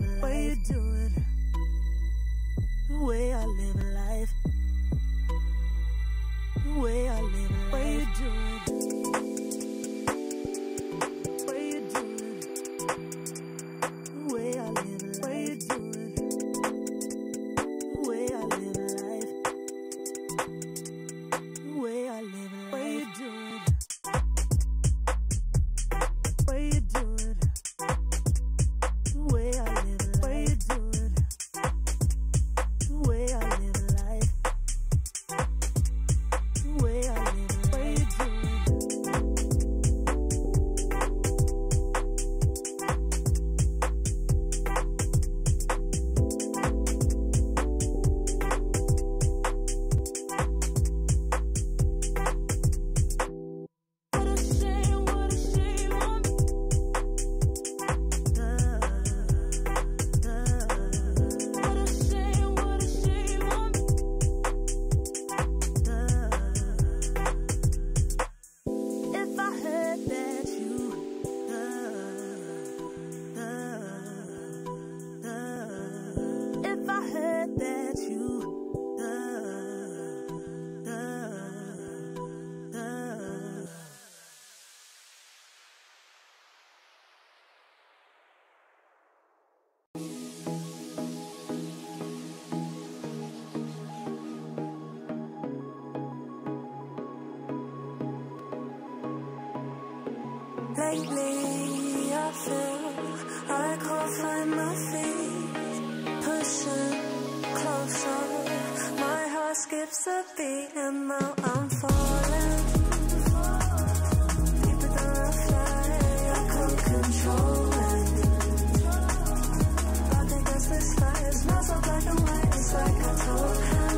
life, way you do it, the way I live life, the way I live life, way you do it, way you do it, the way I live life, way you do it, the way I live life, the way I live life, way you do it, way you do it, the way I live life, way you do it, the way I live life, the way I live life, way you do it. Lately I feel I can't find my feet, pushing closer, my heart skips a beat and now I'm falling, deeper than I fly, I can't control it, I think that's the sky, it's not so black and white, it's like I told him,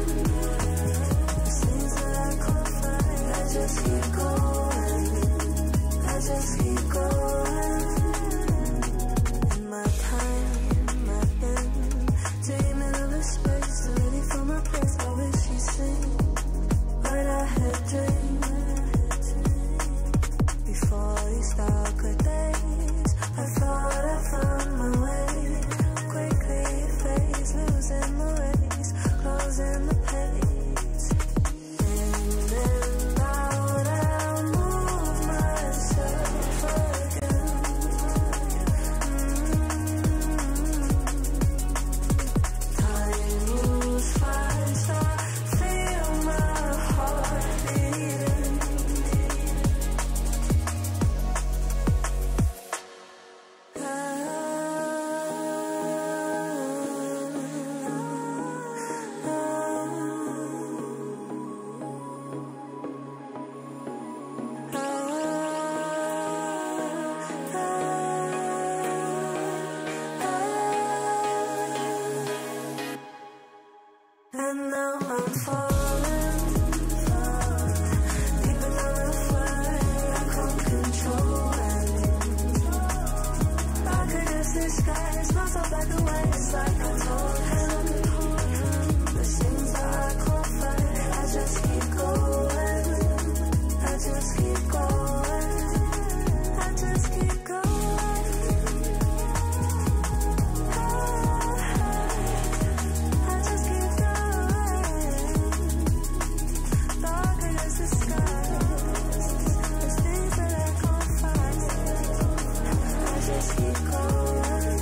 it seems that I can't find, I just keep going, I just keep going. In my time, I've been dreaming of a space, ready for my place. I wish you'd seen what I had dreamed. Before these darker days, I thought I found my way. Quickly it fades, losing my ways, closing the page. In and out, I'll move myself again. Time moves fast, I feel my heart beating. And now I'm falling, deeper than I fly, I can't control it. I could guess the sky, it's not so black and white, it's like I told him. The things that I can't find, I just keep going, I just keep going, I just keep going. I just keep going. Darker as the sky, there's things that I can't find, I just keep going.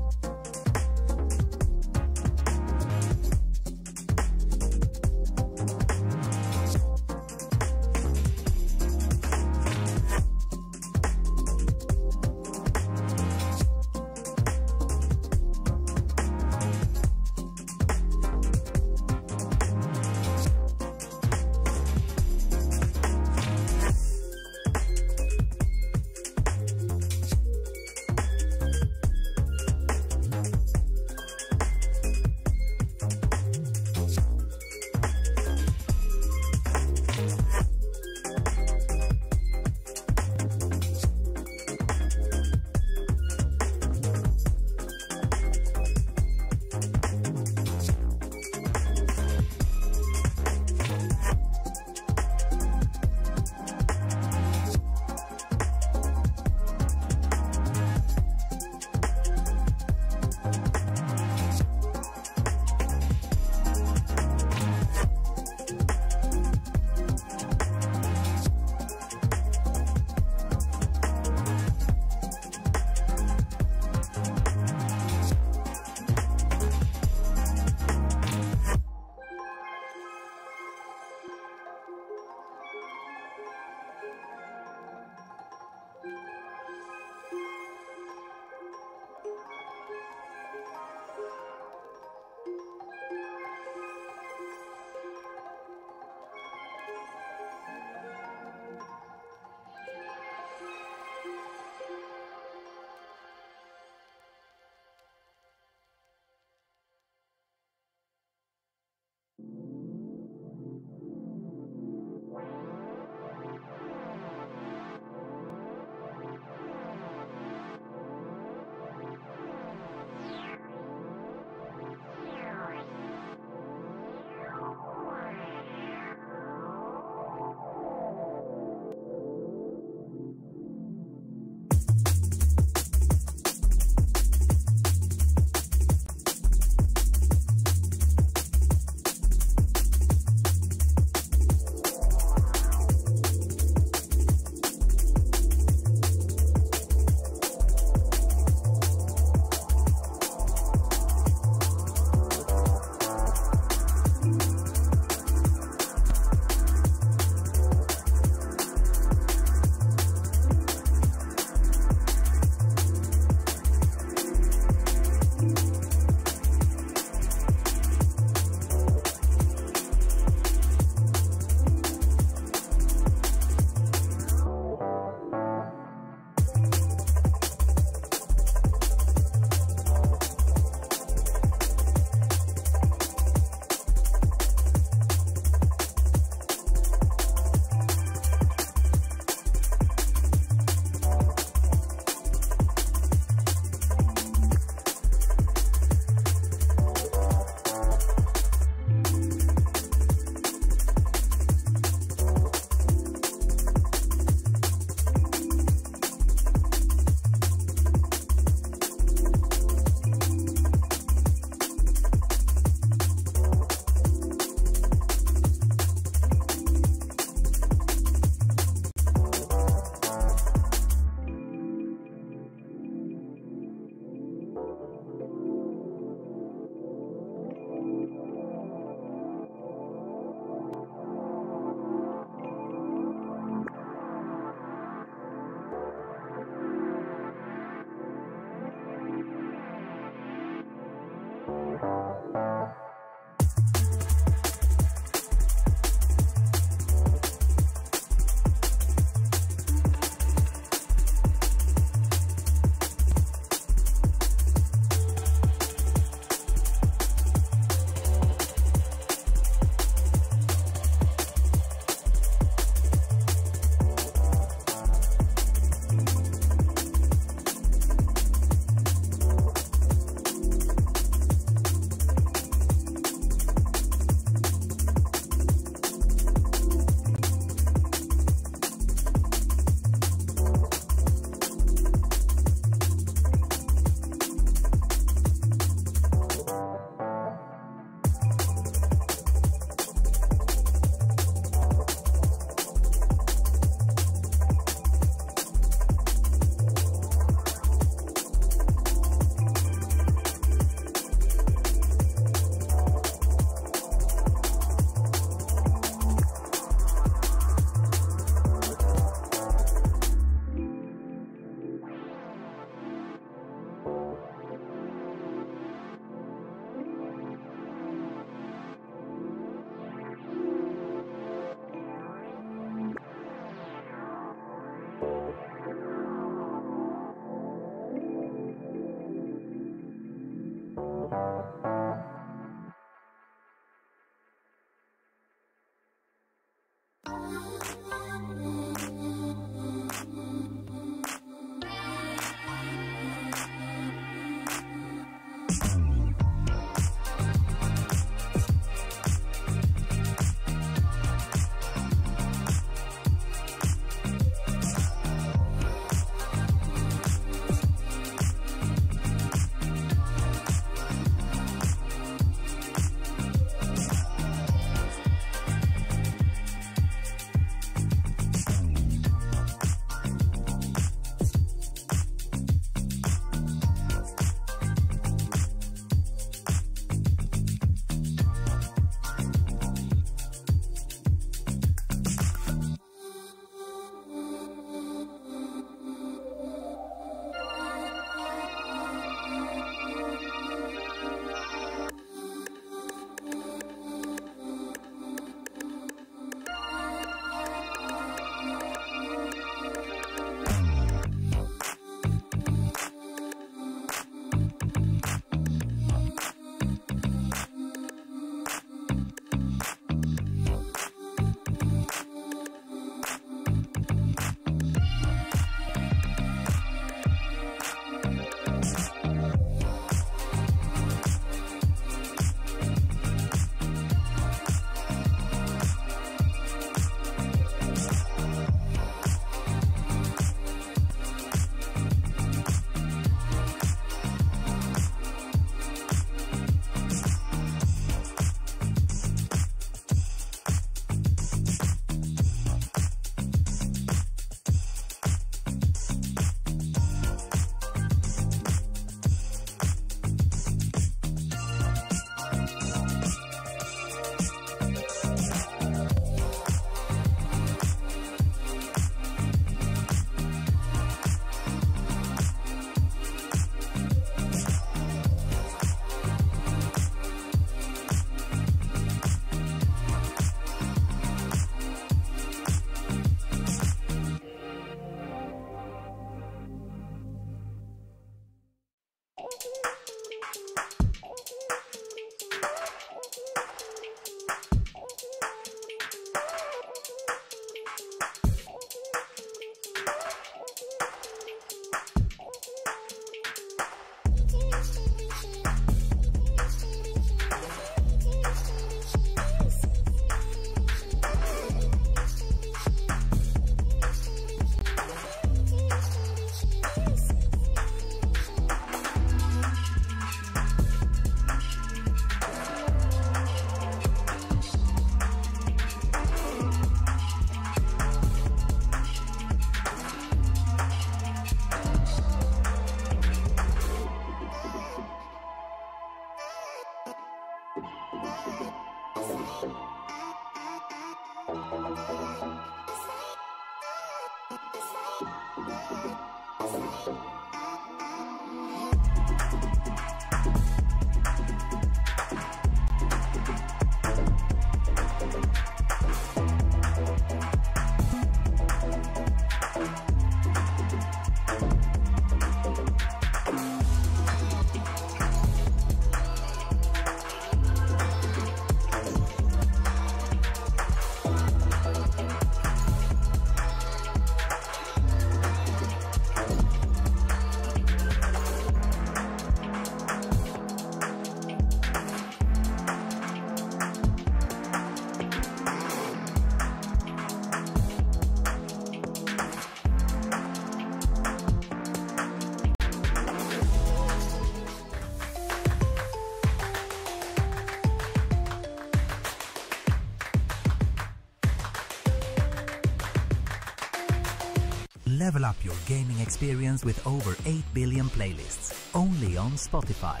Level up your gaming experience with over 8 billion playlists, only on Spotify,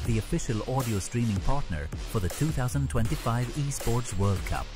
the official audio streaming partner for the 2025 Esports World Cup.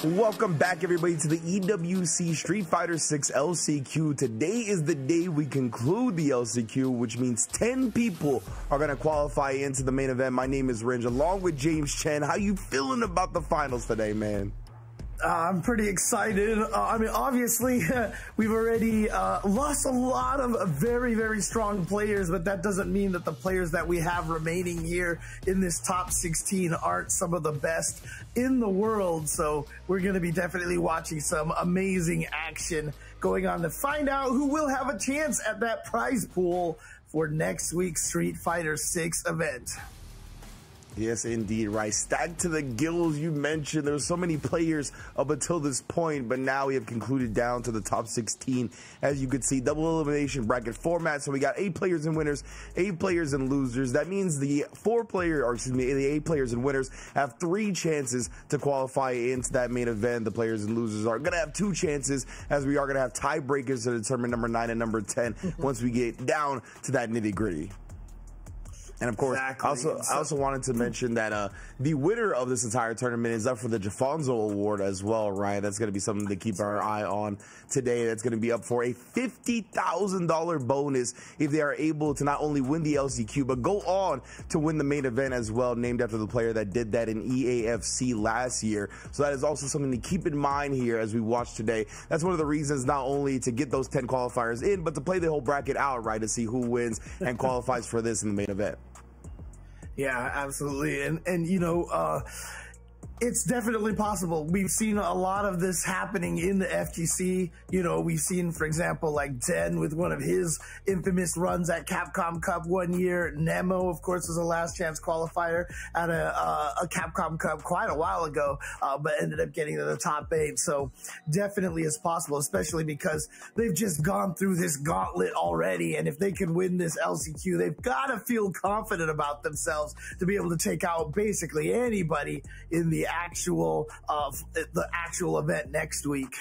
Welcome back, everybody, to the EWC Street Fighter 6 LCQ. Today is the day we conclude the LCQ, which means 10 people are going to qualify into the main event. My name is Ringe, along with James Chen. How you feeling about the finals today, man? I'm pretty excited. I mean, obviously, we've already lost a lot of very, very strong players, but that doesn't mean that the players that we have remaining here in this top 16 aren't some of the best in the world. So we're going to be definitely watching some amazing action going on to find out who will have a chance at that prize pool for next week's Street Fighter 6 event. Yes, indeed, right. Stacked to the gills, you mentioned. There's so many players up until this point, but now we have concluded down to the top 16. As you can see, double elimination bracket format. So we got 8 players and winners, 8 players and losers. That means the 8 players and winners have 3 chances to qualify into that main event. The players and losers are going to have 2 chances, as we are going to have tiebreakers to determine number 9 and number 10 once we get down to that nitty gritty. And of course, exactly. I also wanted to mention that the winner of this entire tournament is up for the Jafonzo Award as well, right? That's going to be something to keep our eye on today. That's going to be up for a $50,000 bonus if they are able to not only win the LCQ, but go on to win the main event as well, named after the player that did that in EAFC last year. So that is also something to keep in mind here as we watch today. That's one of the reasons not only to get those 10 qualifiers in, but to play the whole bracket out, right, to see who wins and qualifies for this in the main event. Yeah, absolutely. And you know, it's definitely possible. We've seen a lot of this happening in the FGC. You know, we've seen, for example, like Den with one of his infamous runs at Capcom Cup one year. Nemo, of course, was a last chance qualifier at a Capcom Cup quite a while ago, but ended up getting to the top 8. So definitely is possible, especially because they've just gone through this gauntlet already. And if they can win this LCQ, they've got to feel confident about themselves to be able to take out basically anybody in the actual event next week.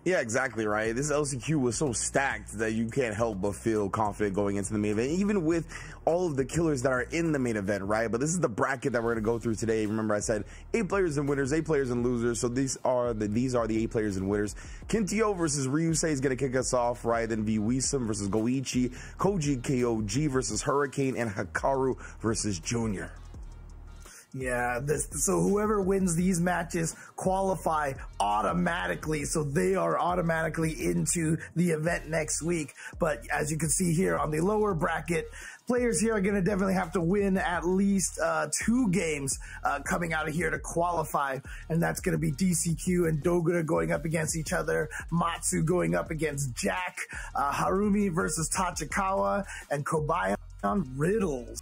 Yeah, exactly, right? This LCQ was so stacked that you can't help but feel confident going into the main event, even with all of the killers that are in the main event, right? But this is the bracket that we're going to go through today. Remember, I said 8 players and winners, 8 players and losers. So these are the 8 players and winners. Kintyo versus Ryusei is going to kick us off, right? Then Wisum versus Goichi, Koji KOG versus Hurricane, and Hikaru versus Junior. Yeah, so whoever wins these matches qualify automatically, so they are automatically into the event next week. But as you can see here on the lower bracket, players here are going to definitely have to win at least 2 games coming out of here to qualify, and that's going to be DCQ and Dogura going up against each other, Matsu going up against Jack, Harumi versus Tachikawa, and Kobayashi Riddles.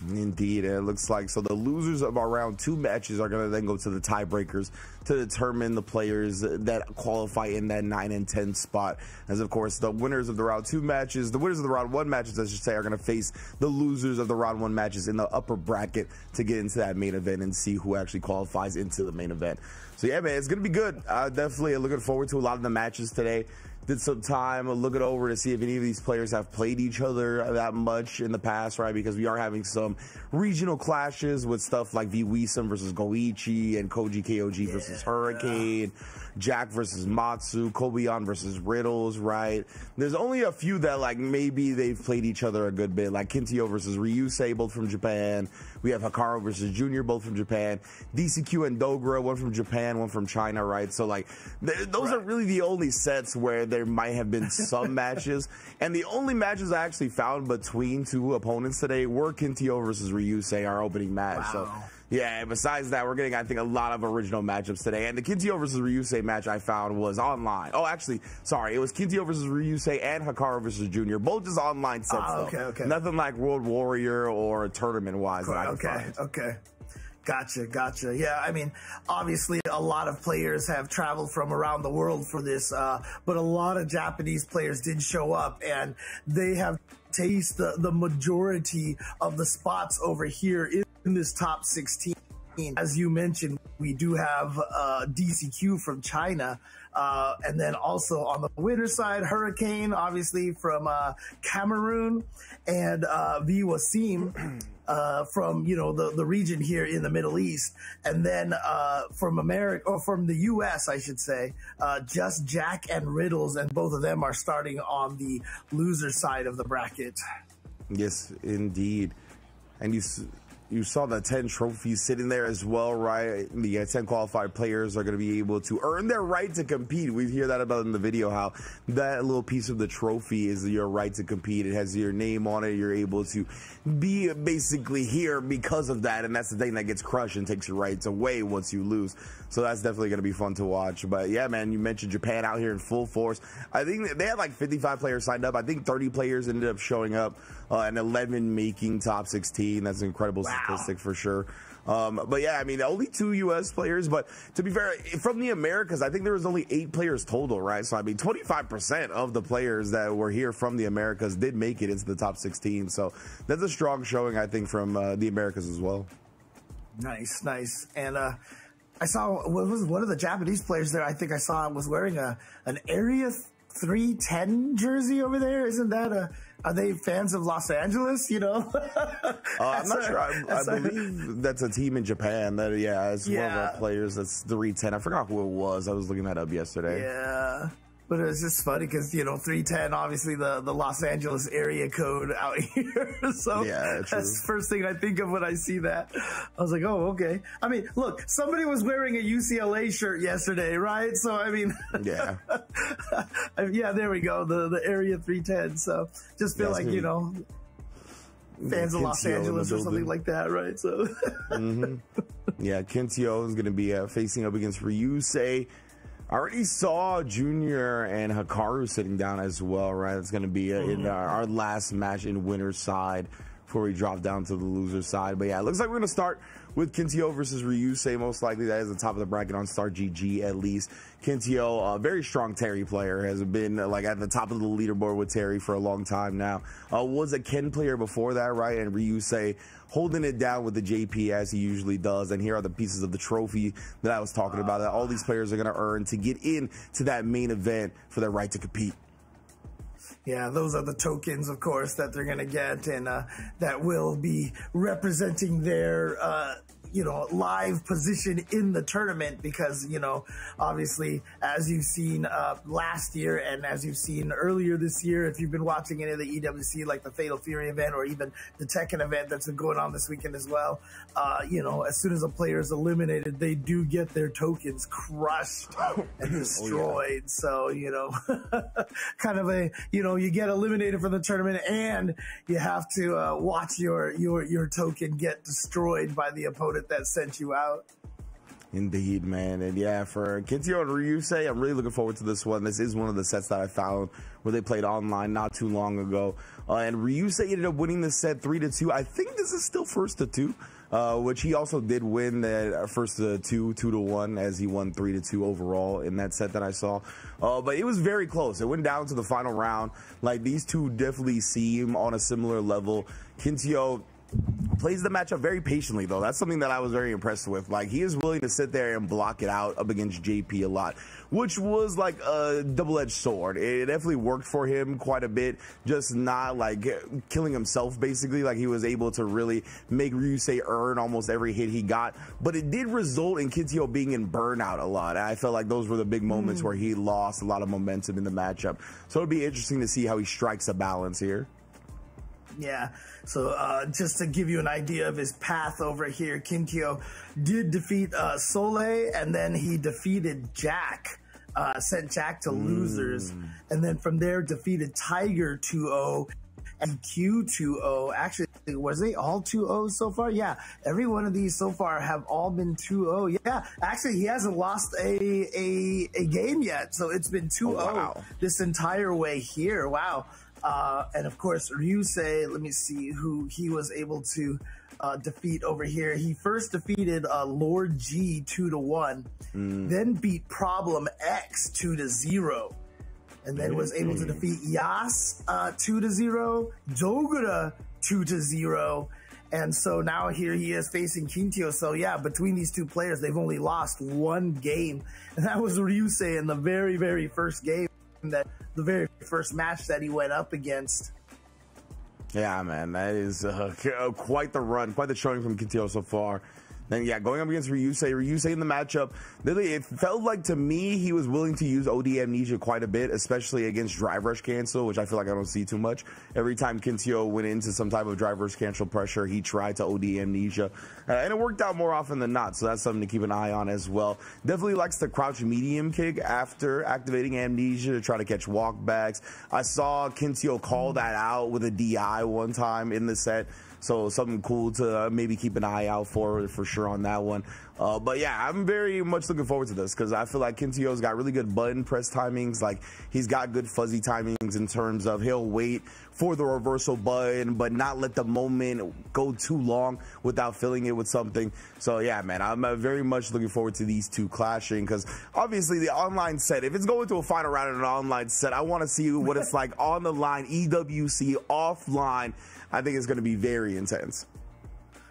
Indeed, it looks like. So the losers of our round 2 matches are going to then go to the tiebreakers to determine the players that qualify in that 9 and 10 spot. As of course, the winners of the round 2 matches, the winners of the round 1 matches, I should say, are going to face the losers of the round 1 matches in the upper bracket to get into that main event and see who actually qualifies into the main event. So yeah, man, it's going to be good. Definitely looking forward to a lot of the matches today. Did some time looking over to see if any of these players have played each other that much in the past, right? Because we are having some regional clashes with stuff like Wisum versus Goichi and Koji KOG versus Hurricane, Jack versus Matsu, Kobayashi versus Riddles, right? There's only a few that like maybe they've played each other a good bit, like Kintyo versus Ryusei, both from Japan. We have Hikaru versus Junior, both from Japan. DCQ and Dogura, one from Japan, one from China, right? So like those are really the only sets where there might have been some matches. And the only matches I actually found between 2 opponents today were Kintyo versus Ryusei, our opening match. Wow. So yeah, besides that, we're getting, I think, a lot of original matchups today. And the Kintyo versus Ryusei match I found was online. Oh, actually, sorry. It was Kintyo versus Ryusei and Hikaru versus Junior. Both just online sets, though. Okay. Nothing like World Warrior or tournament-wise. Okay. Gotcha. Yeah, I mean, obviously a lot of players have traveled from around the world for this, but a lot of Japanese players did show up, and they have tasted the majority of the spots over here in this top 16. As you mentioned, we do have DCQ from China, and then also on the winner's side, Hurricane, obviously from Cameroon, and Wisum from the region here in the Middle East, and then from America, or from the US, I should say, just Jack and Riddles, and both of them are starting on the loser side of the bracket. Yes, indeed. And you saw the 10 trophies sitting there as well, right? The 10 qualified players are going to be able to earn their right to compete. We hear that about in the video, how that little piece of the trophy is your right to compete. It has your name on it. You're able to be basically here because of that. And that's the thing that gets crushed and takes your rights away once you lose. So that's definitely going to be fun to watch. But yeah, man, you mentioned Japan out here in full force. I think they had like 55 players signed up. I think 30 players ended up showing up, and 11 making top 16. That's an incredible statistic for sure. But yeah, I mean, only 2 U.S. players. But to be fair, from the Americas, I think there was only 8 players total, right? So I mean, 25% of the players that were here from the Americas did make it into the top 16. So that's a strong showing, I think, from the Americas as well. Nice. And I saw one of the Japanese players there. I think I saw was wearing an Area 310 jersey over there. Isn't that are they fans of Los Angeles? I'm not sure. I believe that's a team in Japan. That it's one of our players. That's 310. I forgot who it was. I was looking that up yesterday. Yeah. But it was just funny because, 310, obviously the Los Angeles area code out here. So that's the first thing I think of when I see that. I was like, oh, okay. I mean, look, somebody was wearing a UCLA shirt yesterday, right? So, I mean, yeah. Yeah, there we go. The area 310. So just feel like, fans of Los Angeles or something like that, right? So, yeah, Kintyo is going to be facing up against Ryusei. I already saw Junior and Hikaru sitting down as well, right? It's going to be in our last match in winner's side before we drop down to the loser side. But yeah, it looks like we're going to start with Quintio versus Ryusei. Most likely that is the top of the bracket on Star GG at least. Quintio, a very strong Terry player, has been like at the top of the leaderboard with Terry for a long time now. Was a Ken player before that, right? And Ryusei holding it down with the JP as he usually does. And here are the pieces of the trophy that I was talking about that all these players are going to earn to get into that main event for their right to compete. Yeah, those are the tokens, of course, that they're going to get, and that will be representing their, live position in the tournament because, obviously, as you've seen last year and as you've seen earlier this year, if you've been watching any of the EWC, like the Fatal Fury event or even the Tekken event that's been going on this weekend as well, as soon as a player is eliminated, they do get their tokens crushed and destroyed. So, kind of a, you get eliminated from the tournament and you have to watch your token get destroyed by the opponent that sent you out. Indeed, man. And yeah, for Quintio and Ryusei, I'm really looking forward to this one. This is one of the sets that I found where they played online not too long ago. And Ryusei ended up winning this set 3-2. I think this is still 1-2, which he also did win that first 2-1 as he won 3-2 overall in that set that I saw. But it was very close. It went down to the final round. Like, these two definitely seem on a similar level. Quintio plays the matchup very patiently, though. That's something that I was very impressed with. Like, he is willing to sit there and block it out up against JP a lot, which was like a double-edged sword. It definitely worked for him quite a bit, just not like killing himself, basically. Like, he was able to really make Ryusei earn almost every hit he got, but it did result in Quintio being in burnout a lot. And I felt like those were the big moments where he lost a lot of momentum in the matchup. So it'll be interesting to see how he strikes a balance here. Yeah, so just to give you an idea of his path over here, Quintio did defeat Soleil, and then he defeated Jack, sent Jack to losers, and then from there defeated Tiger 2-0 and Q 2-0. Actually, was they all 2-0 so far? Yeah, every one of these so far have all been 2-0. Yeah, actually, he hasn't lost a game yet, so it's been 2-0 this entire way here. Wow. And of course, Ryusei, let me see who he was able to defeat over here. He first defeated Lord G 2-1, then beat Problem X 2-0, and then was able to defeat Yas 2-0, Dogura 2-0. And so now here he is facing Quintio. So yeah, between these two players, they've only lost one game, and that was Ryusei in the very, very first game, that the very first match that he went up against. Yeah, man, that is quite the run, quite the showing from Quintio so far. Then, yeah, going up against Ryusei in the matchup, really, it felt like to me he was willing to use OD Amnesia quite a bit, especially against Drive Rush Cancel, which I feel like I don't see too much. Every time Quintio went into some type of Drive Rush Cancel pressure, he tried to OD Amnesia, and it worked out more often than not, so that's something to keep an eye on as well. Definitely likes the crouch medium kick after activating Amnesia to try to catch walkbacks. I saw Quintio call that out with a DI one time in the set. So something cool to maybe keep an eye out for sure on that one. But yeah, I'm very much looking forward to this because I feel like Quintio's got really good button press timings. Like, he's got good fuzzy timings in terms of he'll wait for the reversal button, but not let the moment go too long without filling it with something. So yeah, man, I'm very much looking forward to these two clashing because obviously the online set, if it's going to a final round in an online set, I want to see what it's like on the line, EWC, offline. I think it's going to be very intense.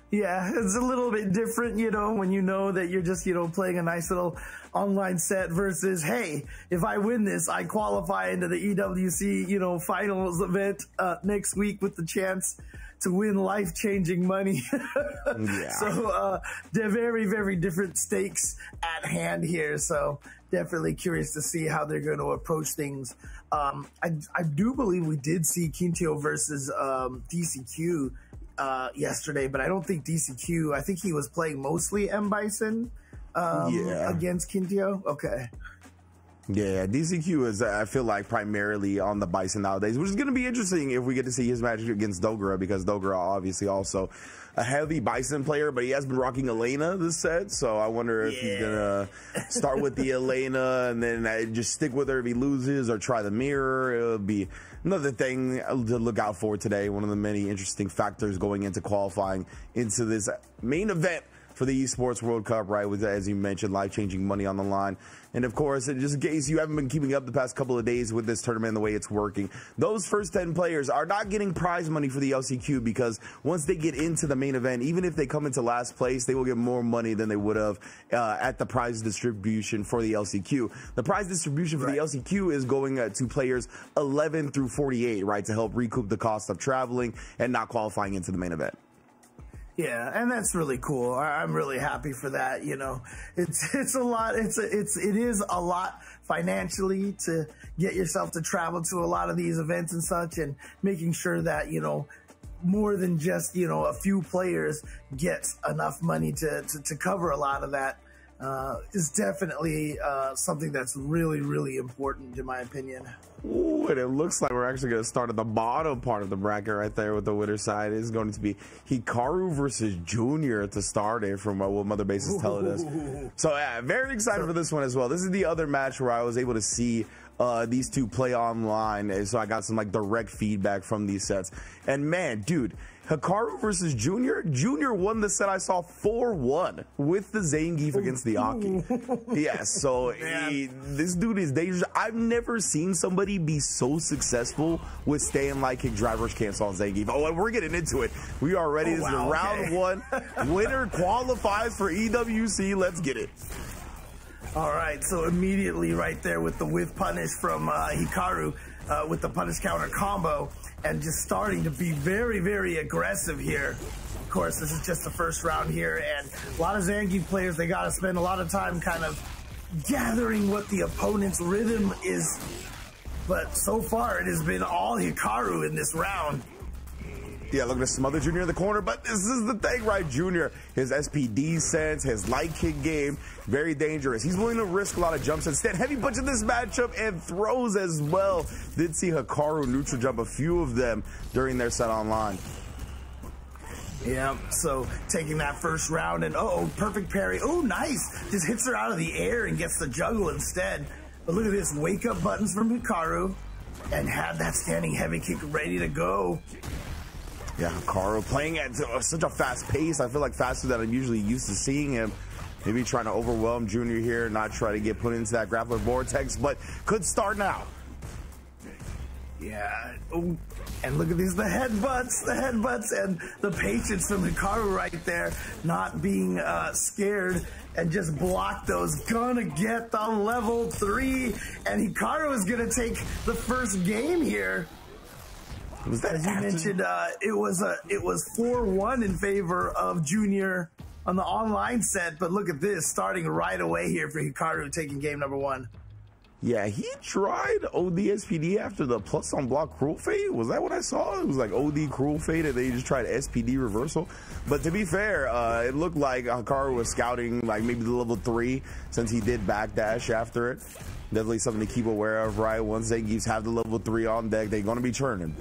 Yeah, it's a little bit different, when you know that you're just, playing a nice little online set versus, hey, if I win this, I qualify into the EWC, finals event next week with the chance to win life-changing money. Yeah. So they're very, very different stakes at hand here. So definitely curious to see how they're going to approach things. I do believe we did see Quintio versus DCQ yesterday, but I don't think DCQ, I think he was playing mostly M. Bison against Quintio. Okay. Yeah, DCQ is, I feel like, primarily on the Bison nowadays, which is going to be interesting if we get to see his match against Dogura, because Dogura obviously also a heavy Bison player, but he has been rocking Elena this set, so I wonder if he's going to start with the Elena and then just stick with her if he loses, or try the mirror. It'll be Another thing to look out for today, one of the many interesting factors going into qualifying into this main event for the Esports World Cup, right? With, as you mentioned, life-changing money on the line. And of course, just in case you haven't been keeping up the past couple of days with this tournament and the way it's working, those first 10 players are not getting prize money for the LCQ, because once they get into the main event, even if they come into last place, they will get more money than they would have at the prize distribution for the LCQ. The prize distribution for the LCQ is going to players 11 through 48, right, to help recoup the cost of traveling and not qualifying into the main event. Yeah, and that's really cool. I'm really happy for that. You know, it's a lot. It is a lot financially to get yourself to travel to a lot of these events and such, and making sure that, you know, more than just, you know, a few players gets enough money to cover a lot of that is definitely something that's really, really important in my opinion. Ooh, and it looks like we're actually going to start at the bottom part of the bracket right there with the winner side. It's going to be Hikaru versus Junior to start it, from what Mother Base is telling us. So, yeah, very excited for this one as well. This is the other match where I was able to see these two play online, and so I got some like direct feedback from these sets. And man, dude, Hikaru versus Junior. Junior won the set I saw 4-1 with the Zangief against the Aki. Yes, so this dude is dangerous. I've never seen somebody be so successful with stand light kick drivers cancel on Zangief. Oh, and we're getting into it. We are ready. This is round one. Winner qualifies for EWC. Let's get it. All right, so immediately right there with the whiff punish from Hikaru with the punish counter combo, and just starting to be very, very aggressive here. Of course, this is just the first round here, and a lot of Zangief players, they got to spend a lot of time kind of gathering what the opponent's rhythm is. But so far, it has been all Hikaru in this round. Yeah, look at this Smother Junior in the corner, but this is the thing, right? Junior, his SPD sense, his light kick game, very dangerous. He's willing to risk a lot of jumps instead. Heavy punch in this matchup and throws as well. Did see Hikaru neutral jump a few of them during their set online. Yeah, so taking that first round, and perfect parry. Oh, nice. Just hits her out of the air and gets the juggle instead. But look at this, wake up buttons from Hikaru, and had that standing heavy kick ready to go. Yeah, Hikaru playing at such a fast pace. I feel like faster than I'm usually used to seeing him. Maybe trying to overwhelm Junior here, not try to get put into that grappler vortex, but could start now. Yeah, ooh. And look at these, the headbutts, and the patience from Hikaru right there, not being scared, and just block those. Gonna get the level 3, and Hikaru is gonna take the first game here. As you mentioned, it was 4-1 in favor of Junior on the online set, but look at this, starting right away here for Hikaru, taking game number 1. Yeah, he tried OD SPD after the plus on block cruel fade. Was that what I saw? It was like OD cruel fade, and they just tried SPD reversal. But to be fair, it looked like Hikaru was scouting like maybe the level 3, since he did backdash after it. Definitely something to keep aware of, right? Once Zangiefs have the level 3 on deck, they're going to be churning.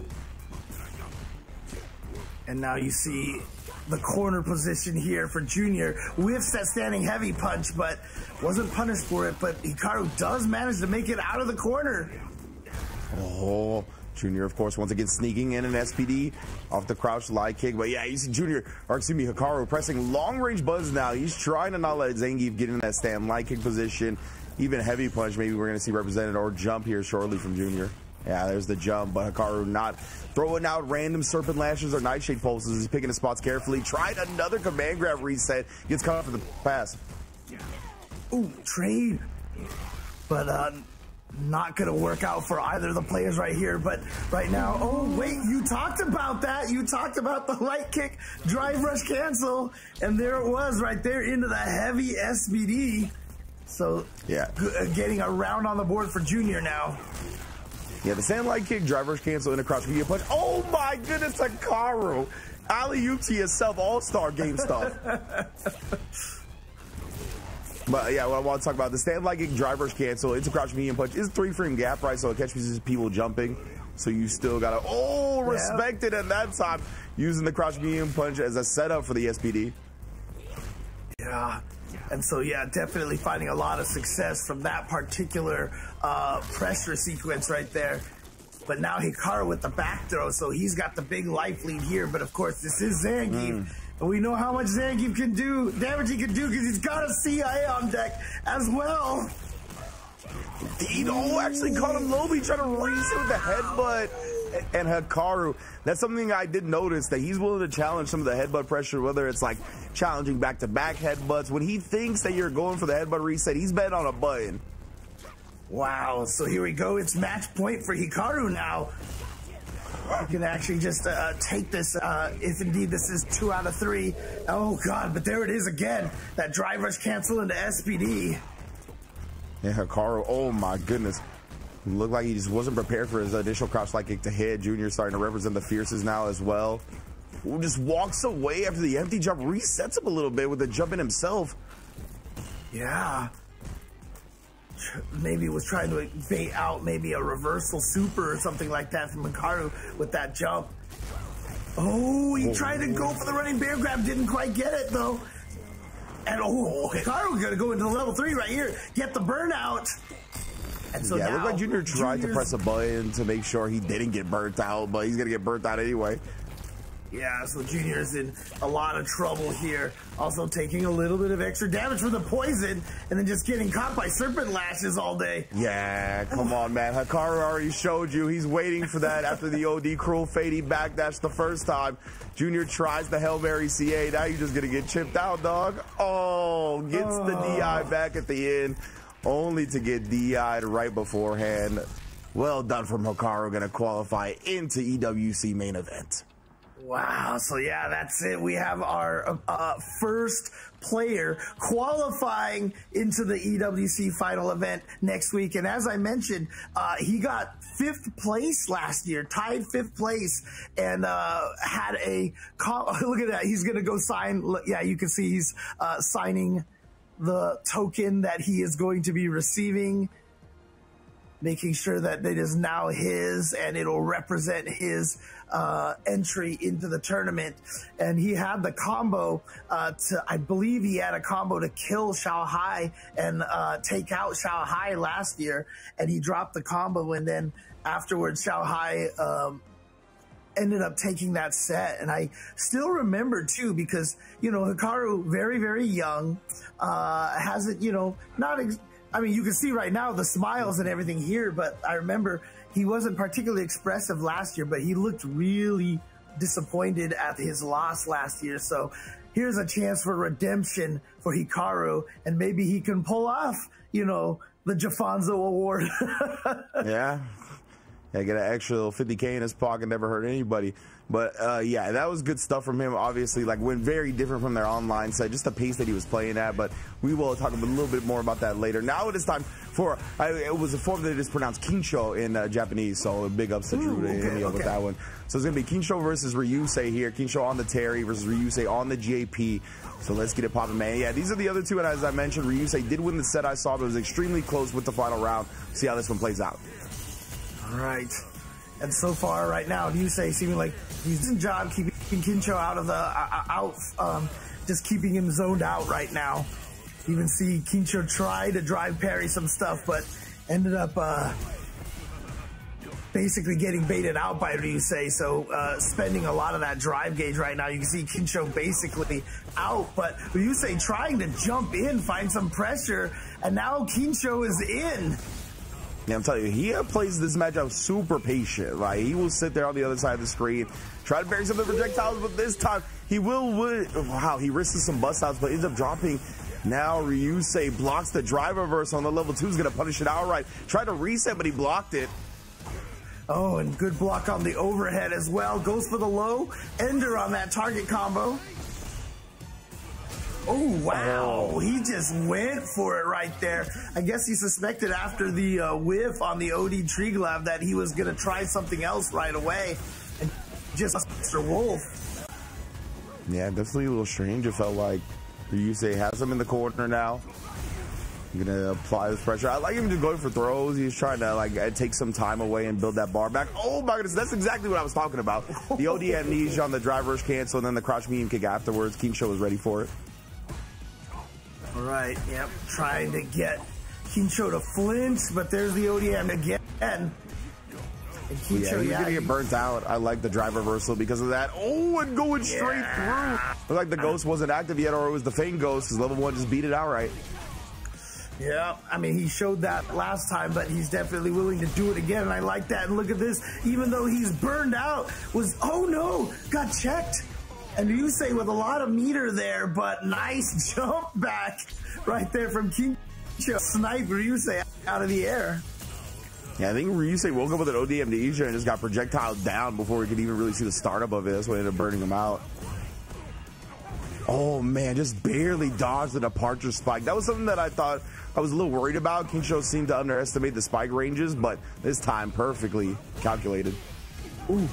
And now you see the corner position here for Junior. Whiffs that standing heavy punch, but wasn't punished for it. But Hikaru does manage to make it out of the corner. Oh, Junior, of course, once again sneaking in an SPD off the crouch light kick. But yeah, you see Hikaru pressing long-range buttons now. He's trying to not let Zangief get in that stand light kick position. Even heavy punch, maybe we're going to see represented, or jump here shortly from Junior. Yeah, there's the jump, but Hikaru not throwing out random serpent lashes or nightshade pulses. He's picking his spots carefully. Tried another command grab reset. Gets caught for the pass. Ooh, trade. But not going to work out for either of the players right here. But right now, oh, wait, you talked about that. You talked about the light kick, drive rush cancel. And there it was right there into the heavy SPD. So, yeah, getting a round on the board for Junior now. Yeah, the sand light kick, drivers cancel, and a crouch media punch. Oh my goodness, Hikaru. Alley-oop to yourself, all-star game stuff. But yeah, what I want to talk about, the stand light kick, drivers cancel, into crouch medium punch is 3-frame gap, right? So it catches people jumping. So you still got to, respect it at that time, using the crouch medium punch as a setup for the SPD. Yeah. And so, yeah, definitely finding a lot of success from that particular pressure sequence right there. but now Hikaru with the back throw, so he's got the big life lead here. But of course, this is Zangief, and we know how much Zangief can do, damage he can do, because he's got a CIA on deck as well. Dino actually caught him low. He tried to reset with the headbutt. And Hikaru, that's something I did notice, that he's willing to challenge some of the headbutt pressure, whether it's like challenging back-to-back headbutts. When he thinks that you're going for the headbutt reset, he's betting on a button. Wow, so here we go. It's match point for Hikaru now. He can actually just take this, if indeed this is 2 out of 3. Oh, God, but there it is again. That drive rush cancel into SPD. And Hikaru, oh, my goodness. Looked like he just wasn't prepared for his initial crouch light kick to hit. Junior starting to represent the fiercest now as well. Who just walks away after the empty jump, resets him a little bit with the jump in himself. Yeah. Maybe was trying to bait out maybe a reversal super or something like that from Hikaru with that jump. Oh, he tried to go for the running bear grab, didn't quite get it though. And Hikaru gonna go into the level 3 right here, get the burnout. And so yeah, it now, looked like Junior tried to press a button to make sure he didn't get burnt out, but he's gonna get burnt out anyway. Yeah, so Junior's in a lot of trouble here. Also taking a little bit of extra damage from the poison, and then just getting caught by serpent lashes all day. Yeah, come on, man. Hikaru already showed you. He's waiting for that after the OD cruel fade. He backdashed the first time. Junior tries the Hail Mary CA. Now you're just gonna get chipped out, dog. Oh, gets the DI back at the end, only to get DI'd right beforehand. Well done from Hikaru, gonna qualify into EWC main event. Wow, so yeah, that's it. We have our first player qualifying into the EWC final event next week. And as I mentioned, he got 5th place last year, tied 5th place, and had a, look at that, he's going to go sign, yeah, you can see he's signing the token that he is going to be receiving, making sure that it is now his and it'll represent his entry into the tournament. And he had the combo I believe he had a combo to kill Xiao Hai and take out Xiao Hai last year, and he dropped the combo, and then afterwards Xiao Hai ended up taking that set. And I still remember too, because, you know, Hikaru, very, very young, hasn't, you know, I mean, you can see right now the smiles and everything here, but I remember he wasn't particularly expressive last year, but he looked really disappointed at his loss last year. So here's a chance for redemption for Hikaru, and maybe he can pull off, you know, the Jafonzo Award. Yeah, get an extra little 50K in his pocket, never hurt anybody. But yeah, that was good stuff from him. Obviously, like, went very different from their online set, just the pace that he was playing at. But we will talk a little bit more about that later. Now it is time for, it was a form that is pronounced Kinsho in Japanese, so big ups to Drew to hit me up with that one. So it's going to be Kinsho versus Ryusei here. Kinsho on the Terry versus Ryusei on the JP. So let's get it popping, man. Yeah, these are the other two, and as I mentioned, Ryusei did win the set I saw, but it was extremely close with the final round. See how this one plays out. All right. And so far, right now, Ryusei seeming like he's doing a job keeping Kinsho out of the just keeping him zoned out right now. You even see Kinsho try to drive parry some stuff, but ended up basically getting baited out by Ryusei. So spending a lot of that drive gauge right now. You can see Kinsho basically out, but Ryusei trying to jump in, find some pressure, and now Kinsho is in. Yeah, I'm telling you, he plays this matchup super patient. Like, he will sit there on the other side of the screen, try to bury some of the projectiles, but this time he wow, he risks some bust outs, but ends up dropping. Now Ryusei blocks the drive reverse on the level 2, is going to punish it outright. Tried to reset, but he blocked it. Oh, and good block on the overhead as well. Goes for the low ender on that target combo. Oh, wow. He just went for it right there. I guess he suspected after the whiff on the OD Tree Glove that he was going to try something else right away. And just Mr. Wolf. Yeah, definitely a little strange. It felt like Ryusei has him in the corner now. I'm going to apply this pressure. I like him just going for throws. He's trying to, like, take some time away and build that bar back. Oh, my goodness. That's exactly what I was talking about. The OD amnesia on the driver's cancel, and then the crouch medium kick afterwards. Kinsho was ready for it. All right, yep, trying to get Kinsho to flinch, but there's the ODM again. And Yeah, Kincho, he's gonna get burnt out. I like the drive reversal because of that. Oh, and going straight through. Looked like the ghost wasn't active yet, or it was the feign ghost, because level 1 just beat it outright. Yeah, I mean, he showed that last time, but he's definitely willing to do it again, and I like that. And look at this, even though he's burned out, oh no, got checked. And Ryusei with a lot of meter there, but nice jump back right there from Kincho. Snipe Ryusei out of the air. Yeah, I think Ryusei woke up with an OD amnesia and just got projectile down before we could even really see the startup of it. That's what ended up burning him out. Oh man, just barely dodged the departure spike. That was something that I thought I was a little worried about. Kincho seemed to underestimate the spike ranges, but this time perfectly calculated. Ooh,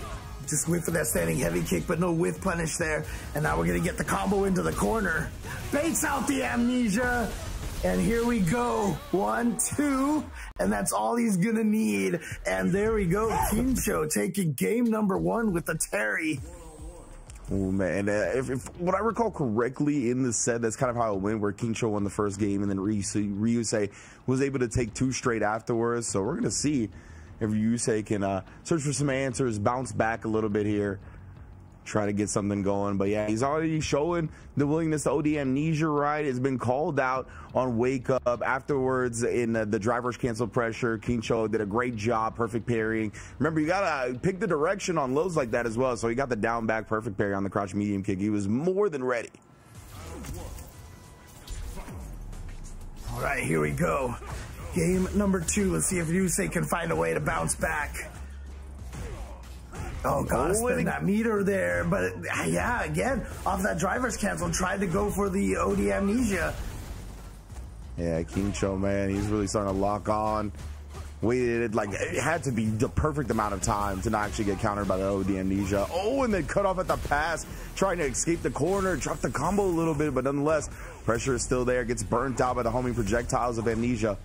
just went for that standing heavy kick, but no whiff punish there. And now we're gonna get the combo into the corner. Baits out the amnesia. And here we go, 1, 2, and that's all he's gonna need. And there we go, Kincho taking game number 1 with the Terry. Oh man, if what I recall correctly in the set, that's kind of how it went, where Kincho won the first game and then Ryusei was able to take 2 straight afterwards. So we're gonna see if Ryusei can search for some answers, bounce back a little bit here, try to get something going. But yeah, he's already showing the willingness to OD amnesia, right? It's been called out on Wake Up afterwards in the driver's cancel pressure. Kincho did a great job, perfect parrying. Remember, you gotta pick the direction on lows like that as well. So he got the down back perfect parry on the crouch medium kick. He was more than ready. All right, here we go. Game number 2. Let's see if Ryusei can find a way to bounce back. Oh, gotta spend that meter there. But yeah, again, off that driver's cancel, tried to go for the OD amnesia. Yeah, Kincho, man, he's really starting to lock on. Waited, like, it had to be the perfect amount of time to not actually get countered by the OD amnesia. Oh, and then cut off at the pass, trying to escape the corner, drop the combo a little bit, but nonetheless, pressure is still there, gets burnt out by the homing projectiles of amnesia.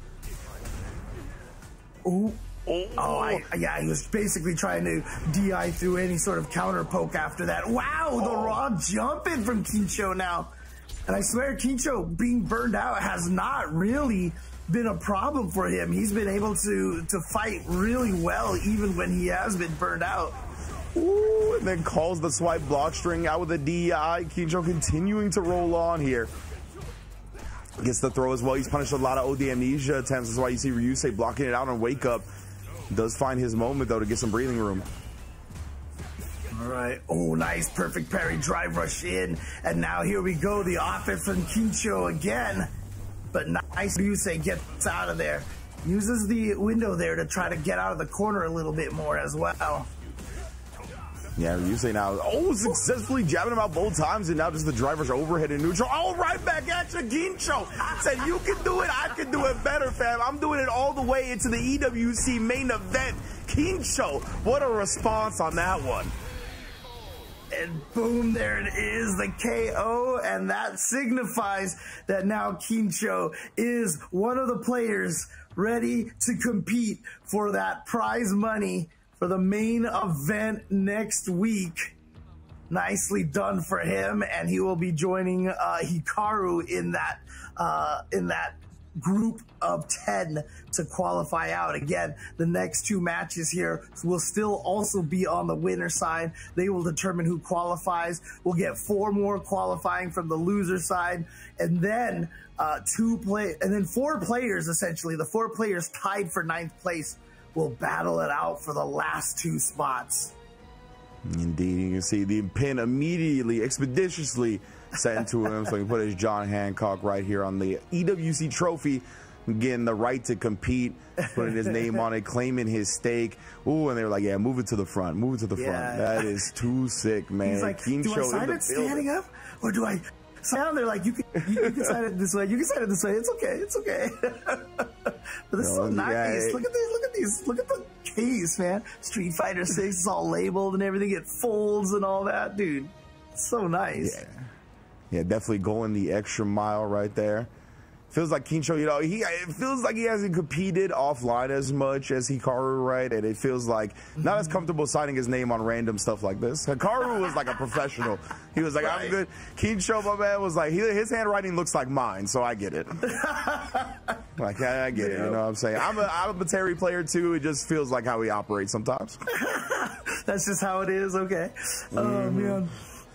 Ooh. Yeah, he was basically trying to DI through any sort of counter poke after that. Wow, the raw jump in from Kincho now. And I swear, Kincho being burned out has not really been a problem for him. He's been able to fight really well, even when he has been burned out. Ooh, and then calls the swipe block string out with a DI. Kincho continuing to roll on here. Gets the throw as well. He's punished a lot of OD amnesia attempts. That's why you see Ryusei blocking it out on Wake Up. Does find his moment, though, to get some breathing room. All right. Oh, nice. Perfect parry. Drive rush in. And now here we go. The offense from Kincho again. But nice. Ryusei gets out of there. Uses the window there to try to get out of the corner a little bit more as well. Yeah, Ryusei now, successfully jabbing him out both times, and now just the driver's overhead and neutral. Oh, right back at you, Kincho. Said, you can do it, I can do it better, fam. I'm doing it all the way into the EWC main event. Kincho, what a response on that one. And boom, there it is, the KO, and that signifies that now Kincho is one of the players ready to compete for that prize money for the main event next week. Nicely done for him, and he will be joining Hikaru in that group of 10 to qualify out. Again, the next 2 matches here will still also be on the winner side. They will determine who qualifies. We'll get 4 more qualifying from the loser side, and then 4 players, essentially. The 4 players tied for 9th place will battle it out for the last 2 spots. Indeed, you can see the pin immediately, expeditiously sent to him, so he can put his John Hancock right here on the EWC trophy, getting the right to compete, putting his name on it, claiming his stake. Ooh, and they were like, yeah, move it to the front, move it to the front. That is too sick, man. He's like, do I sign it standing up, or do I sign it? They're like, you can sign it this way, you can sign it this way, it's okay, it's okay. But this is so nice. Yeah, look at these, look at the case, man. Street Fighter 6 is all labeled and everything, it folds and all that, dude. It's so nice. Yeah, definitely going the extra mile right there. Feels like Kincho, it feels like he hasn't competed offline as much as Hikaru, right? And it feels like not as comfortable signing his name on random stuff like this. Hikaru was like a professional. He was like, I'm good. Kincho, my man, was like, his handwriting looks like mine, so I get it. Like, I get it, you know what I'm saying? I'm a Terry player too. It just feels like how we operate sometimes. That's just how it is. Okay. Oh man.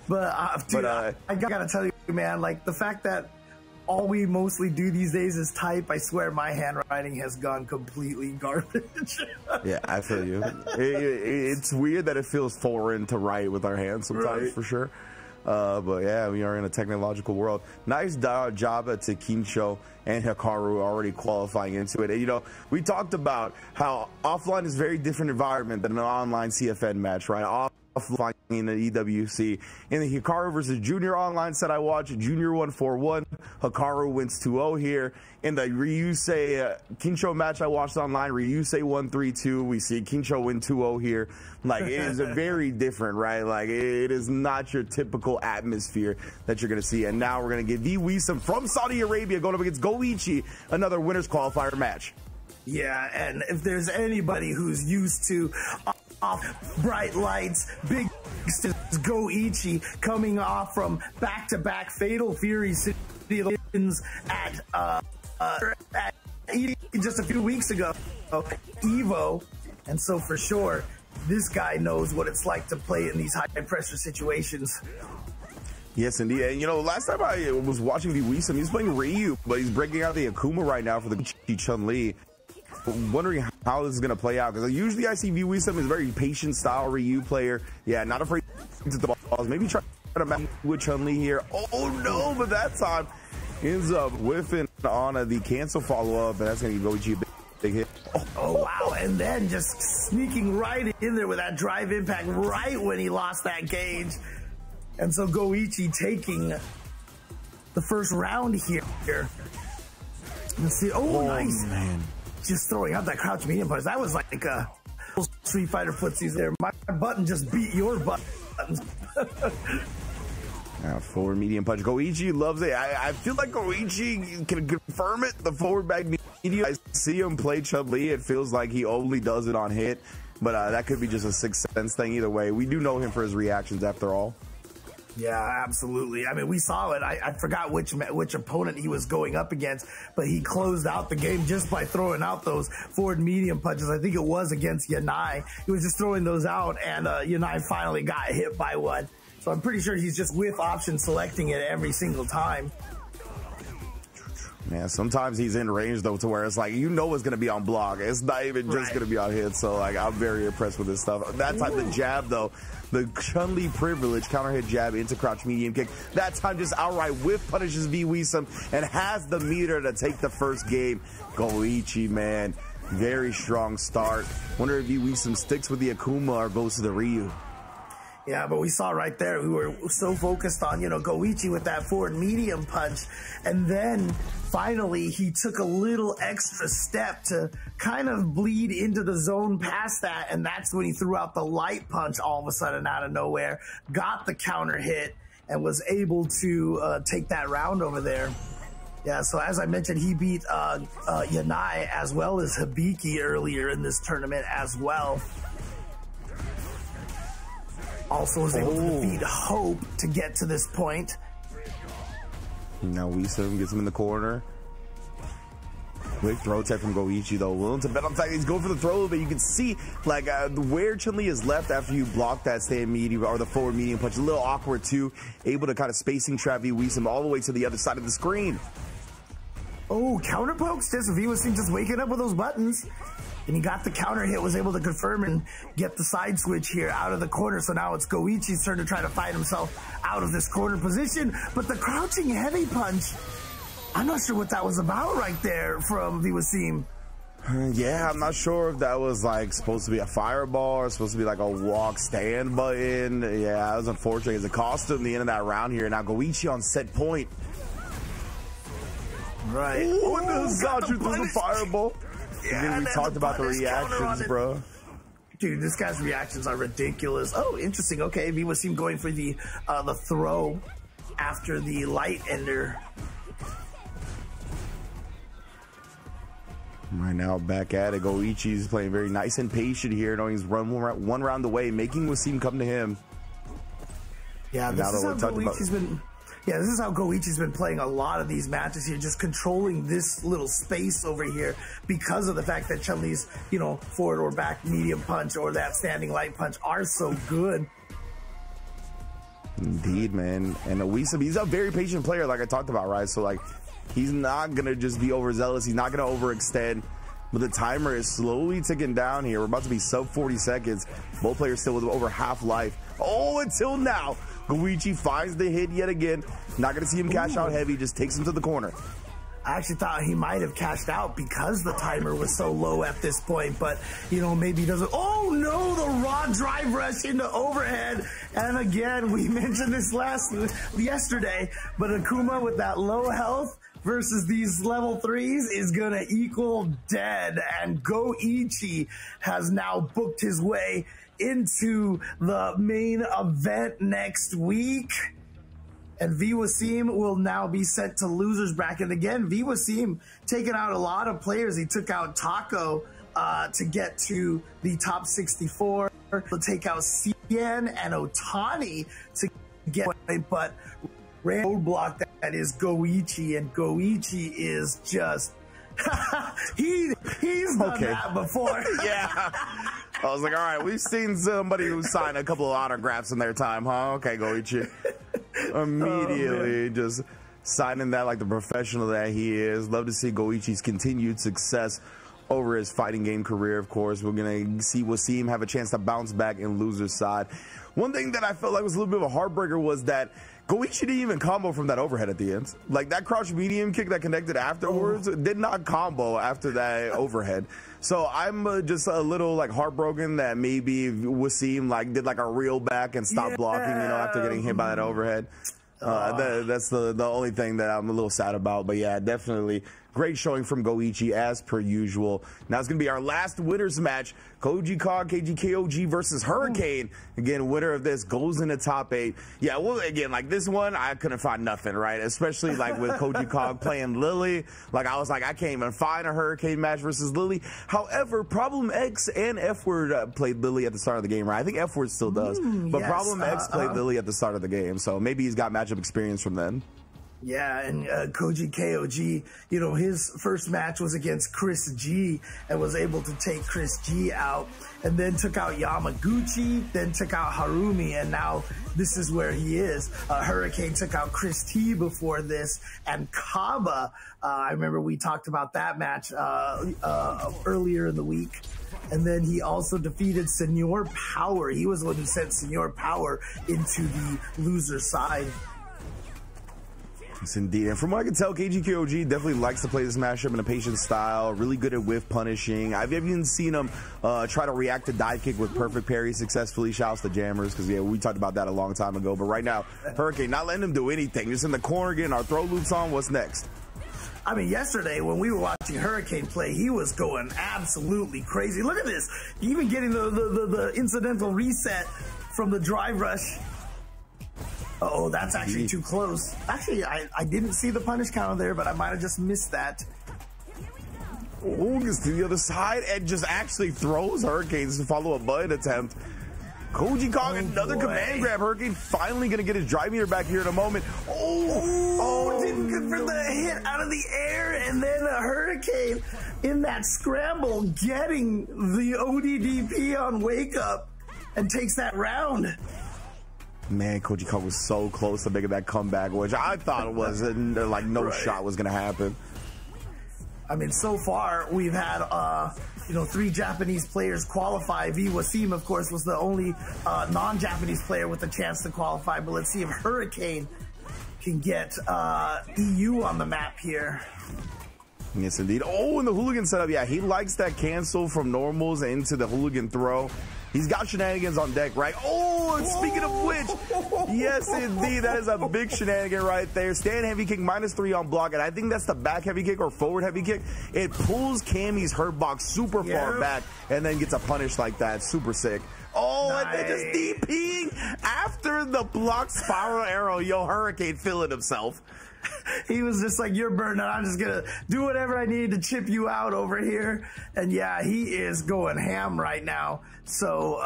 But dude, I gotta tell you, man, like the fact that all we mostly do these days is type, I swear my handwriting has gone completely garbage. Yeah, I feel you. It's weird that it feels foreign to write with our hands sometimes, for sure. But yeah, we are in a technological world. Nice job to Kincho and Hikaru already qualifying into it. And, you know, we talked about how offline is a very different environment than an online CFN match, right? Offline in the EWC. In the Hikaru versus Junior online set I watched, Junior won 4-1. Hikaru wins 2-0 here. In the Ryusei Kincho match I watched online, Ryusei won 3-2. We see Kincho win 2-0 here. Like, it is a very different, right? Like, it is not your typical atmosphere that you're going to see. And now we're going to get V Wisam from Saudi Arabia going up against Goichi, another winner's qualifier match. Yeah, and if there's anybody who's used to bright lights, big Goichi coming off from back-to-back Fatal Fury situations at just a few weeks ago, Evo, and so for sure, this guy knows what it's like to play in these high-pressure situations. Yes, indeed. And, you know, last time I was watching V Wisam, he's playing Ryu, but he's breaking out the Akuma right now for the Chun-Li. Wondering how this is going to play out, because usually I see V Wisam as a very patient style Ryu player. Yeah, not afraid to the balls. Maybe try to match with Chun-Li here. Oh no, but that time ends up whiffing on the cancel follow-up, and that's going to give Goichi a big hit. Oh wow, and then just sneaking right in there with that drive impact right when he lost that gauge. And so Goichi taking the first round here. Let's see. Oh, nice. Man. Just throwing out that crouch medium punch. That was like a Street Fighter footsies there. My button just beat your buttons. Forward medium punch. Goichi loves it. I feel like Goichi can confirm it. The forward back medium. I see him play Chun-Li. It feels like he only does it on hit. But that could be just a sixth sense thing either way. We do know him for his reactions after all. Yeah, absolutely. I mean, we saw it. I forgot which opponent he was going up against, but he closed out the game just by throwing out those forward medium punches. I think it was against Yanai. He was just throwing those out, and Yanai finally got hit by one. So I'm pretty sure he's just with option selecting it every single time. Man, sometimes he's in range, though, to where it's like, you know it's going to be on block. It's not even just going to be on hit. So, like, I'm very impressed with this stuff. That type of jab, though, the Chun-Li privilege, counter hit jab into crouch medium kick. That time just outright whiff punishes V Wisam and has the meter to take the first game. Goichi, man, very strong start. Wonder if V Wisam sticks with the Akuma or goes to the Ryu. Yeah, but we saw right there, we were so focused on, Goichi with that forward medium punch. And then finally, he took a little extra step to kind of bleed into the zone past that. And that's when he threw out the light punch all of a sudden out of nowhere, got the counter hit, and was able to take that round over there. Yeah, so as I mentioned, he beat Yanai as well as Hibiki earlier in this tournament as well. Also was able to defeat Hope to get to this point. Now Wisam gets him in the corner. Quick throw tech from Goichi, though. Willing to bet on fact he's going for the throw, but you can see like where Chun-Li is left after you block that stand medium or the forward medium punch. A little awkward too. Able to kind of spacing trap V Wisam all the way to the other side of the screen. Oh, counter pokes. Just V Wisam just waking up with those buttons. And he got the counter hit, was able to confirm and get the side switch here out of the corner. So now it's Goichi's turn to try to fight himself out of this corner position. But the crouching heavy punch, I'm not sure what that was about right there from V Wisam. Yeah, I'm not sure if that was like supposed to be a fireball or supposed to be like a walk stand button. Yeah, that was unfortunate. It's a cost him the end of that round here. Now Goichi on set point. Right. Oh, this got you through the fireball. Yeah, we talked about the reactions, bro. Dude, this guy's reactions are ridiculous. Oh, interesting. Okay, V Wisam going for the throw after the light ender. Right now, back at it. Goichi's playing very nice and patient here, knowing he's run one round away, making Wisam come to him. Yeah, this is how Goichi's been Yeah, this is how Goichi's been playing a lot of these matches here, just controlling this little space over here because of the fact that Chun-Li's, you know, forward or back medium punch or that standing light punch are so good. Indeed, man. And Wisam, he's a very patient player, like I talked about, right? So, like, he's not going to just be overzealous. He's not going to overextend. But the timer is slowly ticking down here. We're about to be sub 40 seconds. Both players still with over half life. Oh, until now. Goichi finds the hit yet again. Not going to see him cash out heavy. Just takes him to the corner. I actually thought he might have cashed out because the timer was so low at this point, but, you know, maybe he doesn't. Oh, no, the raw drive rush into overhead. And again, we mentioned this yesterday, but Akuma with that low health versus these level 3s is going to equal dead. And Goichi has now booked his way into the main event next week. And V Wasim will now be sent to losers bracket. Again, V Wasim taking out a lot of players. He took out Taco to get to the top 64. He'll take out Cien and Otani to get, but roadblock that is Goichi, and Goichi is just he's done that before. Yeah. I was like, all right, we've seen somebody who signed a couple of autographs in their time, huh? Okay, Goichi. Immediately just signing that like the professional that he is. Love to see Goichi's continued success over his fighting game career, of course. We're going to see Wasim have a chance to bounce back in loser's side. One thing that I felt like was a little bit of a heartbreaker was that Goichi didn't even combo from that overhead at the end. Like that crouch medium kick that connected afterwards did not combo after that overhead. So I'm just a little like heartbroken that maybe Wasim like did like a reel back and stopped blocking, you know, after getting hit by that overhead. That's the only thing that I'm a little sad about. But yeah, definitely great showing from Goichi as per usual. Now it's going to be our last winners match. Koji Kog, KGKOG versus Hurricane. Again, winner of this goes in the top 8. Yeah, well, again, like this one, I couldn't find nothing, right? Especially like with Koji Kog playing Lily. Like I was like, I can't even find a Hurricane match versus Lily. However, Problem X and F-Word played Lily at the start of the game, right? I think F-Word still does. But yes, Problem X played Lily at the start of the game. So maybe he's got matchup experience from then. Yeah, and Koji KOG, you know, his first match was against Chris G and was able to take Chris G out, and then took out Yamaguchi, then took out Harumi, and now this is where he is. Hurricane took out Chris T before this, and Kaba, I remember we talked about that match earlier in the week. And then he also defeated Senor Power. He was the one who sent Senor Power into the loser side. Yes, indeed. And from what I can tell, KGKOG definitely likes to play this matchup in a patient style, really good at whiff punishing. I've even seen him try to react to dive kick with perfect parry successfully. Shouts to Jammers, because yeah, we talked about that a long time ago. But right now, Hurricane not letting him do anything. Just in the corner getting our throw loops on. What's next? I mean, yesterday when we were watching Hurricane play, he was going absolutely crazy. Look at this. Even getting the incidental reset from the drive rush. Oh, that's actually too close. Actually, I didn't see the punish counter there, but I might have just missed that. Oh, gets to the other side and just actually throws Hurricanes to follow a button attempt. Koji Kong, another command grab. Hurricane finally going to get his drive meter back here in a moment. Oh, didn't convert the hit out of the air, and then a Hurricane in that scramble getting the ODDP on Wake Up and takes that round. Man, Koji Kong was so close to making that comeback, which I thought was like no shot was going to happen. I mean, so far we've had, 3 Japanese players qualify. V Wasim, of course, was the only non-Japanese player with a chance to qualify. But let's see if Hurricane can get EU on the map here. Yes, indeed. Oh, and the hooligan setup. Yeah, he likes that cancel from normals into the hooligan throw. He's got shenanigans on deck, right? Oh, and speaking of which, yes, indeed, that is a big shenanigan right there. Stand heavy kick, -3 on block, and I think that's the back heavy kick or forward heavy kick. It pulls Cammy's hurt box super far back and then gets a punish like that. Super sick. Oh, nice. And then just DPing after the block spiral arrow. Yo, Hurricane feeling himself. He was just like, you're burning. I'm just going to do whatever I need to chip you out over here. And yeah, he is going ham right now. So,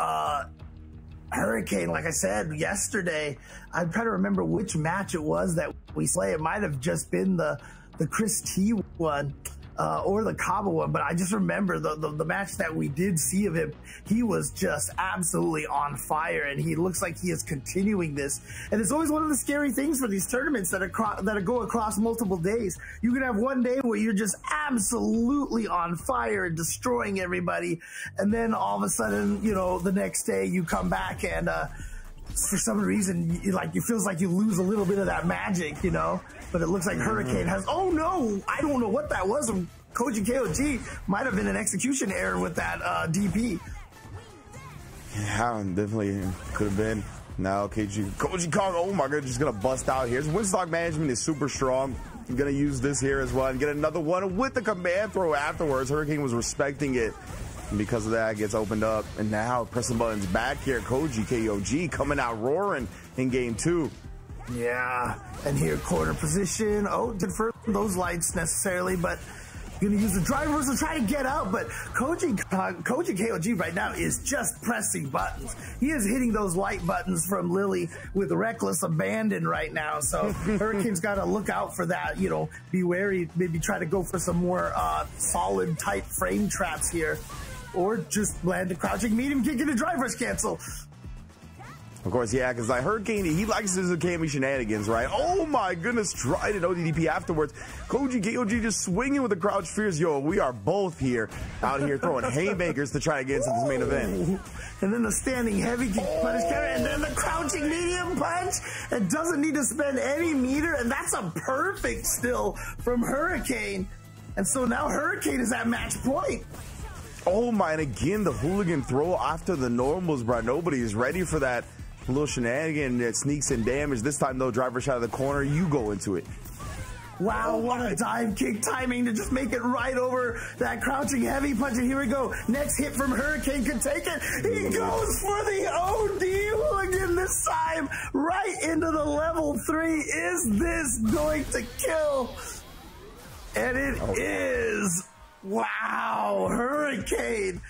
Hurricane, like I said yesterday, I'm trying to remember which match it was that we play. It might have just been the Chris T one. Or the Cabo one, but I just remember the match that we did see of him. He was just absolutely on fire, and he looks like he is continuing this. And it's always one of the scary things for these tournaments that go across multiple days. You can have one day where you're just absolutely on fire and destroying everybody, and then all of a sudden, you know, the next day you come back and for some reason, it feels like you lose a little bit of that magic, you know. But it looks like Hurricane has. Oh no! I don't know what that was. Koji KOG might have been an execution error with that DP. Yeah, definitely could have been. Now Koji Kong. Oh my God, just gonna bust out here. His win stock management is super strong. I'm gonna use this here as well and get another one with the command throw afterwards. Hurricane was respecting it. And because of that, it gets opened up. And now pressing buttons back here. Koji KOG coming out roaring in game 2. Yeah, and here corner position. Oh, didn't for those lights necessarily, but gonna use the drivers to try to get out. But Koji KOG right now is just pressing buttons. He is hitting those light buttons from Lily with reckless abandon right now. So Hurricane's got to look out for that. You know, be wary. Maybe try to go for some more solid type frame traps here, or just land a crouching medium kick and a driver's cancel. Of course, yeah, because like Hurricane, he likes his Akami shenanigans, right? Oh my goodness, tried an ODDP afterwards. Koji KOG just swinging with the crouch fierce. Yo, we are both here, out here throwing haymakers to try to get into this main event. And then the standing heavy kick punish counter, and then the crouching medium punch. It doesn't need to spend any meter, and that's a perfect still from Hurricane. And so now Hurricane is at match point. Oh my, and again, the hooligan throw after the normals, bro. Nobody is ready for that. A little shenanigan that sneaks in damage. This time, though, driver shot of the corner. You go into it. Wow, what a dive kick timing to just make it right over that crouching heavy punch. And here we go. Next hit from Hurricane could take it. He goes for the OD hooligan this time. Right into the level 3. Is this going to kill? And it is. Wow, Hurricane.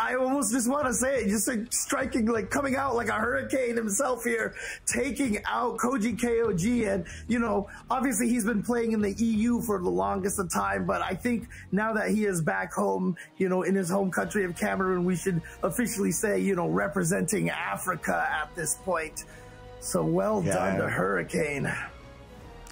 I almost just want to say it, just like striking, like coming out like a hurricane himself here, taking out Koji KOG. And, you know, obviously he's been playing in the EU for the longest of time, but I think now that he is back home, you know, in his home country of Cameroon, we should officially say, you know, representing Africa at this point. So well done to Hurricane.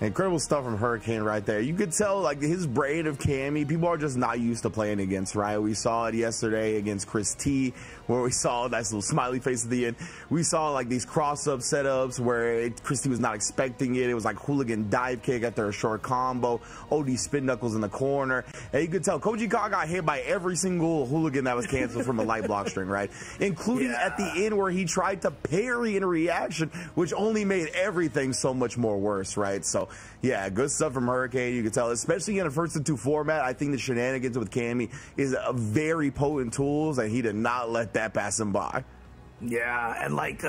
Incredible stuff from Hurricane right there. You could tell, like, his brain of Cammy, people are just not used to playing against, right? We saw it yesterday against Chris T, where we saw a nice little smiley face at the end. We saw, like, these cross-up setups where Chris T was not expecting it. It was like hooligan dive kick after a short combo, OD spin knuckles in the corner. And you could tell Koji Ka got hit by every single hooligan that was canceled from a light block string, right? Including at the end where he tried to parry in a reaction, which only made everything so much more worse, right? So, yeah, good stuff from Hurricane. You can tell, especially in a 1-2 format, I think the shenanigans with Cammy is a very potent tools, and he did not let that pass him by. Yeah, and like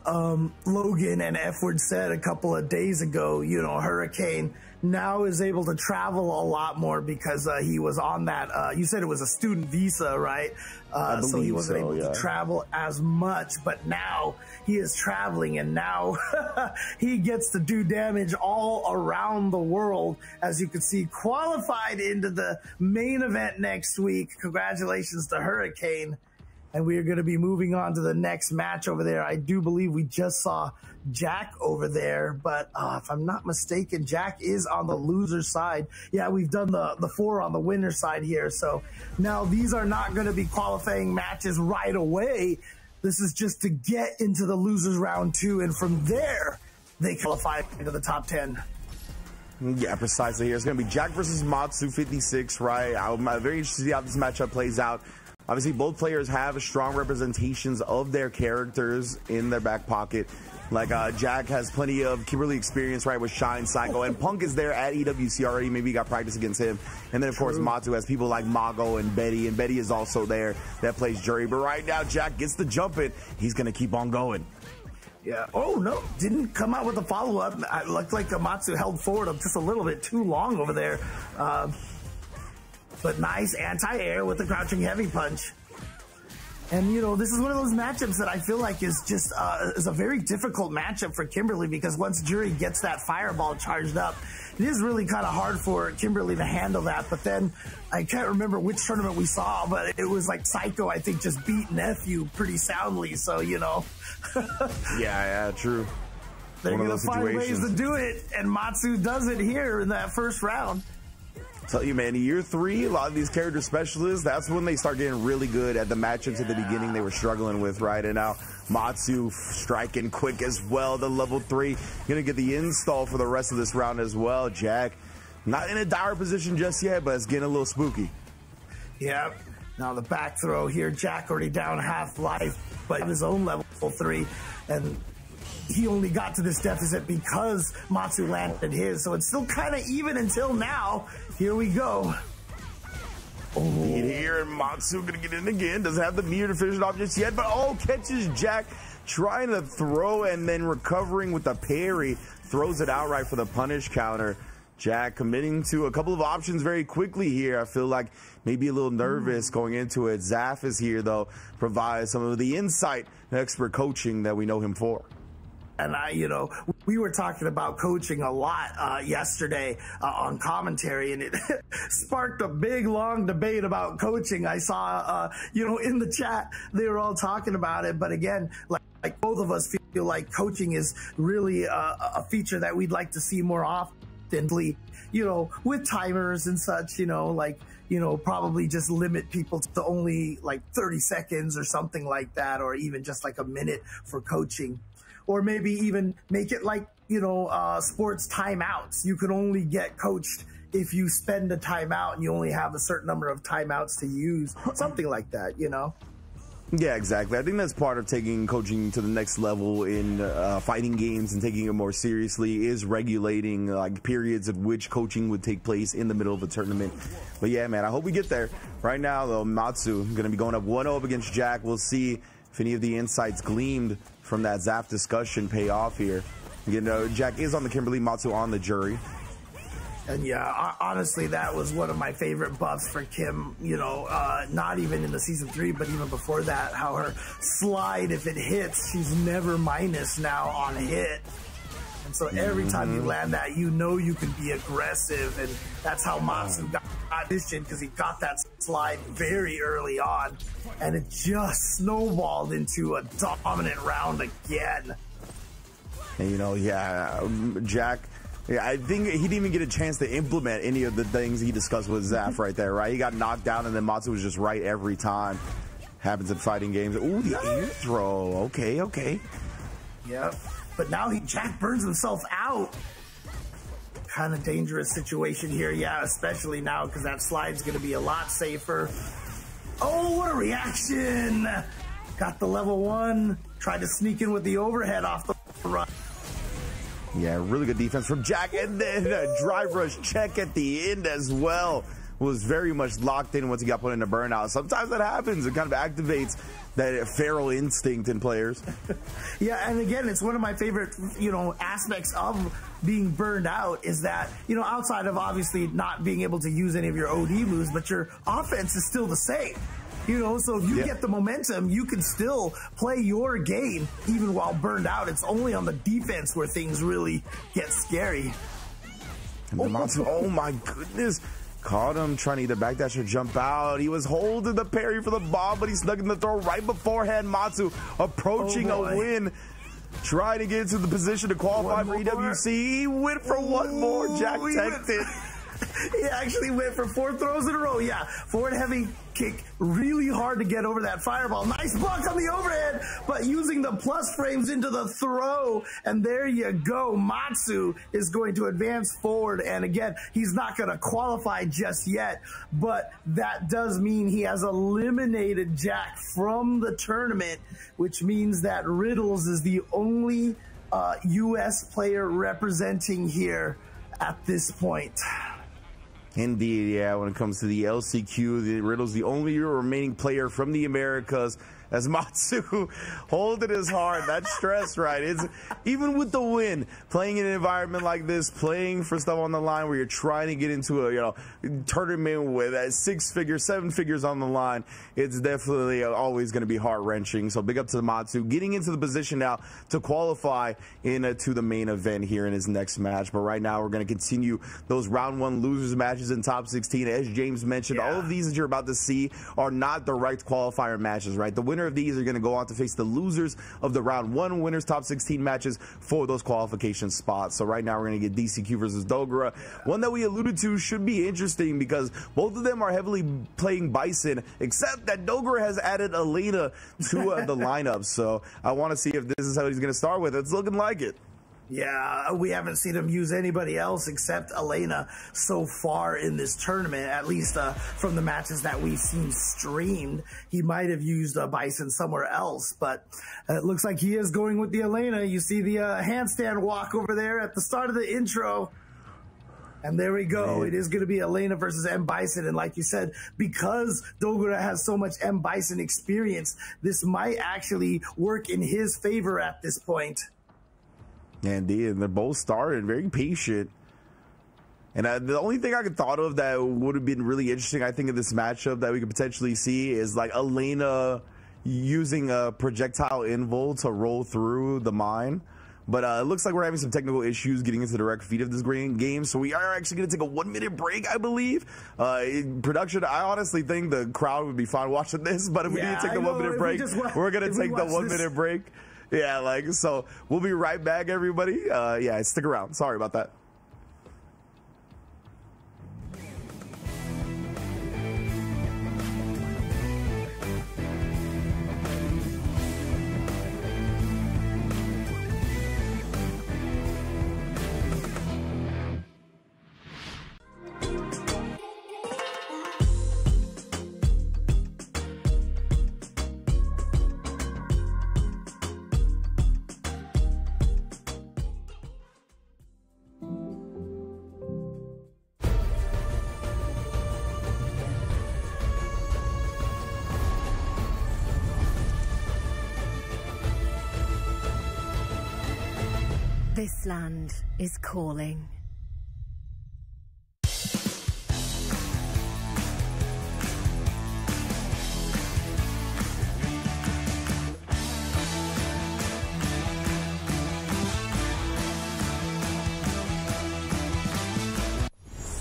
Logan and F-Word said a couple of days ago, you know, Hurricane now is able to travel a lot more because he was on that, you said it was a student visa, right? So he wasn't able to travel as much, but now he is traveling, and now he gets to do damage all around the world. As you can see, qualified into the main event next week. Congratulations to Hurricane. And we are going to be moving on to the next match over there. I do believe we just saw Jack over there, but if I'm not mistaken, Jack is on the loser side. Yeah, we've done the 4 on the winner side here. So now these are not going to be qualifying matches right away. This is just to get into the losers round 2, and from there, they qualify into the top 10. Yeah, precisely. Here it's going to be Jack versus Matsu 56, right? I'm very interested to see how this matchup plays out. Obviously, both players have strong representations of their characters in their back pocket. Like, Jack has plenty of Kimberly experience, right, with Shine Psycho. And Punk is there at EWC already. Maybe he got practice against him. And then, of course, Matsu has people like Mago and Betty. And Betty is also there that plays Jury. But right now, Jack gets the jump in. He's going to keep on going. Yeah. Oh, no. Didn't come out with a follow-up. It looked like Matsu held forward just a little bit too long over there. But nice anti-air with the crouching heavy punch. And, you know, this is one of those matchups that I feel like is just is a very difficult matchup for Kimberly, because once Jury gets that fireball charged up, it is really kind of hard for Kimberly to handle that. But then I can't remember which tournament we saw, but it was like Psycho, I think, just beat Nephew pretty soundly. So, you know. Yeah, true. They're going to find ways to do it, and Matsu does it here in that first round. Tell you, man, year 3, a lot of these character specialists, that's when they start getting really good at the matchups at the beginning they were struggling with, right? And now Matsu striking quick as well to level 3. Gonna get the install for the rest of this round as well. Jack, not in a dire position just yet, but it's getting a little spooky. Yeah. Now the back throw here, Jack already down half life, but his own level 3. And he only got to this deficit because Matsu landed his. So it's still kind of even until now. Here we go. Here, and Matsu gonna get in again. Doesn't have the meter to finish it off just yet, but catches Jack trying to throw and then recovering with the parry. Throws it outright for the punish counter. Jack committing to a couple of options very quickly here. I feel like maybe a little nervous going into it. Zaf is here, though, provides some of the insight and expert coaching that we know him for. And you know, we were talking about coaching a lot yesterday on commentary, and it sparked a big, long debate about coaching. I saw, you know, in the chat, they were all talking about it. But again, like both of us feel like coaching is really a feature that we'd like to see more often, you know, with timers and such, you know, like, you know, probably just limit people to only like 30 seconds or something like that, or even just like a minute for coaching. Or maybe even make it like, you know, sports timeouts. You can only get coached if you spend a timeout and you only have a certain number of timeouts to use. Something like that, you know? Yeah, exactly. I think that's part of taking coaching to the next level in fighting games and taking it more seriously, is regulating like periods at which coaching would take place in the middle of a tournament. But yeah, man, I hope we get there. Right now, though, Matsu going to be going up 1-0 against Jack. We'll see if any of the insights gleamed from that Zaf discussion pay off here. You know, Jack is on the Kimberly, Matsu on the Jury. And yeah, honestly, that was one of my favorite buffs for Kim, you know, not even in the season 3, but even before that, how her slide, if it hits, she's never minus now on hit. And so every time you land that, you know you can be aggressive, and that's how Matsu got this shit, because he got that slide very early on, and it just snowballed into a dominant round again. And you know, yeah, Jack, yeah, I think he didn't even get a chance to implement any of the things he discussed with Zaf right there, right? He got knocked down, and then Matsu was just right every time. Happens in fighting games. Ooh, the air throw. Okay. Yep. But now Jack burns himself out. Kind of dangerous situation here, yeah, especially now because that slide's going to be a lot safer. Oh, what a reaction! Got the level 1, tried to sneak in with the overhead off the run. Yeah, really good defense from Jack, and then a drive rush check at the end as well. Was very much locked in once he got put into burnout. Sometimes that happens. It kind of activates that feral instinct in players. Yeah, and again, it's one of my favorite, you know, aspects of being burned out is that, you know, outside of obviously not being able to use any of your OD moves, but your offense is still the same. You know, so if you get the momentum, you can still play your game even while burned out. It's only on the defense where things really get scary. And the Matsu, oh my goodness. Caught him trying to either backdash or jump out. He was holding the parry for the bomb, but he snuck in the throw right beforehand. Matsu approaching a win. Trying to get into the position to qualify for EWC. He went for one more. Jack teched it. He actually went for 4 throws in a row. Yeah, forward heavy kick, really hard to get over that fireball. Nice block on the overhead, but using the plus frames into the throw. And there you go. Matsu is going to advance forward. And again, he's not going to qualify just yet, but that does mean he has eliminated Jack from the tournament, which means that Riddles is the only US player representing here at this point. Indeed, yeah, when it comes to the LCQ, the Riddle's the only remaining player from the Americas. As Matsu holding his heart, that stress, right? It's even with the win, playing in an environment like this, playing for stuff on the line where you're trying to get into a tournament with 6 figures, 7 figures on the line. It's definitely always going to be heart wrenching. So big up to the Matsu, getting into the position now to qualify into the main event here in his next match. But right now, we're going to continue those round 1 losers matches in top 16. As James mentioned, all of these that you're about to see are not direct qualifier matches, right? The winner of these are going to go on to face the losers of the round 1 winners top 16 matches for those qualification spots. So right now we're going to get DCQ versus Dogura, one that we alluded to should be interesting because both of them are heavily playing Bison, except that Dogura has added Elena to the lineup. So I want to see if this is how he's going to start with. It's looking like it. Yeah, we haven't seen him use anybody else except Elena so far in this tournament, at least from the matches that we've seen streamed. He might have used Bison somewhere else, but it looks like he is going with the Elena. You see the handstand walk over there at the start of the intro. And there we go. It is going to be Elena versus M. Bison. And like you said, because Dogura has so much M. Bison experience, this might actually work in his favor at this point. Indeed, and they're both started very patient. And the only thing I could thought of that would have been really interesting, I think, in this matchup that we could potentially see is like Elena using a projectile invul to roll through the mine. But it looks like we're having some technical issues getting into the direct feed of this game, so we are actually going to take a 1-minute break, I believe. In production, I honestly think the crowd would be fine watching this, but if we need to take the 1-minute break, we're going to take the 1-minute break. Yeah, so we'll be right back, everybody. Yeah, stick around. Sorry about that. This land is calling.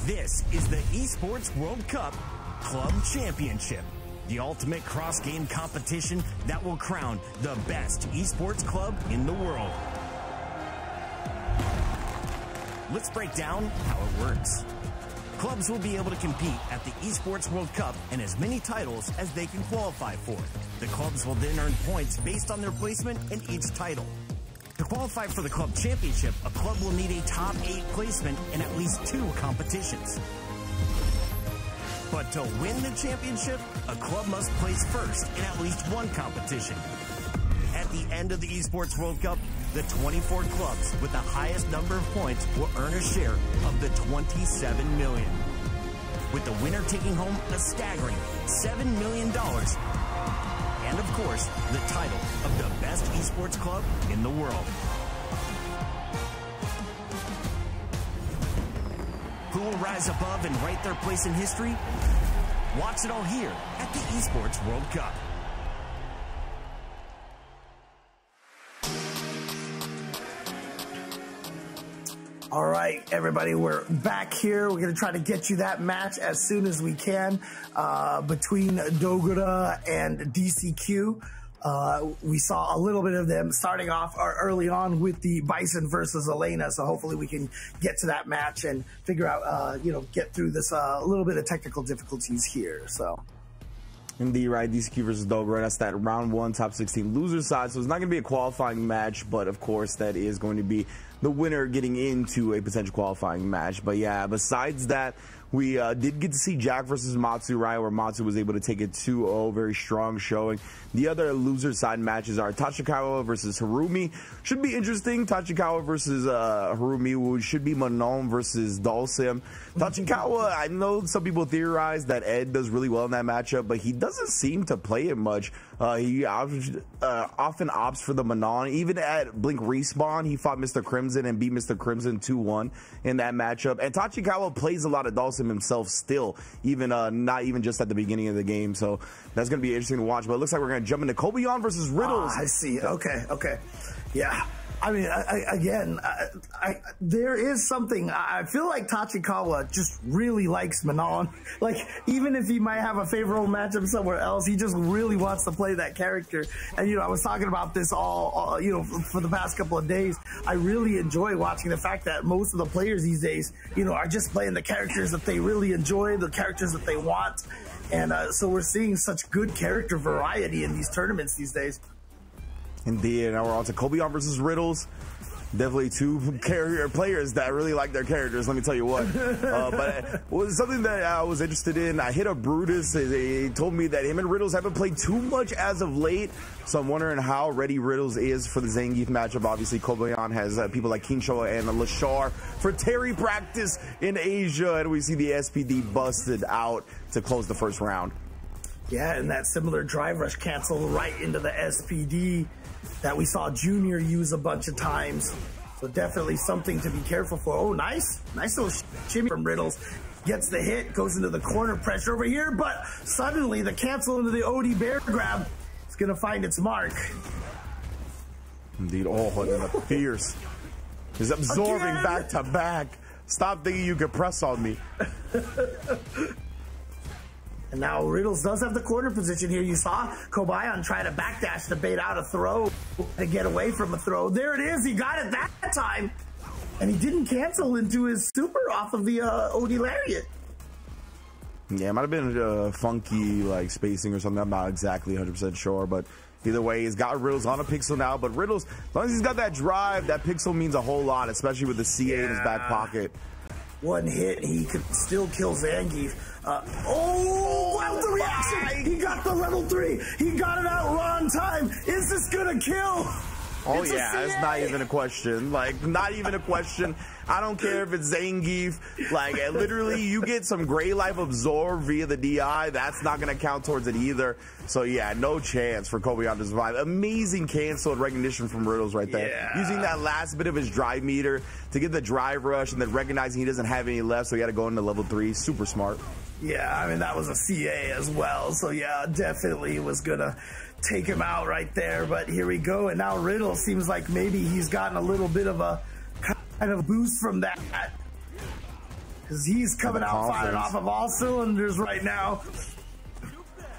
This is the Esports World Cup Club Championship, the ultimate cross-game competition that will crown the best esports club in the world. Let's break down how it works. Clubs will be able to compete at the Esports World Cup and as many titles as they can qualify for. The clubs will then earn points based on their placement in each title. To qualify for the club championship, a club will need a top 8 placement in at least 2 competitions. But to win the championship, a club must place first in at least 1 competition. At the end of the Esports World Cup, the 24 clubs with the highest number of points will earn a share of the $27 million, with the winner taking home a staggering $7 million, and of course, the title of the best esports club in the world. Who will rise above and write their place in history? Watch it all here at the Esports World Cup. All right, everybody, we're back here. We're going to try to get you that match as soon as we can between Dogura and DCQ. We saw a little bit of them starting off early on with the Bison versus Elena, so hopefully we can get to that match and figure out, get through this little bit of technical difficulties here. So. Indeed, right, DCQ versus Dogura, that's that round 1 top 16 loser side, so it's not going to be a qualifying match, but of course that is going to be the winner getting into a potential qualifying match. But yeah, besides that, We did get to see Jack versus Matsu, Ryan, where Matsu was able to take it 2-0. Very strong showing. The other loser side matches are Tachikawa versus Harumi. Should be interesting. Tachikawa versus Harumi should be Manon versus Dalsim. Tachikawa, I know some people theorize that Ed does really well in that matchup, but he doesn't seem to play it much. He often opts for the Manon. Even at Blink Respawn, he fought Mr. Crimson and beat Mr. Crimson 2-1 in that matchup. And Tachikawa plays a lot of Dalsim himself still, even not even just at the beginning of the game. So that's going to be interesting to watch. But it looks like we're going to jump into Kobeon versus Riddles. I see. Okay. Yeah. I mean, there is something. I feel like Tachikawa just really likes Manon. Like, even if he might have a favorable matchup somewhere else, he just really wants to play that character. And, you know, I was talking about this all you know, for the past couple of days. I really enjoy watching the fact that most of the players these days, you know, are just playing the characters that they really enjoy, the characters that they want. And so we're seeing such good character variety in these tournaments these days. Indeed. Now we're on to Kobeon versus Riddles. Definitely two carrier players that really like their characters, let me tell you what. But it was something that I was interested in. I hit up Brutus. They told me that him and Riddles haven't played too much as of late. So I'm wondering how ready Riddles is for the Zangief matchup. Obviously, Kobeon has people like Kinsho and Lashar for Terry practice in Asia. And we see the SPD busted out to close the first round. Yeah, and that similar drive rush cancel right into the SPD that we saw Junior use a bunch of times. So definitely something to be careful for. Oh, nice little shimmy from Riddles. Gets the hit, goes into the corner pressure over here, but suddenly the cancel into the OD bear grab is going to find its mark. Indeed. Oh, and the fierce. He's absorbing back to back. Stop thinking you could press on me. And now Riddles does have the corner position here. You saw Kobayan try to backdash to bait out a throw to get away from a throw. There it is. He got it that time. And he didn't cancel into his super off of the OD Lariat. Yeah, it might have been funky like spacing or something. I'm not exactly 100% sure, but either way, he's got Riddles on a pixel now. But Riddles, as long as he's got that drive, that pixel means a whole lot, especially with the CA in his back pocket. One hit, he could still kill Zangief. Wow, the reaction! He got the level 3. He got it out on time. Is this gonna kill? Oh yeah, that's not even a question. Like, not even a question. I don't care if it's Zangief. Like, literally, you get some Gray Life Absorb via the DI. That's not going to count towards it either. So, yeah, no chance for Kobeon to survive. Amazing cancel and recognition from Riddles right there. Yeah. Using that last bit of his drive meter to get the drive rush and then recognizing he doesn't have any left, so he got to go into level 3. Super smart. Yeah, I mean, that was a CA as well. So, yeah, definitely was going to take him out right there. But here we go. And now Riddle seems like maybe he's gotten a little bit of a kind of boost from that. Because he's coming out firing off of all cylinders right now.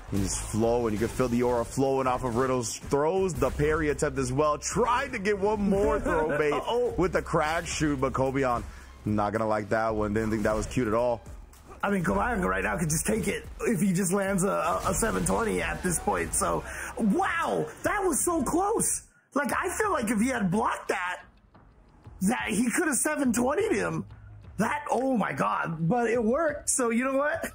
He's flowing. You can feel the aura flowing off of Riddles. Throws the parry attempt as well. Tried to get one more throw bait with the crack shoot, but Kobeon not going to like that one. Didn't think that was cute at all. I mean, Kobayan right now could just take it if he just lands a 720 at this point. So, wow, that was so close. Like, I feel like if he had blocked that he could have 720'd him. That, oh my God, but it worked. So, you know what?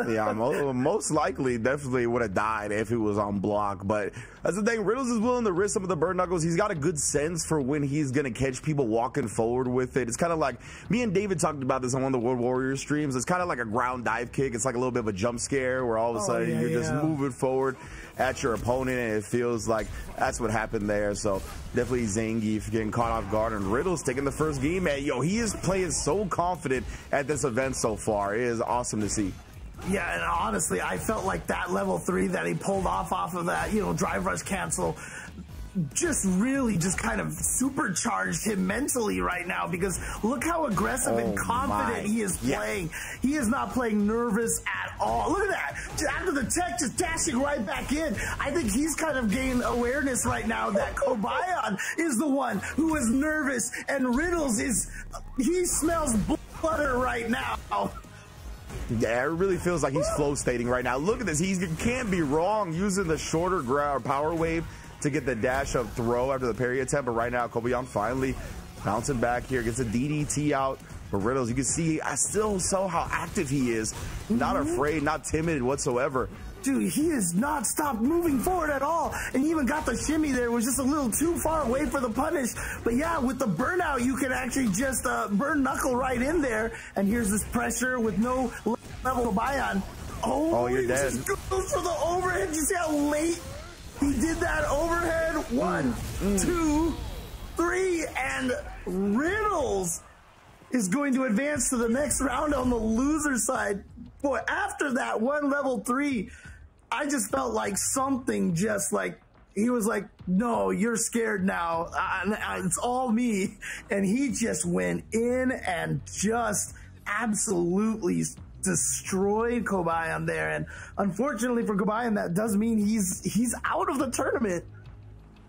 Yeah, most likely definitely would have died if he was on block. But that's the thing. Riddles is willing to risk some of the bird knuckles. He's got a good sense for when he's going to catch people walking forward with it. It's kind of like, me and David talked about this on one of the World Warriors streams. It's kind of like a ground dive kick. It's like a little bit of a jump scare where all of a sudden you're just moving forward at your opponent, and it feels like that's what happened there. So definitely Zangief getting caught off guard, and Riddles taking the first game. Man, yo, he is playing so confident at this event so far. It is awesome to see. Yeah, and honestly, I felt like that level 3 that he pulled off of that, you know, drive rush cancel just really just kind of supercharged him mentally right now, because look how aggressive and confident he is playing. He is not playing nervous at all. Look at that. After the tech, just dashing right back in. I think he's kind of gained awareness right now that Kobayan is the one who is nervous, and Riddles he smells butter right now. Yeah, it really feels like he's flow stating right now. Look at this. He can't be wrong using the shorter power wave to get the dash up throw after the parry attempt. But right now, Kobeon finally bouncing back here, gets a DDT out But Riddles, you can see, I still saw how active he is. Not afraid, not timid whatsoever. Dude, he has not stopped moving forward at all. And he even got the shimmy there. It was just a little too far away for the punish. But yeah, with the burnout, you can actually just burn Knuckle right in there. And here's this pressure with no level of buy-on. Oh, you're dead. Just goes for the overhead. You see how late he did that overhead? 1, 2, 3, and Riddles is going to advance to the next round on the loser side. Boy, after that one level 3, I just felt like something just like, he was like, no, you're scared now. It's all me. And he just went in and just absolutely destroyed Kobayan there. And unfortunately for Kobayan, that does mean he's out of the tournament.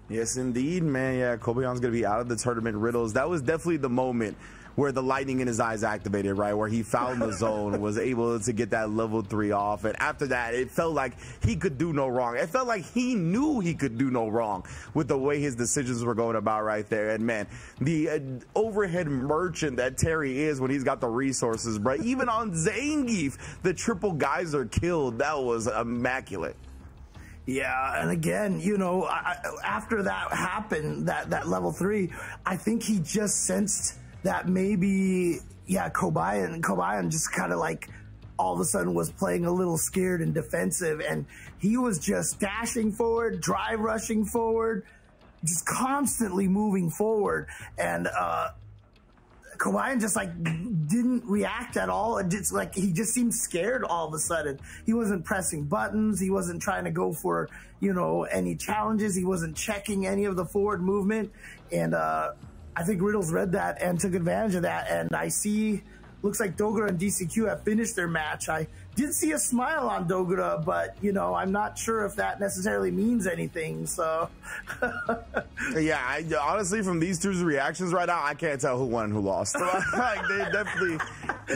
Yes, indeed, man. Yeah, Kobayan's going to be out of the tournament. Riddles, that was definitely the moment where the lightning in his eyes activated, right? Where he found the zone, was able to get that level 3 off. And after that, it felt like he could do no wrong. It felt like he knew he could do no wrong with the way his decisions were going about right there. And man, the overhead merchant that Terry is when he's got the resources, bro. Even on Zangief, the triple geyser killed. That was immaculate. Yeah, and again, you know, after that happened, that level 3, I think he just sensed that maybe, yeah, Kobayan just kind of like all of a sudden was playing a little scared and defensive, and he was just dashing forward, drive rushing forward, just constantly moving forward. And Kobayan just like didn't react at all. And just like he just seemed scared all of a sudden. He wasn't pressing buttons. He wasn't trying to go for, you know, any challenges. He wasn't checking any of the forward movement. And I think Riddles read that and took advantage of that. And I see, looks like Dogura and DCQ have finished their match. I did see a smile on Dogura, but, you know, I'm not sure if that necessarily means anything, so. Yeah, honestly, from these two's reactions right now, I can't tell who won and who lost. Like, they're definitely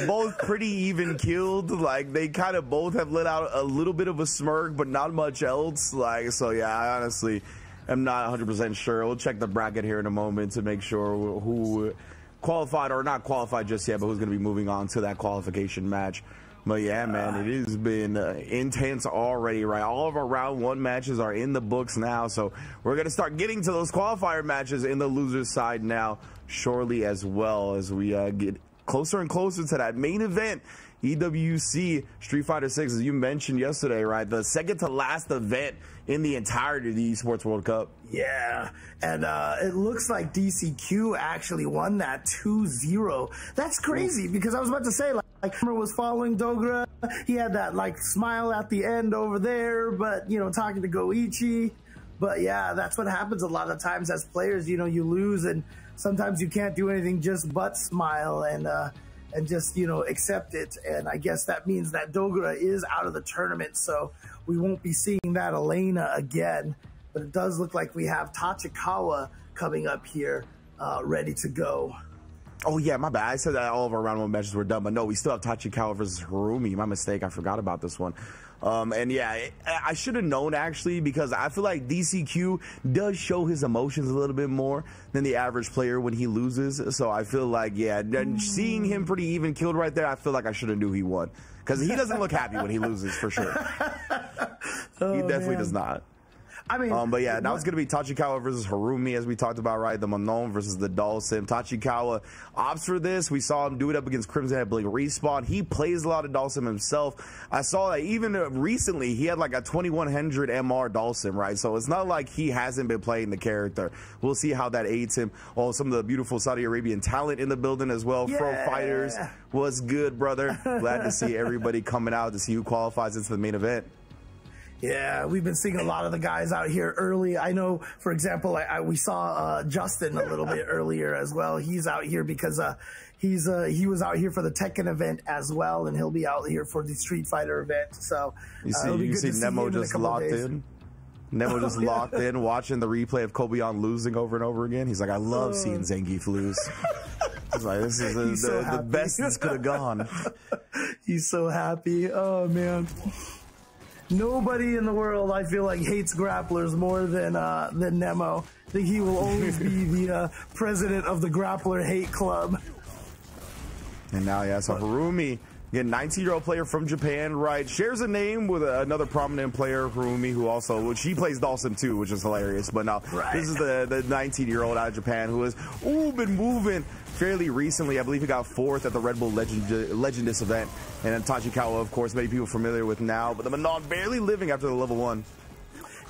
both pretty even killed. Like, they kind of both have let out a little bit of a smirk, but not much else. Like, so yeah, I honestly am not 100% sure. We'll check the bracket here in a moment to make sure who qualified or not qualified just yet, but who's going to be moving on to that qualification match. But yeah, man, it has been intense already, right? All of our round 1 matches are in the books now, so we're going to start getting to those qualifier matches in the loser's side now shortly, as well as we get closer and closer to that main event. EWC Street Fighter 6, as you mentioned yesterday, right? The second to last event in the entirety of the Esports World Cup. Yeah, and it looks like DCQ actually won that 2-0. That's crazy, because I was about to say, like Hammer was following Dogura. He had that like smile at the end over there, but, you know, talking to Goichi. But yeah, that's what happens a lot of times as players. You know, you lose, and sometimes you can't do anything just but smile and just, you know, accept it. And I guess that means that Dogura is out of the tournament, so we won't be seeing that Elena again. But it does look like we have Tachikawa coming up here, ready to go. Oh, yeah, my bad. I said that all of our round 1 matches were done, but no, we still have Tachikawa versus Harumi. My mistake. I forgot about this one. And yeah, I should have known, actually, because I feel like DCQ does show his emotions a little bit more than the average player when he loses. So I feel like, yeah, seeing him pretty even killed right there, I feel like I should have knew he won, because he doesn't look happy when he loses, for sure. He definitely does not. I mean, but yeah, now it's going to be Tachikawa versus Harumi, as we talked about, right? The Manon versus the Dhalsim. Tachikawa opts for this. We saw him do it up against Crimson Head Blink Respawn. He plays a lot of Dhalsim himself. I saw that even recently, he had like a 2100 MR Dhalsim, right? So it's not like he hasn't been playing the character. We'll see how that aids him. Oh, some of the beautiful Saudi Arabian talent in the building as well. Yeah. Pro Fighters, what's good, brother? Glad to see everybody coming out to see who qualifies into the main event. Yeah, we've been seeing a lot of the guys out here early. I know, for example, we saw Justin a little bit earlier as well. He's out here because he was out here for the Tekken event as well, and he'll be out here for the Street Fighter event. So you see Nemo just locked in. Nemo just locked in, watching the replay of Kobayan losing over and over again. He's like, I love seeing Zangief lose. He's like, this is the best this could have gone. He's so happy. Oh man. Nobody in the world, I feel like, hates grapplers more than Nemo. I think he will always be the president of the Grappler Hate Club. And now, yeah, so Harumi, again, 19-year-old player from Japan, right? Shares a name with another prominent player, Harumi, who also, she plays Dawson too, which is hilarious. But now, this is the 19-year-old out of Japan who has been moving fairly recently. I believe he got 4th at the Red Bull Legendist event. And then Tachikawa, of course, many people familiar with now. But the Manon barely living after the level 1.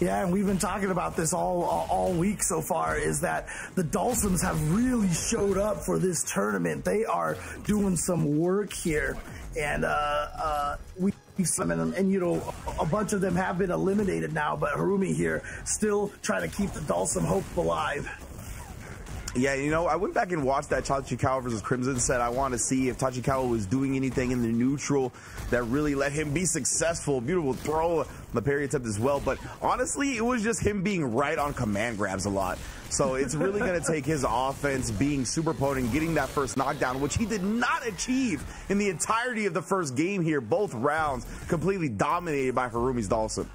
Yeah, and we've been talking about this all week so far, is that the Dawsons have really showed up for this tournament. They are doing some work here, and we see them, and you know, a bunch of them have been eliminated now, but Harumi here still trying to keep the Dawson hope alive. Yeah, you know, I went back and watched that Tachikawa versus Crimson set. I want to see if Tachikawa was doing anything in the neutral that really let him be successful. Beautiful throw, the parry attempt as well. But honestly, it was just him being right on command grabs a lot. So it's really going to take his offense being super potent, getting that first knockdown, which he did not achieve in the entirety of the first game here. Both rounds completely dominated by Harumi's Dawson.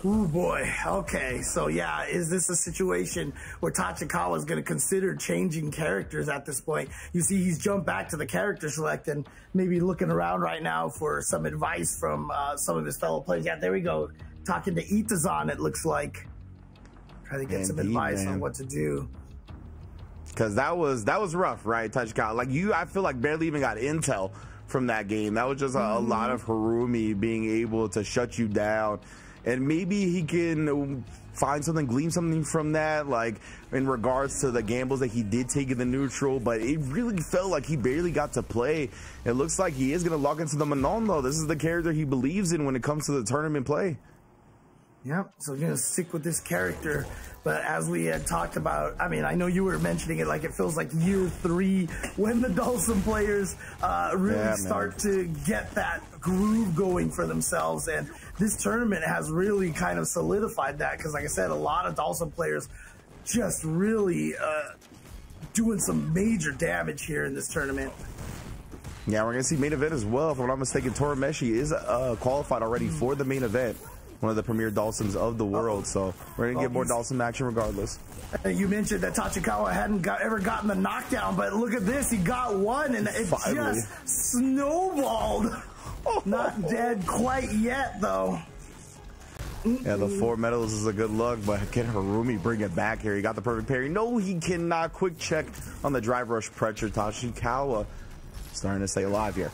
Ooh, boy. Okay. So, yeah, is this a situation where Tachikawa is going to consider changing characters at this point? You see, he's jumped back to the character select and maybe looking around right now for some advice from some of his fellow players. Yeah, there we go. Talking to Itazan, it looks like. Trying to get some advice on what to do. Because that was rough, right, Tachikawa? Like, I feel like barely even got intel from that game. That was just a lot of Harumi being able to shut you down. And maybe he can find something, glean something from that, like in regards to the gambles that he did take in the neutral, but it really felt like he barely got to play. It looks like he is going to log into the Manon, though. This is the character he believes in when it comes to the tournament play. Yep, so we're going to stick with this character. But as we had talked about, I mean, I know you were mentioning it like it feels like year 3 when the Dawson players really start to get that groove going for themselves. And this tournament has really kind of solidified that because, like I said, a lot of Dawson players just really doing some major damage here in this tournament. Yeah, we're going to see main event as well. If I'm not mistaken, Torameshi is qualified already for the main event. One of the premier Dawsons of the world, so we're gonna get more Dawson action regardless. You mentioned that Tachikawa hadn't ever gotten the knockdown, but look at this, he got one, and it just snowballed. Not dead quite yet, though. Yeah, the 4 medals is a good luck, but can Harumi bring it back here? He got the perfect parry. No, he cannot. Quick check on the drive rush pressure. Tachikawa starting to stay alive here.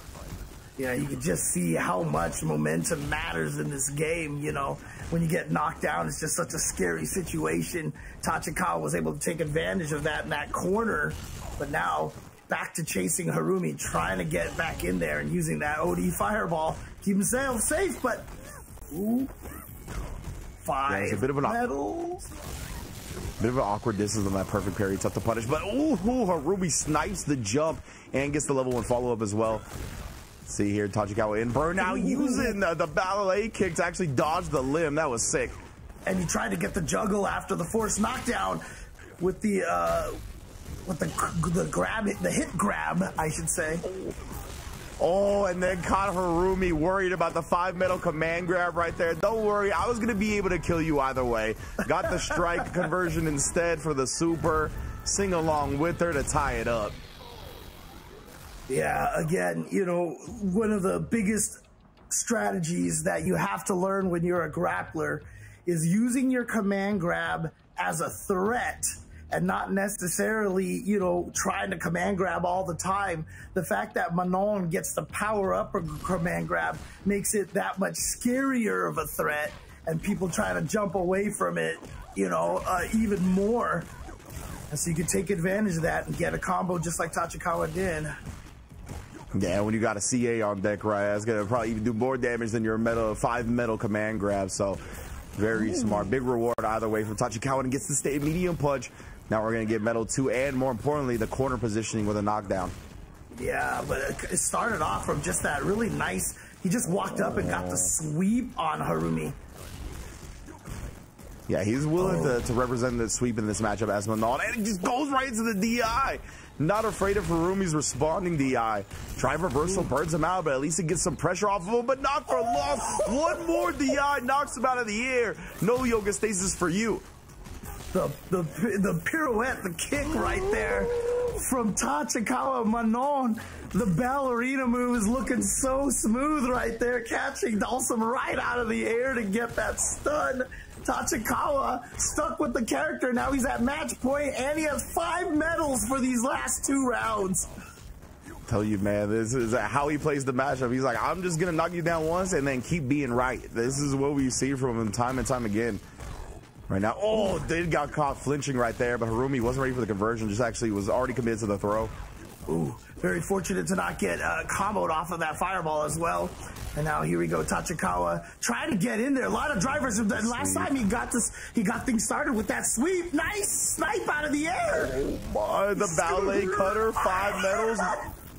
Yeah, you can just see how much momentum matters in this game. You know, when you get knocked down, it's just such a scary situation. Tachikawa was able to take advantage of that in that corner, but now back to chasing Harumi, trying to get back in there and using that OD fireball, keep himself safe, but ooh, 5 medals. Bit of an awkward distance on that perfect parry, tough to punish, but ooh, Harumi snipes the jump and gets the level 1 follow-up as well. See here, Tachikawa in burnout using the ballet kick to actually dodge the limb. That was sick. And he tried to get the juggle after the forced knockdown with the grab, the hit grab, I should say. Oh, and then caught Harumi worried about the 5 medal command grab right there. Don't worry, I was going to be able to kill you either way. Got the strike conversion instead for the super. Sing along with her to tie it up. Yeah, again, you know, one of the biggest strategies that you have to learn when you're a grappler is using your command grab as a threat and not necessarily, you know, trying to command grab all the time. The fact that Manon gets to power up a command grab makes it that much scarier of a threat, and people try to jump away from it, you know, even more. And so you can take advantage of that and get a combo just like Tachikawa did. Yeah, when you got a CA on deck, right, that's gonna probably even do more damage than your 5 medal command grab. So very smart. Big reward either way from Tachikawa, and gets to stay medium punch. Now we're gonna get medal 2, and more importantly, the corner positioning with a knockdown. Yeah, but it started off from just that really nice. He just walked up and got the sweep on Harumi. Yeah, he's willing to represent the sweep in this matchup as Manon, and it just goes right into the DI. Not afraid of Harumi's responding DI. Drive reversal burns him out, but at least it gets some pressure off of him, but not for long. One more DI knocks him out of the air. No yoga stasis for you. The pirouette, the kick right there from Tachikawa Manon. The ballerina move is looking so smooth right there, catching Dhalsim right out of the air to get that stun. Tachikawa stuck with the character. Now he's at match point, and he has 5 medals for these last 2 rounds. Tell you, man, this is how he plays the matchup. He's like, I'm just gonna knock you down once and then keep being right. This is what we see from him time and time again. Right now, oh, they got caught flinching right there, but Harumi wasn't ready for the conversion, just actually was already committed to the throw. Ooh, very fortunate to not get comboed off of that fireball as well. And now here we go, Tachikawa trying to get in there. A lot of drivers. Last time he got things started with that sweep. Nice snipe out of the air. Oh my, the ballet cutter, 5 medals.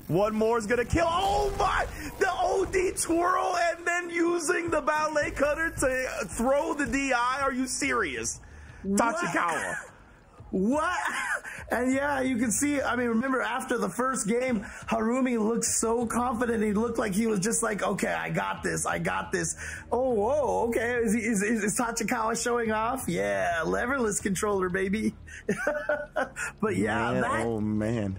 One more is gonna kill. Oh my, the OD twirl and then using the ballet cutter to throw the DI. Are you serious? Tachikawa. What? And yeah, you can see, I mean, remember after the first game, Harumi looked so confident. He looked like he was just like, okay, I got this. Oh, whoa, okay. Is Tachikawa showing off? Yeah, leverless controller, baby. But yeah, man,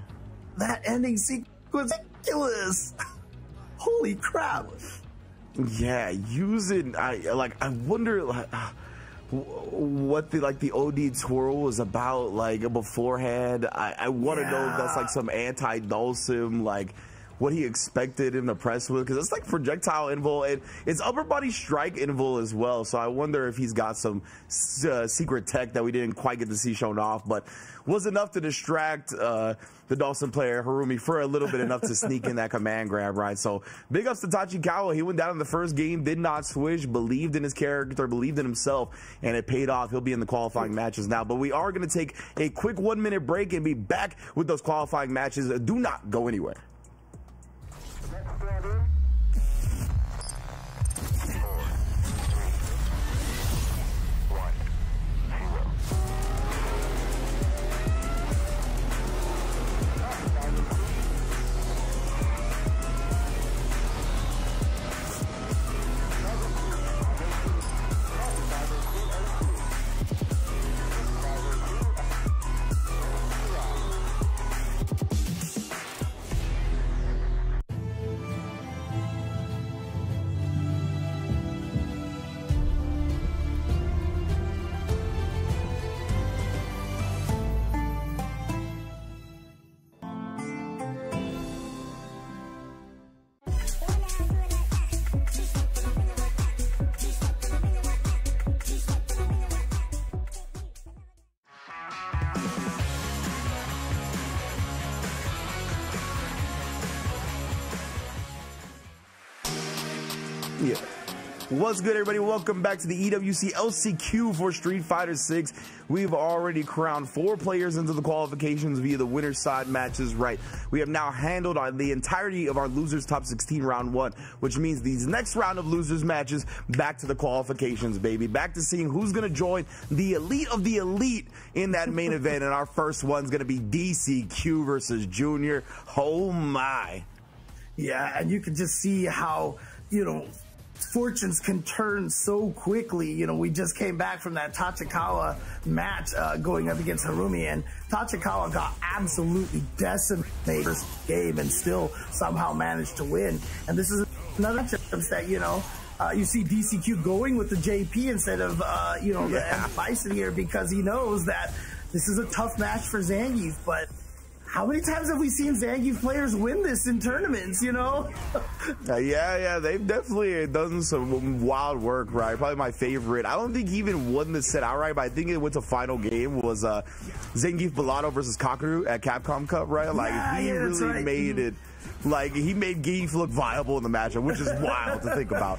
that ending sequence was ridiculous. Holy crap. Yeah, using, I wonder, what the OD twirl was about, like, beforehand. I want to know if that's like some anti-Dhalsim, like what he expected him to press with, because it's like projectile invul and it's upper body strike invul as well. So I wonder if he's got some secret tech that we didn't quite get to see shown off, but was enough to distract the Dhalsim player Harumi for a little bit, enough to sneak in that command grab, right? So big ups to Tachikawa. He went down in the first game, did not switch, believed in his character, believed in himself, and it paid off. He'll be in the qualifying matches now, but we are going to take a quick 1-minute break and be back with those qualifying matches. Do not go anywhere. Yeah. What's good, everybody? Welcome back to the EWC LCQ for Street Fighter 6. We've already crowned 4 players into the qualifications via the winner's side matches, right? We have now handled the entirety of our losers top 16 round 1, which means these next round of losers matches back to the qualifications, baby. Back to seeing who's going to join the elite of the elite in that main event. And our first one's going to be DCQ versus Junior. Oh my. Yeah, and you can just see how, you know, fortunes can turn so quickly. You know, we just came back from that Tachikawa match going up against Harumi, and Tachikawa got absolutely decimated first game and still somehow managed to win. And this is another matchup that, you know, you see DCQ going with the JP instead of, you know, the M Bison here, because he knows that this is a tough match for Zangief. But how many times have we seen Zangief players win this in tournaments, you know? Yeah, they've definitely done some wild work, right? Probably my favorite. I don't think he even won the set outright, but I think it went to final game was Zangief Bellotto versus Kakeru at Capcom Cup, right? Like, he really made it. Like, he made Geef look viable in the matchup, which is wild to think about.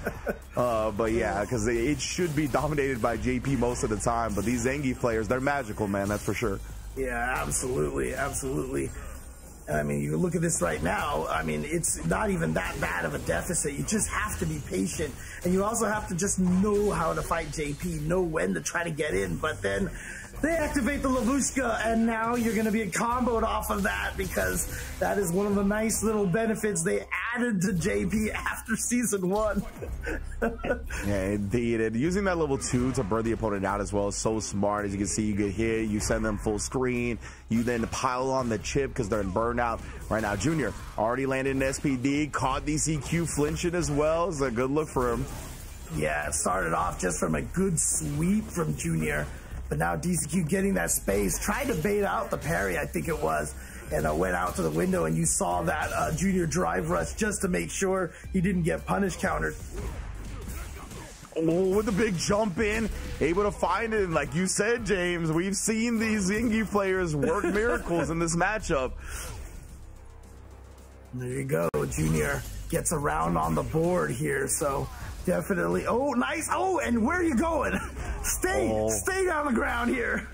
But yeah, because it should be dominated by JP most of the time. But these Zangief players, they're magical, man, that's for sure. Yeah, absolutely. I mean, you look at this right now, I mean, it's not even that bad of a deficit. You just have to be patient. And you also have to just know how to fight JP, know when to try to get in. But then they activate the Lavushka, and now you're going to be comboed off of that, because that is one of the nice little benefits they added to JP after Season 1. Yeah, indeed. And using that level 2 to burn the opponent out as well is so smart. As you can see, you get hit, you send them full screen, you then pile on the chip because they're in burnout. Right now, Junior already landed an SPD, caught DCQ flinching as well. It's a good look for him. Yeah, it started off just from a good sweep from Junior. But now DCQ getting that space, tried to bait out the parry, I think it was, and went out to the window, and you saw that Junior drive rush just to make sure he didn't get punish countered. Oh, with the big jump in, able to find it. And like you said, James, we've seen these Zangief players work miracles in this matchup. There you go. Junior gets around on the board here, so definitely. Oh, nice. Oh, and where are you going? Stay on the ground here.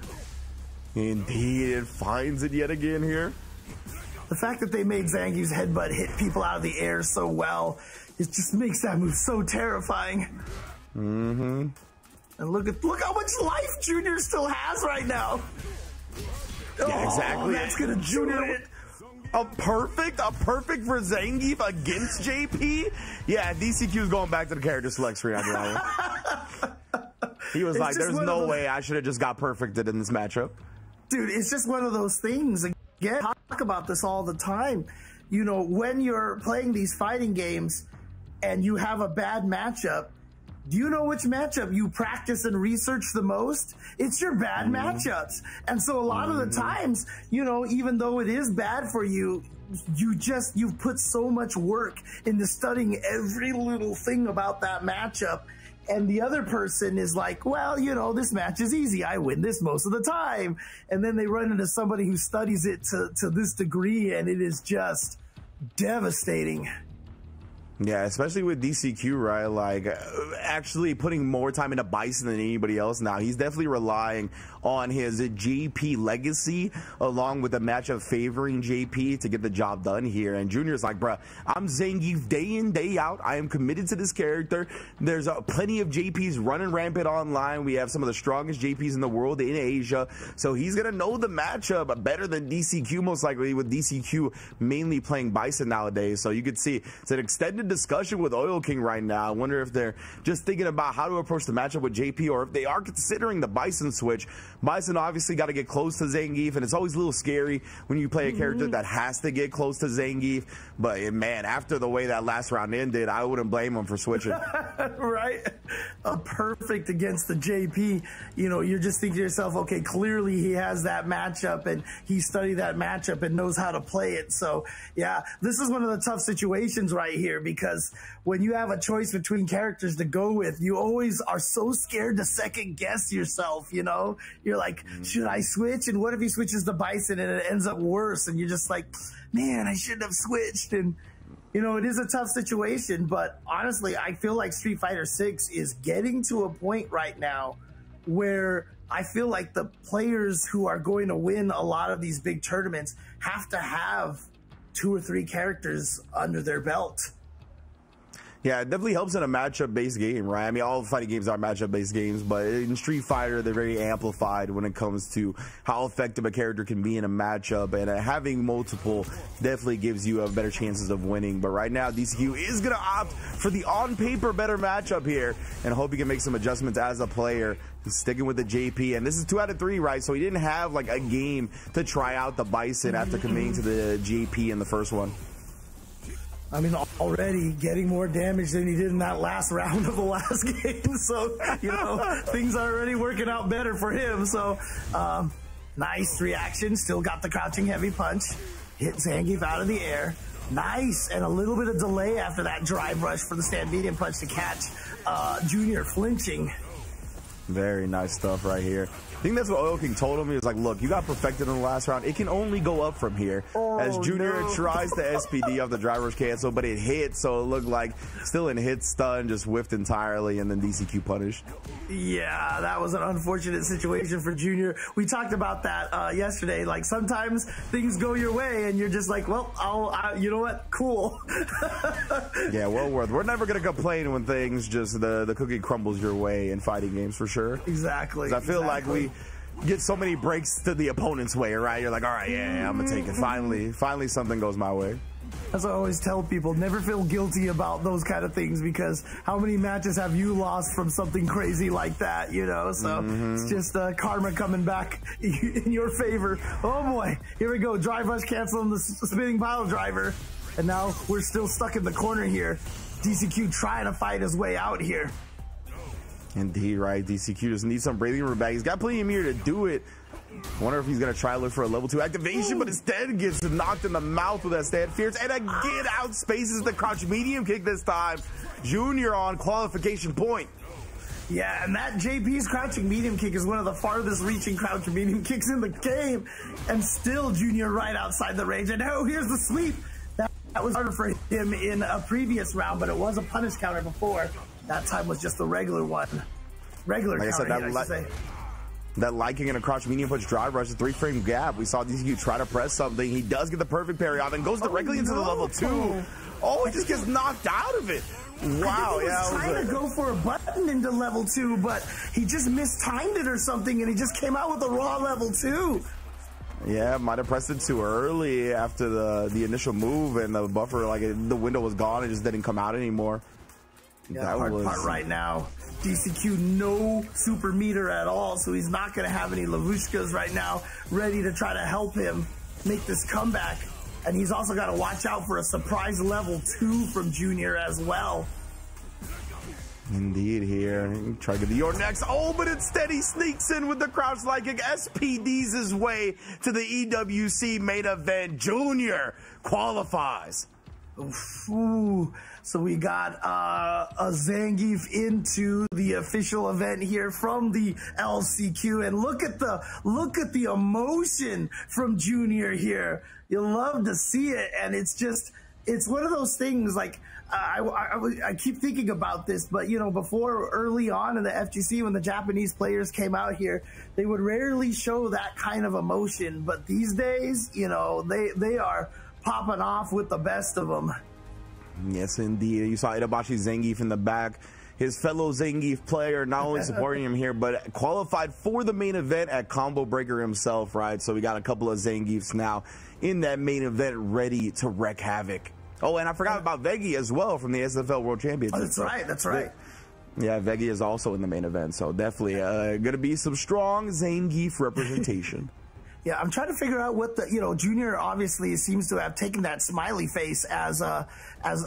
Indeed, it finds it yet again here. The fact that they made Zangief's headbutt hit people out of the air so well, it just makes that move so terrifying. Mm-hmm. And look how much life Junior still has right now. Yeah, exactly. That's gonna Junior it. A perfect for Zangief against JP. Yeah, DCQ is going back to the character select screen after that one. He was like, "There's no way I should have just got perfected in this matchup." Dude, it's just one of those things. Again, talk about this all the time. You know, when you're playing these fighting games and you have a bad matchup, do you know which matchup you practice and research the most? It's your bad matchups. And so a lot of the times, you know, even though it is bad for you, you've put so much work into studying every little thing about that matchup. And the other person is like, well, you know, this match is easy. I win this most of the time. And then they run into somebody who studies it to this degree, and it is just devastating. Yeah, especially with DCQ, right? Like, actually putting more time into Bison than anybody else now. He's definitely relying on his JP legacy, along with the matchup favoring JP to get the job done here. And Junior's like, bruh, I'm Zangief day in, day out. I am committed to this character. There's plenty of JPs running rampant online. We have some of the strongest JPs in the world in Asia. So he's going to know the matchup better than DCQ, most likely, with DCQ mainly playing Bison nowadays. So you could see it's an extended discussion with Oil King right now. I wonder if they're just thinking about how to approach the matchup with JP, or if they are considering the Bison switch. Bison obviously got to get close to Zangief, and it's always a little scary when you play a character that has to get close to Zangief. But man, after the way that last round ended, I wouldn't blame him for switching. Right? Perfect against the JP. You know, you're just thinking to yourself, okay, clearly he has that matchup, and he studied that matchup and knows how to play it. So yeah, this is one of the tough situations right here, because when you have a choice between characters to go with, you always are so scared to second guess yourself, you know? You're like, should I switch? And what if he switches to Bison and it ends up worse? And you're just like, man, I shouldn't have switched. And, you know, it is a tough situation, but honestly, I feel like Street Fighter 6 is getting to a point right now where I feel like the players who are going to win a lot of these big tournaments have to have 2 or 3 characters under their belt. Yeah, it definitely helps in a matchup-based game, right? I mean, all fighting games are matchup-based games, but in Street Fighter, they're very amplified when it comes to how effective a character can be in a matchup, and having multiple definitely gives you better chances of winning. But right now, DCQ is going to opt for the on-paper better matchup here, and hope he can make some adjustments as a player. He's sticking with the JP, and this is 2 out of 3, right? So he didn't have like a game to try out the Bison after committing to the JP in the first one. I mean, already getting more damage than he did in that last round of the last game. So, you know, things are already working out better for him. So, nice reaction. Still got the crouching heavy punch. Hit Zangief out of the air. Nice. And a little bit of delay after that drive rush for the stand medium punch to catch Junior flinching. Very nice stuff right here. I think that's what Oil King told him. He was like, look, you got perfected in the last round. It can only go up from here. As Junior tries to SPD off the driver's cancel, but it hit, so it looked like still in hit stun, just whiffed entirely, and then DCQ punished. Yeah, that was an unfortunate situation for Junior. We talked about that yesterday. Like, sometimes things go your way, and you're just like, well, you know what? Cool. Yeah, well worth. We're never going to complain when things just, the cookie crumbles your way in fighting games, for sure. Exactly. I feel like we get so many breaks to the opponent's way, right? You're like, all right, yeah, I'm going to take it. Finally something goes my way. As I always tell people, never feel guilty about those kind of things, because how many matches have you lost from something crazy like that, you know? So it's just karma coming back in your favor. Oh boy, here we go. Drive rush canceling the spinning pile driver. And now we're still stuck in the corner here. DCQ trying to fight his way out here. Indeed, right? DCQ just needs some breathing room back. He's got plenty of meter to do it. I wonder if he's going to try to look for a level 2 activation, but instead gets knocked in the mouth with that stand fierce, and again outspaces the crouch medium kick this time. Junior on qualification point. Yeah, and that JP's crouching medium kick is one of the farthest reaching crouch medium kicks in the game, and still Junior right outside the range. And oh, here's the sweep. That was harder for him in a previous round, but it was a punish counter before. That time was just a regular one. Regular like counter, I should say. That liking in a crouch medium punch drive rush, a 3-frame gap. We saw DCQ try to press something. He does get the perfect parry off and goes directly into the level 2. Oh, he just gets knocked out of it. Wow, he was trying to go for a button into level 2, but he just mistimed it or something, and he just came out with a raw level 2. Yeah, might have pressed it too early after the initial move, and the buffer, like the window was gone. It just didn't come out anymore. Yeah, that hard part right now. DCQ no super meter at all, so he's not going to have any Lavushkas right now ready to try to help him make this comeback. And he's also got to watch out for a surprise level 2 from Junior as well. Indeed, here. Try to get the your next. Oh, but instead he sneaks in with the crouch like SPDs his way to the EWC main event. Junior qualifies. Ooh. So we got a Zangief into the official event here from the LCQ, and look at the emotion from Junior here. You'll love to see it, and it's one of those things like I keep thinking about this, but you know, before early on in the FGC when the Japanese players came out here, they would rarely show that kind of emotion, but these days, you know, they are popping off with the best of them. Yes, indeed. You saw Itabashi Zangief in the back. His fellow Zangief player not only supporting him here, but qualified for the main event at Combo Breaker himself, right? So we got a couple of Zangiefs now in that main event ready to wreak havoc. Oh, and I forgot about Veggie as well from the SFL World Championship. Oh, that's right. That's right. Yeah, Veggie is also in the main event, so definitely going to be some strong Zangief representation. Yeah, I'm trying to figure out what Junior obviously seems to have taken that smiley face as a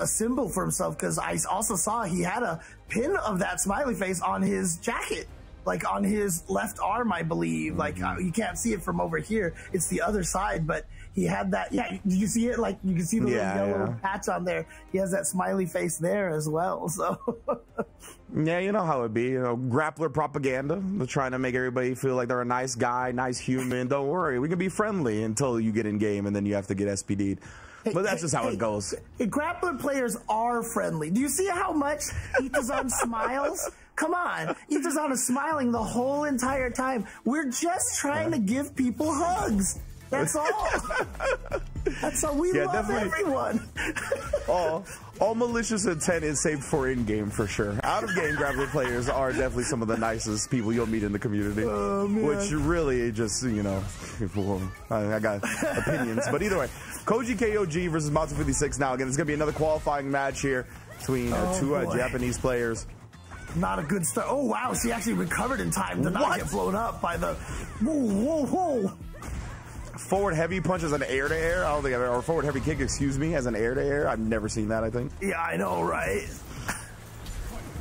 symbol for himself, because I also saw he had a pin of that smiley face on his jacket, like on his left arm, I believe. Like you can't see it from over here. It's the other side, but he had that. Yeah, you see it? Like you can see the little yellow patch on there. He has that smiley face there as well. So. Yeah, you know how it be, grappler propaganda. They're trying to make everybody feel like they're a nice guy, nice human. Don't worry, we can be friendly until you get in game, and then you have to get SPD'd. But that's just how it goes. Grappler players are friendly. Do you see how much Itazan smiles? Come on, Itazan is smiling the whole entire time. We're just trying to give people hugs. That's all. That's all. We love everyone. All malicious intent is saved for in-game, for sure. Out-of-game grappler players are definitely some of the nicest people you'll meet in the community. Which really just, I got opinions. But either way, Koji KOG versus Matsu 56 now. Again, it's going to be another qualifying match here between two Japanese players. Not a good start. Oh, wow. She actually recovered in time to not get blown up by the... Whoa. Forward heavy punch as an air-to-air? I don't think I've ever... Or forward heavy kick, excuse me, as an air-to-air? I've never seen that, I think. Yeah, I know, right?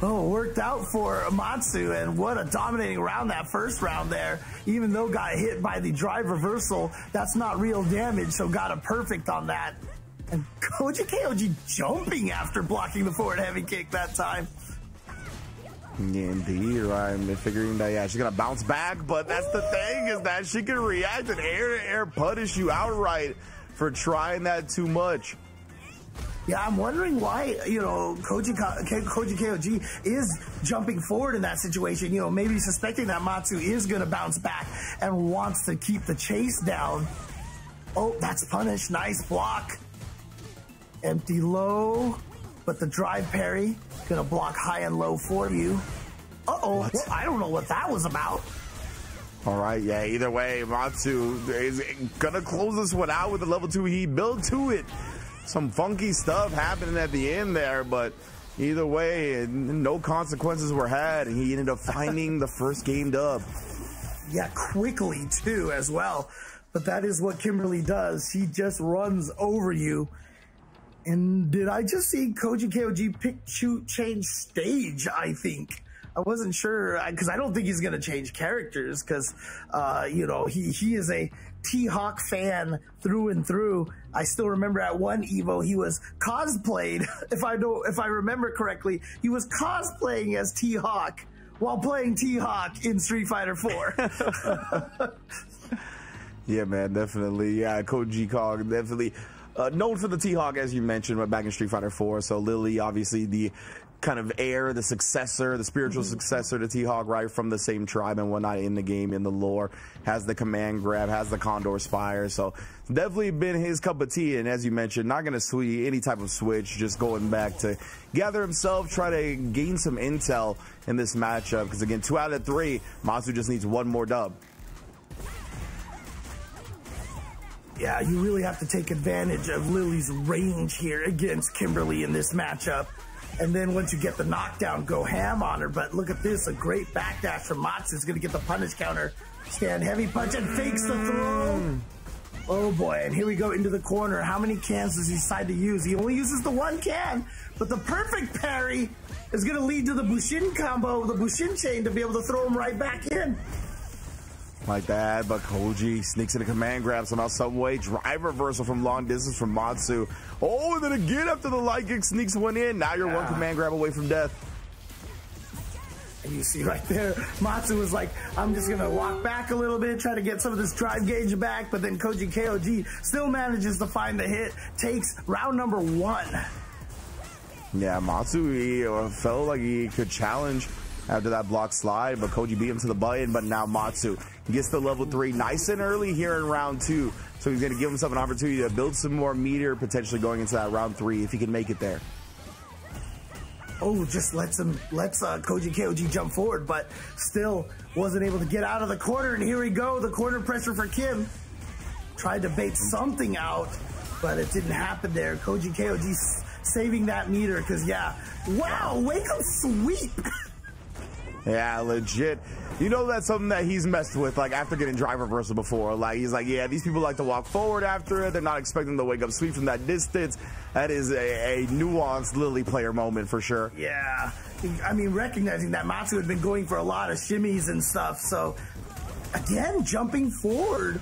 Oh, worked out for Matsu, and what a dominating round that first round there. Even though got hit by the drive reversal, that's not real damage, so got a perfect on that. And Koji KOG jumping after blocking the forward heavy kick that time. Yeah, indeed, right. I'm figuring that, yeah, she's going to bounce back, but that's the thing, is that she can react and air punish you outright for trying that too much. Yeah, I'm wondering why, you know, Koji KOG is jumping forward in that situation, you know, maybe suspecting that Matsu is going to bounce back and wants to keep the chase down. Oh, that's punish. Nice block. Empty low, but the drive parry going to block high and low for you. Uh-oh, well, I don't know what that was about. All right, yeah, either way, Matsu is going to close this one out with a level 2 heat. Build to it. Some funky stuff happening at the end there, but either way, no consequences were had, and he ended up finding the first game dub. Yeah, quickly too as well. But that is what Kimberly does. She just runs over you. And did I just see Koji KOG pick, shoot, change stage, I think? I wasn't sure, because I don't think he's going to change characters, because, you know, he is a T-Hawk fan through and through. I still remember at one Evo he was cosplayed, if I remember correctly, he was cosplaying as T-Hawk while playing T-Hawk in Street Fighter 4. Yeah, man, definitely. Yeah, Koji Kog, definitely known for the T-Hawk, as you mentioned, but back in Street Fighter 4. So Lily, obviously the kind of heir, the successor, the spiritual successor to T-Hawk, right from the same tribe and whatnot in the game, in the lore, has the command grab, has the Condor Spire. So definitely been his cup of tea. And as you mentioned, not going to see any type of switch, just going back to gather himself, try to gain some intel in this matchup. Because again, 2 out of 3, Matsu just needs one more dub. Yeah, you really have to take advantage of Lily's range here against Kimberly in this matchup. And then once you get the knockdown, go ham on her. But look at this, a great backdash from Matsu. Is going to get the punish counter. Stand heavy punch and fakes the throw. Oh boy, and here we go into the corner. How many cans does he decide to use? He only uses the 1 can, but the perfect parry is going to lead to the Bushin combo, the Bushin chain, to be able to throw him right back in. Like that, but Koji sneaks in a command grab somehow, some way. Drive reversal from long distance from Matsu. Oh, and then again after the light kick sneaks one in. Now you're one command grab away from death. And you see right there, Matsu was like, I'm just going to walk back a little bit, try to get some of this drive gauge back, but then Koji KOG still manages to find the hit, takes round number 1. Yeah, Matsu, he felt like he could challenge after that block slide, but Koji beat him to the button. But now Matsu gets the level 3 nice and early here in round 2. So he's going to give himself an opportunity to build some more meter, potentially going into that round 3 if he can make it there. Oh, just lets Koji KOG jump forward, but still wasn't able to get out of the corner. And here we go, the corner pressure for Kim. Tried to bait something out, but it didn't happen there. Koji KOG saving that meter because, yeah, wow, wake up sweep. Yeah, legit. You know, that's something that he's messed with, like, after getting drive reversal before. Like, he's like, yeah, these people like to walk forward after it. They're not expecting to wake up sweep from that distance. That is a nuanced Lily player moment for sure. Yeah. I mean, recognizing that Matsu had been going for a lot of shimmies and stuff. So, again, jumping forward.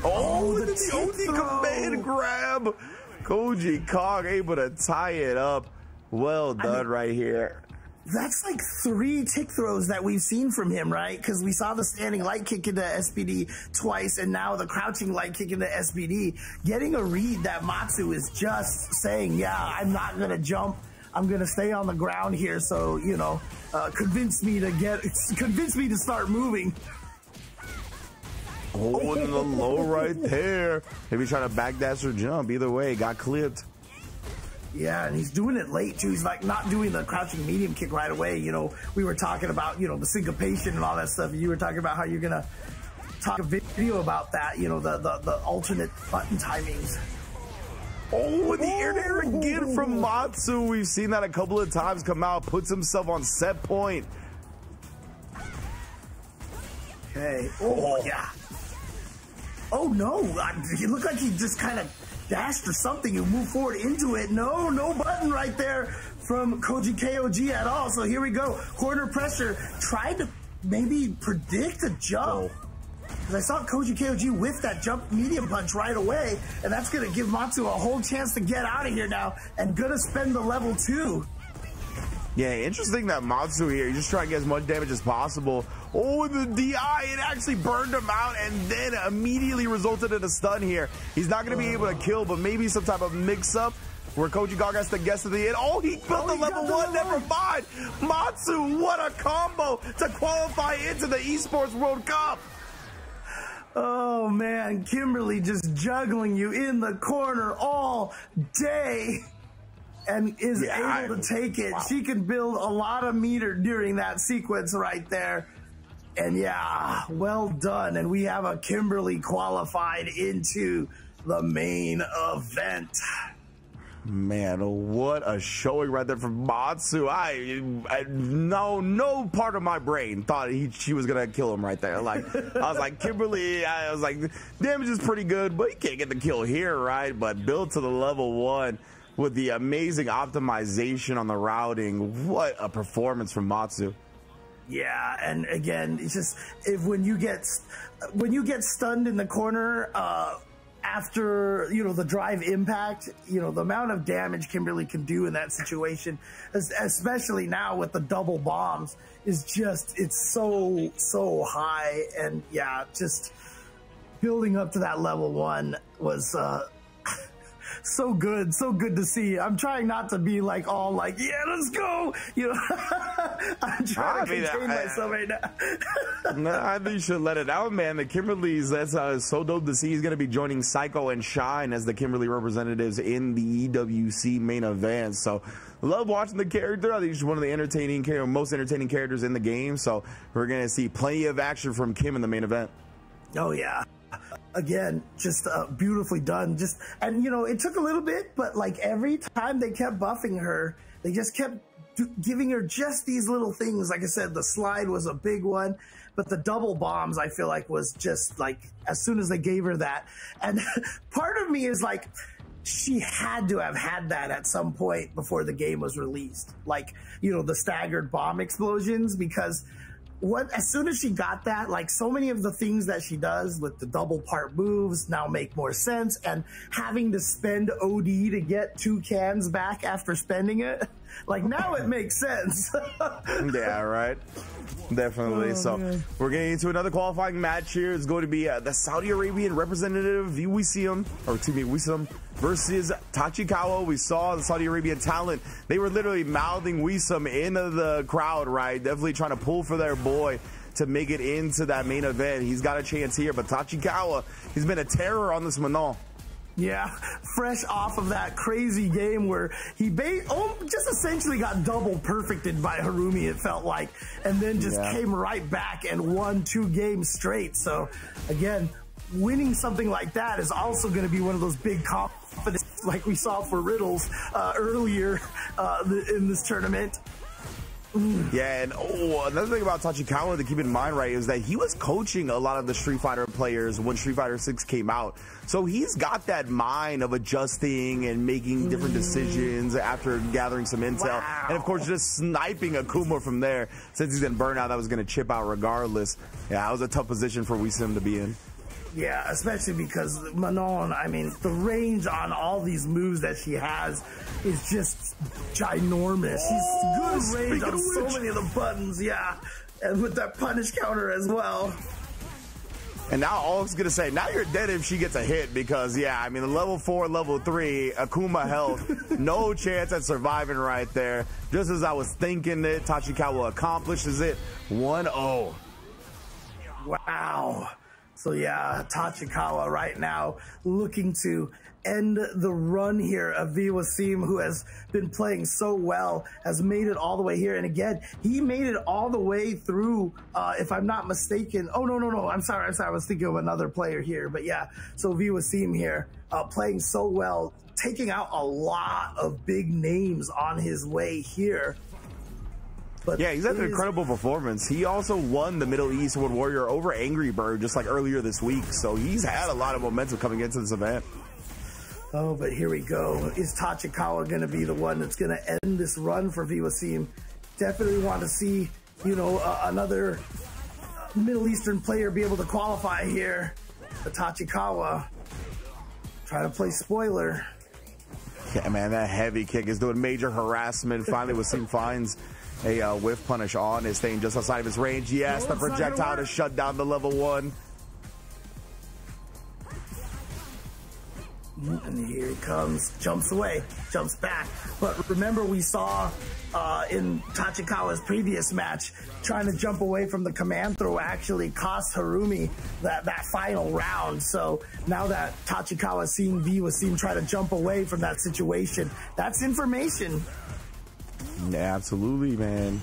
Oh, the OD command grab. Koji Kog able to tie it up. Well done right here. That's like 3 tick throws that we've seen from him, right? Because we saw the standing light kick into SPD twice, and now the crouching light kick into SPD. Getting a read that Matsu is just saying, yeah, I'm not going to jump. I'm going to stay on the ground here. So, you know, convince me to start moving. Oh, and the low right there. Maybe trying to backdash or jump. Either way, got clipped. Yeah, and he's doing it late, too. He's, like, not doing the crouching medium kick right away. You know, we were talking about, you know, the syncopation and all that stuff. You were talking about how you're going to talk a video about that, you know, the alternate button timings. Oh, and the air to air again from Matsu. We've seen that a couple of times come out. Puts himself on set point. Okay. Oh, yeah. Oh, no. It looked like he just kind of dashed or something. You move forward into it. No button right there from Koji KOG at all. So here we go. Corner pressure. Tried to maybe predict a jump. Because I saw Koji KOG whiff that jump medium punch right away. And that's going to give Matsu a whole chance to get out of here now. And going to spend the level 2. Yeah, interesting that Matsu here, he's just trying to get as much damage as possible. Oh, the DI, it actually burned him out and then immediately resulted in a stun here. He's not going to be able to kill, but maybe some type of mix-up where Koji Gog has to guess at the end. Oh, he built the level 1, never mind. Matsu, what a combo to qualify into the Esports World Cup. Oh, man, Kimberly just juggling you in the corner all day. And is able to take it. Wow. She can build a lot of meter during that sequence right there. And yeah, well done. And we have a Kimberly qualified into the main event. Man, what a showing right there from Matsu. No part of my brain thought she was going to kill him right there. Like, I was like, Kimberly, I was like, damage is pretty good, but you can't get the kill here, right? But built to the level 1. With the amazing optimization on the routing, what a performance from Matsu. Yeah, and again, it's just when you get stunned in the corner after the drive impact, the amount of damage Kimberly can do in that situation, especially now with the double bombs, is just it's so high. And yeah, just building up to that level 1 was so good to see. I'm trying not to be like all like, yeah, let's go. I'm trying to contain myself right now. No, I think you should let it out, man. The Kimberlys, that's so dope to see. He's going to be joining Psycho and Shine as the Kimberly representatives in the EWC main event. So love watching the character. I think she's one of the most entertaining characters in the game. So we're going to see plenty of action from Kim in the main event. Oh, yeah. Again, just beautifully done. And it took a little bit, but like every time they kept buffing her, they just kept giving her just these little things. Like I said, the slide was a big one, but the double bombs, I feel like, was just like as soon as they gave her that. And part of me is like, she had to have had that at some point before the game was released. Like, the staggered bomb explosions, because as soon as she got that, like so many of the things that she does with the double part moves now make more sense, and having to spend OD to get 2 cans back after spending it, like now it makes sense. Yeah, right. Definitely. Man. We're getting into another qualifying match here. It's going to be the Saudi Arabian representative Wisam versus Tachikawa. We saw the Saudi Arabian talent. They were literally mouthing Wisam into the crowd, right? Definitely trying to pull for their boy to make it into that main event. He's got a chance here, but Tachikawa, he's been a terror on this Manon. Yeah, fresh off of that crazy game where he just essentially got double perfected by Harumi, it felt like, and then just came right back and won 2 games straight. So again, winning something like that is also going to be one of those big confidence like we saw for Riddles earlier in this tournament. Yeah, and another thing about Tachikawa to keep in mind, right, is that he was coaching a lot of the Street Fighter players when Street Fighter 6 came out. So he's got that mind of adjusting and making different decisions after gathering some intel. Wow. And, of course, just sniping Akuma from there. Since he's in burnout, that was going to chip out regardless. Yeah, that was a tough position for Wisam to be in. Yeah, especially because Manon, I mean, the range on all these moves that she has is just ginormous. She's good range on so many of the buttons, yeah. And with that punish counter as well. And now all I was going to say, now you're dead if she gets a hit because, yeah, I mean, the level 4, level 3, Akuma health, no chance at surviving right there. Just as I was thinking it, Tachikawa accomplishes it, 1-0. Wow. So yeah, Tachikawa right now looking to end the run here of Wisam, who has been playing so well, has made it all the way here. And again, he made it all the way through, if I'm not mistaken. Oh, no. I'm sorry. I was thinking of another player here. But yeah, so Wisam here playing so well, taking out a lot of big names on his way here. But yeah, he's had an incredible performance. He also won the Middle East World Warrior over Angry Bird just like earlier this week. So he's had a lot of momentum coming into this event. Oh, but here we go. Is Tachikawa going to be the one that's going to end this run for Wisam? Definitely want to see, another Middle Eastern player be able to qualify here. But Tachikawa trying to play spoiler. Yeah, man, that heavy kick is doing major harassment. Finally, Wasim finds a whiff punish on it, staying just outside of his range. Yes, the projectile to shut down the level 1. And here he comes, jumps away, jumps back. But remember, we saw in Tachikawa's previous match, trying to jump away from the command throw actually cost Harumi that final round. So now that Tachikawa seeing V Wasim try to jump away from that situation, that's information. Yeah, absolutely, man.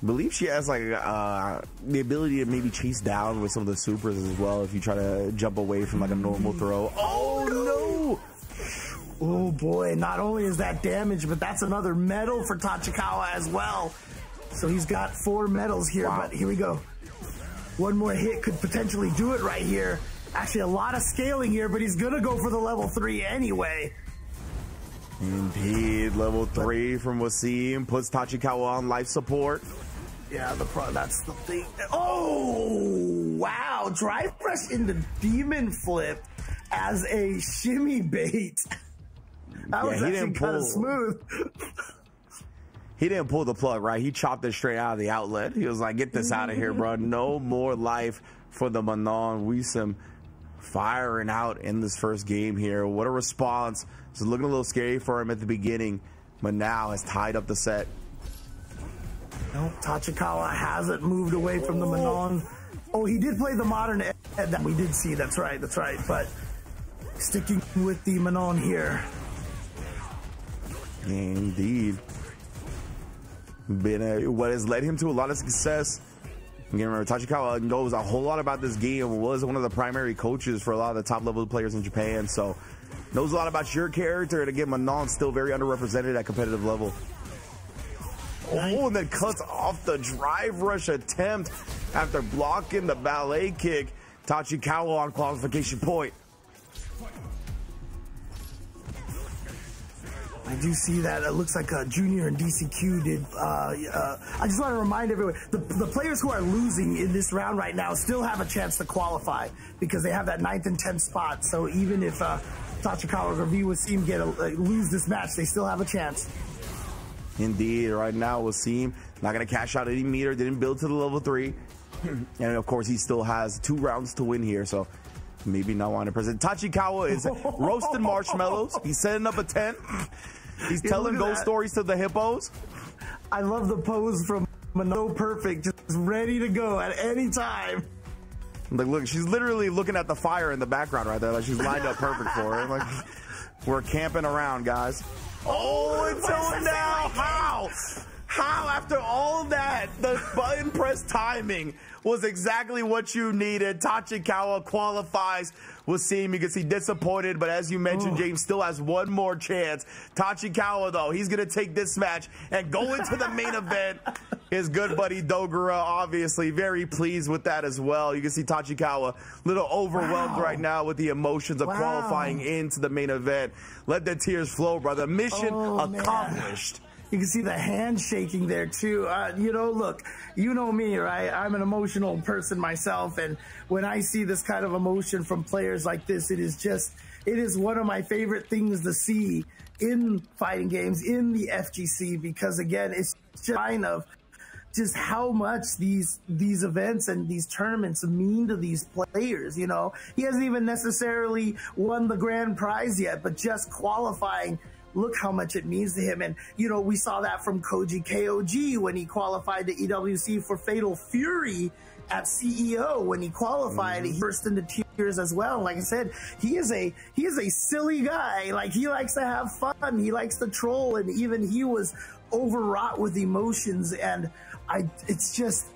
Believe she has like the ability to maybe chase down with some of the supers as well if you try to jump away from like a normal throw. Oh no! Oh boy, not only is that damage, but that's another medal for Tachikawa as well. So he's got 4 medals here, but here we go. One more hit could potentially do it right here. Actually, a lot of scaling here, but he's gonna go for the level 3 anyway. Indeed, level 3 from Wasim puts Tachikawa on life support. Yeah, that's the thing. Oh, wow. Drive press into Demon Flip as a shimmy bait. That was actually kind of smooth. He didn't pull the plug, right? He chopped it straight out of the outlet. He was like, get this out of here, bro. No more life for the Manon. Wasim firing out in this first game here. What a response. It's looking a little scary for him at the beginning, but now has tied up the set. No, Tachikawa hasn't moved away from the Manon. Oh, he did play the modern Ed that we did see. That's right. But sticking with the Manon here. Indeed. What has led him to a lot of success. Again, remember, Tachikawa knows a whole lot about this game, was one of the primary coaches for a lot of the top level players in Japan, so knows a lot about your character, and again, Manon's still very underrepresented at competitive level. Oh, and then cuts off the drive rush attempt after blocking the ballet kick. Tachikawa on qualification point. I do see that. It looks like a Junior and DCQ did. I just want to remind everyone, the players who are losing in this round right now still have a chance to qualify because they have that 9th and 10th spot. So even if Tachikawa or V Wasim lose this match, they still have a chance. Indeed, right now Wasim not going to cash out any meter, didn't build to the level 3. And of course, he still has 2 rounds to win here, so maybe not want to present. Tachikawa is roasting marshmallows. He's setting up a tent. He's telling ghost stories to the hippos. I love the pose from Mano. Perfect, just ready to go at any time. Like, look, she's literally looking at the fire in the background right there. Like, she's lined up perfect for it. Like, we're camping around, guys. Oh, until now, how? How, after all that, the button press timing was exactly what you needed. Tachikawa qualifies. Wasim, you can see disappointed, but as you mentioned, James still has one more chance. Tachikawa, though, he's going to take this match and go into the main event. His good buddy Dogura, obviously, very pleased with that as well. You can see Tachikawa a little overwhelmed right now with the emotions of qualifying into the main event. Let the tears flow, brother. Mission accomplished. Man. You can see the hand shaking there, too. You know, look, you know me, right? I'm an emotional person myself, and when I see this kind of emotion from players like this, it is one of my favorite things to see in fighting games, in the FGC, because, again, it's just kind of just how much these events and these tournaments mean to these players, you know? He hasn't even necessarily won the grand prize yet, but just qualifying, look how much it means to him. And, you know, we saw that from Koji KOG when he qualified to EWC for Fatal Fury at CEO. When he qualified, he burst into tears as well. Like I said, he is a silly guy. Like, he likes to have fun. He likes to troll, and even he was overwrought with emotions. And it's just,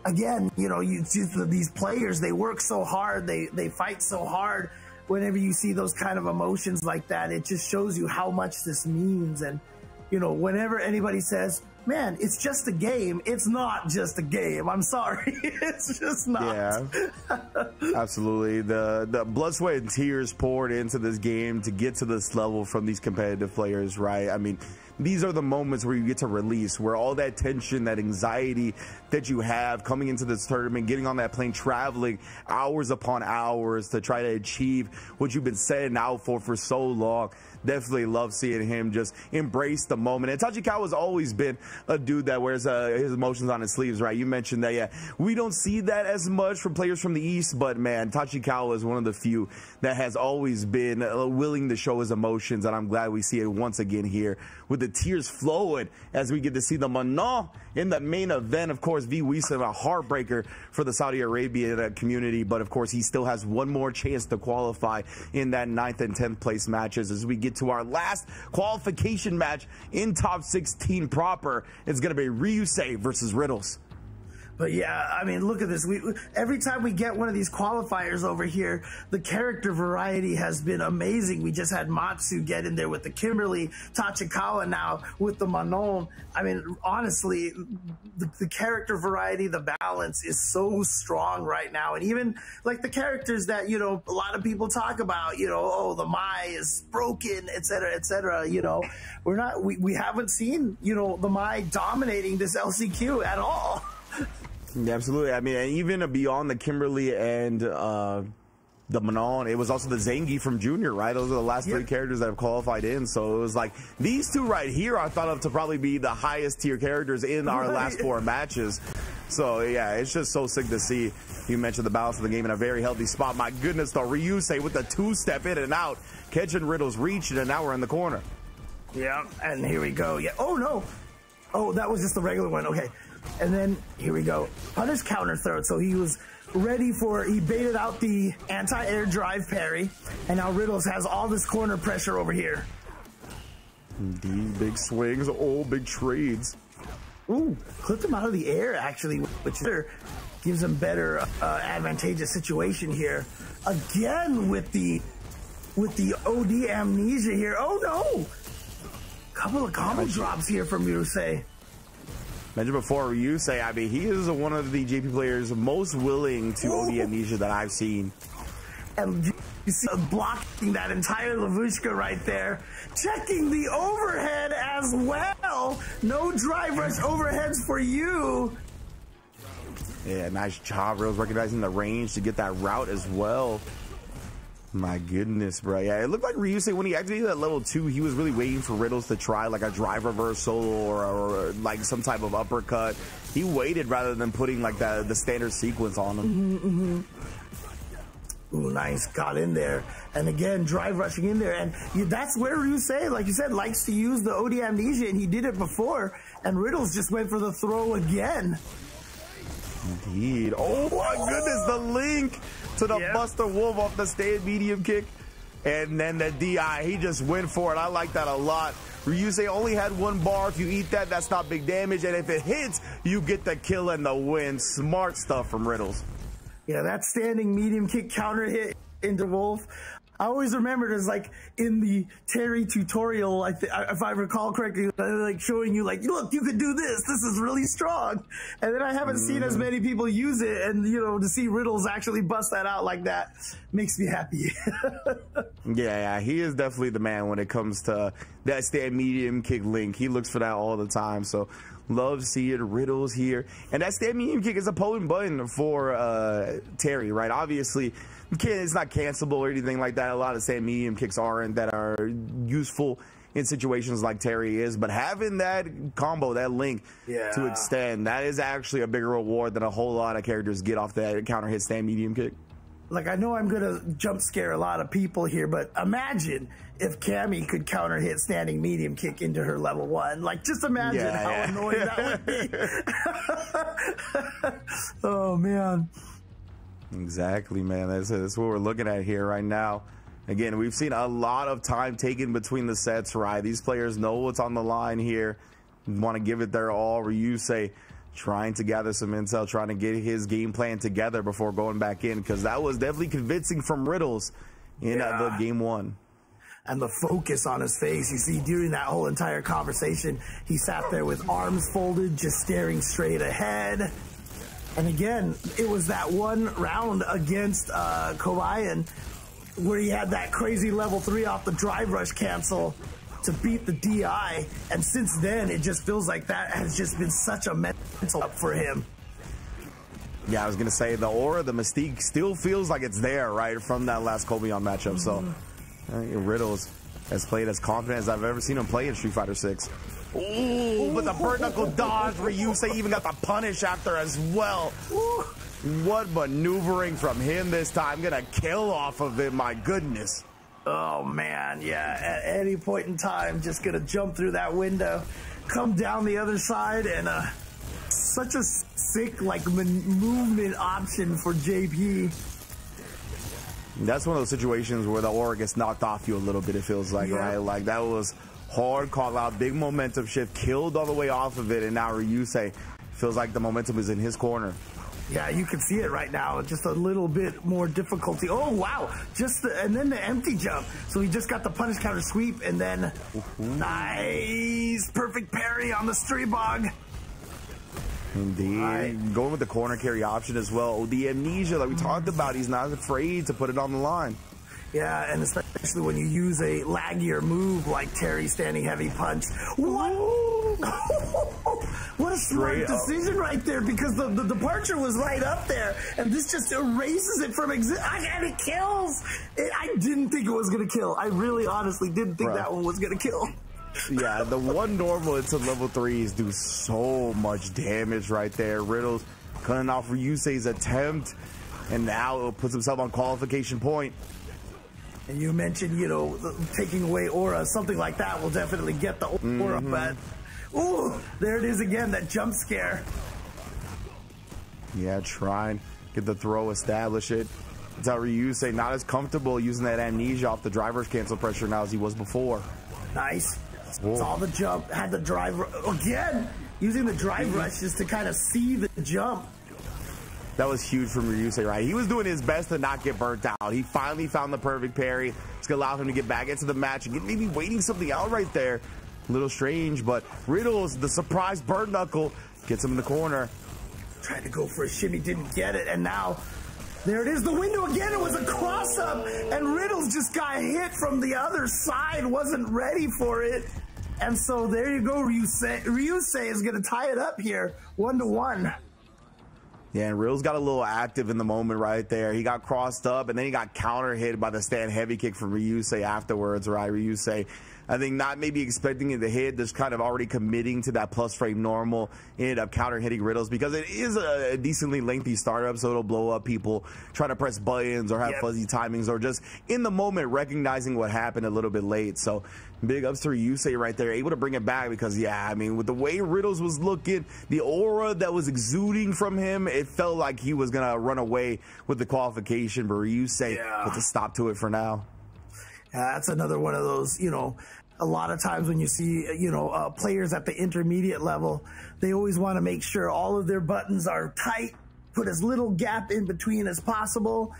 again, you know, these players, they work so hard, they fight so hard. Whenever you see those kind of emotions like that, it just shows you how much this means. And, you know, whenever anybody says, man, it's just a game, it's not just a game. I'm sorry. It's just not. Yeah, absolutely. The blood, sweat, and tears poured into this game to get to this level from these competitive players, right? I mean, these are the moments where you get to release, where all that tension, that anxiety that you have coming into this tournament, getting on that plane, traveling hours upon hours to try to achieve what you've been setting out for so long. definitely love seeing him just embrace the moment. And Tachikawa's always been a dude that wears his emotions on his sleeves, right? You mentioned that, yeah, we don't see that as much from players from the East, but man, Tachikawa is one of the few that has always been willing to show his emotions, and I'm glad we see it once again here with the tears flowing as we get to see the Manon in the main event. Of course, V. Wiesem, a heartbreaker for the Saudi Arabia community, but of course he still has one more chance to qualify in that 9th and 10th place matches. As we get to our last qualification match in top 16 proper, it's going to be Ryusei versus Riddles. But yeah, I mean, look at this. Every time we get one of these qualifiers over here, the character variety has been amazing. We just had Matsu get in there with the Kimberly, Tachikawa now with the Manon. I mean, honestly, the character variety, the balance is so strong right now. And even like the characters that, you know, a lot of people talk about, you know, oh, the Mai is broken, et cetera, you know, we haven't seen, you know, the Mai dominating this LCQ at all. Yeah, absolutely. I mean, even beyond the Kimberly and the Manon, it was also the Zangi from Junior, right? Those are the last three characters that have qualified in. So it was like these two right here I thought of to probably be the highest tier characters in our last 4 matches. So yeah, it's just so sick to see. You mentioned the balance of the game in a very healthy spot. My goodness, though, Ryusei with the 2-step in and out, catching Riddle's reach, and now we're in the corner. Yeah, and here we go. Yeah. Oh no. Oh, that was just the regular one. Okay. And then here we go. Punish counter throw. So he was ready for, he baited out the anti-air drive parry. And now Riddles has all this corner pressure over here. Indeed, big swings, big trades. Ooh, clipped him out of the air actually, which gives him better advantageous situation here. Again with the OD amnesia here. Oh no! Couple of combo drops here from Ryusei. Mentioned before, Ryusei, I mean, he is one of the JP players most willing to OD amnesia that I've seen. And you see blocking that entire Lavushka right there. Checking the overhead as well. No drive rush overheads for you. Yeah, nice job, Rose, recognizing the range to get that route as well. My goodness, bro. Yeah, it looked like Ryusei, when he activated that level 2, he was really waiting for Riddles to try like a drive reversal or like some type of uppercut. He waited rather than putting like the standard sequence on him. Ooh, nice. Got in there. And again, drive rushing in there. And that's where Ryusei, like you said, likes to use the OD amnesia, and he did it before. And Riddles just went for the throw again. Indeed. Oh my goodness, the link to the Buster Wolf off the stand medium kick. And then the DI, he just went for it. I like that a lot. Ryusei only had 1 bar. If you eat that, that's not big damage. And if it hits, you get the kill and the win. Smart stuff from Riddles. Yeah, that standing medium kick counter hit into Wolf. I always remembered as like in the Terry tutorial, like if I recall correctly, like showing you like, look, you could do this. This is really strong. And then I haven't seen as many people use it, and you know, to see Riddles actually bust that out like that makes me happy. Yeah, he is definitely the man when it comes to that stand medium kick link. He looks for that all the time. So love seeing Riddles here. And that stand medium kick is a potent button for Terry, right? Obviously, it's not cancelable or anything like that. A lot of stand medium kicks aren't that are useful in situations like Terry is, but having that combo, that link to extend, that is actually a bigger reward than a whole lot of characters get off that counter hit stand medium kick. Like, I know I'm gonna jump scare a lot of people here, but imagine if Cammy could counter hit standing medium kick into her level 1. Like, just imagine how annoying that would be. Oh man. Exactly, man. That's what we're looking at here right now. Again, we've seen a lot of time taken between the sets, right? These players know what's on the line here, want to give it their all. Ryusei trying to gather some intel, trying to get his game plan together before going back in, because that was definitely convincing from Riddles in the game 1. And the focus on his face, you see, during that whole entire conversation, he sat there with arms folded, just staring straight ahead. And again, it was that one round against Kobayan where he had that crazy level 3 off the drive rush cancel to beat the DI. And since then, it just feels like that has just been such a mental up for him. Yeah, I was going to say the aura, the mystique still feels like it's there, right, from that last Kobayan matchup. So Riddles has played as confident as I've ever seen him play in Street Fighter 6. Ooh, but the bird knuckle dodge, Ryusei even got the punish after as well. Ooh, what maneuvering from him this time. Gonna kill off of it, my goodness. Oh man, yeah, at any point in time, just gonna jump through that window, come down the other side, and such a sick movement option for JP. That's one of those situations where the aura gets knocked off you a little bit, it feels like, right? Like, that was hard call out, big momentum shift, killed all the way off of it, and now Ryusei feels like the momentum is in his corner. Yeah, you can see it right now. Just a little bit more difficulty. Oh, wow. And then the empty jump. So he just got the punish counter sweep, and then nice. Perfect parry on the Streebog. Indeed. Right. Going with the corner carry option as well. The amnesia that we talked about, he's not afraid to put it on the line. Yeah, and especially when you use a laggier move like Terry standing heavy punch. What? What a smart decision right there, because the departure was right up there, and this just erases it from and it kills. I didn't think it was going to kill. I really honestly didn't think that one was going to kill. Yeah, the one normal into level 3s do so much damage right there. Riddles cutting off Ryusei's attempt, and now it puts himself on qualification point. And you mentioned, you know, taking away aura. Something like that will definitely get the aura, but ooh, there it is again, that jump scare. Yeah, try and get the throw, establish it. It's how Ryusei not as comfortable using that amnesia off the driver's cancel pressure now as he was before. Nice. Saw the jump, had the drive again, using the drive rush just to kind of see the jump. That was huge from Ryusei, right? He was doing his best to not get burnt out. He finally found the perfect parry. It's going to allow him to get back into the match and get maybe waiting something out right there. A little strange, but Riddles, the surprise bird knuckle, gets him in the corner. Tried to go for a shimmy, didn't get it, and now there it is, the window again. It was a cross-up, and Riddles just got hit from the other side, wasn't ready for it. And so there you go, Ryusei is going to tie it up here, 1-1. Yeah, and Riddles got a little active in the moment right there. He got crossed up, and then he got counter hit by the stand heavy kick from Ryusei afterwards, right? Ryusei, I think not maybe expecting it to hit, just kind of already committing to that plus frame normal, ended up counter hitting Riddles because it is a decently lengthy startup, so it'll blow up people trying to press buttons or have fuzzy timings or just in the moment recognizing what happened a little bit late. So big ups to Ryusei right there, able to bring it back because, yeah, I mean, with the way Riddles was looking, the aura that was exuding from him, it felt like he was going to run away with the qualification, but Ryusei puts a stop to it for now. That's another one of those, you know, a lot of times when you see, you know, players at the intermediate level, they always want to make sure all of their buttons are tight, put as little gap in between as possible.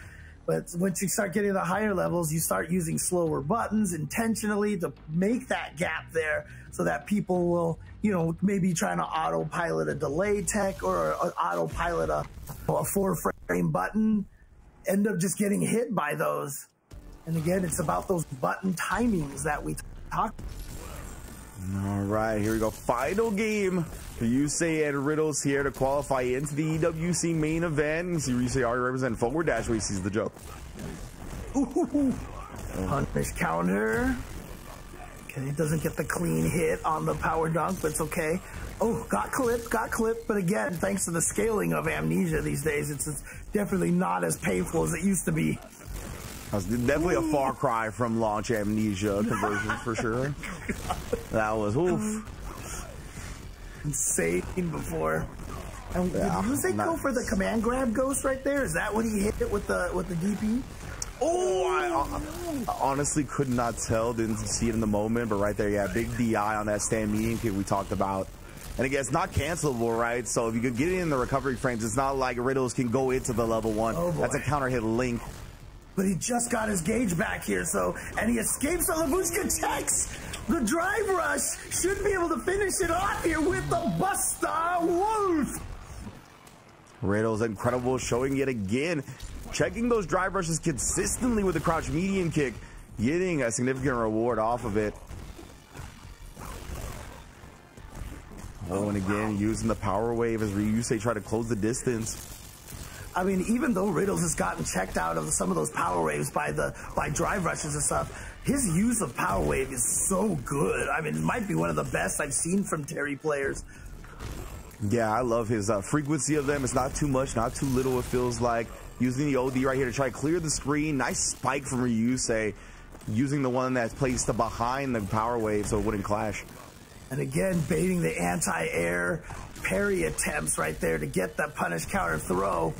But once you start getting to the higher levels, you start using slower buttons intentionally to make that gap there so that people will, you know, maybe trying to autopilot a delay tech or autopilot a 4-frame button, end up just getting hit by those. And again, it's about those button timings that we talk. All right, here we go. Final game. Ryusei and Riddles here to qualify into the EWC main event. You see Ryusei already representing forward dash where he sees the jump. Ooh. Punish counter. Okay, doesn't get the clean hit on the power dunk, but it's okay. Oh, got clipped. But again, thanks to the scaling of amnesia these days, it's definitely not as painful as it used to be. That was definitely a far cry from launch amnesia conversion for sure. That was insane before. And did Ryusei go for the command grab ghost right there? Is that what he hit it with the DP? Oh, I honestly could not tell, didn't see it in the moment, but right there, yeah, big DI on that stand medium kick we talked about. And again, it's not cancelable, right? So if you could get it in the recovery frames, it's not like Riddles can go into the level 1. That's a counter hit link. But he just got his gauge back here, and he escapes the Labushka checks. The drive rush should be able to finish it off here with the Buster Wolf. Riddles incredible showing yet again. Checking those drive rushes consistently with the crouch medium kick, getting a significant reward off of it. Oh, and again, using the power wave as Ryusei tried to close the distance. I mean, even though Riddles has gotten checked out of some of those power waves by drive rushes and stuff, his use of power wave is so good. I mean, it might be one of the best I've seen from Terry players. Yeah, I love his frequency of them. It's not too much, not too little, it feels like. Using the OD right here to try to clear the screen. Nice spike from Ryusei. Using the one that's placed behind the power wave so it wouldn't clash. And again, baiting the anti-air parry attempts right there to get that punish counter throw.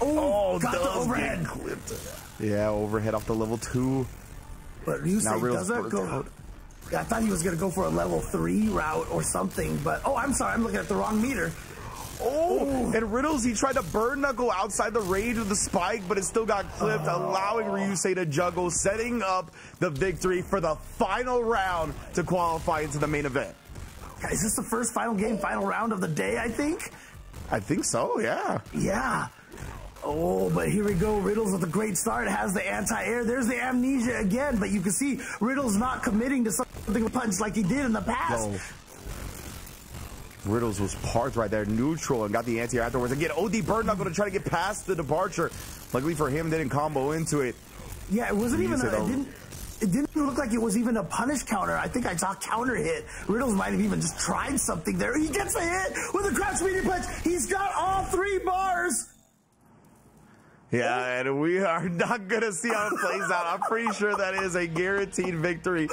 Oh, got the overhead. Clipped. Yeah, overhead off the level 2. But Ryusei doesn't go out. Yeah, I thought he was going to go for a level 3 route or something, but oh, I'm sorry, I'm looking at the wrong meter. Oh, and Riddles, he tried to bird knuckle outside the range of the spike, but it still got clipped, allowing Ryusei to juggle, setting up the victory for the final round to qualify into the main event. Is this the first final round of the day, I think? I think so, yeah. Yeah. Oh, but here we go. Riddles with a great start, has the anti-air. There's the amnesia again, but you can see Riddles not committing to something with punch like he did in the past. No. Riddles was parked right there, neutral, and got the anti-air afterwards. Again, OD bird knuckle to try to get past the departure. Luckily for him, didn't combo into it. Yeah, it wasn't even it didn't look like it was even a punish counter. I think I saw counter hit. Riddles might have even just tried something there. He gets a hit with a crouch medium punch. He's got all 3 bars. Yeah, and we are not going to see how it plays out. I'm pretty sure that is a guaranteed victory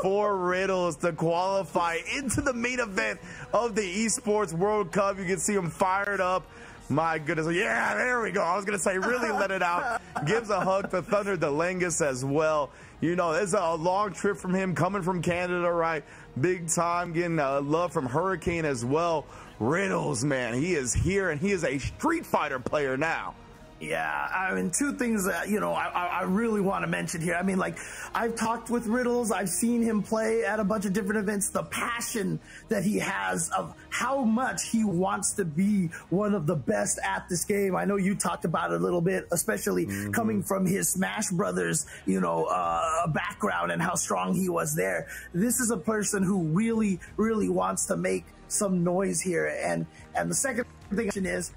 for Riddles to qualify into the main event of the Esports World Cup. You can see him fired up. My goodness. Yeah, there we go. I was going to say, really let it out. Gives a hug to Thunder DeLangus as well. You know, it's a long trip from him coming from Canada, right? Big time, getting love from Hurricane as well. Riddles, man, he is here, and he is a Street Fighter player now. Yeah, I mean, 2 things that, you know, I really want to mention here. I mean, like, I've talked with Riddles. I've seen him play at a bunch of different events. The passion that he has of how much he wants to be one of the best at this game. I know you talked about it a little bit, especially coming from his Smash Brothers, you know, background and how strong he was there. This is a person who really, really wants to make some noise here. And the second thing is,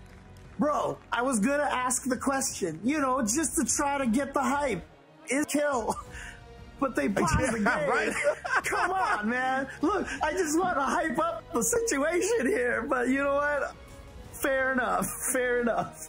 bro, I was gonna ask the question, you know, just to try to get the hype. Is kill. But they paused the game. Right? Come on, man. Look, I just want to hype up the situation here, but you know what? Fair enough. Fair enough.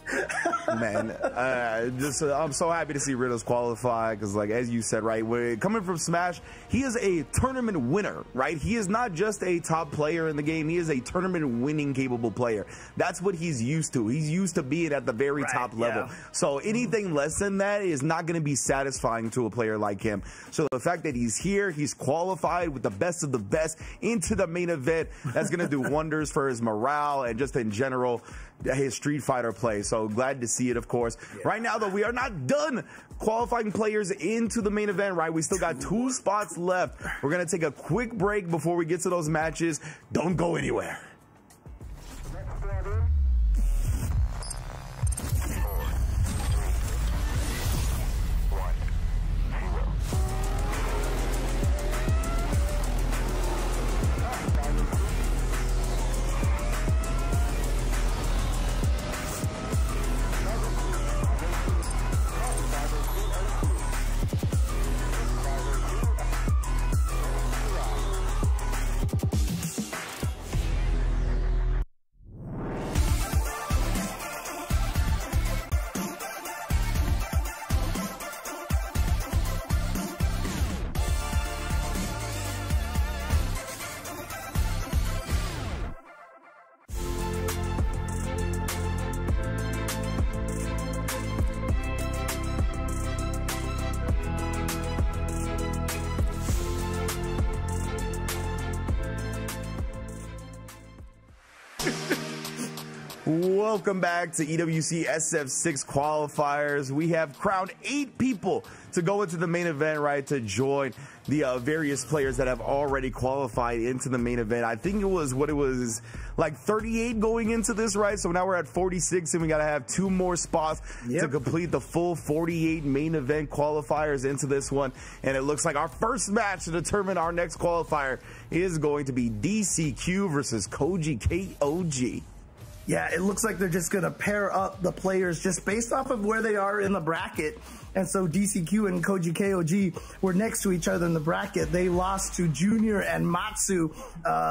Man, I'm so happy to see Riddles qualify because, like, as you said, right, coming from Smash, he is a tournament winner, right? He is not just a top player in the game. He is a tournament winning capable player. That's what he's used to. He's used to being at the very top level. Yeah. So anything less than that is not going to be satisfying to a player like him. So the fact that he's here, he's qualified with the best of the best into the main event, that's going to do wonders for his morale and just in general his Street Fighter play. So glad to see it, of course. Yeah. Right now, though, we are not done qualifying players into the main event, right? We still got 2 spots left. We're going to take a quick break before we get to those matches. Don't go anywhere. Welcome back to EWC SF6 qualifiers. We have crowned 8 people to go into the main event, right, to join the various players that have already qualified into the main event. I think it was like 38 going into this, right? So now we're at 46 and we got to have 2 more spots to complete the full 48 main event qualifiers into this one. And it looks like our first match to determine our next qualifier is going to be DCQ versus Koji KOG. Yeah, it looks like they're just going to pair up the players just based off of where they are in the bracket. And so DCQ and Koji KOG were next to each other in the bracket. They lost to Junior and Matsu,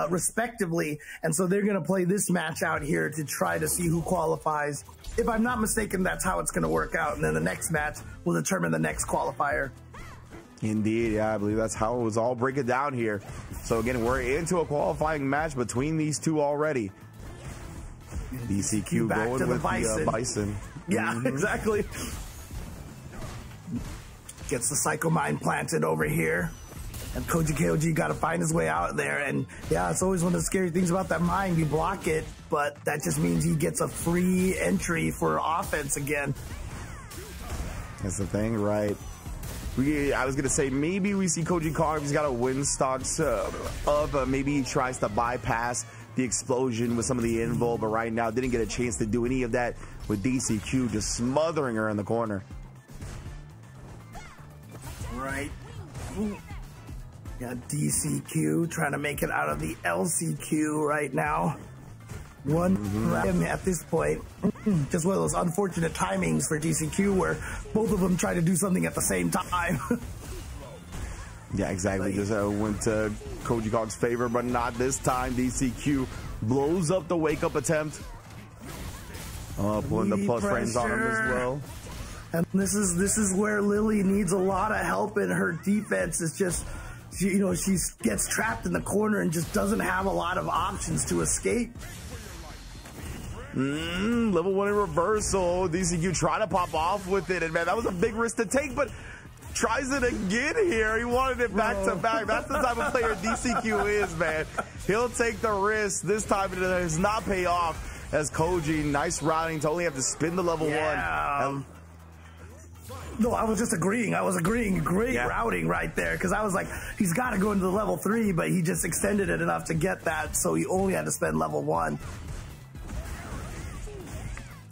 respectively. And so they're going to play this match out here to try to see who qualifies. If I'm not mistaken, that's how it's going to work out. And then the next match will determine the next qualifier. Indeed, yeah, I believe that's how it was all breaking down here. So again, we're into a qualifying match between these two already. DCQ Back going to the with Bison. the Bison. Yeah, exactly. Gets the Psycho Mine planted over here. And Koji KOG got to find his way out there. And yeah, it's always one of the scary things about that mine. You block it, but that just means he gets a free entry for offense again. That's the thing, right? I was going to say, maybe we see Koji Kong. He's got a win stocks of maybe he tries to bypass the explosion with some of the invul, but right now didn't get a chance to do any of that with DCQ just smothering her in the corner. Right. Got DCQ trying to make it out of the LCQ right now. One at this point. Just one of those unfortunate timings for DCQ where both of them try to do something at the same time. Yeah, exactly. Just went to Koji Kong's favor, but not this time. DCQ blows up the wake-up attempt. Pulling the plus frames on him as well. And this is where Lily needs a lot of help, and her defense is just, she gets trapped in the corner and just doesn't have a lot of options to escape. Level 1 in reversal. DCQ trying to pop off with it, and man, that was a big risk to take, but tries it again here. He wanted it back to back. That's the type of player DCQ is, man. He'll take the risk. This time it does not pay off as Koji, nice routing to only have to spin the level 1. No, I was just agreeing. I was agreeing. Great routing right there, because I was like, he's got to go into the level 3, but he just extended it enough to get that, so he only had to spend level 1.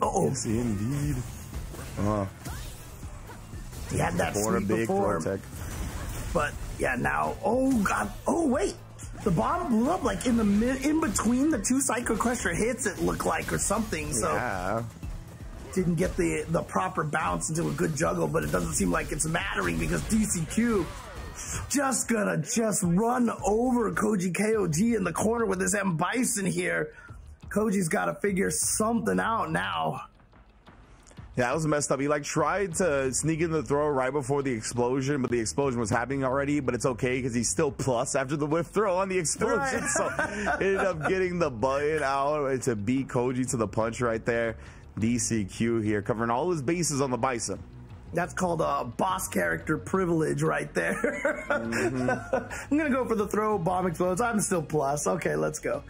Uh-oh. Yes, indeed. He had that sweep before. But, yeah, now, oh, God. Oh, wait. The bomb blew up, like, in between the two Psycho Crusher hits, it looked like, or something. So, yeah. Didn't get the proper bounce into a good juggle, but it doesn't seem like it's mattering because DCQ just gonna run over Koji KOG in the corner with his M Bison here. Koji's got to figure something out now. Yeah, that was messed up. He tried to sneak in the throw right before the explosion, but the explosion was happening already. But it's okay because he's still plus after the whiff throw on the explosion. Right. So ended up getting the button out to beat Koji to the punch right there. DCQ here covering all his bases on the Bison. That's called a boss character privilege right there. I'm going to go for the throw, bomb explodes. I'm still plus. Okay, let's go.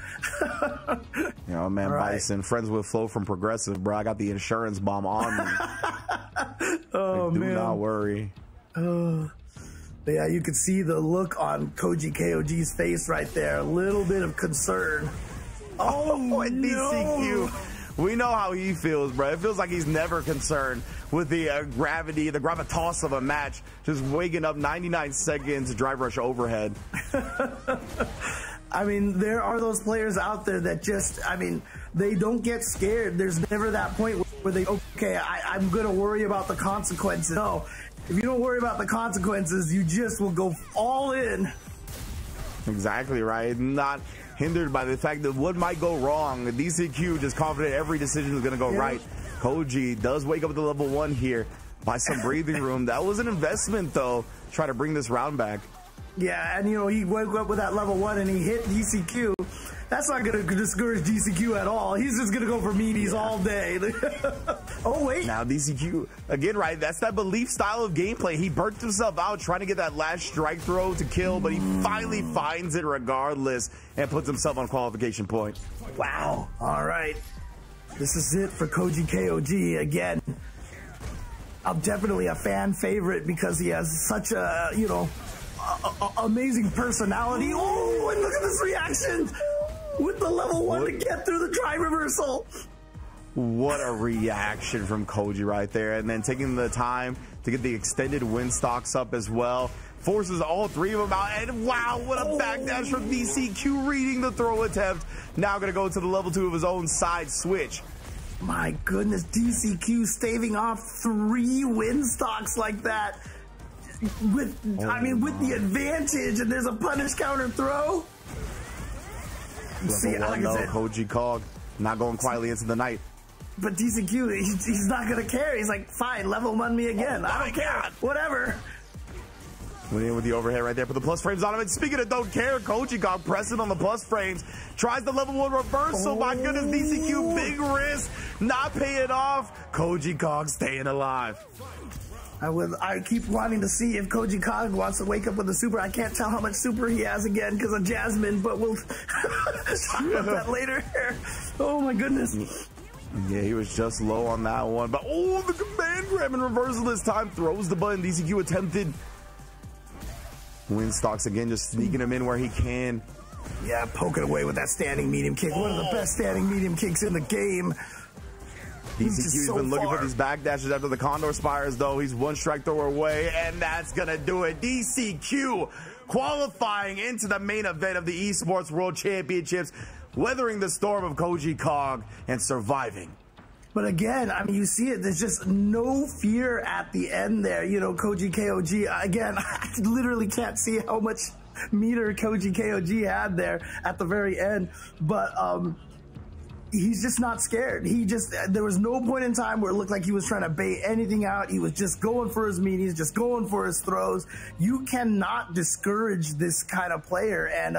Man, right. Bison, friends with Flo from Progressive, bro. I got the insurance bomb on me. Oh, do man. not worry. Yeah, you can see the look on Koji KOG's face right there. A little bit of concern. And DCQ. We know how he feels, bro. It feels like he's never concerned with the gravity, the gravitas of a match. Just waking up 99 seconds, drive rush overhead. I mean, there are those players out there that just, they don't get scared. There's never that point where they, I'm going to worry about the consequences. No, if you don't worry about the consequences, you just will go all in. Exactly right. Not hindered by the fact that what might go wrong. DCQ just confident every decision is going to go right. Koji does wake up at the level 1 here. Buy some breathing room. That was an investment, though. Try to bring this round back. Yeah, and he woke up with that level 1 and he hit DCQ. That's not going to discourage DCQ at all. He's just going to go for meanies all day. Oh, wait. Now DCQ, again, right, that's that belief style of gameplay. He burnt himself out trying to get that last strike throw to kill, but he finally finds it regardless and puts himself on qualification point. Wow. All right. This is it for Koji KOG. Again, I'm definitely a fan favorite because he has such a, amazing personality. Oh, and look at this reaction with the level 1 to get through the drive reversal. What a reaction from Koji right there. And then taking the time to get the extended win stocks up as well. Forces all three of them out, and wow, what a backdash from DCQ, reading the throw attempt. Now going to go to the level 2 of his own side switch. My goodness, DCQ staving off 3 win stocks like that. With with the advantage, and there's a punish counter throw. See, like I said, Koji Cog not going quietly into the night. But DCQ, he's not going to care. He's like, fine, level 1 me again. I don't care. Whatever. Went in with the overhead right there. Put the plus frames on him. And speaking of don't care, Koji Cog pressing on the plus frames. Tries the level 1 reversal. My goodness, DCQ, big risk. Not paying off. Koji Cog staying alive. I keep wanting to see if Koji Cog wants to wake up with a super. I can't tell how much super he has again because of Jasmine, but we'll talk about that later. Oh my goodness. Yeah, he was just low on that one. But oh, the command grab and reversal this time. Throws the button. DCQ attempted. Win stocks again, just sneaking him in where he can. Yeah, poking away with that standing medium kick. One of the best standing medium kicks in the game. DCQ's been looking for these backdashes after the Condor Spires, though. He's one strike throw away, and that's going to do it. DCQ qualifying into the main event of the Esports World Championships, weathering the storm of Koji Cog and surviving. But again, I mean, you see it, there's just no fear at the end there. You know, Koji KOG, again, I literally can't see how much meter Koji KOG had there at the very end. But he's just not scared. There was no point in time where it looked like he was trying to bait anything out. He was just going for his meat. He's just going for his throws. You cannot discourage this kind of player. And,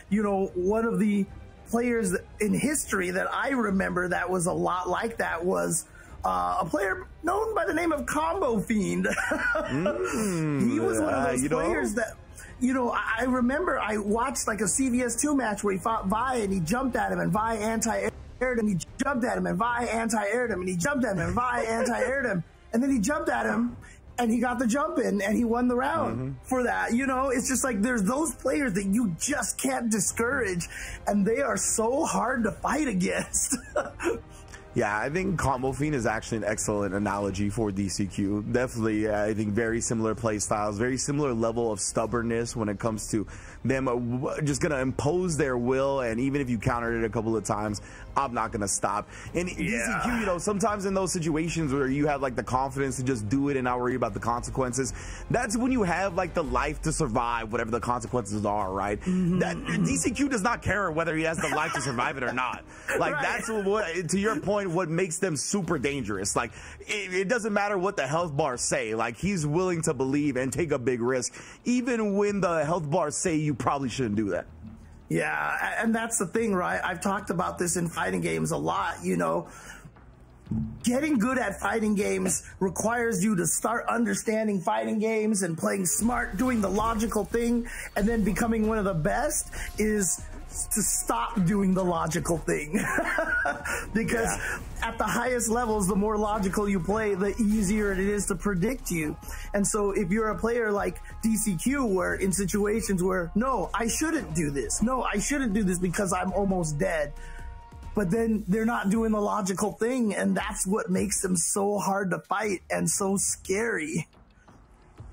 you know, one of the players in history that I remember that was a lot like that was a player known by the name of Combo Fiend. He was one of those players that, you know, I remember I watched like a CVS2 match where he fought Vi and he jumped at him and Vi anti-aired him. He jumped at him and Vi anti-aired him and he jumped at him and Vi anti-aired him. And then he jumped at him and he got the jump in and he won the round for that. You know, it's just like there's those players that you just can't discourage, and they are so hard to fight against. Yeah, I think Combo Fiend is actually an excellent analogy for DCQ. Definitely, I think very similar play styles, very similar level of stubbornness when it comes to them just going to impose their will, and even if you countered it a couple of times, I'm not going to stop. And DCQ, you know, sometimes in those situations where you have like the confidence to just do it and not worry about the consequences, that's when you have like the life to survive whatever the consequences are, right? That DCQ does not care whether he has the life to survive it or not. Like that's what, to your point, what makes them super dangerous. Like it doesn't matter what the health bars say. Like he's willing to believe and take a big risk, even when the health bars say you probably shouldn't do that. Yeah, and that's the thing, right? I've talked about this in fighting games a lot, you know. Getting good at fighting games requires you to start understanding fighting games and playing smart, doing the logical thing, and then becoming one of the best is to stop doing the logical thing. Because at the highest levels, the more logical you play, the easier it is to predict you. And so if you're a player like DCQ, where in situations where, no, I shouldn't do this. No, I shouldn't do this because I'm almost dead. But then they're not doing the logical thing, and that's what makes them so hard to fight and so scary.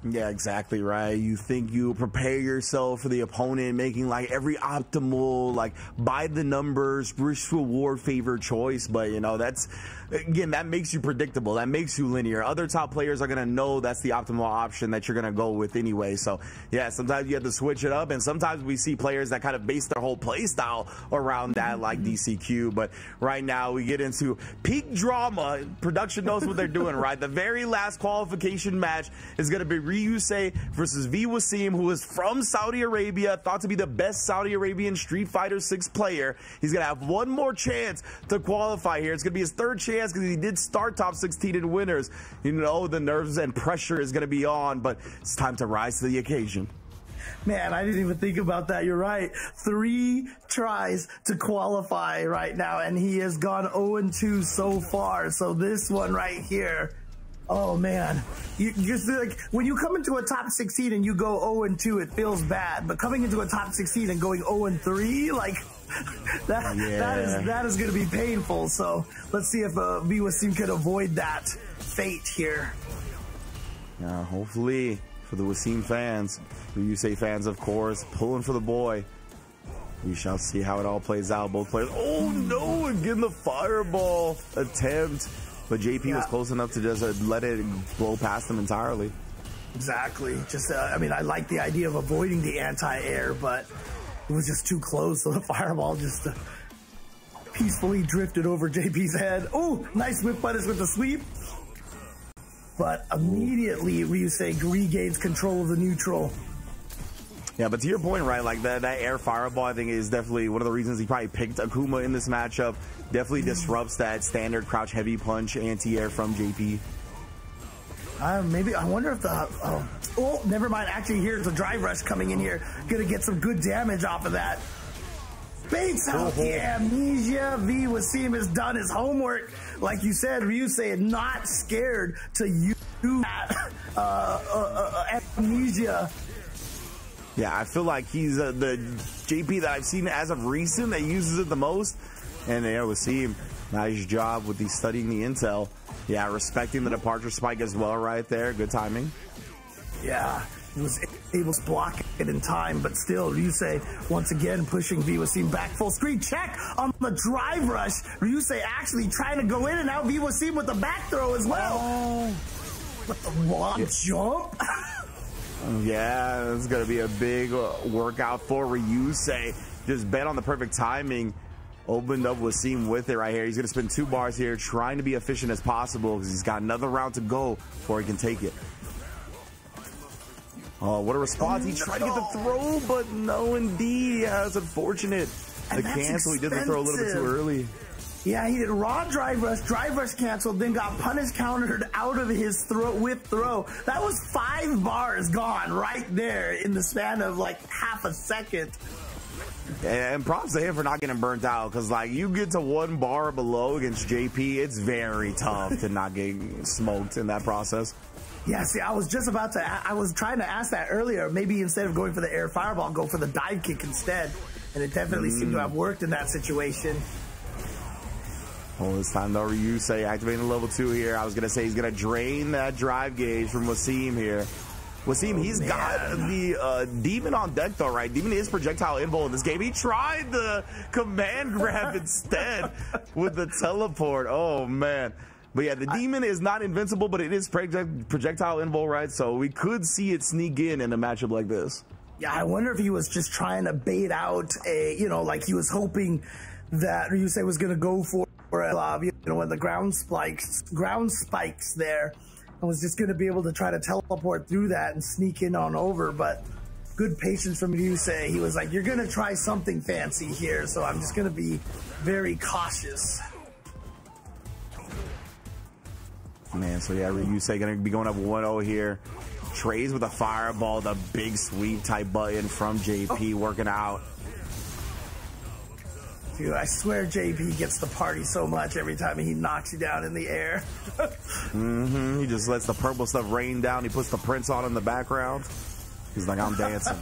Yeah, exactly right. You think you prepare yourself for the opponent, making like every optimal, like by the numbers, risk reward favor choice. But you know, that's, again, that makes you predictable. That makes you linear. Other top players are going to know that's the optimal option that you're going to go with anyway. So yeah, sometimes you have to switch it up. And sometimes we see players that kind of base their whole play style around that, like DCQ. But right now we get into peak drama. Production knows what they're doing, right? The very last qualification match is going to be Ryusei versus V Wasim, who is from Saudi Arabia, thought to be the best Saudi Arabian Street Fighter 6 player. He's going to have one more chance to qualify here. It's going to be his third chance because he did start top 16 in winners. You know, the nerves and pressure is going to be on, but it's time to rise to the occasion. Man, I didn't even think about that. You're right. 3 tries to qualify right now, and he has gone 0-2 so far. So this one right here, oh man, you just like when you come into a top 16 and you go 0-2, it feels bad. But coming into a top 16 and going 0-3, like that is going to be painful. So let's see if V Wasim can avoid that fate here. Yeah, hopefully for the Wasim fans, Ryusei fans, of course, pulling for the boy. We shall see how it all plays out. Both players. Oh no! Again, the fireball attempt, but JP was close enough to just let it blow past him entirely. Exactly. Just, I mean, I like the idea of avoiding the anti-air, but it was just too close, so the fireball just peacefully drifted over JP's head. Oh, nice whip punish with the sweep. But immediately, Ryusei regains control of the neutral. Yeah, but to your point, right, like that air fireball, I think, is definitely one of the reasons he probably picked Akuma in this matchup. Definitely disrupts that standard crouch heavy punch anti-air from JP. Maybe, I wonder if the, oh, never mind. Actually, here's the drive rush coming in here. Gonna get some good damage off of that. Baits out the amnesia. V Wasim has done his homework. Like you said, Ryusei not scared to use that amnesia. Yeah, I feel like he's the JP that I've seen as of recent that uses it the most. And yeah, Wasim, nice job with studying the intel. Yeah, respecting the departure spike as well right there. Good timing. Yeah, he was able to block it in time, but still, Ryusei once again pushing V Wasim back full screen. Check on the drive rush. Ryusei actually trying to go in, and now V Wasim with the back throw as well. Oh. With the wall jump. Yeah, it's going to be a big workout for Ryusei. Just bet on the perfect timing. Opened up Wasim with it right here. He's going to spend 2 bars here, trying to be efficient as possible because he's got another round to go before he can take it. Oh, what a response. He tried to get the throw, but no, indeed. Yeah, it's unfortunate. The cancel, he did the throw a little bit too early. Yeah, he did raw drive rush canceled, then got punish countered out of his whip throw. That was 5 bars gone right there in the span of like half a second. And props to him for not getting burnt out, because like you get to 1 bar below against JP, it's very tough to not get smoked in that process. Yeah, see, I was just about to, I was trying to ask that earlier. Maybe instead of going for the air fireball, go for the dive kick instead. And it definitely seemed to have worked in that situation. Well, this time though, Ryusei activating level 2 here. I was going to say he's going to drain that drive gauge from Wasim here. Wasim, he's got the Demon on deck though, right? Demon is projectile invul in this game. He tried the command grab instead with the teleport. Oh, man. But yeah, the Demon is not invincible, but it is projectile invul, right? So we could see it sneak in a matchup like this. Yeah, I wonder if he was just trying to bait out a, you know, like he was hoping that Ryusei was going to go for you know, when the ground spikes there. I was just going to be able to try to teleport through that and sneak in on over, but good patience from Ryusei. He was like, you're going to try something fancy here, so I'm just going to be very cautious. Man, so yeah, Ryusei going to be going up 1-0 here. Trays with a fireball, the big sweep type button from JP working out. Dude, I swear JP gets the party so much every time he knocks you down in the air. He just lets the purple stuff rain down. He puts the prints on in the background. He's like, I'm dancing.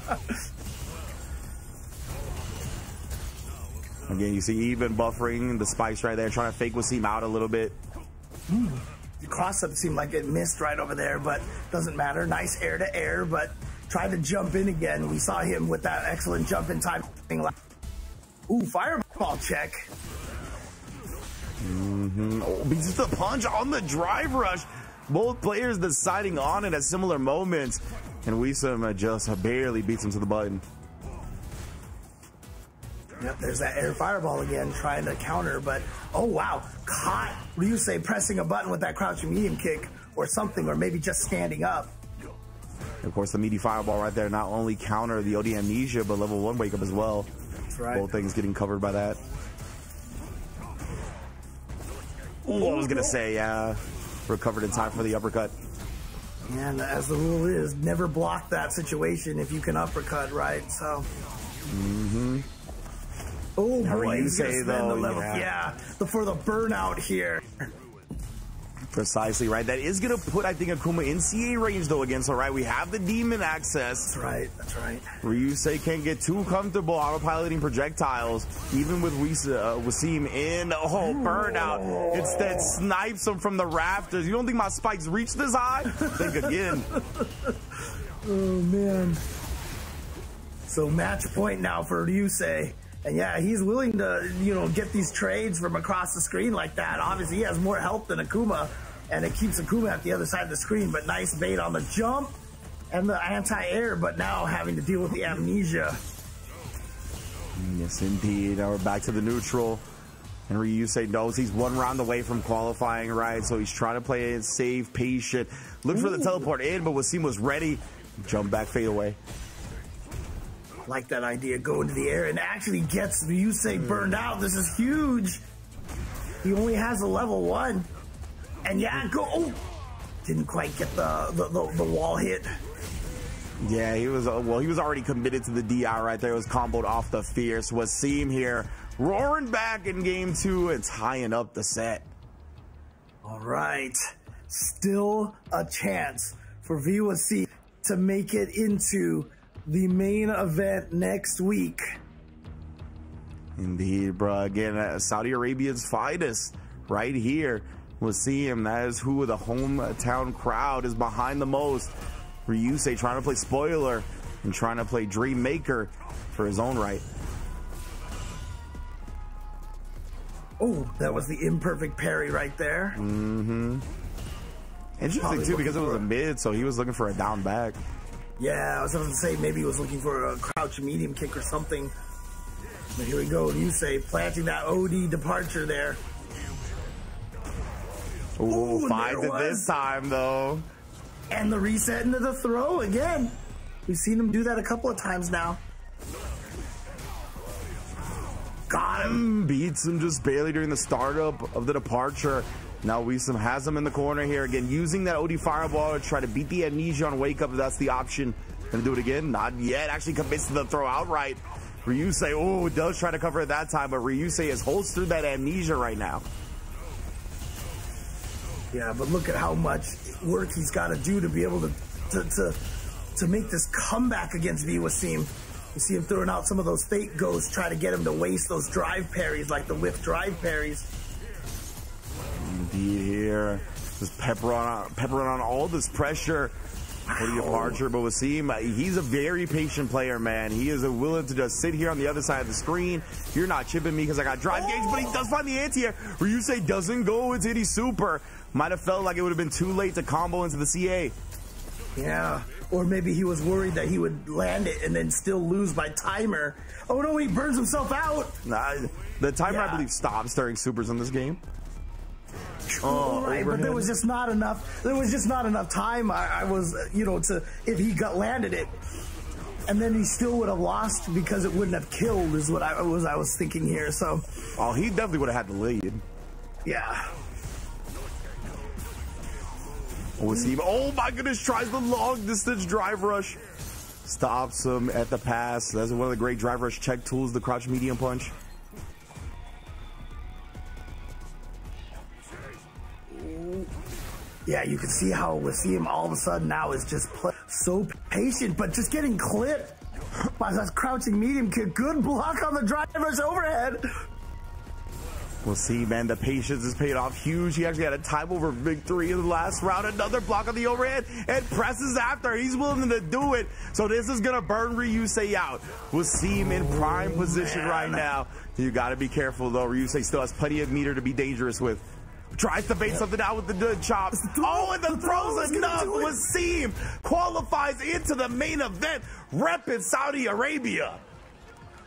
Again, you see even buffering the spikes right there, trying to fake Wasim out a little bit. The cross-up seemed like it missed right over there, but doesn't matter. Nice air-to-air, but tried to jump in again. We saw him with that excellent jump in time. Ooh, fireball check. Oh, beats the punch on the drive rush. Both players deciding on it at similar moments. And Wasim just barely beats him to the button. Yep, there's that air fireball again, trying to counter, but oh wow, caught Ryusei pressing a button with that crouching medium kick or something, or maybe just standing up. Of course, the meaty fireball right there not only counter the OD amnesia, but level 1 wake up as well. That's right. Both things getting covered by that. Ooh, I was gonna say, recovered in time for the uppercut. And as the rule is, never block that situation if you can uppercut, right? So. Oh boy, he's gonna spend the level. Yeah, for the burnout here. Precisely, right? That is going to put, I think, Akuma in CA range, though, again. So, right, we have the demon access. That's right. That's right. Ryusei can't get too comfortable autopiloting projectiles, even with Wasim in. Oh, burnout. Instead, snipes him from the rafters. You don't think my spikes reach this high? Think again. Oh, man. So, match point now for Ryusei. And yeah, he's willing to, you know, get these trades from across the screen like that. Obviously, he has more health than Akuma, and it keeps Akuma at the other side of the screen. But nice bait on the jump and the anti-air, but now having to deal with the amnesia. Yes, indeed. Now we're back to the neutral. And Ryusei knows he's one round away from qualifying, right? So he's trying to play it safe, patient. Looked for the teleport in, but Wasim was ready. Jump back, fade away. Like that idea, go into the air and actually gets Ryusei burned out. This is huge. He only has a level 1. And yeah, go. Oh, didn't quite get the wall hit. Yeah, he was, well, he was already committed to the DI right there. It was comboed off the fierce. Wasim here roaring back in game 2 and tying up the set. All right. Still a chance for Wasim to make it into the main event next week. Indeed, bro. Again, Saudi Arabia's finest right here. We'll see him. That is who the hometown crowd is behind the most. Ryusei trying to play spoiler and trying to play dream maker for his own right. Oh, that was the imperfect parry right there. Mm-hmm. Interesting, too, because it was a mid, so he was looking for a down back. Yeah, I was going to say maybe he was looking for a crouch medium kick or something. But here we go, Ryusei planting that OD departure there. Ooh, finds it this time, though. And the reset into the throw again. We've seen him do that a couple of times now. Got him. Beats him just barely during the startup of the departure. Now Wasim has him in the corner here. Again, using that OD fireball to try to beat the amnesia on wake up if that's the option. Gonna do it again? Not yet. Actually commits to the throw outright. Ryusei, oh, does try to cover it that time, but Ryusei has holstered that amnesia right now. Yeah, but look at how much work he's got to do to be able to make this comeback against Wasim. You see him throwing out some of those fake ghosts, try to get him to waste those drive parries, like the whiff drive parries. Indeed here. Just peppering on all this pressure for the departure. But Wasim, he's a very patient player, man. He is willing to just sit here on the other side of the screen. You're not chipping me because I got drive gauge, but he does find the anti-air. Ryusei doesn't go into any super. Might have felt like it would have been too late to combo into the CA. Yeah, or maybe he was worried that he would land it and then still lose by timer. Oh no, he burns himself out. Nah, the timer, I believe, stops during supers in this game. Oh, right, but there was just not enough. There was just not enough time. I was, you know, to if he got landed it, and then he still would have lost because it wouldn't have killed. Is what I was thinking here. So, oh, he definitely would have had the lead. Yeah. Wasim, oh my goodness, tries the long distance drive rush. Stops him at the pass. That's one of the great drive rush check tools, the crouch medium punch. Yeah, you can see how Wasim all of a sudden now is just so patient, but just getting clipped by that crouching medium kick. Good block on the drive rush overhead. We'll see, man. The patience is paid off huge. He actually had a time over victory in the last round. Another block on the overhead and presses after. He's willing to do it. So this is going to burn Ryusei out. We'll see him in prime position right now. You got to be careful, though. Ryusei still has plenty of meter to be dangerous with. Tries to bait something out with the good chop. Oh, and the throw's enough. Wasim qualifies into the main event. Repping Saudi Arabia.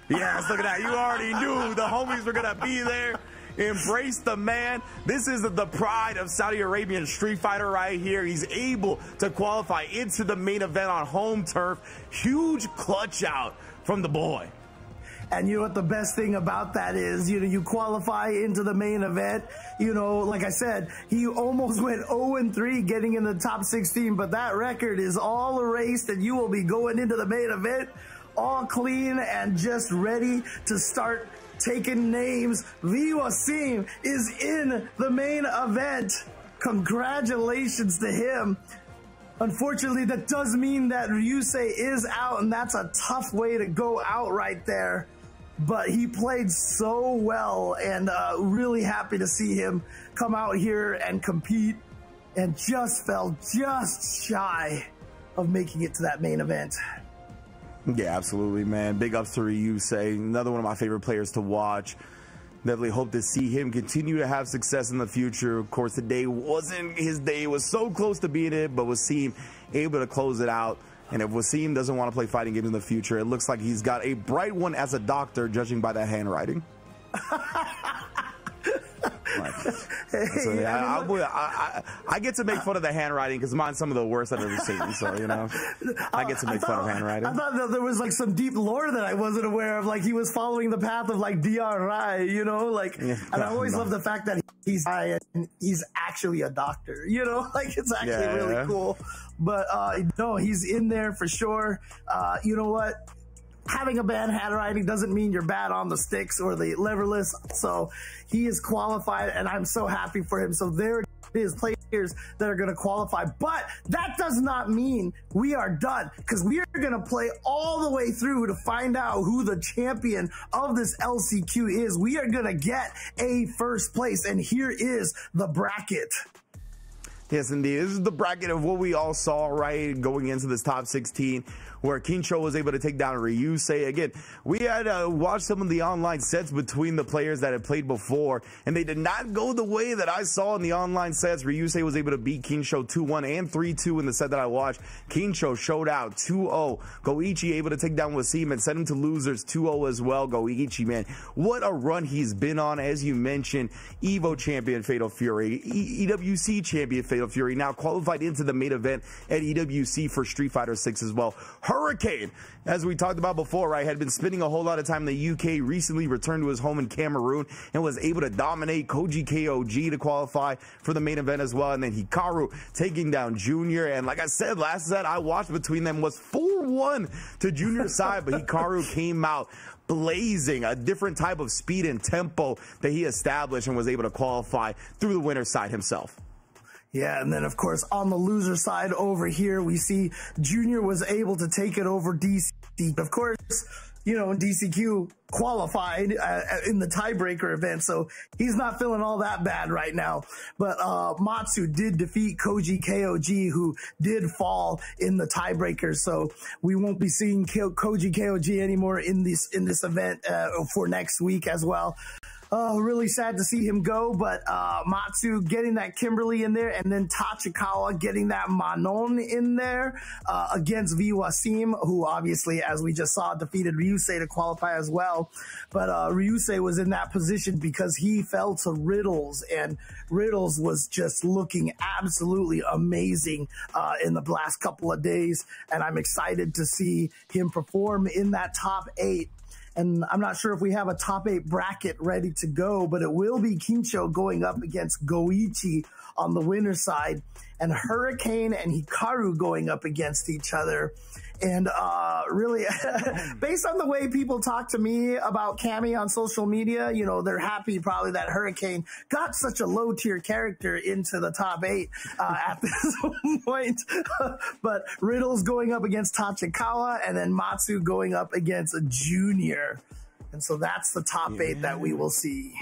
Yes, look at that. You already knew the homies were going to be there. Embrace the man. This is the pride of Saudi Arabian Street Fighter right here. He's able to qualify into the main event on home turf. Huge clutch out from the boy. And you know what the best thing about that is, you know, you qualify into the main event, you know, like I said, he almost went 0-3 getting in the top 16, but that record is all erased and you will be going into the main event all clean and just ready to start taking names. Wasim is in the main event. congratulations to him. Unfortunately, that does mean that Ryusei is out, and that's a tough way to go out right there. But he played so well, and really happy to see him come out here and compete, and just fell just shy of making it to that main event. Yeah, absolutely, man. Big ups to Ryusei, another one of my favorite players to watch. Definitely hope to see him continue to have success in the future. Of course, today wasn't his day. It was so close to being it, but Wasim able to close it out. And if Wasim doesn't want to play fighting games in the future, it looks like he's got a bright one as a doctor, judging by that handwriting. So, yeah, I get to make fun of the handwriting because mine's some of the worst I've ever seen. So, you know, I get to make fun of handwriting. I thought that there was like some deep lore that I wasn't aware of. Like he was following the path of like DRI, you know, like, and I always love the fact that he's actually a doctor, you know, like it's actually really cool. But no, he's in there for sure. You know what? Having a bad handwriting doesn't mean you're bad on the sticks or the leverless. So he is qualified, and I'm so happy for him. So there it is, players that are going to qualify. But that does not mean we are done, because we are going to play all the way through to find out who the champion of this LCQ is. We are going to get a first place, and here is the bracket. Yes, indeed. This is the bracket of what we all saw, right, going into this top 16, where Kincho was able to take down Ryusei. Again, we had watched some of the online sets between the players that had played before, and they did not go the way that I saw in the online sets. Ryusei was able to beat Kincho 2-1 and 3-2 in the set that I watched. Kincho showed out 2-0. Goichi able to take down Wasim and send him to losers 2-0 as well. Goichi, man, what a run he's been on. As you mentioned, Evo champion Fatal Fury, EWC champion Fatal Fury, now qualified into the main event at EWC for Street Fighter 6 as well. Hurricane, as we talked about before, right, had been spending a whole lot of time in the UK, recently returned to his home in Cameroon and was able to dominate Koji KOG to qualify for the main event as well. And then Hikaru taking down Junior. And like I said, last set I watched between them was 4-1 to Junior's side, but Hikaru came out blazing, a different type of speed and tempo that he established and was able to qualify through the winner's side himself. Yeah, and then, of course, on the loser side over here, we see Junior was able to take it over DC. Of course, you know, DCQ qualified in the tiebreaker event, so he's not feeling all that bad right now. But Matsu did defeat Koji KOG, who did fall in the tiebreaker, so we won't be seeing Koji KOG anymore in this event for next week as well. Really sad to see him go, but Matsu getting that Kimberly in there, and then Tachikawa getting that Manon in there against V. Wasim, who obviously, as we just saw, defeated Ryusei to qualify as well. But Ryusei was in that position because he fell to Riddles, and Riddles was just looking absolutely amazing in the last couple of days, and I'm excited to see him perform in that top 8. And I'm not sure if we have a top 8 bracket ready to go, but it will be Kincho going up against Goichi on the winner's side, and Hurricane and Hikaru going up against each other. And really, based on the way people talk to me about Cammy on social media, you know, they're happy probably that Hurricane got such a low-tier character into the top 8 at this point. But Riddle's going up against Tachikawa, and then Matsu going up against Junior. And so that's the top 8 that we will see.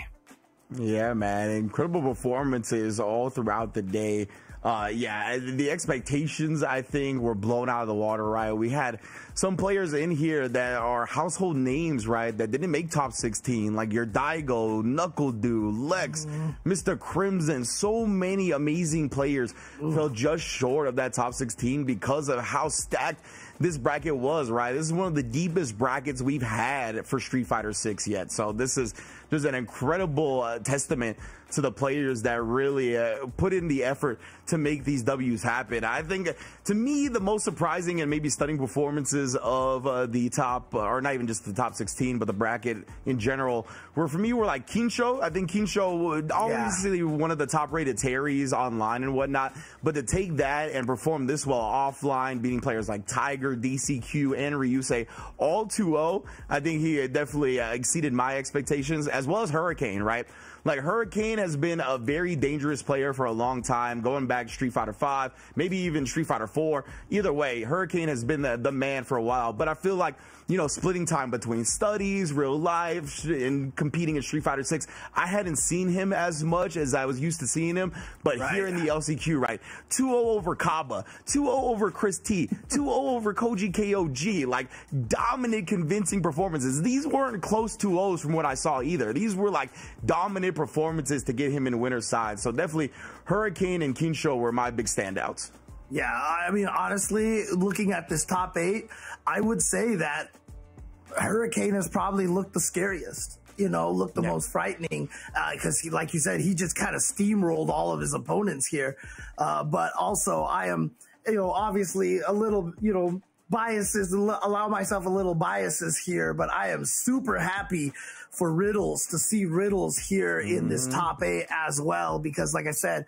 Yeah, man. Incredible performances all throughout the day. Yeah, the expectations, I think, were blown out of the water, right? We had some players in here that are household names, right, that didn't make top 16, like your Daigo, Knuckledew, Lex, Mr. Crimson. So many amazing players fell just short of that top 16 because of how stacked this bracket was, right? This is one of the deepest brackets we've had for Street Fighter 6 yet. So this is just an incredible testament to the players that really put in the effort to make these W's happen. I think, to me, the most surprising and maybe stunning performances of the top, or not even just the top 16, but the bracket in general, were like Kincho. I think Kincho, obviously one of the top-rated Terrys online and whatnot, but to take that and perform this well offline, beating players like Tiger, DCQ, and Ryusei, all 2-0, I think he definitely exceeded my expectations, as well as Hurricane, right? Like, Hurricane has been a very dangerous player for a long time, going back Street Fighter 5, maybe even Street Fighter 4. Either way, Hurricane has been the man for a while. But I feel like, you know, splitting time between studies, real life, and competing in Street Fighter 6, I hadn't seen him as much as I was used to seeing him. But here in the LCQ, right, 2-0 over Kaba, 2-0 over Chris T, 2-0 over Koji KOG, like dominant, convincing performances. These weren't close 2-0s from what I saw either. These were like dominant performances to get him in winner's side. So definitely Hurricane and Kinsho were my big standouts. Yeah, I mean, honestly, looking at this top 8, I would say that Hurricane has probably looked the scariest, you know, looked the most frightening, because he, like you said, he just kind of steamrolled all of his opponents here. But also I am, you know, obviously a little, you know, biases, allow myself a little biases here, but I am super happy for Riddles to see Riddles here in this top 8 as well, because like I said,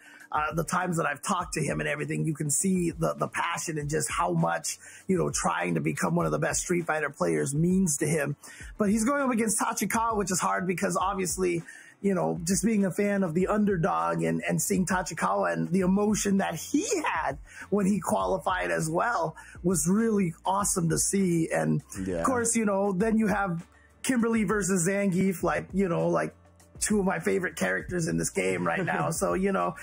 the times that I've talked to him and everything, you can see the passion and just how much, you know, trying to become one of the best Street Fighter players means to him. But he's going up against Tachikawa, which is hard because obviously, you know, just being a fan of the underdog and seeing Tachikawa and the emotion that he had when he qualified as well was really awesome to see. And of course, you know, then you have Kimberly versus Zangief, like, you know, like two of my favorite characters in this game right now. So, you know,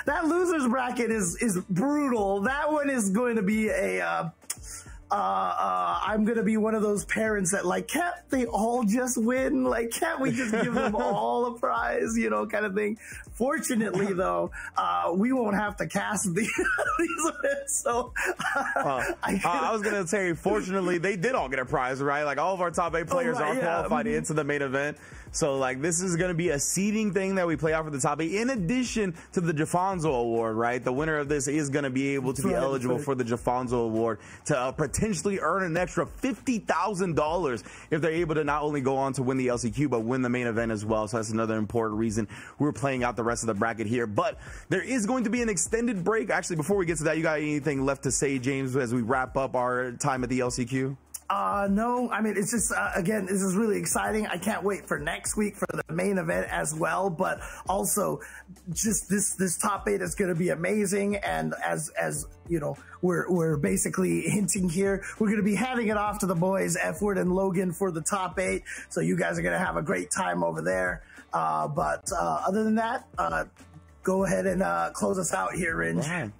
that losers bracket is brutal. That one is going to be a, I'm going to be one of those parents that like, can't they all just win? Like, can't we just give them all a prize, you know, kind of thing. Fortunately, though, we won't have to cast these events. So I was going to say, fortunately, they did all get a prize, right? Like, all of our top 8 players are qualified into the main event. So, like, this is going to be a seeding thing that we play out for the top 8, in addition to the Jafonzo Award, right? The winner of this is going to be able to be eligible for the Jafonzo Award to potentially earn an extra $50,000 if they're able to not only go on to win the LCQ, but win the main event as well. So that's another important reason we're playing out the rest of the bracket here. But there is going to be an extended break. Actually, before we get to that, you got anything left to say, James, as we wrap up our time at the LCQ? No, I mean, it's just, again, this is really exciting. I can't wait for next week for the main event as well, but also just this top 8 is going to be amazing. And as you know, we're basically hinting here, we're going to be handing it off to the boys, F-Word and Logan, for the top 8. So you guys are going to have a great time over there. But other than that, go ahead and close us out here, Ringe. Right.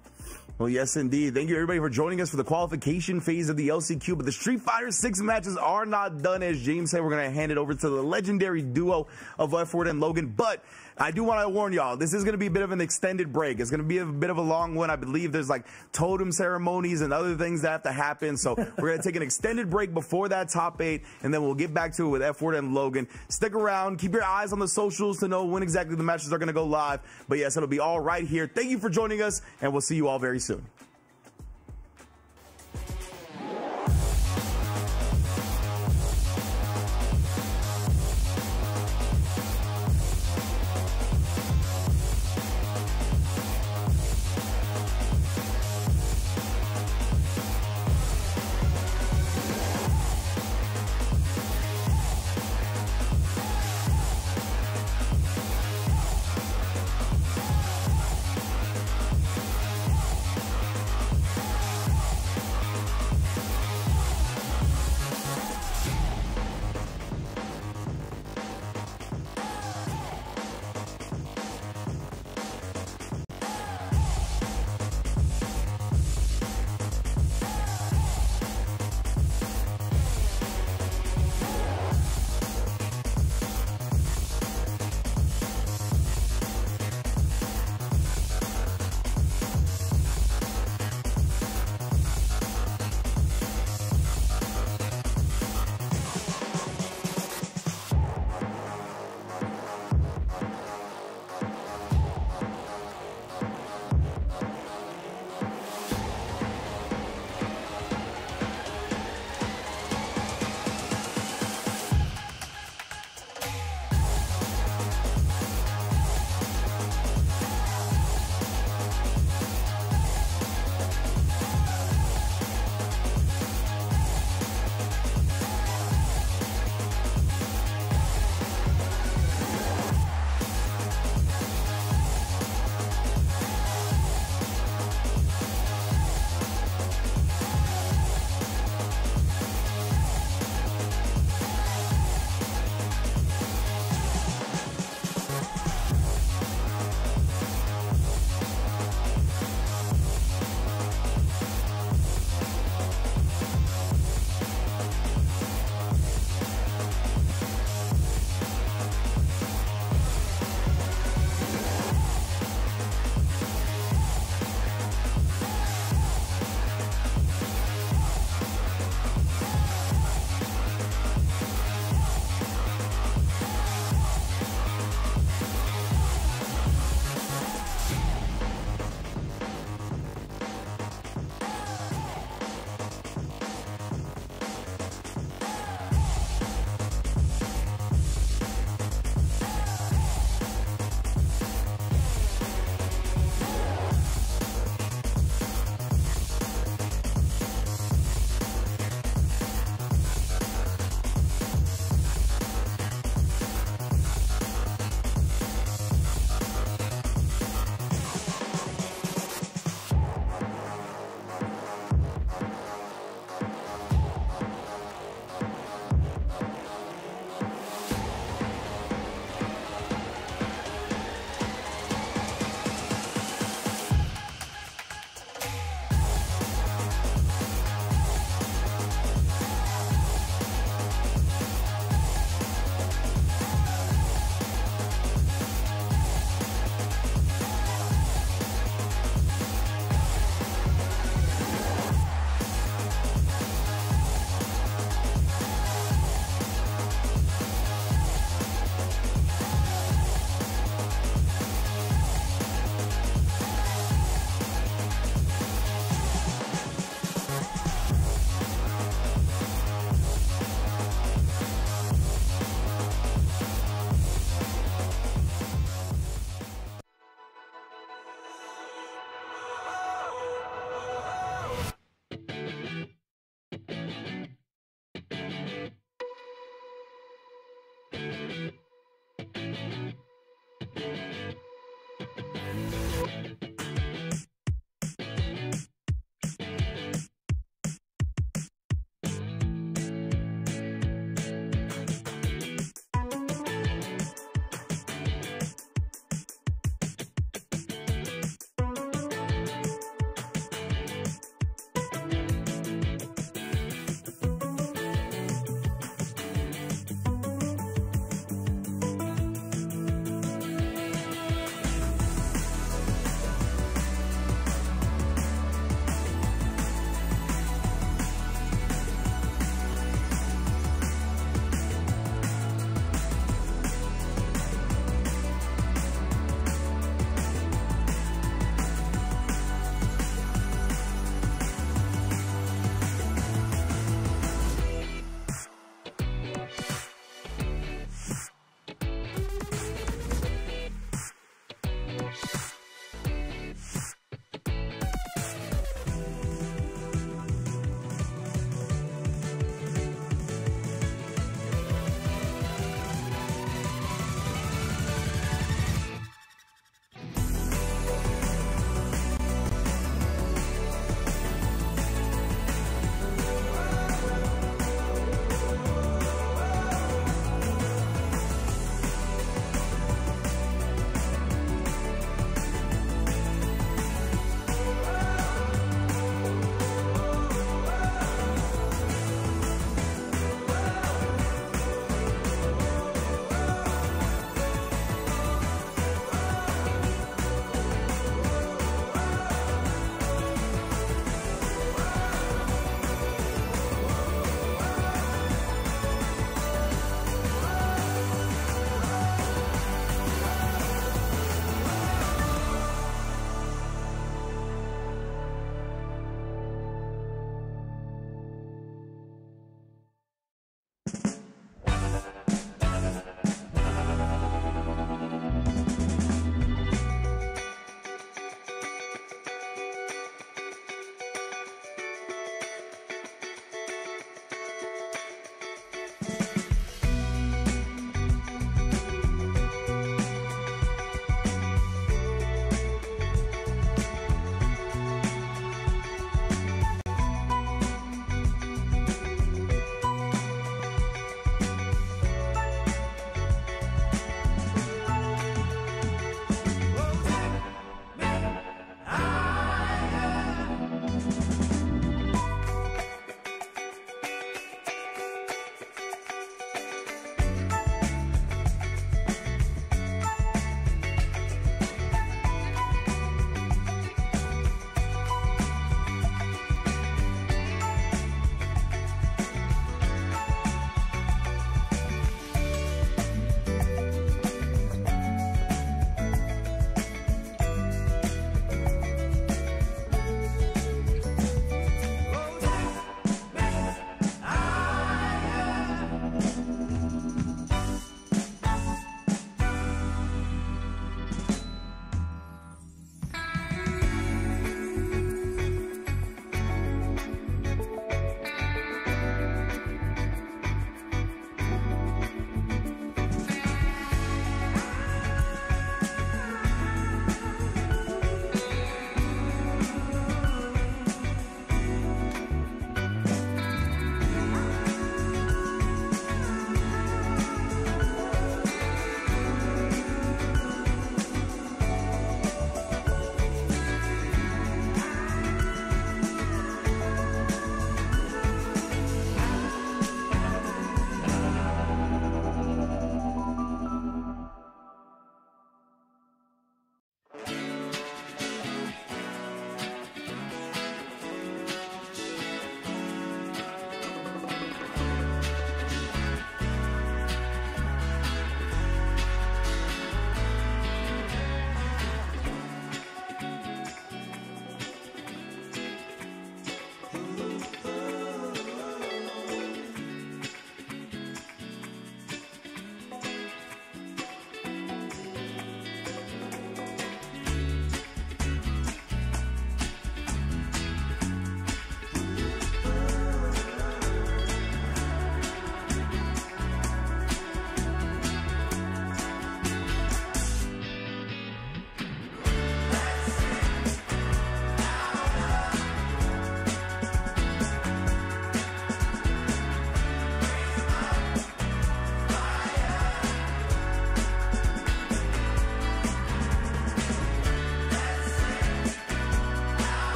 Well, yes, indeed. Thank you, everybody, for joining us for the qualification phase of the LCQ. But the Street Fighter 6 matches are not done. As James said, we're going to hand it over to the legendary duo of F-Word and Logan. But I do want to warn y'all, this is going to be a bit of an extended break. It's going to be a bit of a long one. I believe there's like totem ceremonies and other things that have to happen. So we're going to take an extended break before that top 8, and then we'll get back to it with F-Word and Logan. Stick around. Keep your eyes on the socials to know when exactly the matches are going to go live. But yes, it'll be all right here. Thank you for joining us, and we'll see you all very soon.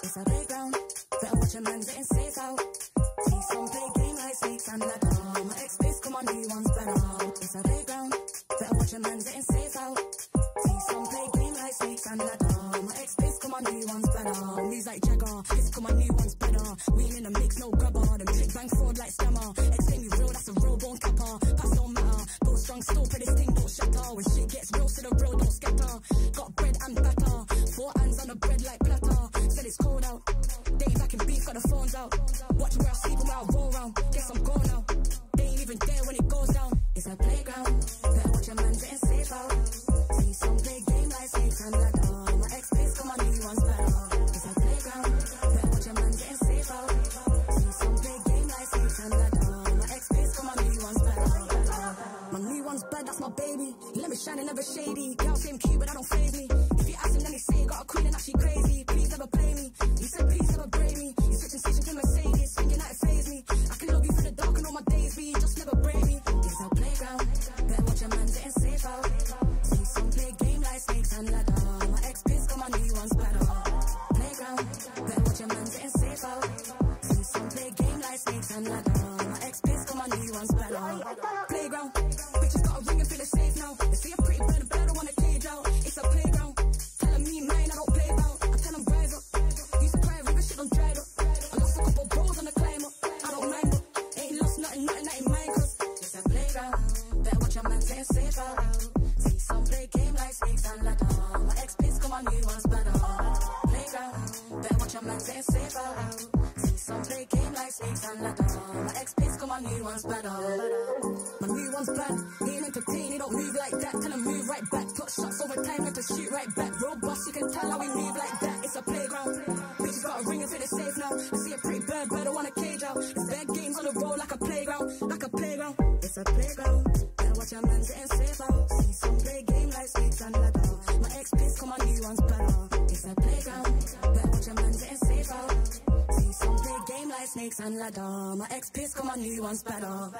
It's a playground, better watch your man getting safe out. See some play game like snakes and ladder. My ex-base, come on, new ones better. It's a playground, better watch your man getting safe out. See some play game like snakes and ladder. My ex-base, come on, new ones better. Moves like Jagger, it's come on, new ones better. We ain't in the mix, no grubber. Them trick bang fraud like scammer. Ex-base me real, that's a real born capper. Pass don't matter, go strong, still for this thing, don't shatter. When shit gets real to the road, don't scatter. Got bread and batter, 4 hands on the bread like platter. Said it's cold out, days I can beef, got the phones out. Watch where I sleep and where I roll round. Guess I'm gone now, they ain't even there when it goes down. It's a playground, better watch your man getting safe out. See some play game like snakes and ladder. My ex-base, come on, new ones better. It's a playground, better watch your man getting safe out. See some play game like snakes and ladder. My ex-base, come on, new ones better. My new one's bad, that's my baby. You let me shine and never shady. Girl, same cute, but that don't faze me. If you ask him, then they say you got a queen and that she crazy. Please never play me. You said please never brave me. You switching stations to Mercedes, thinking that it faze me. I can love you for the dark and all my days be. Just never brave me. It's a playground, better watch your man getting safe out. See some play game like snakes and ladder. My ex-base, come on, new ones better. Playground, better watch your man getting safe out. See some play game like snakes and ladder. My ex-base, come on, new ones better. Playground, bitches got a ring and feel it safe now. They see a pretty bird, a bird, I wanna cage out. It's a playground, telling me mine, I don't play about. I tell them rise up, used to cry, river shit done dried up. I lost a couple bros on the climb up, I don't mind up. Ain't lost nothing that ain't mine, cause it's a playground. Better watch your man getting safe out. See some play game like snakes and ladder. My ex-base, come on, new ones better. Playground, better watch your man getting safe out. See some play game like snakes and ladder. My ex-base, come on, new ones better. My new one's bad, he ain't entertained, he don't move like that. Tell him move right back, put shots over time, have to shoot right back. Robust, you can tell how we move like that. It's a playground, bitches got a ring and feel it safe now. I see a pretty bird, I wanna cage out. It's bad games on the road like a playground, like a playground. It's a playground, better watch your man getting safe out. See some play game like snakes and ladder. My ex-base, come on, new ones better. It's a playground, better watch your man getting safe out. See some play game like snakes and ladder. My ex-base, come on, new ones better.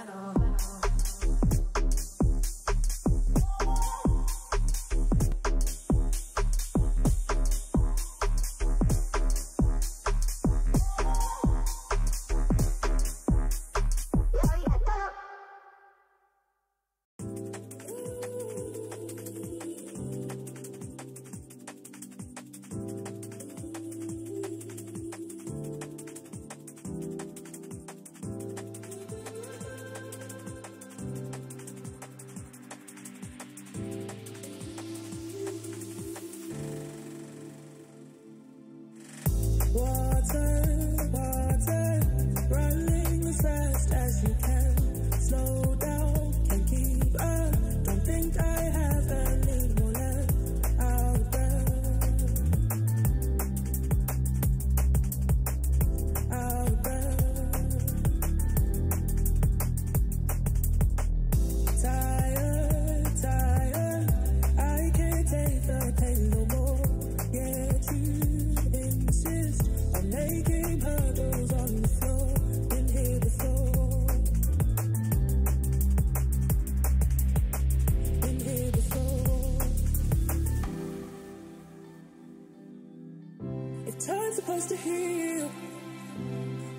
supposed to heal?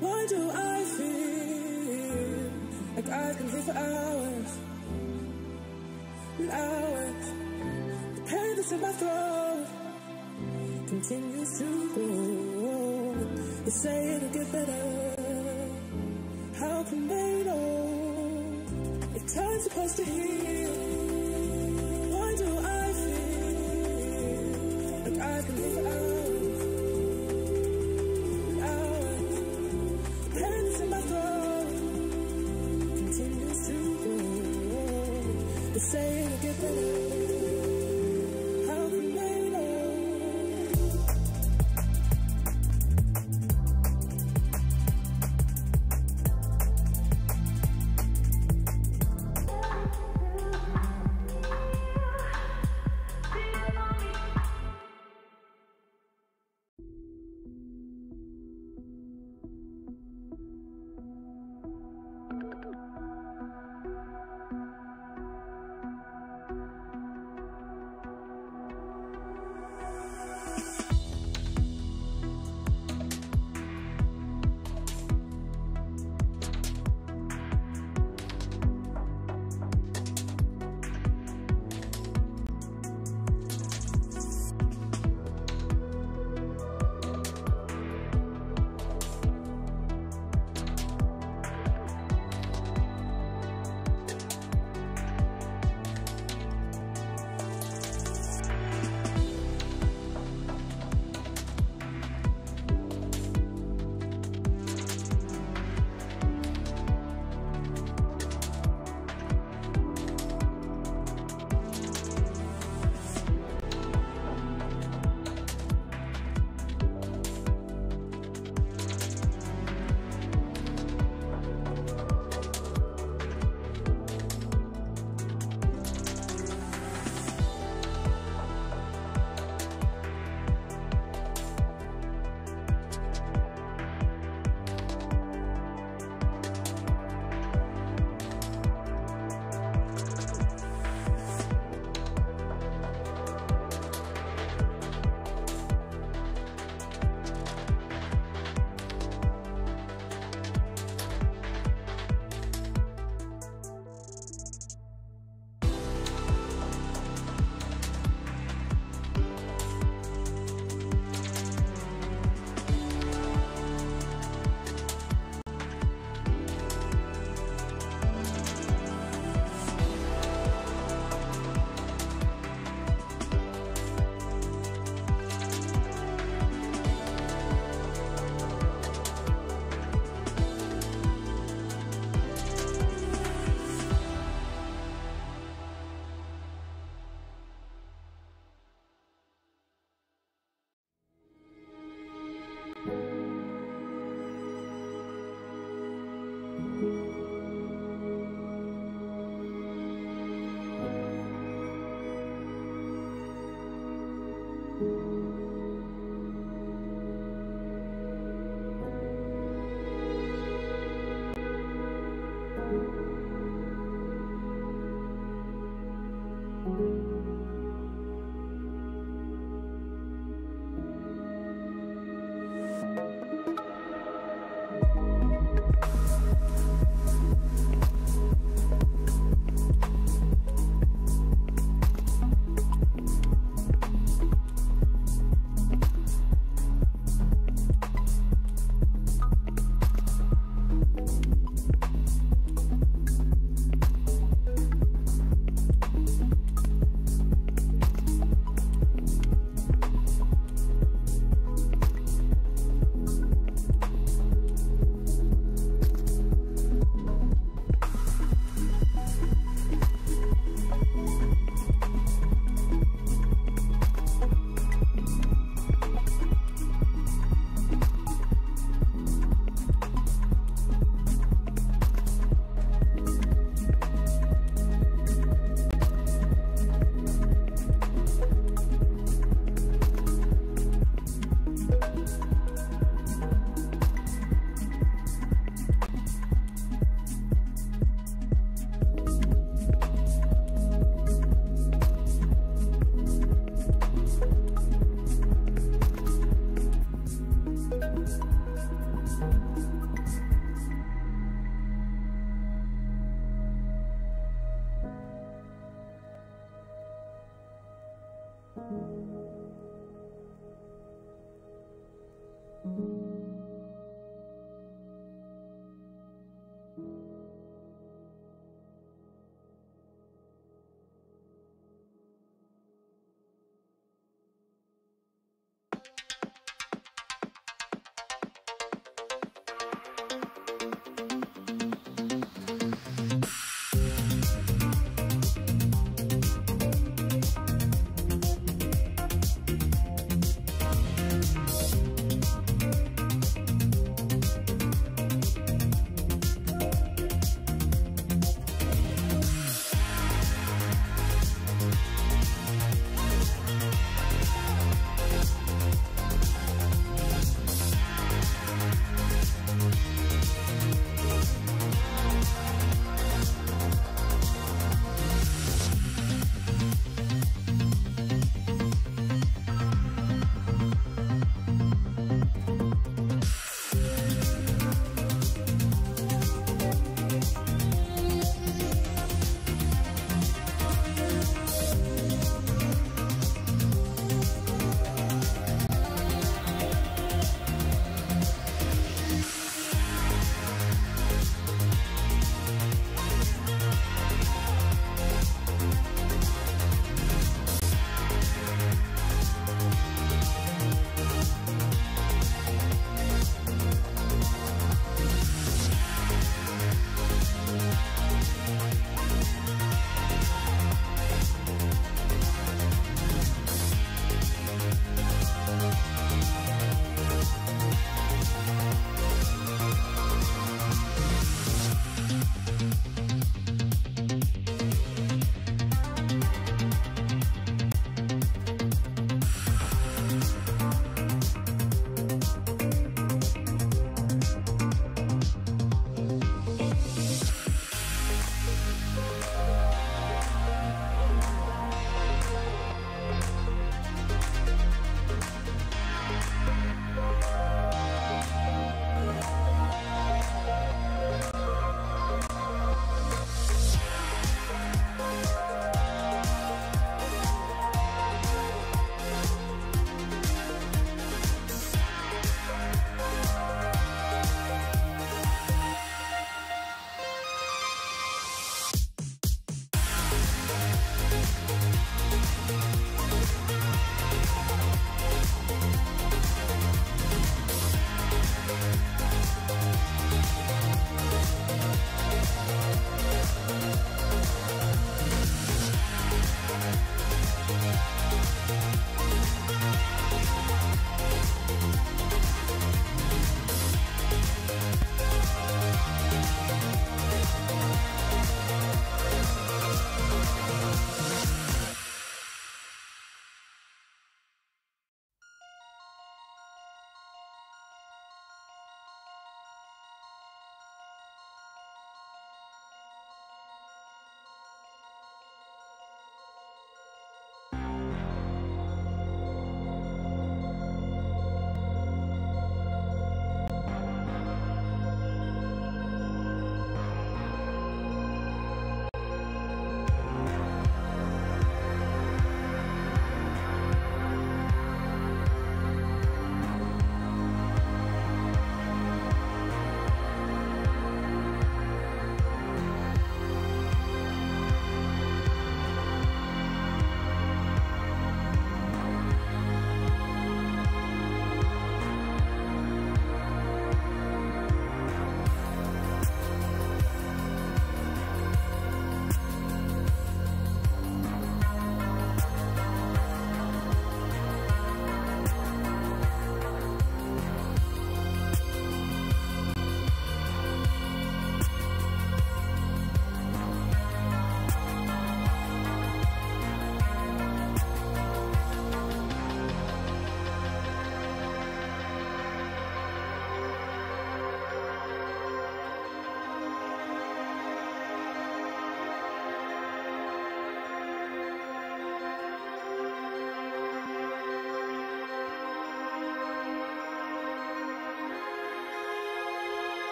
Why do I feel like I've been here for hours and hours? The pain that's in my throat continues to grow. They say it'll get better. How can they know if time's supposed to heal? Why do I feel like I've been here for hours and hours? The pain that's in my throat continues to grow. They say it'll get better. How can they know?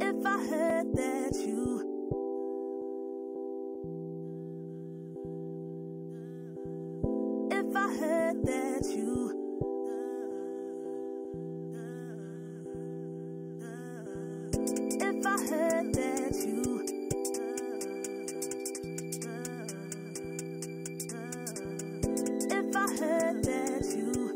If I heard that you If I heard that you If I heard that you If I heard that you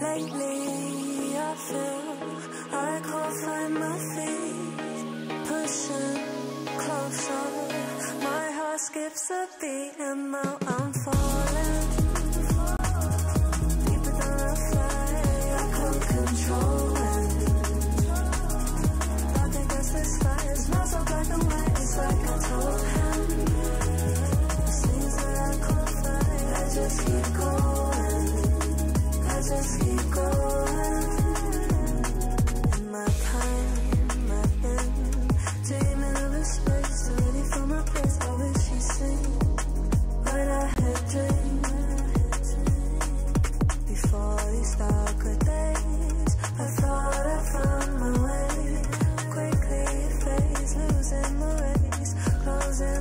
Lately, I feel I can't find my feet. Pushing closer, my heart skips a beat, and now I'm falling deeper than I fly. I can't control it. Nothing gets this fire. It's not so black and white. It's like I told him. Seems that I can't fight. I just keep going. I just keep going. In my time, I've been dreaming of a space, ready for my place. I wish she'd sing what I had dreamed. Before these darker days, I thought I found my way. Quickly it fades, losing the race, closing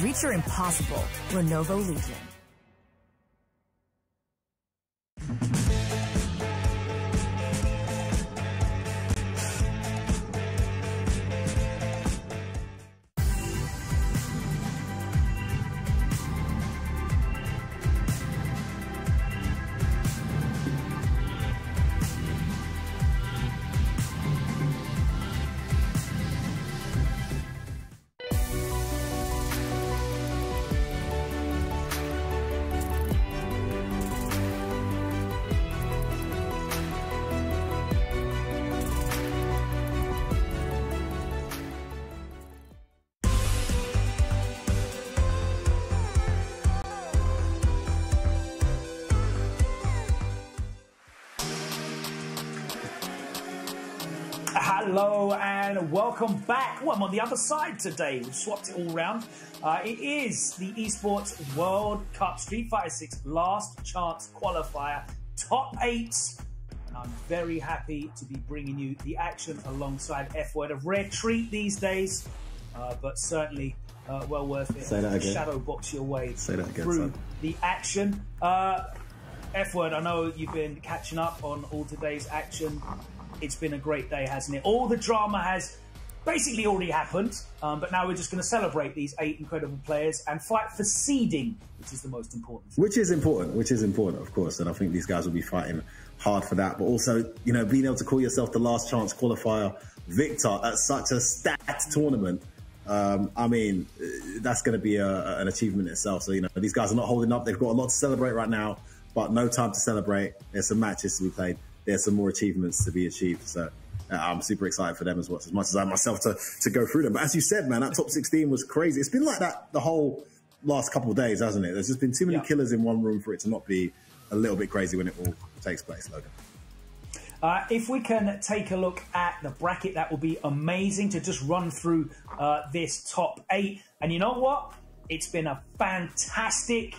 Reach your impossible. Lenovo Legion. Hello and welcome back. Well, I'm on the other side today. We've swapped it all around. It is the Esports World Cup Street Fighter 6 Last Chance Qualifier Top 8. And I'm very happy to be bringing you the action alongside F-Word. A rare treat these days, but certainly well worth it. Say that again. Shadow box your way Say that again, through son. the action. F-Word, I know you've been catching up on all today's action. It's been a great day, hasn't it? All the drama has basically already happened, but now we're just going to celebrate these 8 incredible players and fight for seeding, which is the most important. Which is important, of course, and I think these guys will be fighting hard for that. But also, you know, being able to call yourself the last chance qualifier victor at such a stacked tournament, I mean, that's going to be an achievement itself. So, you know, these guys are not holding up. They've got a lot to celebrate right now, but no time to celebrate. There's some matches to be played. There's some more achievements to be achieved. So I'm super excited for them as much as I am myself to go through them. But as you said, man, that top 16 was crazy. It's been like that the whole last couple of days, hasn't it? There's just been too many killers in one room for it to not be a little bit crazy when it all takes place, Logan. If we can take a look at the bracket, that would be amazing to just run through this top 8. And you know what? It's been a fantastic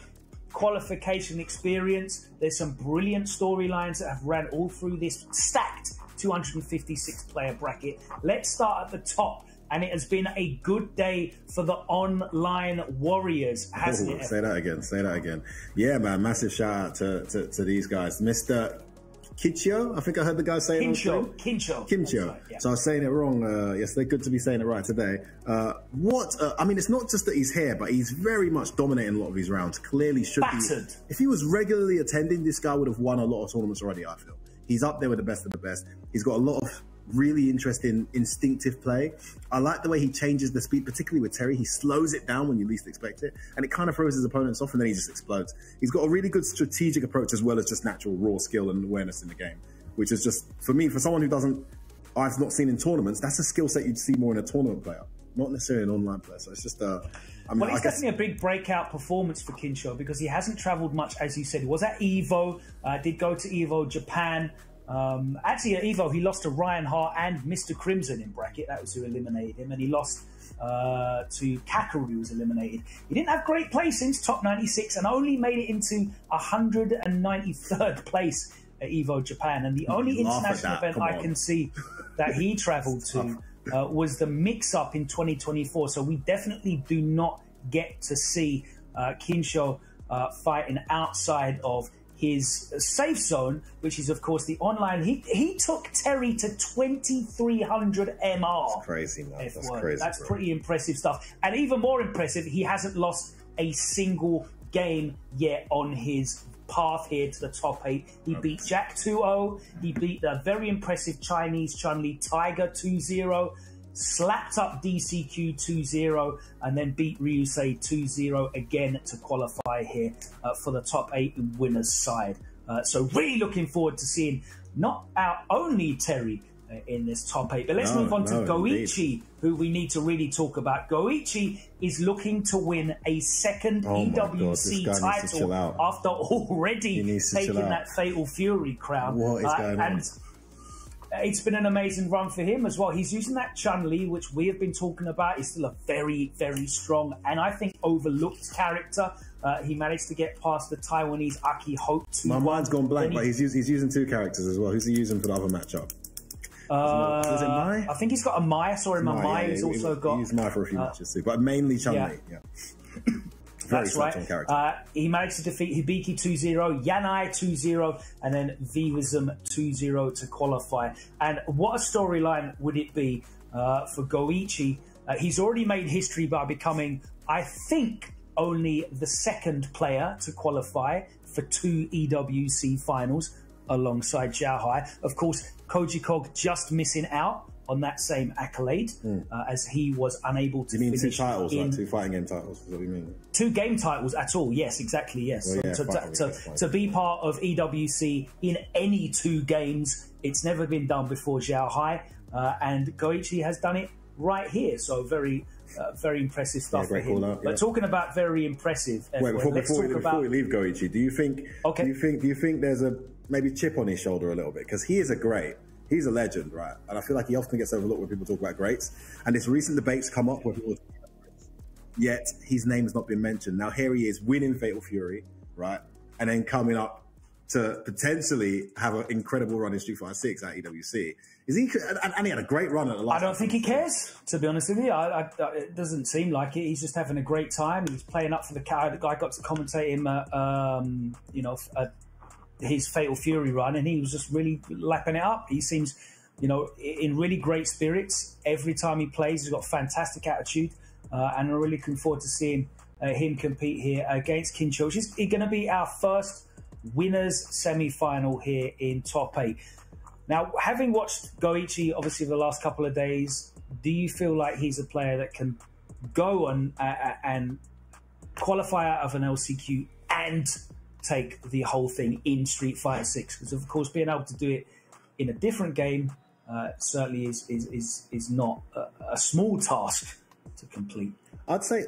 qualification experience. There's some brilliant storylines that have ran all through this stacked 256 player bracket. Let's start at the top, and it has been a good day for the online warriors, hasn't it? Say that again. Yeah, man, massive shout out to these guys. Mr. Kincho, I think I heard the guy say it. Kincho. Right, yeah. So I was saying it wrong. Yes, they're good to be saying it right today. I mean, it's not just that he's here, but he's very much dominating a lot of these rounds. Clearly should Battered. be. If he was regularly attending, this guy would have won a lot of tournaments already, I feel. He's up there with the best of the best. He's got a lot of really interesting instinctive play. I like the way he changes the speed, particularly with Terry. He slows it down when you least expect it, and it kind of throws his opponents off, and then he just explodes. He's got a really good strategic approach as well as just natural raw skill and awareness in the game, which is just, for me, for someone who I've not seen in tournaments, that's a skill set you'd see more in a tournament player, not necessarily an online player. So it's just well, it's definitely a big breakout performance for Kincho because he hasn't traveled much, as you said. He was at Evo, did go to Evo Japan. Actually, at Evo, he lost to Ryan Hart and Mr. Crimson in bracket. That was who eliminated him. And he lost to Kakaru, who was eliminated. He didn't have great placings, top 96, and only made it into 193rd place at Evo Japan. And the only international event I can see that he traveled to was the mix-up in 2024. So we definitely do not get to see Kincho fighting outside of his safe zone, which is, of course, the online. He took Terry to 2,300 MR. That's crazy, man. That's crazy. That's pretty impressive stuff. And even more impressive, he hasn't lost a single game yet on his path here to the top 8. He beat Jack 2-0. He beat the very impressive Chinese Chun-Li Tiger 2-0. Slapped up DCQ 2-0 and then beat Ryusei 2-0 again to qualify here for the top 8 in winners side. So really looking forward to seeing not our only Terry in this top 8, but let's move on to Goichi, who we need to really talk about. Goichi is looking to win a second EWC title after already taking that Fatal Fury crown. What is going on? It's been an amazing run for him as well. He's using that Chun-Li, which we have been talking about. He's still a very, very strong and I think overlooked character. He managed to get past the Taiwanese Aki Hope. My mind's gone blank, but he's using 2 characters as well. Who's he using for the other matchup? Was it Mai? I think he's got a Mai. I saw him on Mai. He's also got... He's Mai for a few matches too, but mainly Chun-Li. Yeah. Very That's right. Character. He managed to defeat Hibiki 2-0, Yanai 2-0, and then Vwism 2-0 to qualify. And what a storyline would it be for Goichi? He's already made history by becoming, I think, only the second player to qualify for 2 EWC finals alongside Xiaohai. Of course, Koji Kog just missing out on that same accolade as he was unable to finish. 2 titles, like 2 fighting game titles? Is that what you mean? 2 game titles at all, yes, exactly, yes. Well, So to be part of EWC in any 2 games, it's never been done before Xiaohai, and Goichi has done it right here. So very impressive stuff for him. But talking about very impressive, wait, before we leave Goichi, do you think? Okay. Do you think there's a maybe chip on his shoulder a little bit, because he is a great. He's a legend, right? And I feel like he often gets overlooked when people talk about greats. And this recent debates come up where people, yet his name has not been mentioned. Now here he is winning Fatal Fury, right? And then coming up to potentially have an incredible run in Street Fighter 6 at EWC. Is he? And he had a great run at the last. I don't think he cares, to be honest with you. It doesn't seem like it. He's just having a great time. He's playing up for the guy. I got to commentate him, his Fatal Fury run, and he was just really lapping it up. He seems, in really great spirits every time he plays. He's got fantastic attitude, and I'm really looking forward to seeing him compete here against Kincho, which is going to be our first winners semi-final here in Top 8. Now, having watched Goichi, obviously, the last couple of days, do you feel like he's a player that can go and qualify out of an LCQ and take the whole thing in Street Fighter 6? Because, of course, being able to do it in a different game certainly is not a small task to complete. I'd say,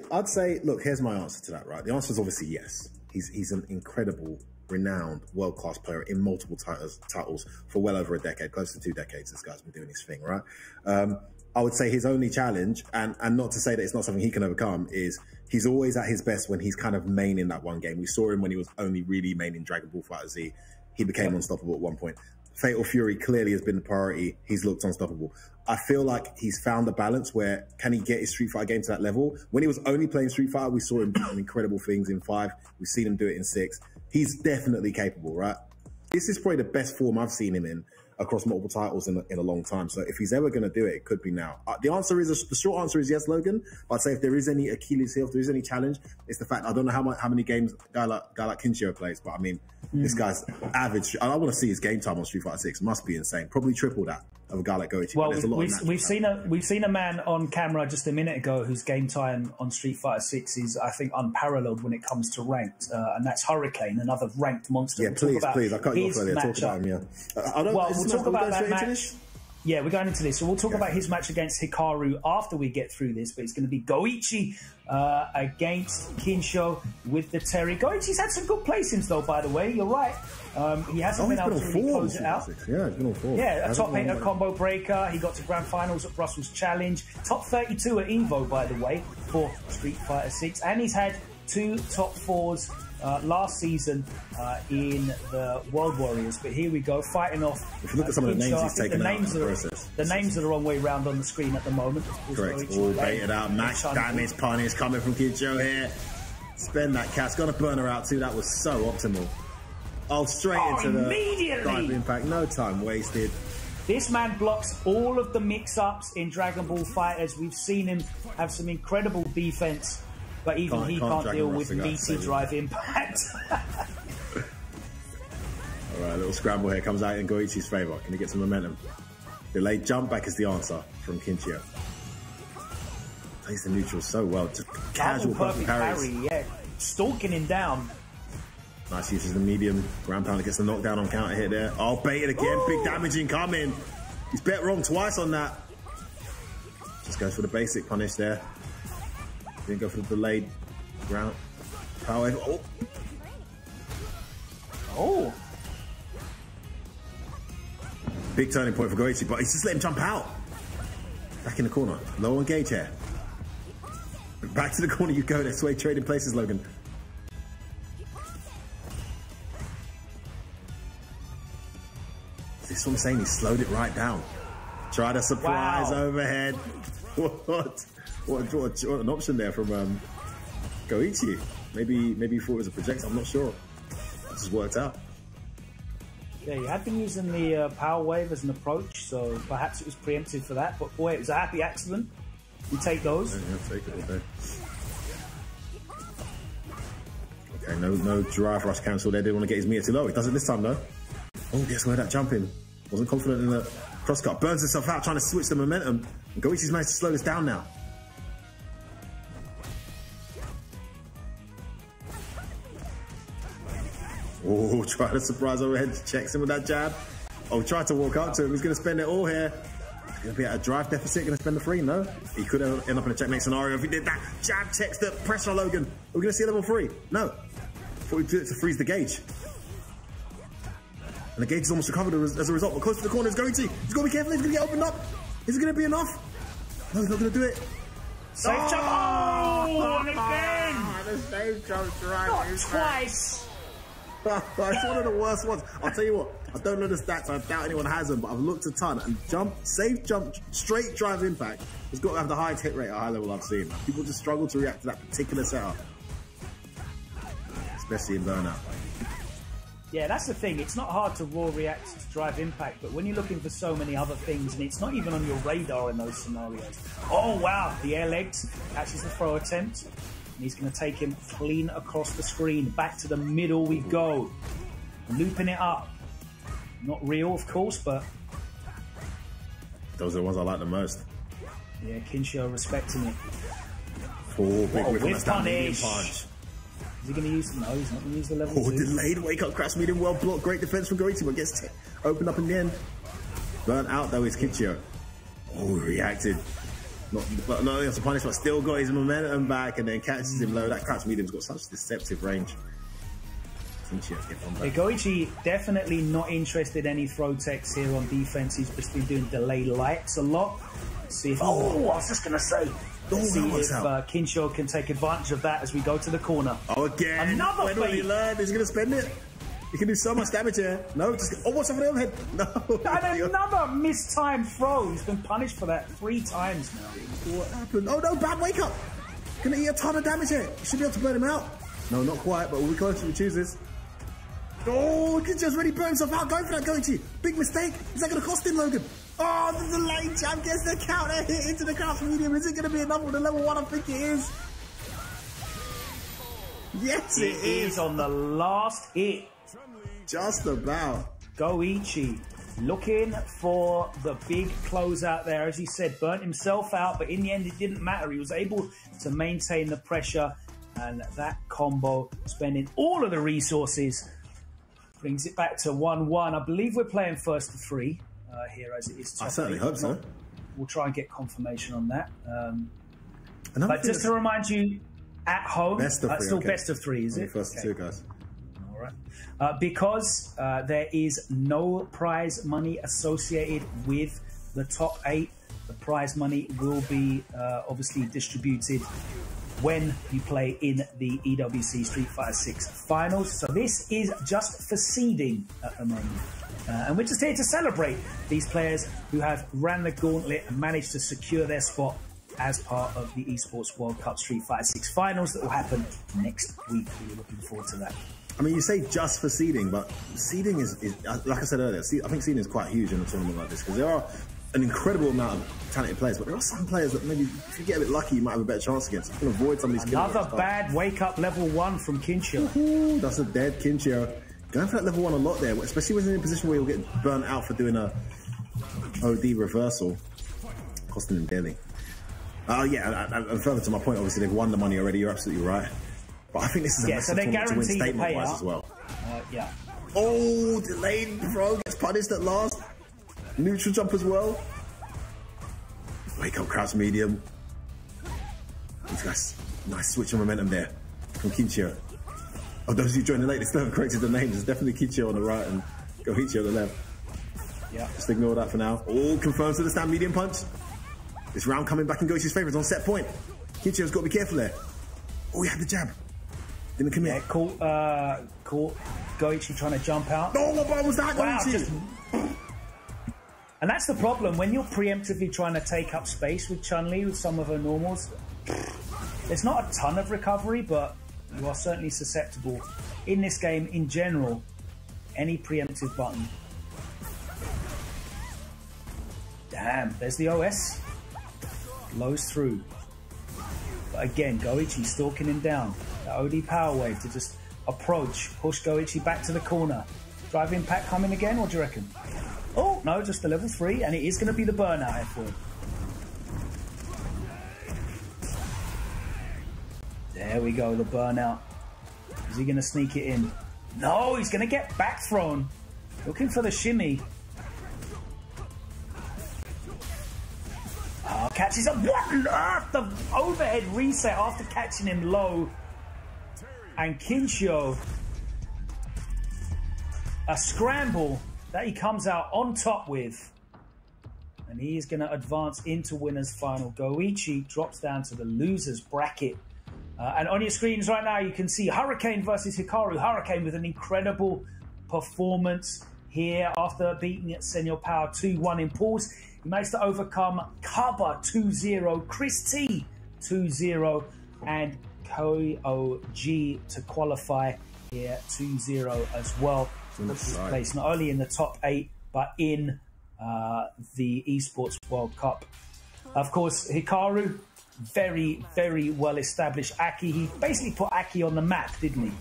look, here's my answer to that, right? The answer is obviously yes. He's an incredible, renowned, world-class player in multiple titles for well over a decade, close to 2 decades. This guy's been doing his thing, right? I would say his only challenge, and not to say that it's not something he can overcome, is he's always at his best when he's kind of main in that one game. We saw him when he was only really main in Dragon Ball FighterZ. He became unstoppable at one point. Fatal Fury clearly has been the priority. He's looked unstoppable. I feel like he's found a balance where, can he get his Street Fighter game to that level? When he was only playing Street Fighter, we saw him doing incredible things in 5. We've seen him do it in 6. He's definitely capable, right? This is probably the best form I've seen him in across multiple titles in a long time. So if he's ever going to do it, it could be now. The short answer is yes, Logan. But I'd say if there is any Achilles heel, if there is any challenge, it's the fact I don't know how many games a guy like Kinshio plays, but I mean, this guy's average. I want to see his game time on Street Fighter 6. Must be insane. Probably triple that of a guy like Goichi. Well, we've seen a man on camera just a minute ago whose game time on Street Fighter 6 is, I think, unparalleled when it comes to ranked, and that's Hurricane, another ranked monster. Yeah, please. I cut you off earlier. Talk about him. Yeah. We'll talk about that match. Yeah, we're going into this. So we'll talk about his match against Hikaru after we get through this, but it's going to be Goichi against Kinshio with the Terry. Goichi's had some good placings, though, by the way. You're right. He hasn't been able to really close it out. Yeah, he's been on 4. Yeah, a top 8 at Combo Breaker. He got to Grand Finals at Brussels Challenge. Top 32 at Evo, by the way, for Street Fighter 6. And he's had 2 top 4s last season in the World Warriors. But here we go, fighting off. If you look at some of the names he's taken out in the process. The names are the wrong way round on the screen at the moment. Correct. All baited out. Max damage punish coming from Kinshio here. Spend that cat's gonna burn her out too. That was so optimal. Straight into the dive impact. No time wasted. This man blocks all of the mix-ups in Dragon Ball FighterZ. We've seen him have some incredible defense, but even he can't deal with meaty drive impact. All right, a little scramble here comes out in Goichi's favor. Can he get some momentum? Delayed jump back is the answer from Kinshio. Plays the neutral so well. Just casual perfect parry. Yeah, stalking him down. Nice uses the medium. Ground pounder gets the knockdown on counter hit there. Baited again. Big damage incoming. He's bet wrong twice on that. Just goes for the basic punish there. Didn't go for the delayed ground power. Big turning point for Goichi, but he's just let him jump out. Back in the corner. Low on gauge here. Back to the corner you go. That's why trading places, Logan. This is what I'm saying. He slowed it right down. Try to surprise Wow. overhead. What an option there from Goichi. Maybe he thought it was a projectile. I'm not sure. It just worked out. Yeah, he had been using the power wave as an approach, so perhaps it was preemptive for that. But boy, it was a happy accident. You take those. Yeah, take it all day. Okay, no drive rush cancel there. Didn't want to get his meter too low. He does it this time though. Oh, guess where that jump in. Wasn't confident in the cross cut. Burns himself out trying to switch the momentum. And Goichi's managed to slow this down now. Oh, try to surprise overhead. Checks him with that jab. Oh, tried to walk up to him. He's going to spend it all here. He's going to be at a drive deficit. Going to spend the free. No. He could end up in a checkmate scenario if he did that. Jab checks the pressure on Logan. Are we going to see a level 3? No. Thought he'd do it to freeze the gauge. And the gauge is almost recovered as a result. But close to the corner is Goichi. He's got to be careful. He's going to get opened up. Is it going to be enough? No, he's not going to do it. Safe jump. Oh, and again. The safe jump's right. Not twice. It's one of the worst ones. I'll tell you what, I don't know the stats, I doubt anyone has them, but I've looked a ton, and safe jump, straight drive impact has got to have the highest hit rate at high level I've seen. People just struggle to react to that particular setup, especially in burnout. Yeah, that's the thing. It's not hard to raw react to drive impact, but when you're looking for so many other things, and it's not even on your radar in those scenarios. Oh, wow. The air legs catches the throw attempt. And he's going to take him clean across the screen. Back to the middle we go. Looping it up. Not real, of course, but... Those are the ones I like the most. Yeah, Kinshio respecting it. Oh, big whip on whiff that medium punish. punch. Is he going to use... No, he's not going to use the level 2. Delayed wake up crash medium, well blocked. Great defense from Goichi, but gets opened up in the end. Burnt out, though, is Kinshio. Oh, reacted. Not only has to punish, but still got his momentum back and then catches him low. That crouch medium's got such deceptive range. Goichi definitely not interested in any throw techs here on defense. He's just been doing delay lights a lot. Let's see if... Oh, I was just going to say. Let's see if Kinshio can take advantage of that as we go to the corner. Oh, again. Another when will he learn? He's going to spend it. He can do so much damage here. No, just... Oh, what's over the overhead? No. And another mistimed throw. He's been punished for that 3 times now. What happened? Oh, no, bad wake up. Gonna eat a ton of damage here. Should be able to burn him out. No, not quite, but we'll be close if we choose this. Oh, he just really burned himself out. Go for that, Goichi. Big mistake. Is that going to cost him, Logan? Oh, the delayed jab gets the counter hit into the crouch medium. Is it going to be enough with the level 1? I think it is. Yes, it is. On the last hit. Just about. Goichi looking for the big closeout there. As he said, burnt himself out, but in the end it didn't matter. He was able to maintain the pressure, and that combo, spending all of the resources, brings it back to 1-1. I believe we're playing first to 3 here as it is. I certainly hope so. We'll try and get confirmation on that. But just to remind you, at home, best of 3, still okay. best of 3, is it? First to 2, guys. All right. Because there is no prize money associated with the top 8, the prize money will be obviously distributed when you play in the EWC Street Fighter 6 finals. So this is just for seeding at the moment. And we're just here to celebrate these players who have ran the gauntlet and managed to secure their spot as part of the Esports World Cup Street Fighter 6 finals that will happen next week. We're looking forward to that. I mean, you say just for seeding, but seeding is like I said earlier, I think seeding is quite huge in a tournament like this because there are an incredible amount of talented players, but there are some players that maybe if you get a bit lucky, you might have a better chance against. You can avoid some of these. Another bad wake-up level 1 from Kinshio. Ooh, that's a dead Kinshio. Going for that level 1 a lot there, especially when you're in a position where you'll get burnt out for doing a OD reversal, costing him dearly. Yeah, and further to my point, obviously they've won the money already. You're absolutely right. But I think this is a massive tournament to win statement-wise as well. Yeah. Oh, delayed throw gets punished at last. Neutral jump as well. Wake up crouch medium. These guys, nice switch of momentum there from Kinshio. Oh, those of you joining late, they still haven't corrected the names. There's definitely Kinshio on the right and Goichi on the left. Yeah. Just ignore that for now. Oh, confirms to the stand medium punch. This round coming back in Goichi's favour. It's on set point. Kinshio's got to be careful there. Oh, he had the jab. Didn't commit. Yeah, caught Goichi trying to jump out. Oh, what was that, Goichi? And that's the problem. When you're preemptively trying to take up space with Chun-Li, with some of her normals, there's not a ton of recovery, but you are certainly susceptible in this game in general. Any preemptive button. Damn, there's the OS. Blows through. But again, Goichi stalking him down. The OD power wave to just approach, push Goichi back to the corner. Drive impact coming again, what do you reckon? Oh, no, just the level 3, and it is going to be the burnout effort. There we go, the burnout. Is he going to sneak it in? No, he's going to get back thrown. Looking for the shimmy. Oh, catches up. What on earth? The overhead reset after catching him low. And Kinshio, a scramble that he comes out on top with. And he is going to advance into winner's final. Goichi drops down to the loser's bracket. And on your screens right now, you can see Hurricane versus Hikaru. Hurricane with an incredible performance here after beating Senor Power 2-1 in pools. He managed to overcome Kaba 2-0, Chris T 2-0, and Koi-O-G to qualify here 2-0 as well. To look his place not only in the top 8, but in the Esports World Cup. Of course, Hikaru, very, very well established. Aki, he basically put Aki on the map, didn't he?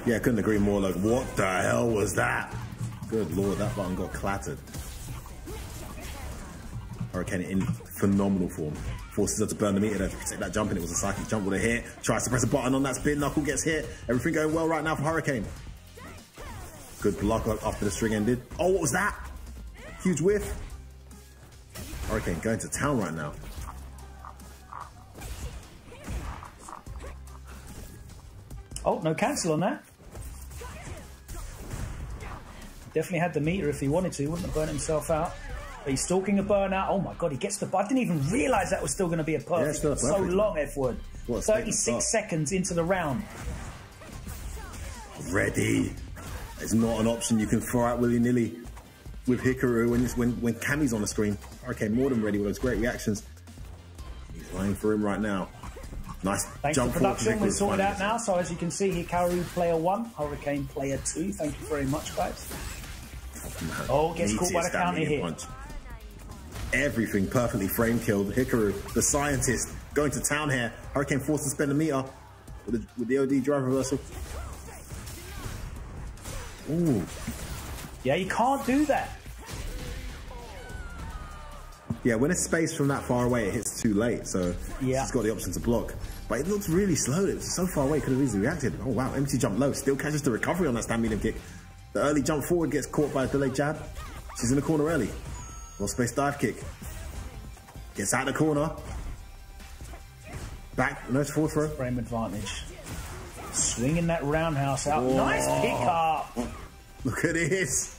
Yeah, couldn't agree more. Like, what the hell was that? Good lord, that button got clattered. Hurricane in phenomenal form. Forces her to burn the meter there. Take that jump, and it was a psychic jump with a hit. Tries to press a button on that spin, knuckle gets hit. Everything going well right now for Hurricane. Good block after the string ended. Oh, what was that? Huge whiff. Hurricane going to town right now. Oh, no cancel on that. Definitely had the meter if he wanted to. Wouldn't have burnt himself out. But he's stalking a burnout. Oh my god, he gets the... I didn't even realise that was still going to be a perfect. Yeah, still a perfect. So long, F-word. 36 seconds into the round. Ready. It's not an option you can throw out willy-nilly with Hikaru when Cammy's on the screen. Hurricane more than ready with those great reactions. He's lying for him right now. Nice Thanks jump to production, we're sorted out now. So as you can see, Hikaru player 1, Hurricane player 2. Thank you very much, guys. Oh, gets caught by the counter hit. Punch. Everything perfectly frame killed. Hikaru, the scientist, going to town here. Hurricane forced to spend a meter with the OD drive reversal. Ooh. Yeah, you can't do that. Yeah, when it's spaced from that far away, it hits too late. So yeah, he's got the option to block. But it looks really slow. It was so far away, could have easily reacted. Oh, wow. Empty jump low. Still catches the recovery on that stand medium kick. The early jump forward gets caught by a delayed jab. She's in the corner early. Well spaced dive kick. Gets out of the corner. Back. Nice forward throw. Frame advantage. Swinging that roundhouse out. Whoa. Nice pick up. Look at this.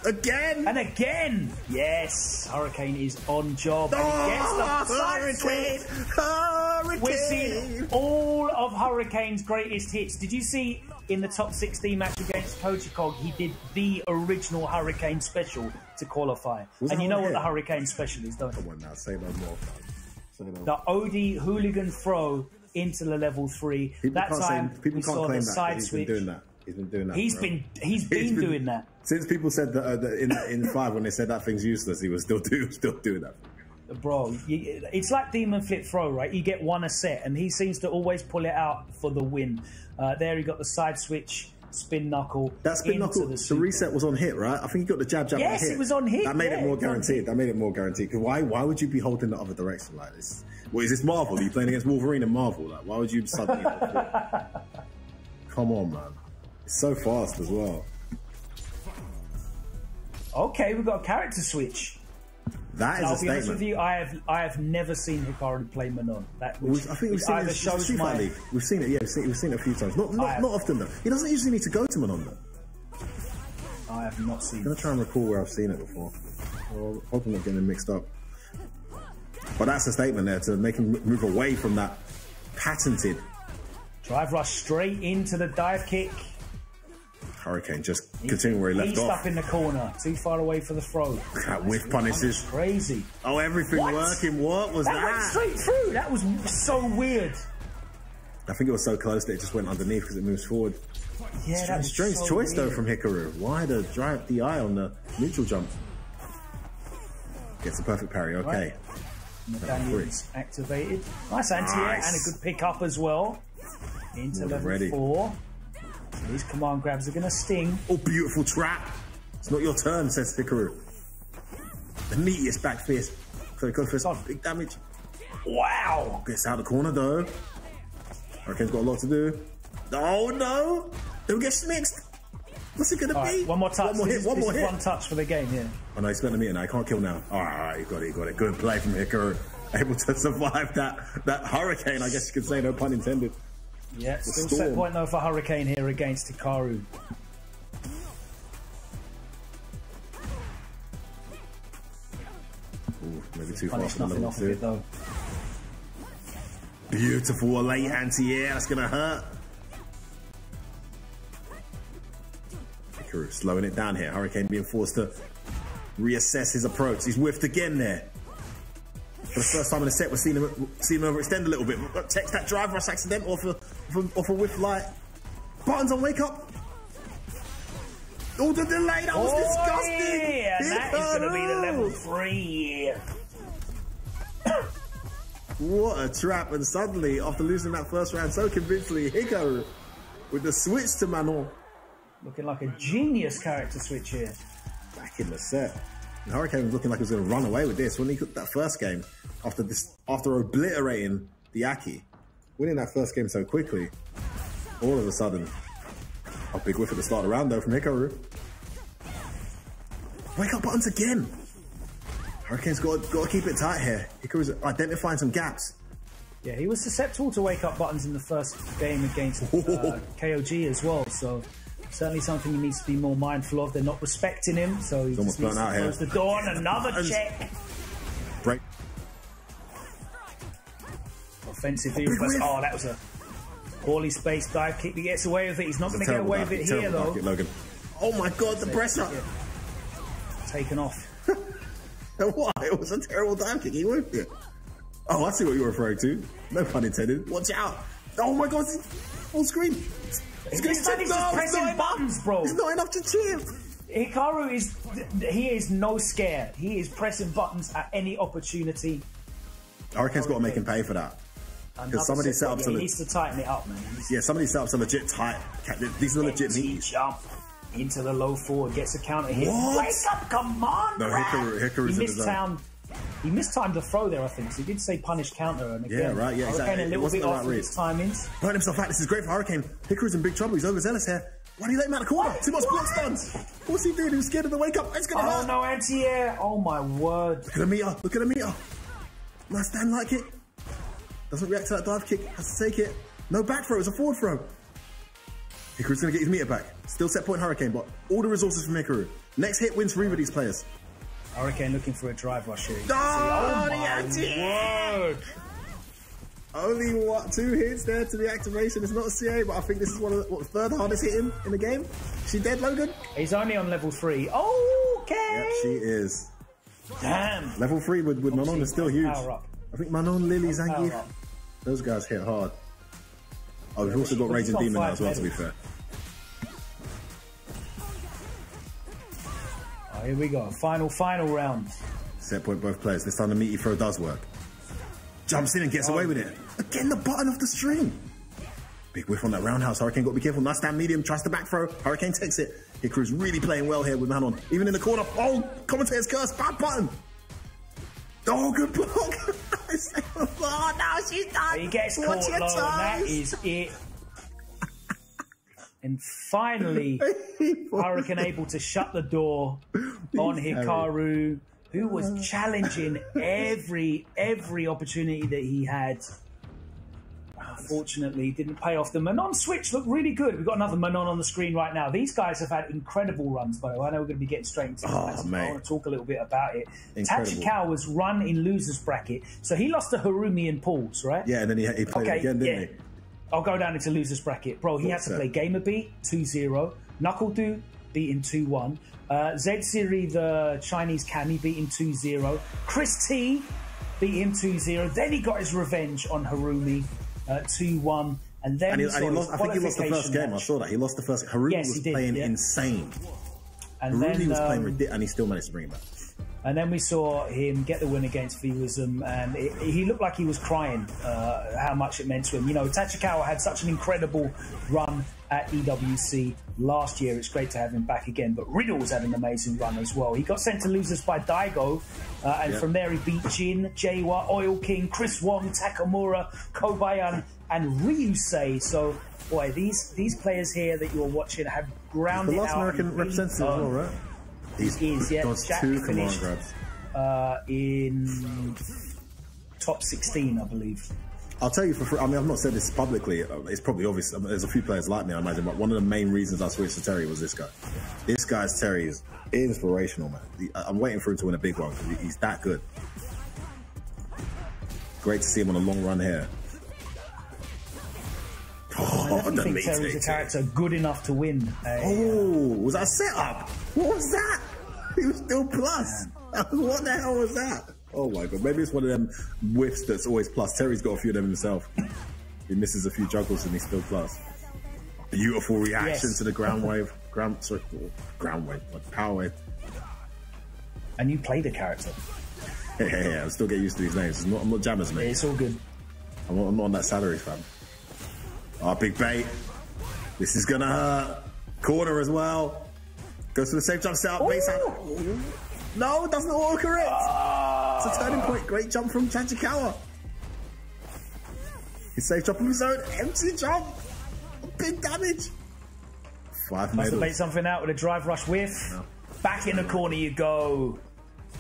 Again! And again! Yes! Hurricane is on job. And he gets the Hurricane! Hurricane! We're seeing all of Hurricane's greatest hits. Did you see in the top 16 match against Kochikog, he did the original Hurricane special to qualify. And you know what the Hurricane special is, don't you? Come on now, say no more. Say no. The OD hooligan throw into the level 3. That time, we saw the side switch. He's been doing that. He's been doing that. He's been doing that. Since people said that in 5 when they said that thing's useless, he was still doing that. Bro, it's like Demon Flip Throw, right? You get one a set, and he seems to always pull it out for the win. There he got the side switch, spin knuckle. That spin knuckle, the reset was on hit, right? I think he got the jab yes, hit. It was on hit. That made it more guaranteed. That made it more guaranteed. Because why would you be holding the other direction like this? What is this, Marvel? Are you playing against Wolverine and Marvel? Like, why would you suddenly Come on, man. It's so fast as well. Okay, we've got a character switch. That is I'll a be honest statement. with you, I have never seen Hikaru play Manon. I think we've seen it. Street Fighter League. We've seen it. Yeah, we've seen it a few times. Not often though. He doesn't usually need to go to Manon though. I have not seen. I'm gonna try and recall where I've seen it before. Well, hoping not getting them mixed up. But that's a statement there to make him move away from that patented drive rush straight into the dive kick. Hurricane just continuing where he left He's off. up in the corner, too far away for the throw. Look at that whiff punishes. Crazy. Oh, everything working. What was that? That went straight through. That was so weird. I think it was so close that it just went underneath because it moves forward. Yeah, that was Strange so choice though weird. from Hikaru. Why the drive the eye on the neutral jump? Gets a perfect parry. Okay. Right. Medallion's activated. Nice anti-air and a good pick up as well. Into level 4. These command grabs are going to sting. Oh, beautiful trap. It's not your turn, says Hikaru. The meatiest back fist. So he goes for some big damage. Wow. Gets out of the corner though. Hurricane's got a lot to do. Oh no! Don't get mixed. What's it going to be? One more touch. One more hit. One more hit. One touch for the game, yeah. Oh no, he spent a meter now. He can't kill now. All right, he got it. He got it. Good play from Hikaru. Able to survive that hurricane, I guess you could say, no pun intended. Yeah, still set point though for Hurricane here against Hikaru. Ooh, maybe too Punish fast for nothing level off of 2. it though. Beautiful late anti-air. That's going to hurt. Hikaru slowing it down here. Hurricane being forced to reassess his approach. He's whiffed again there. For the first time in the set, we're seeing him overextend a little bit. Text that drive rush accident off a whiff light. Buttons on wake up. Oh, the delay, that was disgusting. Yeah, and that is going to be the level 3. What a trap. And suddenly, after losing that first round so convincingly, Hikaru with the switch to Manon. Looking like a genius character switch here. Back in the set. And Hurricane was looking like he was going to run away with this when he took that first game after obliterating the Aki. Winning that first game so quickly, all of a sudden, a big whiff at the start of the round though from Hikaru. Wake up buttons again. Hurricane's got to keep it tight here. Hikaru's identifying some gaps. Yeah, he was susceptible to wake up buttons in the first game against KOG as well, so certainly something he needs to be more mindful of. They're not respecting him, so he just needs to close the door and another check. Break. Offensive field press. Oh, that was a poorly spaced dive kick. He gets away with it. He's not going to get away with it here, though. Logan. Oh my God, the pressure. Taken off. What? It was a terrible dive kick. He whipped it. Oh, I see what you're referring to. No pun intended. Watch out. Oh my God, full screen. He's just pressing buttons, bro. It's not enough to cheer. Hikaru is no scare. He is pressing buttons at any opportunity. Hurricane's got to make him pay for that. Because some of these setups he needs to tighten it up, man. Yeah, some of these setups are legit tight. These are legit meaties. Jump into the low forward, gets a counter hit. What? Wake up, come on! No, Hikaru's in the zone. He mistimed the throw there, I think. So he did say punish counter, and again, yeah, right, yeah, exactly. A little bit off with his timings. Burn himself out. This is great for Hurricane. Hikaru's in big trouble. He's overzealous here. Why do you let him out of the corner? Too much block stuns. What's he doing? He was scared of the wake up. It's gonna hurt. Oh no, anti-air. Oh my word. Look at the meter. Look at the meter. Nice stand like it. Doesn't react to that dive kick. Has to take it. No back throw. It's a forward throw. Hikaru's going to get his meter back. Still set point Hurricane, but all the resources from Hikaru. Next hit wins for either of these players. Hurricane looking for a drive rush here. Oh, my word. Only, what, 2 hits there to the activation. It's not a CA, but I think this is one of the third hardest hitting in the game. She dead, Logan? He's only on level 3. Okay. Yep, she is. Damn. Level 3 with Manon is still huge. I think Manon, Lily, Zangief, those guys hit hard. Oh, we've also got Raging Demon now as well, to be fair. Oh, here we go. Final round. Set point both players. This time the meaty throw does work. Jumps in and gets away with it. Again, the button off the string. Big whiff on that roundhouse. Hurricane got to be careful. Nice stand medium. Tries to back throw. Hurricane takes it. Hikaru's really playing well here with Manon. Even in the corner. Oh, commentator's curse. Bad button. Oh, good block. Oh, no, she's done. He gets caught low, and that is it. And finally, Hurricane able to shut the door on Hikaru, who was challenging every opportunity that he had. Unfortunately, didn't pay off. The Manon switch looked really good. We've got another Manon on the screen right now. These guys have had incredible runs, by the way. I know we're going to be getting straight into this. I want to talk a little bit about it. Tachikawa was run in loser's bracket, so he lost to Harumi in pools, right? Yeah, and then he played it again, didn't he? I'll go down into loser's bracket. Bro, he had to play Gamer B, 2-0. Knuckle-Do beat him 2-1. Zed-Siri, the Chinese Cammy, beat him 2-0. Chris T beat him 2-0. Then he got his revenge on Harumi, 2-1. And then he lost, I think he lost the first game. I saw that. He lost the first. Harumi was playing insane. And Harumi then, was playing ridiculous, and he still managed to bring it back. And then we saw him get the win against Viwism, and he looked like he was crying how much it meant to him. You know, Tachikawa had such an incredible run at EWC last year. It's great to have him back again. But Riddle's had an amazing run as well. He got sent to losers by Daigo, and from there he beat Jin, Jawa, Oil King, Chris Wong, Takamura, Kobayan, and Ryusei. So, boy, these players here that you're watching have grounded out. The last American representative as well, right? Jack two command finished grabs. in top 16, I believe. I'll tell you for free. I mean, I've not said this publicly. It's probably obvious. There's a few players like me, I imagine, but one of the main reasons I switched to Terry was this guy. This guy's Terry is inspirational, man. I'm waiting for him to win a big one because he's that good. Great to see him on a long run here. I definitely think Terry's a character good enough to win. Was that a setup? What was that? He was still plus. What the hell was that? Oh my god, maybe it's one of them whiffs that's always plus. Terry's got a few of them himself. He misses a few juggles and he's still plus. Beautiful reaction to the ground wave. Ground wave, like power wave. And you played a character. Yeah, I still get used to these names. I'm not jammers, mate. It's all good. I'm not on that salary, fam. Oh, big bait. This is gonna hurt. Corner as well. Goes for the safe jump setup. Base out. No, it doesn't autocorrect. It's a turning point. Great jump from Tachikawa. His safe jump of his own. Empty jump. Big damage. 5 medals. Must have made something out with a drive rush whiff. No. Back in the corner you go.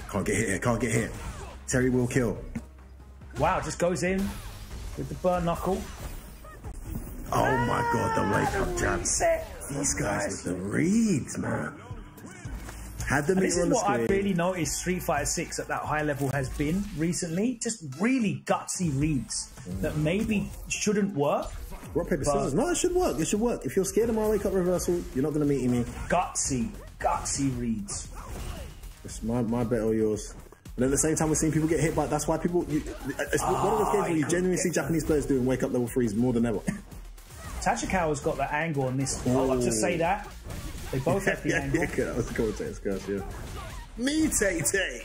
Can't get hit here. Can't get hit. Terry will kill. Wow, just goes in with the burn knuckle. Oh my god, the wake up jab. These guys with the reads, man. Had the this is on the what screen. I've really noticed Street Fighter 6 at that high level has been recently. Just really gutsy reads that maybe shouldn't work. Rock, paper, scissors. No, it should work. It should work. If you're scared of my wake up reversal, you're not going to meet me. Gutsy reads. It's my bet or yours. And at the same time, we're seeing people get hit by. That's why people. It's one of those games where you genuinely see Japanese players doing wake up level 3s more than ever. Tachikawa's got the angle on this. I'll just say that. They both have the angle. Yeah, that was the commentator's curse, yeah. Me, Tay-Tay.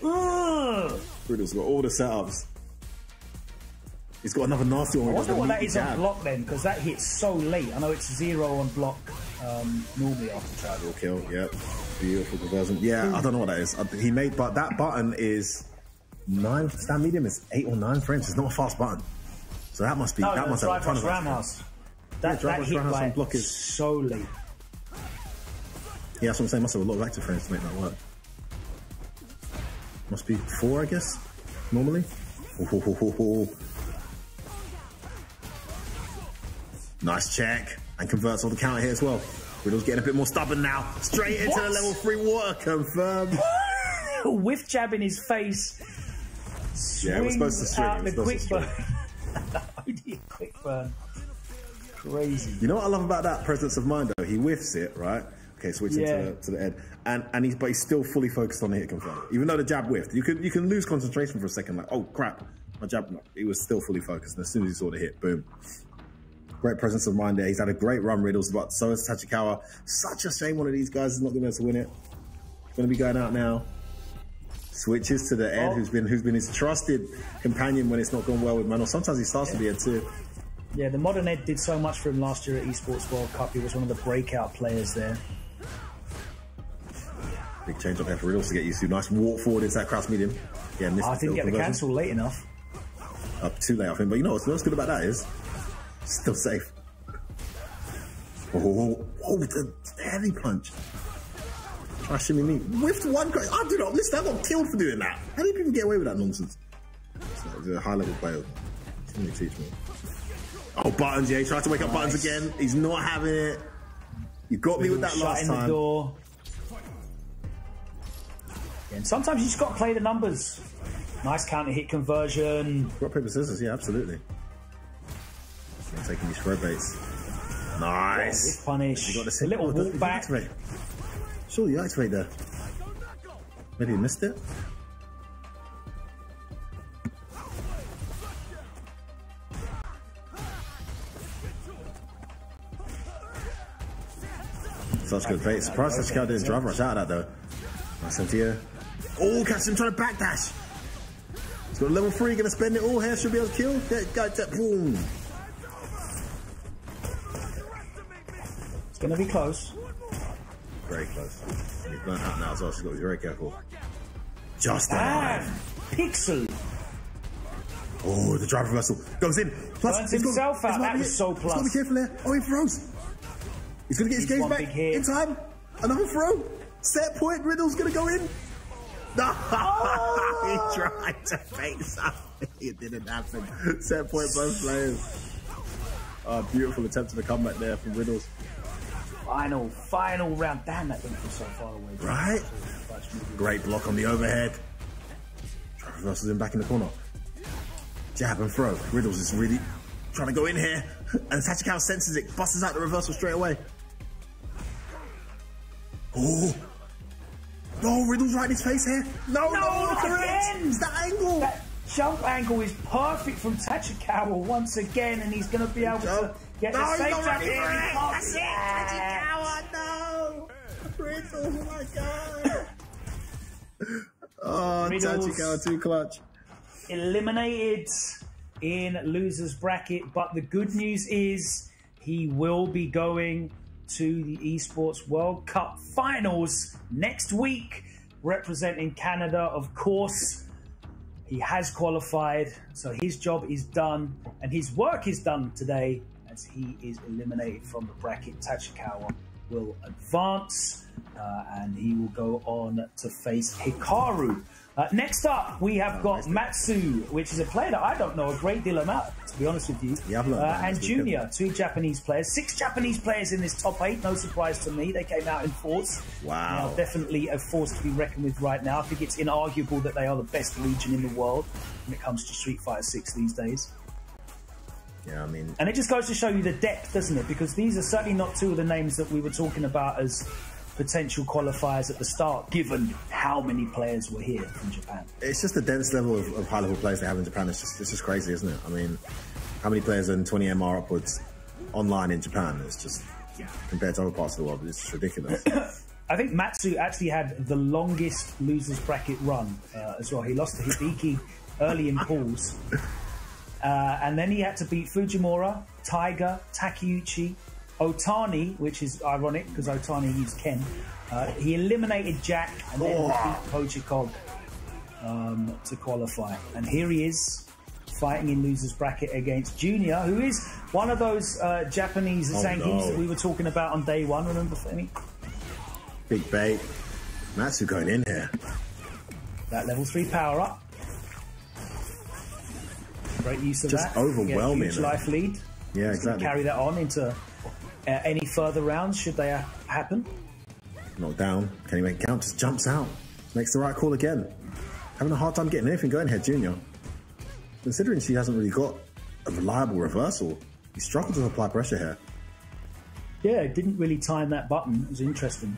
Riddle's got all the setups. He's got another nasty one. I wonder what that is on block then, because that hits so late. I know it's 0 on block normally after charge. Will kill, yeah. Beautiful conversion. Yeah, I don't know what that is. He made, but that button is 9, stand medium is 8 or 9 frames. It's not a fast button. So that must be, that must have a ton of roundhouse. That hit like block is so late. Yeah, that's what I'm saying. Must have a lot of active frames to make that work. Must be 4, I guess, normally. Nice check. And converts all the counter here as well. Riddle's getting a bit more stubborn now. Straight into the level 3 water. Confirmed. Whiff jab in his face. Yeah, we're supposed to string. The quick burn. Only a quick burn. Crazy. You know what I love about that presence of mind though? He whiffs it, right? Okay, switching to the head, and he's still fully focused on the hit confirm. Even though the jab whiffed, you can lose concentration for a second. Like, oh crap, my jab. He was still fully focused, and as soon as he saw the hit, boom. Great presence of mind there. He's had a great run, Riddles, but so has Tachikawa. Such a shame one of these guys is not going to be able to win it. Going to be going out now. Switches to the Ed, who's been his trusted companion when it's not gone well with Manuel. Sometimes he starts to be Ed too. Yeah, the modern Ed did so much for him last year at Esports World Cup. He was one of the breakout players there. Big change up here for Riddles to get used to. Nice walk forward into that cross medium. Yeah, I didn't get the cancel late enough. Up too late, I think. But you know what's good about that is still safe. Oh, the heavy punch. Try shimmy me. Whiffed one. I do not listen. I got killed for doing that. How do people get away with that nonsense? He's a high level player. Somebody teach me. Oh, buttons, yeah. He tried to wake up buttons again. He's not having it. You got me with that last time. The door. And sometimes you just got to play the numbers. Nice counter hit conversion. Rock, paper, scissors, yeah, absolutely. I'm taking these throw baits. Nice. This punish. You got A little walk back. Sure, you activate there. Maybe you missed it. Such good bait. Surprised such cow didn't drive rush out of that though. Nice idea. Oh, catch him trying to backdash. He's got a level 3, gonna spend it all here, should be able to kill. Got that, boom. It's gonna be close. Very close. And he's burnt out now as well, so he's got to be very careful. Just that. Pixel. Oh, the drive reversal goes in. Plus, Burns himself out. That was so plus. He's got to be careful there. Oh, he throws. He's going to get his gaze back in time. Another throw. Set point. Riddle's going to go in. No! Oh! He tried to face up. It didn't happen. Set point both players. Oh, beautiful attempt to the comeback there from Riddles. Final round. Damn, that went from so far away. Right? Great block on the overhead. Reversals him back in the corner. Jab and throw. Riddles is really trying to go in here. And Tachikawa senses it. Busts out the reversal straight away. Oh. No, Riddle's right in his face here. No, not again. It's that angle. That jump angle is perfect from Tachikawa once again, and he's going to be able to get the safe jump in. That's it. Tachikawa, no. Riddles, oh my God. Oh, Tachikawa too clutch. Eliminated in loser's bracket, but the good news is he will be going to the Esports World Cup finals next week, representing Canada, of course. He has qualified, so his job is done, and his work is done today as he is eliminated from the bracket. Tachikawa will advance, and he will go on to face Hikaru. Next up, we have got Matsu, which is a player that I don't know a great deal about, to be honest with you. Yeah, I've learned that and Junior, 2 Japanese players. 6 Japanese players in this top 8, no surprise to me. They came out in force. Wow. Definitely a force to be reckoned with right now. I think it's inarguable that they are the best region in the world when it comes to Street Fighter 6 these days. Yeah, I mean... And it just goes to show you the depth, doesn't it? Because these are certainly not 2 of the names that we were talking about as potential qualifiers at the start, given how many players were here from Japan. It's just the dense level of high-level players they have in Japan. It's just crazy, isn't it? I mean, how many players are in 20 MR upwards online in Japan? It's just, compared to other parts of the world, it's just ridiculous. I think Matsu actually had the longest losers bracket run as well. He lost to Hibiki early in pools. And then he had to beat Fujimura, Tiger, Takeuchi, Otani, which is ironic because Otani used Ken. He eliminated Jack and then beat Pochikog to qualify. And here he is fighting in losers bracket against Junior, who is one of those Japanese Zangiefs that we were talking about on day 1. Remember, Femi? Big bait. Matsu going in here. That level 3 power up. Great use of just that. Overwhelming. Huge life lead. Yeah, exactly. Carry that on into any further rounds should they happen. Knocked down. Can he make it count? Just jumps out. Makes the right call again. Having a hard time getting anything going here, Junior. Considering she hasn't really got a reliable reversal, he struggled to apply pressure here. Yeah, it didn't really time that button. It was interesting.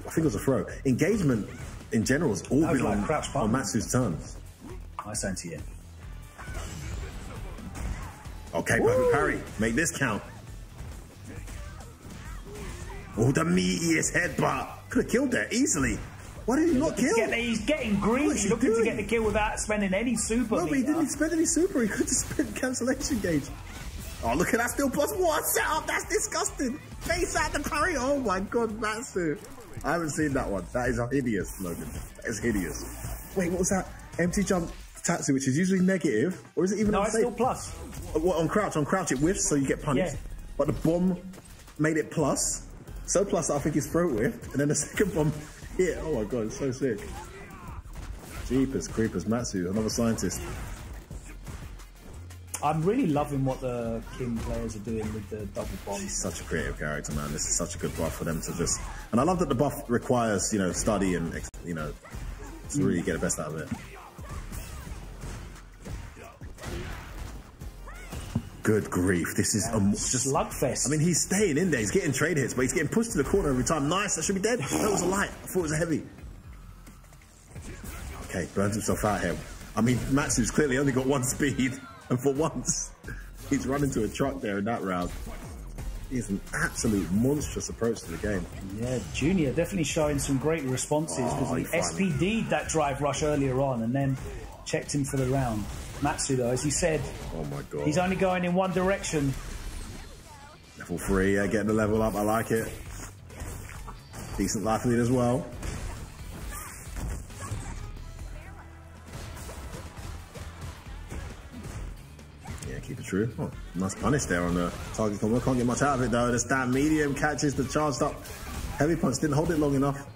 I think it was a throw. Engagement in general has all been like on Matsu's terms. Nice anti-air. Okay, perfect parry. Make this count. Oh, the meatiest headbutt. Could have killed that easily. Why did he not kill? He's getting greedy, looking to get the kill without spending any super. No, but he didn't spend any super. He could have spent cancellation gauge. Oh, look at that still plus 1 setup. That's disgusting. Face out the parry. Oh my God, Matsu. I haven't seen that one. That is hideous, Logan. That is hideous. Wait, what was that? Empty jump Tatsu, which is usually negative, or is it even? No, it's still plus. What, on crouch it whiffs, so you get punished. Yeah. But the bomb made it plus. So plus that I think his throat whiffed, and then the second bomb hit. Oh my God, it's so sick. Jeepers creepers, Matsu, another scientist. I'm really loving what the King players are doing with the double bomb. He's such a creative character, man. This is such a good buff for them to just... And I love that the buff requires, study and, to really get the best out of it. Good grief. This is just slugfest. I mean, he's staying in there. He's getting trade hits, but he's getting pushed to the corner every time. Nice. That should be dead. That was a light. I thought it was a heavy. Okay, burns himself out here. I mean, Matsu's clearly only got 1 speed. And for once, he's run into a truck there in that round. He's an absolute monstrous approach to the game. Yeah, Junior definitely showing some great responses because he SPD'd that drive rush earlier on and then checked him for the round. Matsu, though, as you said, oh my God, he's only going in one direction. Level 3, yeah, getting the level up. I like it. Decent life lead as well. Keep it true. Oh, nice punish there on the target combo. Can't get much out of it though. The stand medium catches the charged up heavy punch. Didn't hold it long enough.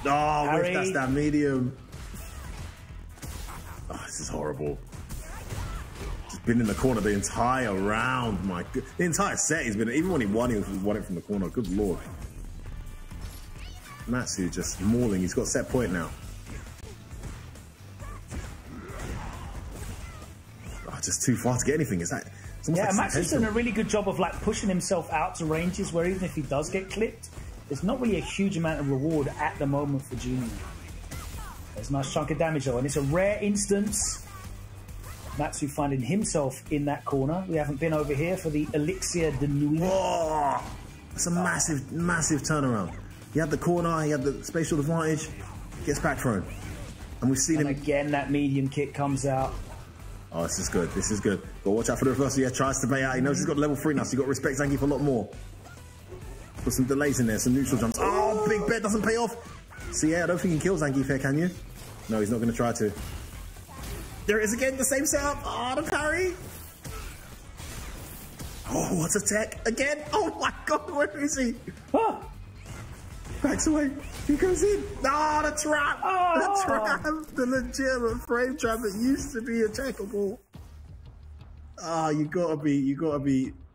Oh, with that stand medium. Oh, this is horrible. Just been in the corner the entire round. My God. The entire set he's been, even when he won it from the corner. Good Lord. Matsu just mauling. He's got set point now. Just too far to get anything. Is that? Yeah, Matsu's done a really good job of like pushing himself out to ranges where even if he does get clipped, there's not really a huge amount of reward at the moment for Junior. There's a nice chunk of damage though, and it's a rare instance. Matsu finding himself in that corner. We haven't been over here for the Elixir de Nuit. Oh, that's a massive, massive turnaround. He had the corner, he had the spatial advantage, gets back thrown. And we've seen him again, that medium kick comes out. Oh, this is good. This is good. But watch out for the reversal. Yeah, tries to bait out. He knows he's got level 3 now, so you've got to respect Zangief a lot more. Put some delays in there, some neutral jumps. Oh, big bet doesn't pay off. See, yeah, I don't think you can kill Zangief here, can you? No, he's not going to try to. There it is again, the same setup. Oh, the parry. Oh, what a tech. Again. Oh, my God, where is he? Oh. Backs away. He goes in. Oh, the trap. Oh. The trap. The legitimate frame trap that used to be attackable. Ah, you gotta be,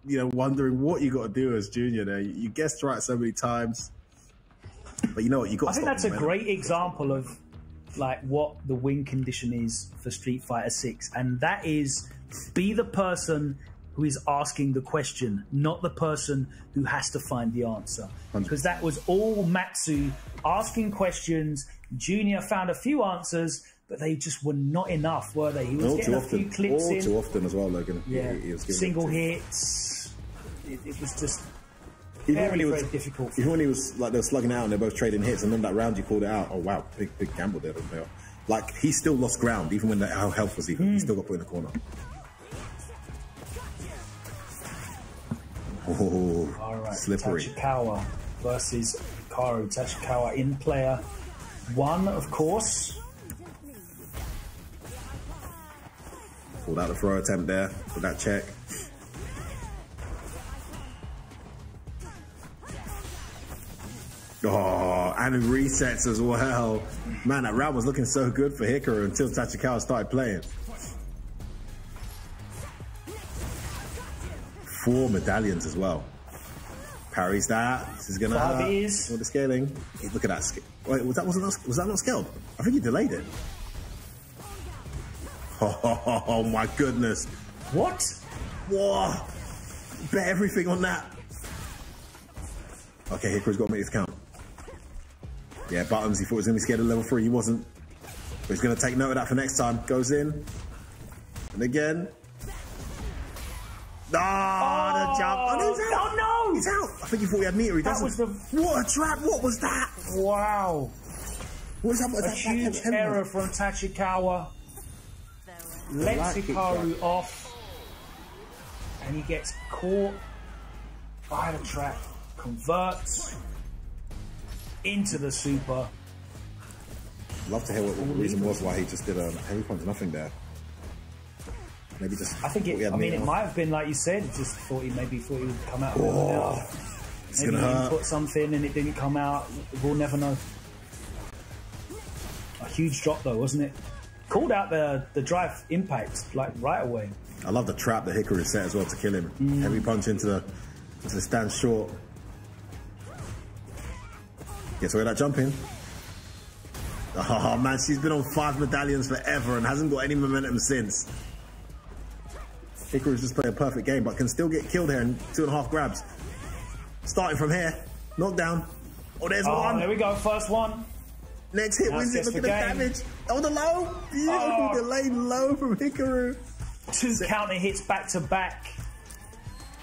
you know, wondering what you gotta do as Junior there. You guessed right so many times. But you know what, you got to stop. I think that's a great example of like what the win condition is for Street Fighter 6. And that is be the person who is asking the question, not the person who has to find the answer. 100%. Because that was all Matsu asking questions. Junior found a few answers, but they just were not enough, were they? He was getting a few clips in. All too often as well, Logan. Yeah, he was single hits. It was just very difficult. Even when he was like, they were slugging out and they're both trading hits, and then that round you called it out. Oh wow, big gamble there. Like, he still lost ground, even when our health was even. He still got put in the corner. Oh, all right, slippery. Tachikawa versus Karu. Tachikawa in player 1, of course. Pulled out the throw attempt there with that check. Oh, and resets as well. Man, that round was looking so good for Hikaru until Tachikawa started playing. 4 medallions as well. Parries that. This is gonna hurt. With the scaling. Hey, look at that. Wait, was that not scaled? I think he delayed it. Oh my goodness. What? Whoa. Bet everything on that. Okay, Hikaru's got to make this count. Yeah, buttons. He thought he was going to be scared of level 3. He wasn't. But he's going to take note of that for next time. Goes in. And again. The jump. Oh, he's out. Oh, no. He's out. I think he thought he had meter. He doesn't. What a trap. What was that? Wow. What was that? A huge error from Tachikawa. Lets Hikaru off. And he gets caught by the trap. Converts into the super. Love to hear what the reason was why he just did a heavy punch. Nothing there. Maybe just. I think it. I mean, it might have been like you said. Just thought he would come out. It's maybe gonna he hurt. put something and it didn't come out. We'll never know. A huge drop though, wasn't it? Called out the drive impact like right away. I love the trap that Hikaru set as well to kill him. Heavy punch into the stand short. Gets away that jump in. Oh man, she's been on 5 medallions forever and hasn't got any momentum since. Hikaru's just playing a perfect game, but can still get killed here in 2.5 grabs. Starting from here. Knockdown. Oh, there's one. There we go. First one. Next hit wins it. Look at the damage. Oh, the low. Beautiful delayed low from Hikaru. 2 counter hits back to back.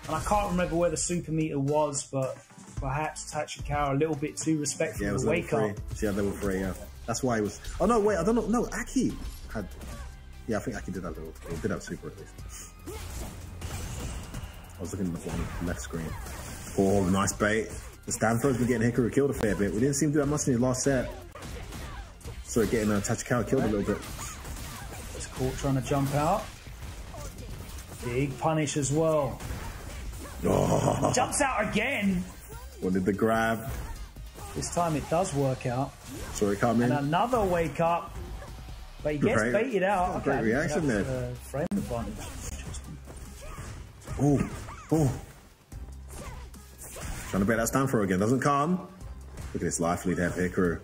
And I can't remember where the super meter was, but perhaps Tachikawa a little bit too respectful of the wake up. She had level 3, yeah. That's why it was. Oh, no, wait. I don't know. No, Aki had. Yeah, I think Aki did that level 3. He did have super at least. I was looking at the bottom left screen. Oh, nice bait. The stand throw's been getting Hikaru killed a fair bit. We didn't see him do that much in his last set. So getting Tachikawa killed a little bit. It's caught trying to jump out. Big punish as well. Oh. Jumps out again. Wanted the grab. This time it does work out. Saw it come in. And another wake up. But he gets baited out. Okay, great reaction there. Frame advantage. Oh, oh. Trying to bait that stand throw again. Doesn't come. Look at this life lead there for Hikaru.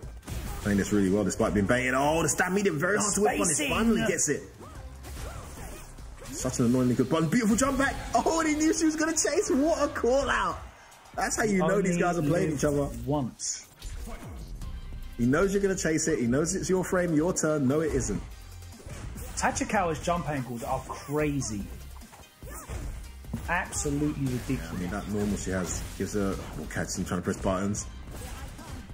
Playing this really well despite being baited. Oh, the stand medium very hard to whip on this. Finally gets it. Such an annoyingly good button. Beautiful jump back. Oh, and he knew she was going to chase. What a call out. That's how you know these guys are playing each other. Once. He knows you're going to chase it. He knows it's your frame, your turn. No, it isn't. Tachikawa's jump angles are crazy. Absolutely ridiculous. Yeah, I mean, that normal she has gives her... We'll catch him trying to press buttons.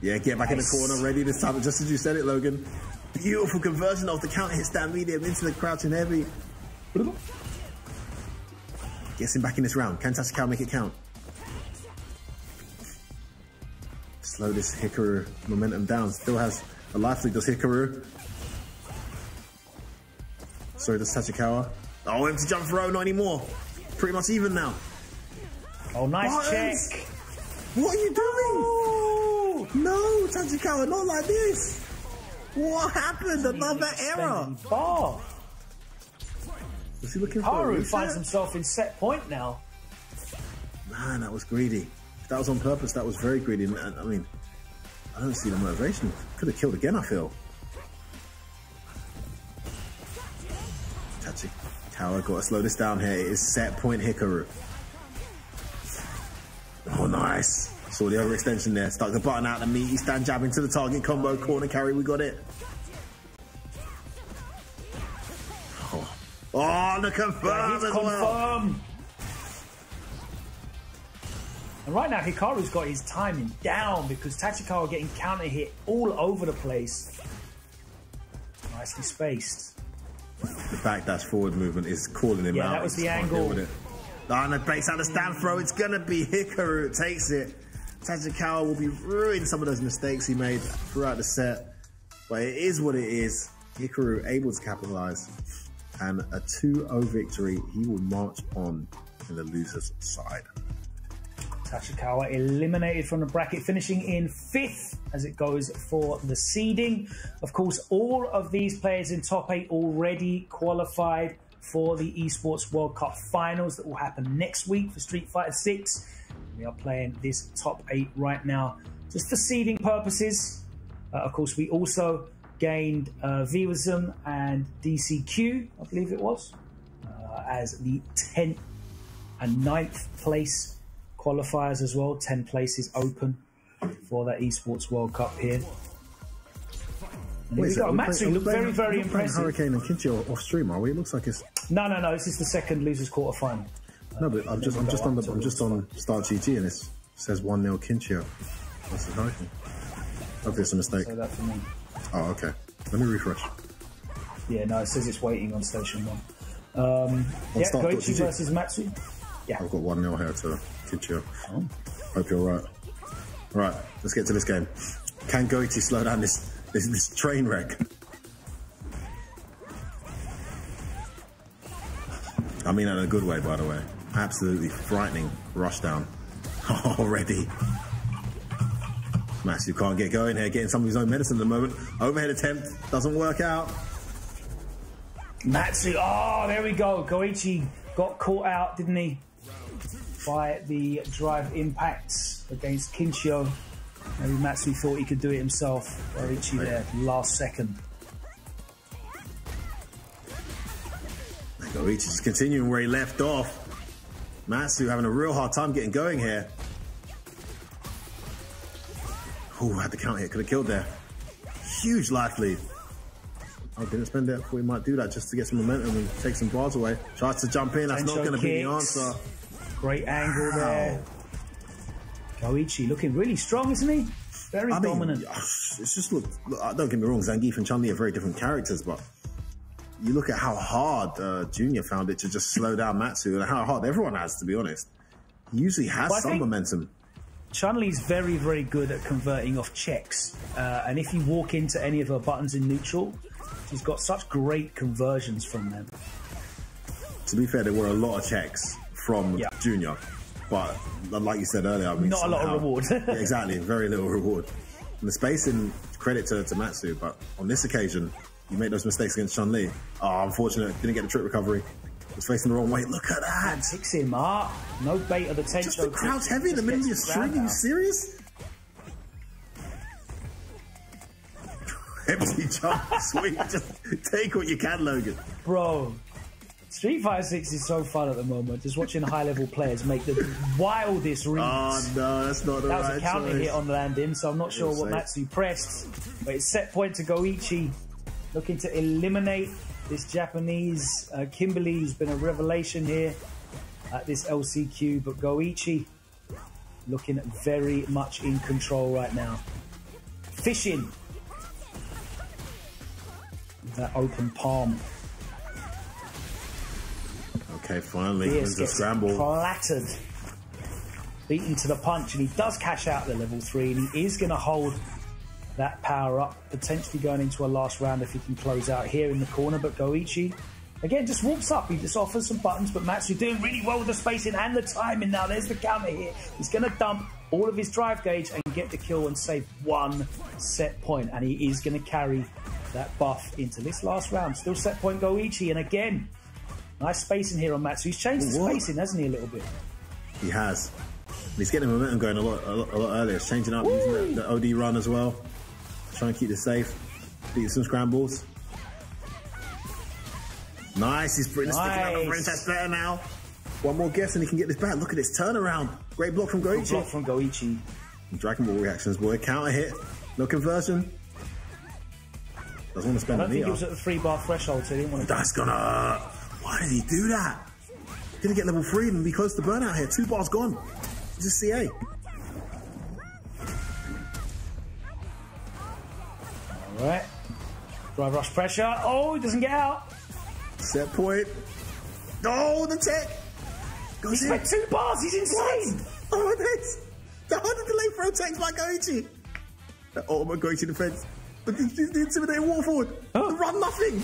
Yeah, get back in the corner. Ready this time. Just as you said it, Logan. Beautiful conversion of the counter hit stand medium into the crouching heavy. Gets him back in this round. Can Tachikawa make it count? Slow this Hikaru momentum down. Still has a life lead, does Hikaru. Sorry, does Tachikawa. Oh, empty jump throw, not anymore. Pretty much even now. Oh, nice check. What are you doing? No, Tachikawa, not like this. What happened? Another error. Bar. Was he looking Hikaru for finds himself in set point now. Man, that was greedy. If that was on purpose, that was very greedy. And, I mean, I don't see the motivation. Could have killed again, I feel. Tachikawa got to slow this down here. It is set point Hikaru. Oh, nice. Saw the overextension there. Stuck the button out of me. He stand jabbing to the target combo. Corner carry, we got it. Oh, the confirm as well. And right now, Hikaru's got his timing down because Tachikawa getting counter hit all over the place. Nicely spaced. The back dash forward movement is calling him out. Yeah, that was the angle. And it breaks out the stand throw. It's going to be Hikaru that takes it. Tachikawa will be ruining some of those mistakes he made throughout the set. But it is what it is. Hikaru able to capitalize. And a 2-0 victory. He will march on in the loser's side. Tachikawa eliminated from the bracket, finishing in 5th as it goes for the seeding. Of course, all of these players in top 8 already qualified for the Esports World Cup finals that will happen next week for Street Fighter 6. We are playing this top 8 right now just for seeding purposes. Of course, we also gained Vivism and DCQ, I believe it was, as the 10th and 9th place qualifiers as well. 10 places open for that Esports World Cup here. And here we go. Matsu looked very, very impressive. Hurricane and Kinchi off stream, are we? It looks like it's... No. This is the second losers quarter final. No, but I'm just on Start GG and it says 1-0 Kinchi. That's the Hurricane. Hopefully it's a mistake. Say that for me. Oh, okay. Let me refresh. Yeah, no, it says it's waiting on station 1. Yeah, Goichi versus Matsu. Yeah. I've got 1-0 here to Kinchi. Oh. Hope you're right. Right, let's get to this game. Can Goichi slow down this train wreck? I mean that in a good way, by the way. Absolutely frightening rushdown already. Matsu can't get going here, getting some of his own medicine at the moment. Overhead attempt, doesn't work out. Matsu, oh, there we go. Goichi got caught out, didn't he? By the drive impacts against Kinchio. Maybe Matsu thought he could do it himself. Goichi there, last second. Goichi just continuing where he left off. Matsu having a real hard time getting going here. Ooh, had the count hit, could have killed there. Huge life lead. I didn't spend it. I thought he might do that just to get some momentum and take some bars away. Tries to jump in, that's not going to be the answer. Great angle there. Goichi looking really strong, isn't he? Very dominant. It's just, look, don't get me wrong, Zangief and Chun-Li are very different characters, but you look at how hard Junior found it to just slow down Matsu, and how hard everyone has, to be honest. He usually has some momentum. Chun-Li's very, very good at converting off checks. And if you walk into any of her buttons in neutral, she's got such great conversions from them. To be fair, there were a lot of checks from Junior. But like you said earlier, I mean, not a lot of reward. Yeah, exactly, very little reward. And the spacing, credit to Matsu, but on this occasion, you make those mistakes against Chun-Li. Oh, unfortunate, didn't get the trick recovery. Was facing the wrong way. Look at that. Kicks him up. No bait of the tension. Just the crouch heavy in the middle of your string. Are you serious? Empty jump, sweet. Just take what you can, Logan. Bro, Street Fighter 6 is so fun at the moment. Just watching high-level players make the wildest reads. Oh, no, that's not the right choice. That was a counter hit on landing, so I'm not sure what Matsu pressed. But it's set point to Goichi. Looking to eliminate this Japanese. Kimberly's been a revelation here at this LCQ, but Goichi looking very much in control right now. Fishing that open palm. Okay, finally wins the scramble. Flattered, beaten to the punch, and he does cash out the level 3, and he is going to hold that power up, potentially going into a last round if he can close out here in the corner. But Goichi, again, just walks up. He just offers some buttons, but Matsu doing really well with the spacing and the timing now. There's the counter here. He's going to dump all of his drive gauge and get the kill and save one set point. And he is going to carry that buff into this last round. Still set point Goichi. And again, nice spacing here on Matsu. He's changed the spacing, hasn't he, a little bit? He has. He's getting momentum going a lot earlier. He's changing up, using the OD run as well. Trying to keep it safe. Beat some scrambles. Nice. He's sticking out the range. That's better now. One more guess and he can get this back. Look at this turnaround. Great block from Goichi. Good block from Goichi. Dragon Ball reactions, boy. Counter hit. No conversion. Doesn't want to spend I don't think he was at the 3-bar threshold, so he didn't want to. That's gonna. Why did he do that? Gonna get level 3 and be close to burnout here. 2 bars gone. He's a CA. All right. Drive rush pressure. Oh, he doesn't get out. Set point. Oh, the tech. He spent 2 bars. He's insane. What? Oh, this. The 100 delay throw takes by Goichi. The ultimate Goichi defense. But the intimidating wall forward. Huh? The run nothing.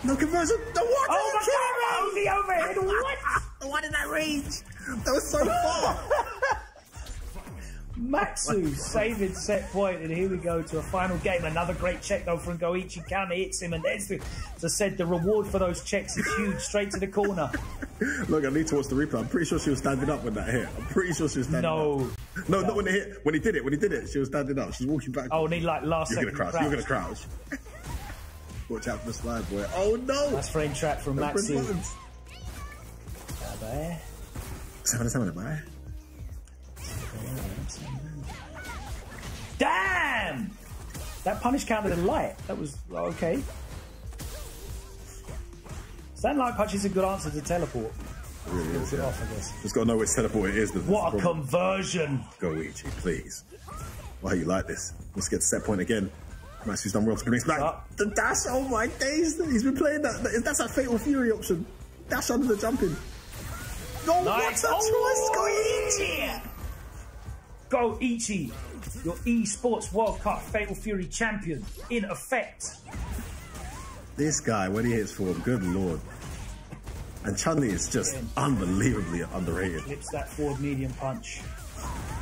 No conversion. The what? Oh my god! The overhead. What? What in that range? That was so far. Matsu saving set point, and here we go to a final game. Another great check though from Goichi. Counter hits him, and there's the, as I said, the reward for those checks is huge. Straight to the corner. Look, I need to watch the replay. I'm pretty sure she was standing up when that hit. I'm pretty sure she was standing up. No, not when it hit. When he did it, she was standing up. She's walking back. Oh, need like last You're second. You're gonna crouch. Watch out for the slide, boy. Oh no! That's frame trap from Matsu. Bye. 7-7, bye. Damn! That punish counted a light. That was okay. Stand light punch is a good answer to teleport. It really is, off, I guess. Just gotta know which teleport it is. What a conversion! Goichi, please. Why are you like this? Let's get to set point again. Matsu's done well to bring us back. The dash, oh my days! He's been playing that. That's that Fatal Fury option. Dash under the jumping. Oh, nice. What a choice! Goichi, your Esports World Cup Fatal Fury champion, in effect. This guy, when he hits forward, good lord. And Chun-Li is just unbelievably underrated. Flips that forward medium punch.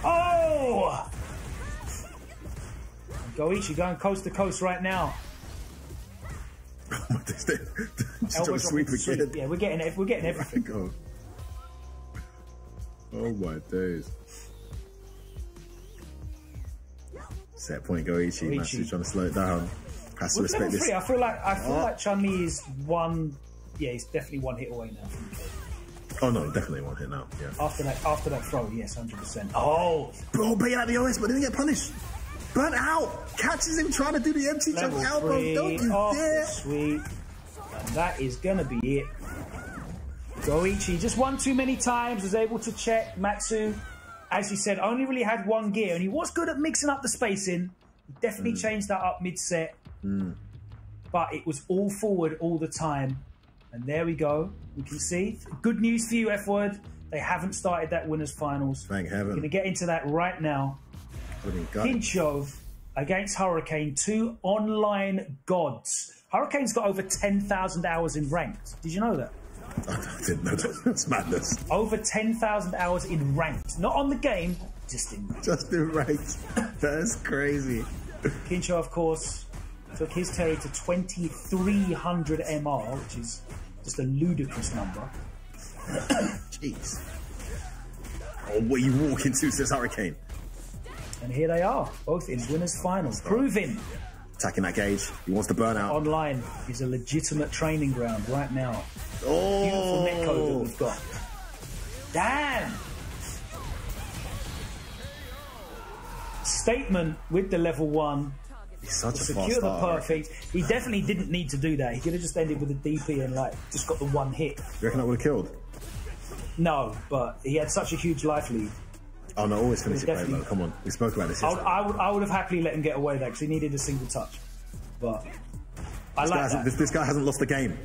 Oh! Goichi going coast to coast right now. Elbow sweep again. Yeah, we're getting everything. Oh. Oh my days. Set point Goichi. Matsu's trying to slow it down. Has to respect this. I feel like Chun-Li is one Yeah, he's definitely one hit away now from the kill. Oh no, definitely one hit now. Yeah. After that throw, yes, 100%. Oh, bro, bait out the OS, but didn't get punished. Burnt out. Catches him trying to do the empty jump elbow. Don't you dare. Sweet. And that is gonna be it. Goichi just one too many times. Was able to check. Matsu, as you said, only really had one gear, and he was good at mixing up the spacing. He definitely changed that up mid-set. But it was all forward all the time. And there we go. We can see. Good news for you, F-Word. They haven't started that winners finals. Thank heaven. We're going to get into that right now. Kincho against Hurricane, 2 online gods. Hurricane's got over 10,000 hours in ranked. Did you know that? I didn't know that. That's madness. Over 10,000 hours in ranked. Not on the game, just in ranked. Just in ranked. That's crazy. Kincho, of course, took his Terry to 2,300 MR, which is just a ludicrous number. Jeez. Oh, what are you walking to, says Hurricane. And here they are, both in winners finals, proving attacking that gauge. He wants to burn out. Online is a legitimate training ground right now. Oh, beautiful netcode that we've got. Damn. Statement with the level 1. He's such a secure fast the starter. perfect. He definitely didn't need to do that. He could have just ended with a DP and like just got the one hit. You reckon that would have killed? No, but he had such a huge life lead. Oh no, always finish it play though. Come on, we spoke about this yesterday. I would have happily let him get away with that because he needed a single touch. But I like that. This guy hasn't lost the game.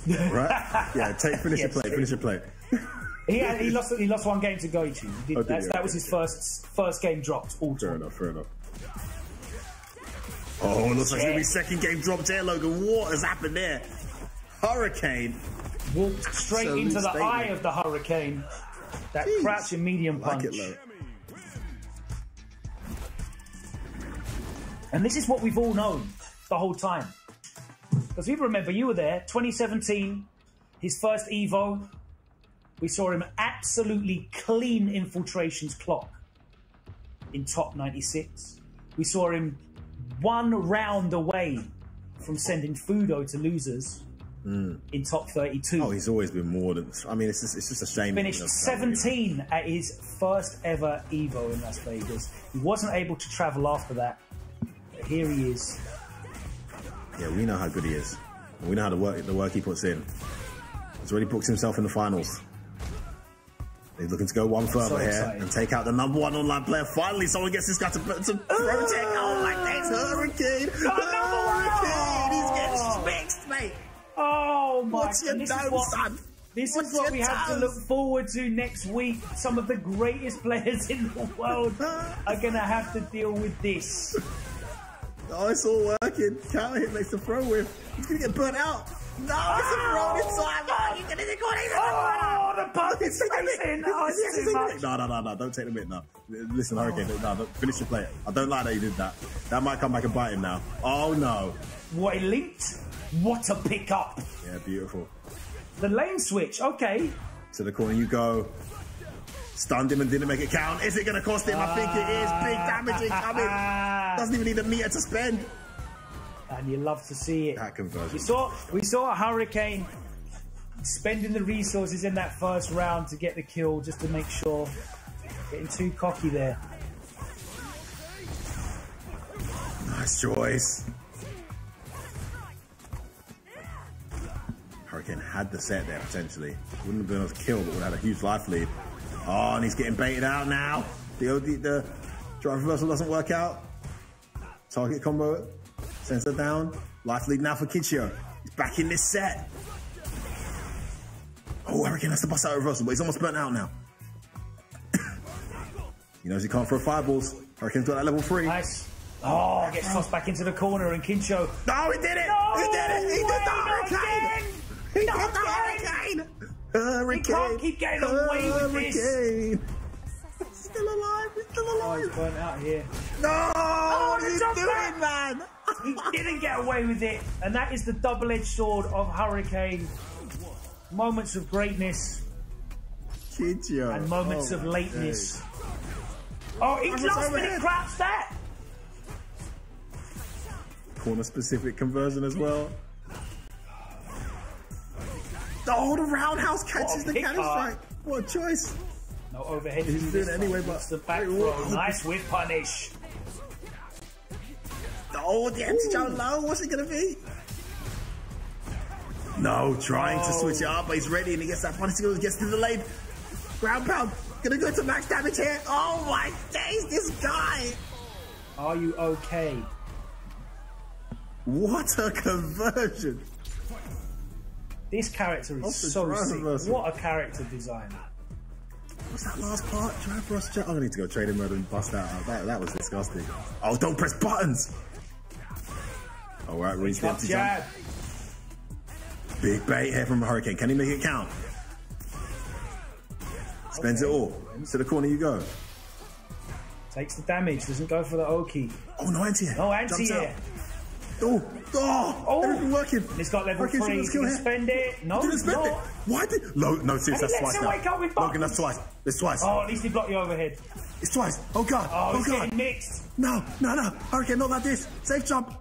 Right? Yeah, finish your play, finish your play. He lost one game to Goichi. That was his first game dropped. Fair enough, fair enough. Oh, looks like it's going to be second game dropped here, Logan. What has happened there? Hurricane. Walked straight into the eye of the Hurricane. That crouching medium punch. And this is what we've all known the whole time. Because we remember, you were there, 2017, his first Evo. We saw him absolutely clean infiltrations clock in top 96. We saw him 1 round away from sending Fudo to losers in top 32. Oh, he's always been more than... I mean, it's just a shame. Finished 17 at his first ever Evo in Las Vegas. He wasn't able to travel after that. But here he is. Yeah, we know how good he is. We know how the work he puts in. He's already booked himself in the finals. He's looking to go one further here and take out the #1 online player. Finally, someone gets this guy to protect. Oh, like that's Hurricane. Hurricane. He's getting mixed, mate. Oh my! What's your dome, son? This is what we have to look forward to next week. Some of the greatest players in the world are going to have to deal with this. Oh, it's all working. Counter hit makes the throw with. He's going to get burnt out. No, it's a throw inside. Oh, you're going to go in. Oh, the perfect spacing. Oh, it's too much. No. Don't take the bit now. Listen, Hurricane, no, finish your play. I don't like that you did that. That might come back and bite him now. Oh, no. What a linked. What a pick up. Yeah, beautiful. The lane switch, okay. To the corner you go. Stunned him and didn't make it count. Is it going to cost him? I think it is. Big damage incoming. Doesn't even need a meter to spend. And you love to see it. That conversion. We saw a Hurricane spending the resources in that first round to get the kill, just to make sure. Getting too cocky there. Nice choice. Hurricane had the set there potentially. Wouldn't have been able to kill, but would have had a huge life lead. Oh, and he's getting baited out now. The drive reversal doesn't work out. Target combo, sensor down. Life lead now for Kichio. He's back in this set. Oh, Hurricane has to bust out a reversal, but he's almost burnt out now. He knows he can't throw fireballs. Hurricane's got that level 3. Nice. Oh, gets tossed back into the corner, and Kincho. No, he did it! No, he did it! He did the Hurricane! He did the Hurricane! Hurricane! He can't keep getting away with this. He's still alive! He's still alive! Oh, he's burnt out here. No! What are you doing, man? He didn't get away with it, and that is the double-edged sword of Hurricane. Moments of greatness Kichio. and moments of lateness. Oh, he last minute crouched that. Corner specific conversion as well. Oh, the roundhouse catches the pick cannon up. strike. What a choice. No overhead. He's doing it anyway, but the back throw. Nice whip punish. Oh, the empty jump low. What's it going to be? No, trying to switch it up, but he's ready and he gets that punish skills, gets to the lane. Ground pound. Gonna go to max damage here. Oh my days, this guy. Are you okay? What a conversion. This character is so sick. What a character design. What's that last part? Try for us. I'm gonna need to go trading mode and bust that out. That was disgusting. Oh, don't press buttons. All right, reach the empty jump. Big bait here from Hurricane. Can he make it count? Spends it all. To the corner you go. Takes the damage. Doesn't go for the Oki. Oh, no anti-air. No anti-air. Oh, everything working. He's got level 3. He can spend it. No, didn't spend it. Why did? No, seriously, that's twice now. Logan, that's twice. It's twice. Oh, at least he blocked you overhead. It's twice. Oh god. Oh, he's god. getting mixed. No. Hurricane, not like this. Safe jump.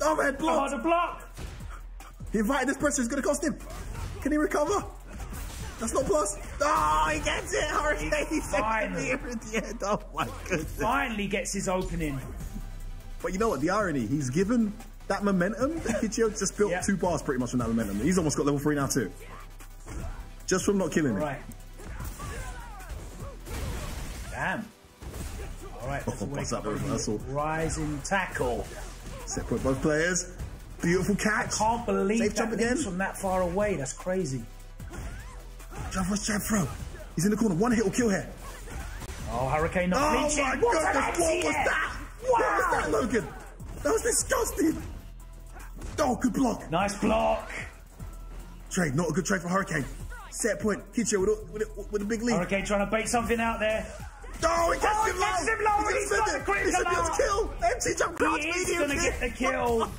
Overhead block. Oh, the block. He invited this pressure. It's going to cost him. Can he recover? That's not plus. Oh, he gets it. Hurricane. He's finally at the end. Oh my goodness. Finally gets his opening. But you know what? The irony, he's given that momentum. Kichio just built 2 bars pretty much from that momentum. He's almost got level 3 now too. Just from not killing him. Right. Damn. All right. What's up, reversal? Rising tackle. Set point both players. Beautiful catch. I can't believe Safe that jump again from that far away. That's crazy. Jab throw. He's in the corner. One hit will kill here. Oh, Hurricane not flinching. Oh my goodness, what was that? Wow. What was that, Logan? That was disgusting. Oh, good block. Nice block. Trade, not a good trade for Hurricane. Set point. Kichio with a big lead. Hurricane trying to bait something out there. Oh, he gets him low. He's got the critical out. Kill. Empty jump crouch. He's going to get the kill.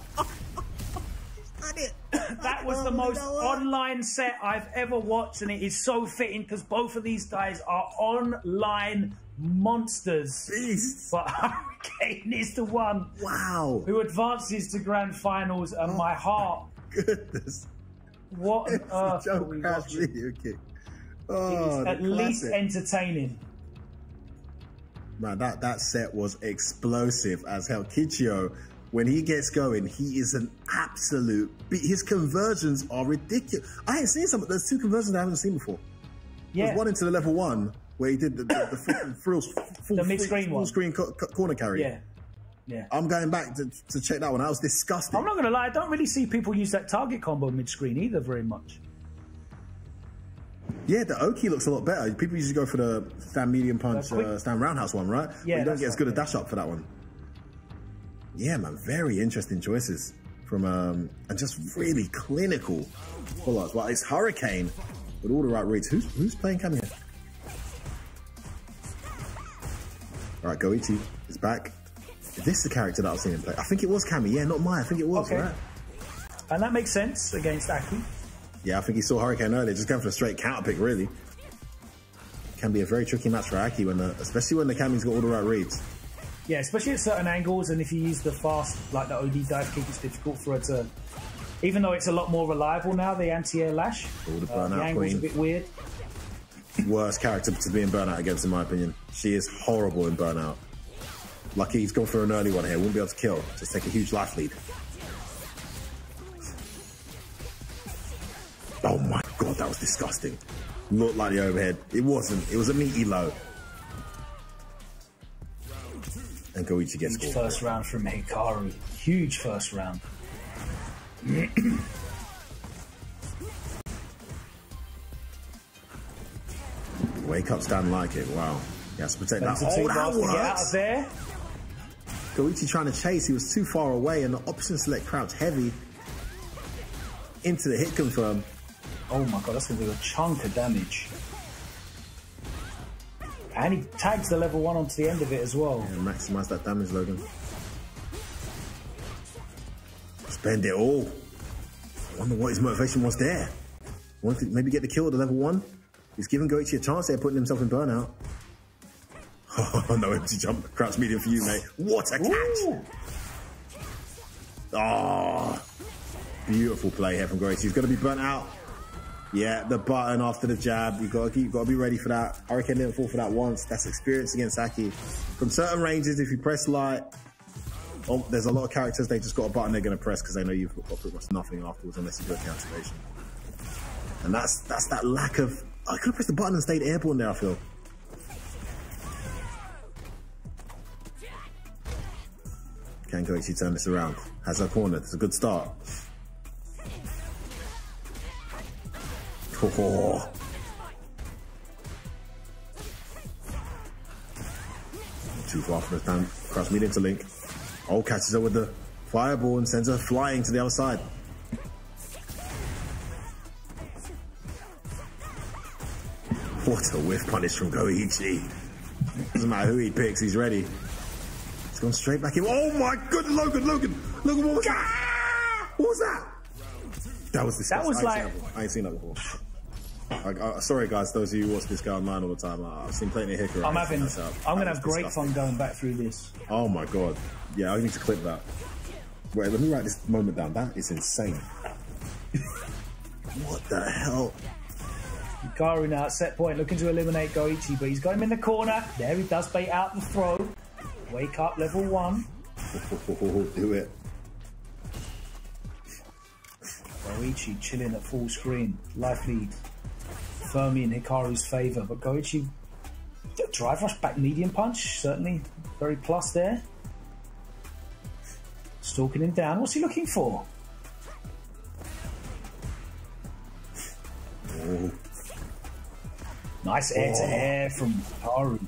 That was the most online set I've ever watched, and it is so fitting because both of these guys are online monsters. Beasts. But Hurricane is the one who advances to grand finals, and my heart. Goodness. What on earth are we watching? Video kick. Oh, at least entertaining. Man, that set was explosive as hell. Kichio, when he gets going, he is an absolute... His conversions are ridiculous. I ain't seen some... There's 2 conversions I haven't seen before. Yeah. There's one into the level 1 where he did the full mid-screen one. Full screen corner carry. Yeah. I'm going back to check that one. That was disgusting. I'm not going to lie. I don't really see people use that target combo mid-screen either very much. Yeah, the Oki looks a lot better. People usually go for the stand medium punch, stand roundhouse one, right? Yeah, but you don't get as good a dash up for that one. Yeah, man, very interesting choices from and just really clinical pull-ups. Well, it's Hurricane with all the right reads. Who's playing Cam here? All right, Goichi is back. Is this the character that I've seen him play? I think it was Cammy. Yeah, not mine. I think it was, right? And that makes sense against Aki. Yeah, I think he saw Hurricane earlier, just going for a straight counter pick, really. Can be a very tricky match for Aki, especially when the Cammy's got all the right reads. Yeah, especially at certain angles, and if you use the fast, like the OD dive kick, it's difficult for her to... Even though it's a lot more reliable now, the anti-air lash, the angle's a bit weird. Worst character to be in Burnout against, in my opinion. She is horrible in Burnout. Lucky he's gone for an early one here. Won't be able to kill. Just take a huge life lead. Oh my god, that was disgusting. Looked like the overhead. It wasn't. It was a meaty low. And Goichi gets Huge first round from Hikaru. Huge first round. Wake up, stand like it. Wow. He has to protect that. Oh, that works. Get out of there. Goichi trying to chase. He was too far away, and the option select crouch heavy into the hit confirm. Oh my god, that's going to do a chunk of damage. And he tags the level 1 onto the end of it as well. Yeah, maximize that damage, Logan. Spend it all. I wonder what his motivation was there. Wanted to maybe get the kill at the level 1. He's giving Goichi a chance there, putting himself in burnout. Oh, no empty jump. Crouch medium for you, mate. What a catch! Oh, beautiful play here from Goichi. He's going to be burnt out. Yeah, the button after the jab. You've got to be ready for that. Hurricane didn't fall for that once. That's experience against Aki. From certain ranges, if you press light, there's a lot of characters, they just got a button they're going to press because they know you've got pretty much nothing afterwards unless you do a counteration. And that's that lack of... I could have pressed the button and stayed airborne there, I feel. Can Goichi turn this around? Has her corner. It's a good start. Oh. Too far for the time. Cross medium to Link. Oh, catches her with the fireball and sends her flying to the other side. What a whiff punish from Goichi. Doesn't matter who he picks, he's ready. He's gone straight back in. Oh my goodness, Logan, what was that? What was that? That was disgusting. That was like... I ain't seen that before. Sorry guys, those of you who watch this guy online all the time, I've seen plenty of Hickory. I'm going to have great fun going back through this. Oh my god. Yeah, I need to clip that. Wait, let me write this moment down. That is insane. What the hell? Hikaru now at set point looking to eliminate Goichi, but he's got him in the corner. There he does bait out the throw. Wake up level 1. Do it. Goichi chilling at full screen. Life lead firmly in Hikaru's favour, but Goichi drive rush back medium punch, certainly very plus there. Stalking him down. What's he looking for? Oh. Nice air to air from Hikaru.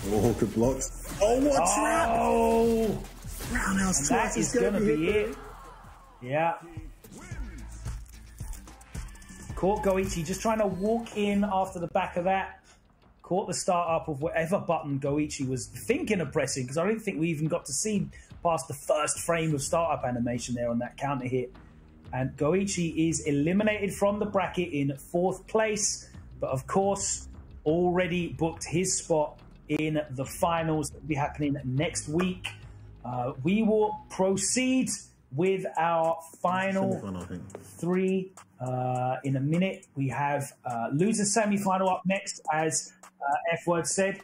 Oh, good blocks. Oh, what a trap! Oh! Roundhouse That is going to be it. Yeah. Caught Goichi just trying to walk in after the back of that. Caught the start up of whatever button Goichi was thinking of pressing, because I don't think we even got to see past the first frame of startup animation there on that counter hit. And Goichi is eliminated from the bracket in 4th place, but of course already booked his spot in the finals that will be happening next week. We will proceed with our final 3 in a minute. We have losers semi-final up next, as F-Word said,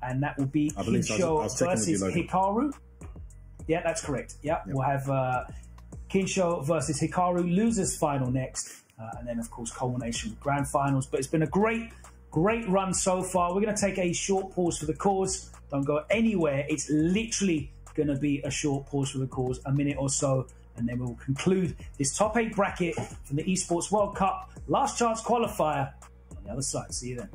and that will be Kinsho versus Hikaru. Yeah, that's correct. Yeah, we'll have Kinsho versus Hikaru, losers final next, and then of course culmination with grand finals. But it's been a great run so far. We're going to take a short pause for the cause. Don't go anywhere. It's literally going to be a short pause for the cause, a minute or so, and then we'll conclude this top 8 bracket from the Esports World Cup last chance qualifier on the other side. See you then.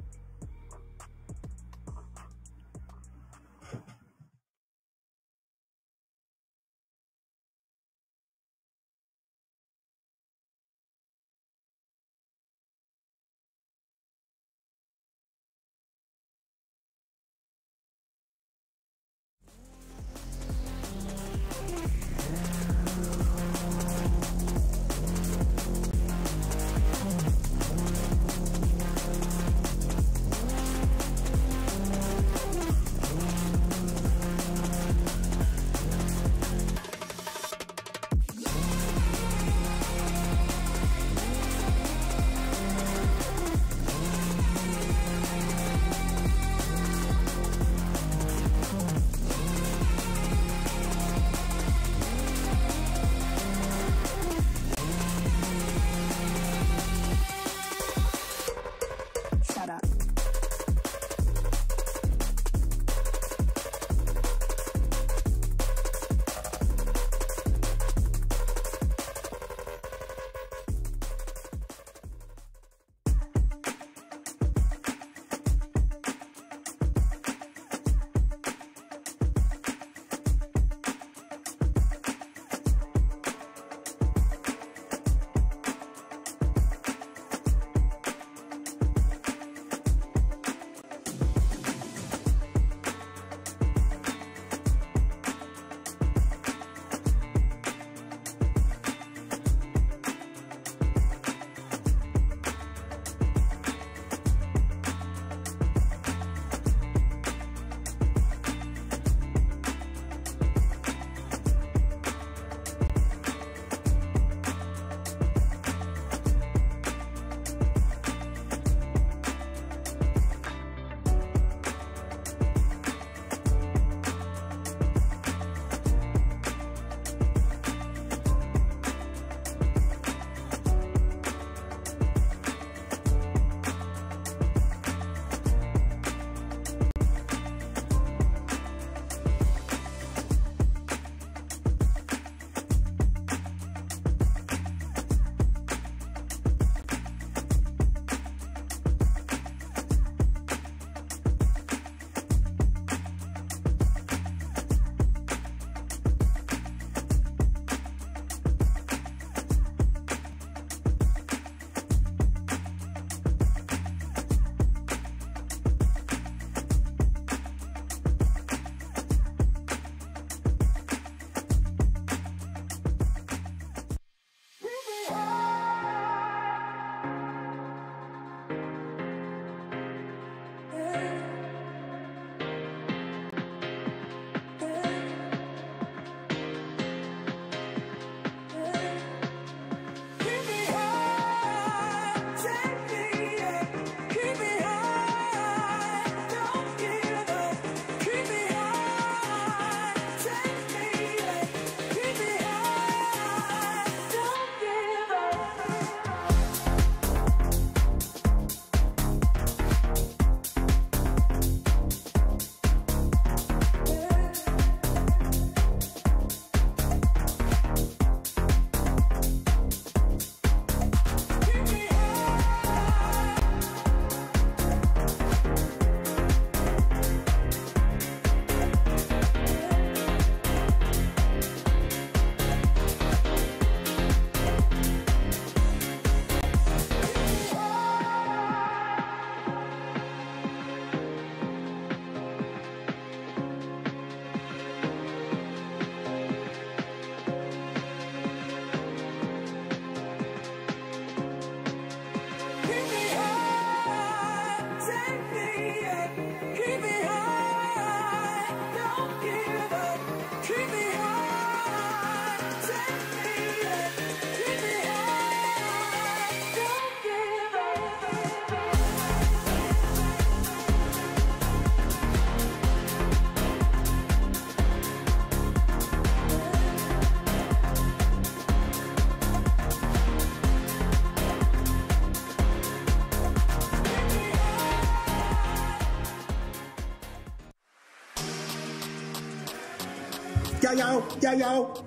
yo.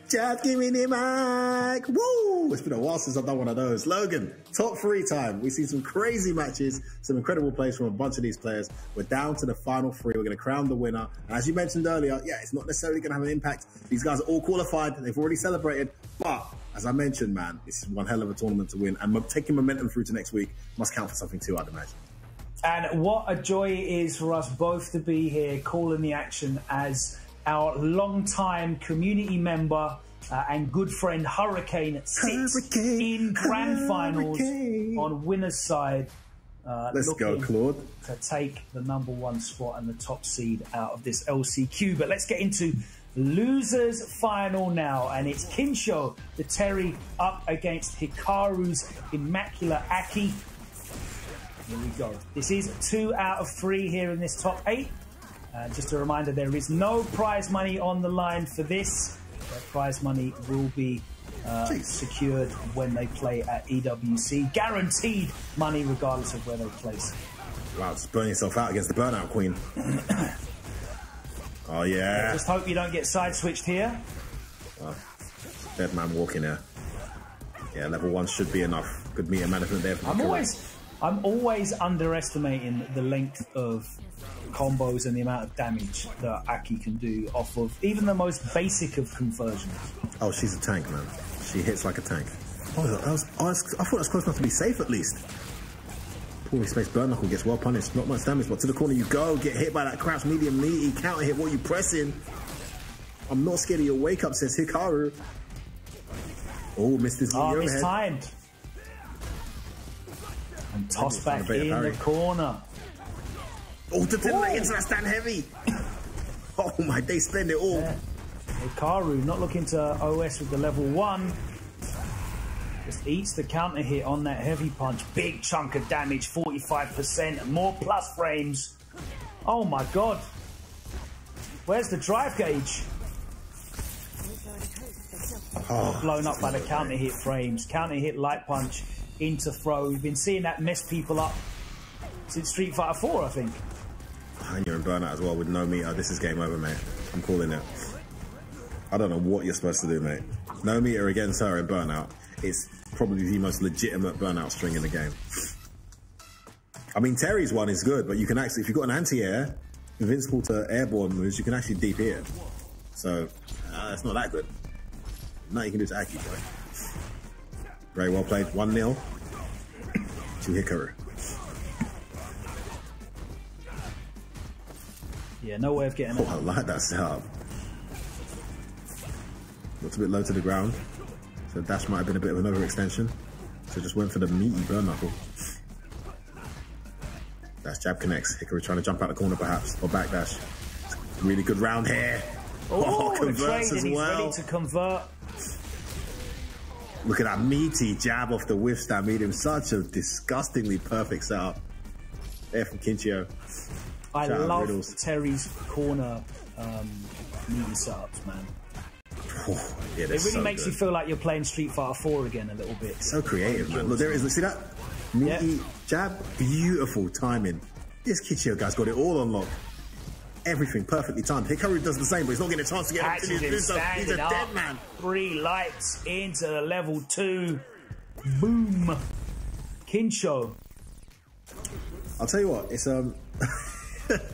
Just give me the mic. Woo! It's been a while since I've done one of those. Logan, top 3 time. We've seen some crazy matches, some incredible plays from a bunch of these players. We're down to the final 3. We're going to crown the winner. And as you mentioned earlier, yeah, it's not necessarily going to have an impact. These guys are all qualified. They've already celebrated. But as I mentioned, man, this is one hell of a tournament to win. And taking momentum through to next week must count for something too, I'd imagine. And what a joy it is for us both to be here calling the action as our long-time community member and good friend Hurricane sits in grand finals on winner's side. Let's go, Claude. To take the #1 spot and the top seed out of this LCQ. But let's get into losers final now. And it's Kinsho, the Terry, up against Hikaru's Immaculate Aki. Here we go. This is 2 out of 3 here in this top 8. Just a reminder, there is no prize money on the line for this. Their prize money will be secured when they play at EWC. Guaranteed money regardless of where they place. Wow, just burn yourself out against the burnout queen. Oh, yeah. Just hope you don't get side switched here. Well, dead man walking here. Yeah, level 1 should be enough. Good meter management there. I'm always underestimating the length of combos and the amount of damage that Aki can do off of even the most basic of conversions. Oh, she's a tank, man. She hits like a tank. Oh, I thought it was close enough to be safe at least. Poor space burn knuckle gets well punished. Not much damage, but to the corner you go. Get hit by that crouch medium meaty. Counter hit what you pressing. I'm not scared of your wake up, says Hikaru. Oh, missed his overhead. Mistimed. And toss back in the corner. Oh, to delay into that stand heavy. Oh my, they spend it all. Yeah. Hikaru not looking to OS with the level 1. Just eats the counter hit on that heavy punch. Big chunk of damage, 45%. More plus frames. Oh my god. Where's the drive gauge? Oh, blown up by the counter hit frames. Counter hit light punch into throw. We've been seeing that mess people up since Street Fighter 4, I think. And you're in burnout as well with no meter. This is game over, mate. I'm calling it. I don't know what you're supposed to do, mate. No meter against her in burnout. It's probably the most legitimate burnout string in the game. I mean, Terry's one is good, but you can actually, if you've got an anti-air, invincible to airborne moves, you can actually deep air. So, it's not that good. Nothing you can do to Aki, boy. Very well played. 1-0 to Hikaru. Yeah, no way of getting it. I like that setup. Looked a bit low to the ground. So dash might have been a bit of an overextension. So just went for the meaty burn knuckle. Dash jab connects. Hikaru trying to jump out the corner perhaps. Or back dash. Really good round here. Oh, converts as well. Ready to convert. Look at that meaty jab off the whiff stab medium. Such a disgustingly perfect setup. There from Kinchio. I love Terry's corner meaty setups, man. Oh, yeah, it really makes you feel like you're playing Street Fighter 4 again a little bit. It's so creative, man. Look, there it is. Look, see that? Meaty jab. Beautiful timing. This Kinchio guy's got it all unlocked. Everything perfectly timed. Hikaru does the same, but he's not getting a chance to get him. He's a dead man. 3 lights into the level 2. Boom. Kinsho. I'll tell you what, it's I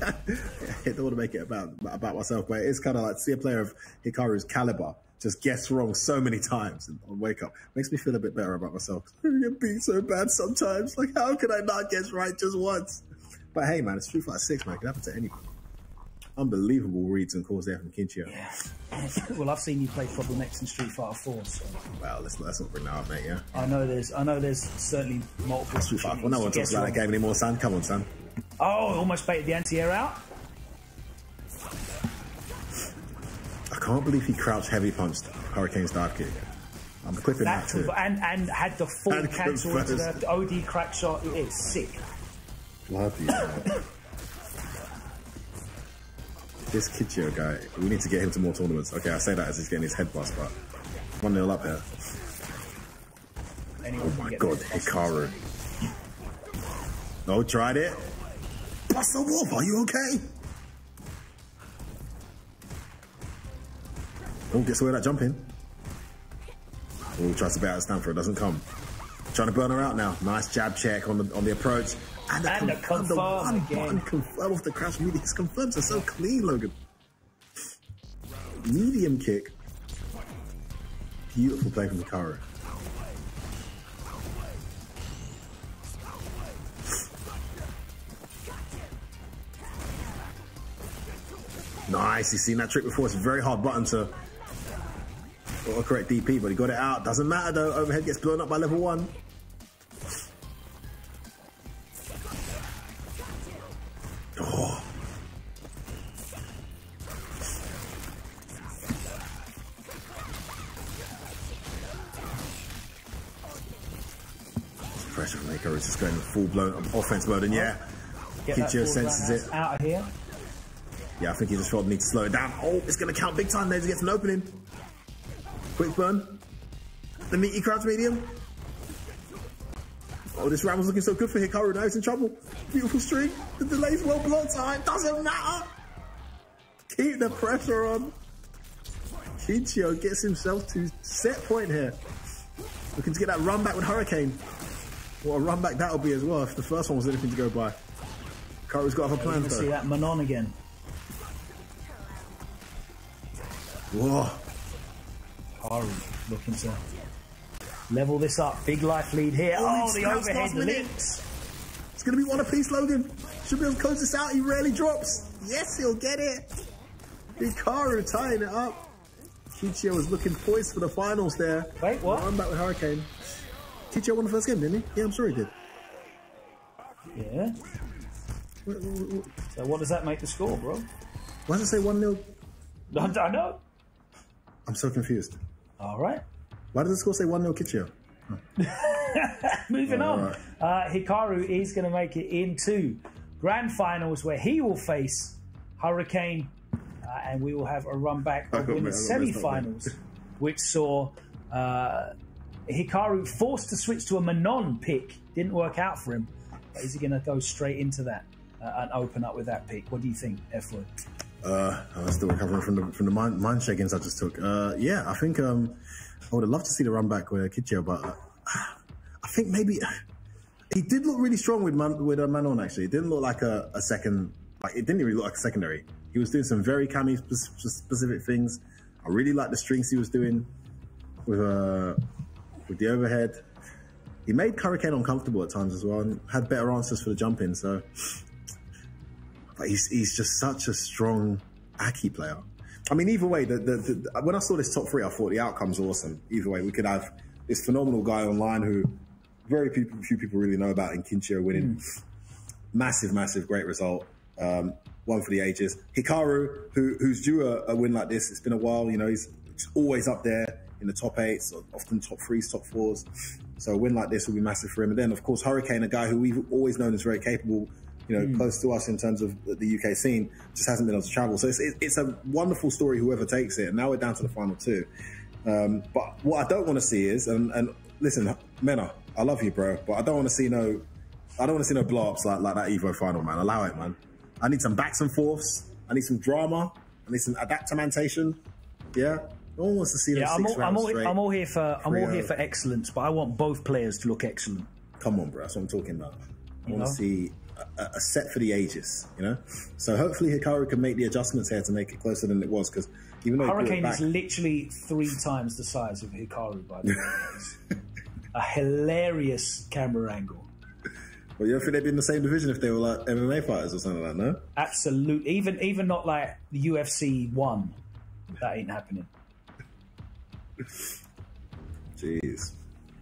don't want to make it about myself, but it's kind of like to see a player of Hikaru's caliber just guess wrong so many times on wake up. Makes me feel a bit better about myself. I get beat so bad sometimes. Like, how can I not guess right just once? But hey, man, it's Street Fighter 6, man. It can happen to anyone. Unbelievable reads and calls there from Kinchio. Yeah. Well, I've seen you play Problem X in Street Fighter 4. So. Well, let's not bring that up, mate. Yeah. I know there's certainly multiple. Street Fighter 4. No one talks about that game anymore, son. Come on, son. Oh, almost baited the anti-air out. I can't believe he crouched heavy punched Hurricane's dive kick. I'm clipping that too. And had the full cancel into the OD crack shot. It is sick. Bloody hell. This Kinchio guy, we need to get him to more tournaments. Okay, I say that as he's getting his head bust, but 1-0 up here. Oh my god, Hikaru. No, tried it. Bust the wolf, are you okay? Oh, gets away with that jump in. Oh, tries to bait out Stanford, doesn't come. Trying to burn her out now. Nice jab check on the approach. And the confirm one again. button confirm off the crash media. His confirms are so clean, Logan. Medium kick. Beautiful play from Hikaru. Nice, he's seen that trick before. It's a very hard button to correct DP, but he got it out. Doesn't matter though, overhead gets blown up by level 1. Oh. Pressure from Hikaru is just going full blown offense mode, and yeah, Kichio senses it. Out of here. Yeah, I think he just felt the need to slow it down. Oh, it's going to count big time there as he gets an opening. Quick burn. The meaty crouch medium. Oh, this round was looking so good for Hikaru. Now he's in trouble. Beautiful string. The delay's well blocked. It doesn't matter. Keep the pressure on. Kichio gets himself to set point here. Looking to get that run back with Hurricane. What a run back that'll be as well if the first one was anything to go by. Hikaru's got other plans though. See that Manon again. Whoa. Hikaru looking to level this up. Big life lead here. Oh, the overhead links. It's going to be one apiece, Logan. Should be able to close this out. He rarely drops. Yes, he'll get it. Hikaru tying it up. Kichio was looking poised for the finals there. Wait, what? I'm back with Hurricane. Kichio won the first game, didn't he? Yeah, I'm sure he did. Yeah. So what does that make the score, bro? Why does it say 1-0? I know. I'm so confused. All right. Why does the score say 1-0 Kichio? Moving on. Hikaru is going to make it into grand finals where he will face Hurricane, and we will have a run back of the semi-finals, which saw Hikaru forced to switch to a Manon pick. Didn't work out for him. But is he going to go straight into that and open up with that pick? What do you think, F-Word? I'm still recovering from the mind shakings I just took. Yeah, I think I would have loved to see the run back with Kichio, but I think maybe he did look really strong with Manon. Actually, it didn't look like a second. Like it didn't really look like a secondary. He was doing some very Kami specific things. I really liked the strings he was doing with the overhead. He made Hurricane uncomfortable at times as well, and had better answers for the jump in. So. But he's just such a strong Aki player. I mean, either way, when I saw this top 3, I thought the outcome's awesome. Either way, we could have this phenomenal guy online who very few people really know about in Kichio winning. Massive, great result. One for the ages. Hikaru, who's due a win like this. It's been a while, you know, he's always up there in the top 8s, often top 3s, top 4s. So a win like this will be massive for him. And then, of course, Hurricane, a guy who we've always known is very capable, you know, close to us in terms of the UK scene, just hasn't been able to travel. So it's a wonderful story, whoever takes it. And now we're down to the final 2. But what I don't want to see is, and listen, Mena, I love you, bro, but I don't want to see no blow-ups like that Evo final, man. Allow it, man. I need some backs and forths. I need some drama. I need some adaptamentation. Yeah. No one wants to see them 6 rounds straight. I'm all here for excellence, but I want both players to look excellent. Come on, bro. That's what I'm talking about. I want to see a set for the ages, you know? So hopefully Hikaru can make the adjustments here to make it closer than it was, because even though Hurricane is literally 3 times the size of Hikaru, by the way. A hilarious camera angle. Well, you don't think they'd be in the same division if they were like MMA fighters or something like that, no? Absolutely. Even not like the UFC 1. That ain't happening. Jeez.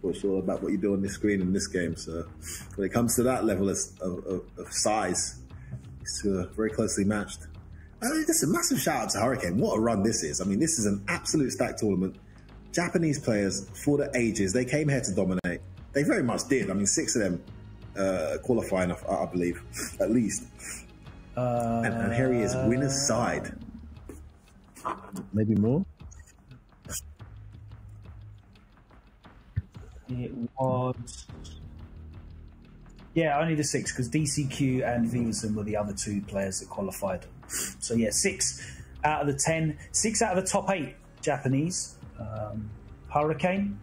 Well, it's all about what you do on this screen in this game. So when it comes to that level of size, it's very closely matched. I mean, this is a massive shout out to Hurricane. What a run this is. I mean, this is an absolute stacked tournament. Japanese players for the ages. They came here to dominate. They very much did. I mean, 6 of them qualifying, I believe, at least. And here he is, winner's side. Maybe more? It was... Yeah, only the 6, because DCQ and Viverson were the other 2 players that qualified. So yeah, 6 out of the 10, 6 out of the top 8 Japanese. Hurricane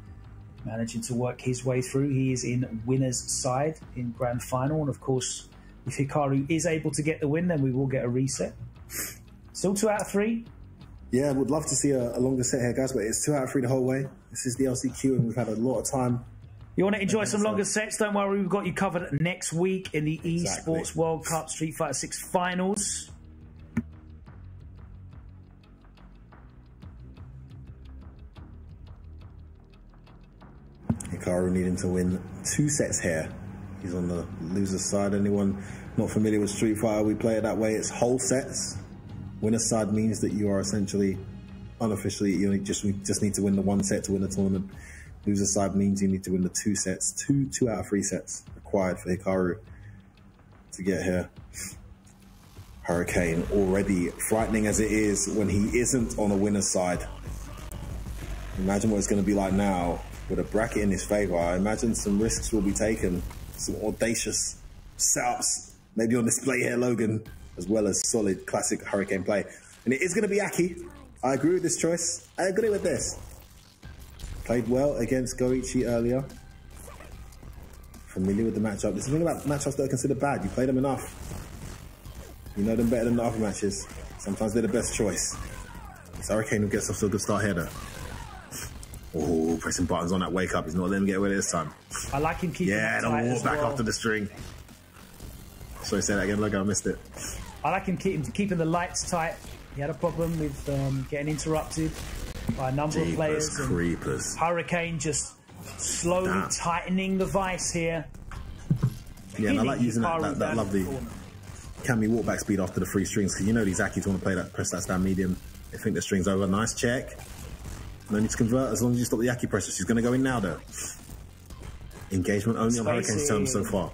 managing to work his way through. He is in winner's side in grand final. And of course, if Hikaru is able to get the win, then we will get a reset. Still 2 out of 3. Yeah, would love to see a longer set here, guys, but it's 2 out of 3 the whole way. This is the LCQ, and we've had a lot of time. You want to enjoy some longer sets? Don't worry, we've got you covered next week in the Esports World Cup Street Fighter 6 finals. Hikaru needing to win 2 sets here. He's on the loser's side. Anyone not familiar with Street Fighter, we play it that way. It's whole sets. Winner's side means that you are essentially, unofficially, you just need to win the 1 set to win the tournament. Loser's side means you need to win the 2 sets. 2 out of 3 sets required for Hikaru to get here. Hurricane already frightening as it is when he isn't on a winner's side. Imagine what it's going to be like now with a bracket in his favor. I imagine some risks will be taken, some audacious setups, maybe on display here, Logan, as well as solid classic Hurricane play. And it is going to be Aki. I agree with this choice. I agree with this. Played well against Goichi earlier. Familiar with the matchup. This is the thing about matchups that are considered bad. You play them enough, you know them better than the other matches. Sometimes they're the best choice. It's Hurricane who gets off to a good start here, though. Oh, pressing buttons on that wake up. He's not letting him get away this time. I like him keeping the walk back after the string. Sorry, say that again, Logan. I missed it. I like him keeping the lights tight. He had a problem with getting interrupted by a number of players. Creepers. Hurricane just slowly tightening the vice here. Yeah, and I like using that lovely Kami walk back speed after the 3 strings, because you know these Akis want to play that, press that stand medium. They think the string's over. Nice check. No need to convert as long as you stop the Aki pressure. She's going to go in now, though. Engagement only on Hurricane's terms so far.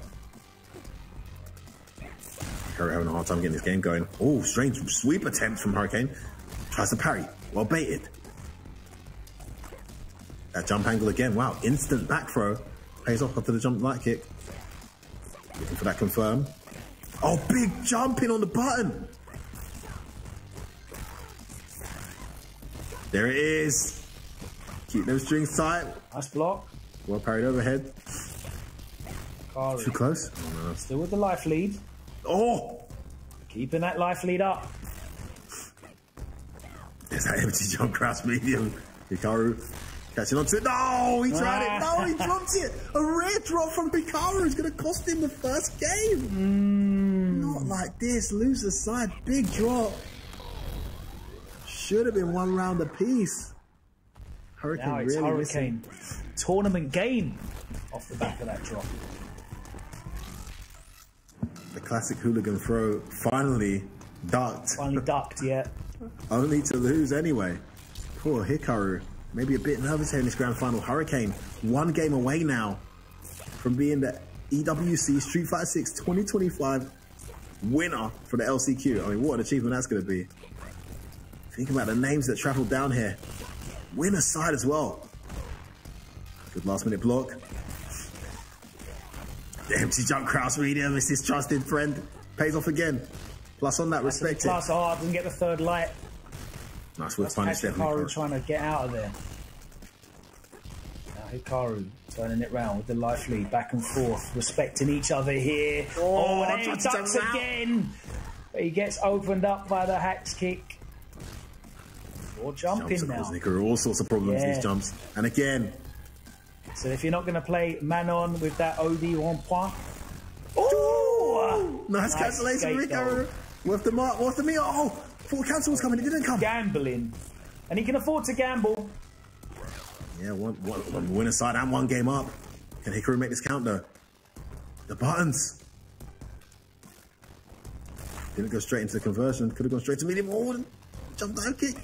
Hurricane having a hard time getting this game going. Oh, strange sweep attempt from Hurricane. Tries to parry. Well baited. That jump angle again. Wow, instant back throw. Pays off after the jump light kick. Looking for that confirm. Oh, big jumping on the button. There it is. Keep those strings tight. Nice block. Well parried overhead. Hikaru. Too close. Oh, no. Still with the life lead. Oh! Keeping that life lead up. There's that empty jump crouch medium. Hikaru catching onto it. No! He tried it. No, he dropped it. A rare drop from Hikaru is going to cost him the first game. Not like this. Loser's side. Big drop. Should have been 1 round apiece. Hurricane now it's really Hurricane. Tournament game off the back of that drop. The classic hooligan throw finally ducked. Finally ducked, yeah. Only to lose anyway. Poor Hikaru. Maybe a bit nervous here in this grand final. Hurricane, 1 game away now from being the EWC Street Fighter 6 2025 winner for the LCQ. I mean, what an achievement that's going to be. Think about the names that travelled down here. Winner's side as well. Good last minute block. The empty jump crouch medium is his trusted friend. Pays off again. Plus on that, respect it. Plus, doesn't get the 3rd light. Nice whip punish there. Hikaru trying to get out of there. Now Hikaru turning it round with the life lead, back and forth, respecting each other here. Oh, and then he ducks again. But he gets opened up by the hacks kick. Or jumping now. Hikaru, all sorts of problems these jumps. And again. So if you're not going to play Manon with that OD on point. Oh! Nice cancellation, Hikaru. With the mark, with the meter. Oh! Thought cancel was coming, it didn't come. Gambling. And he can afford to gamble. Yeah, one winner side and 1 game up. Can Hikaru make this count though? The buttons. Didn't go straight into the conversion. Could have gone straight to medium. Oh, jump down kick.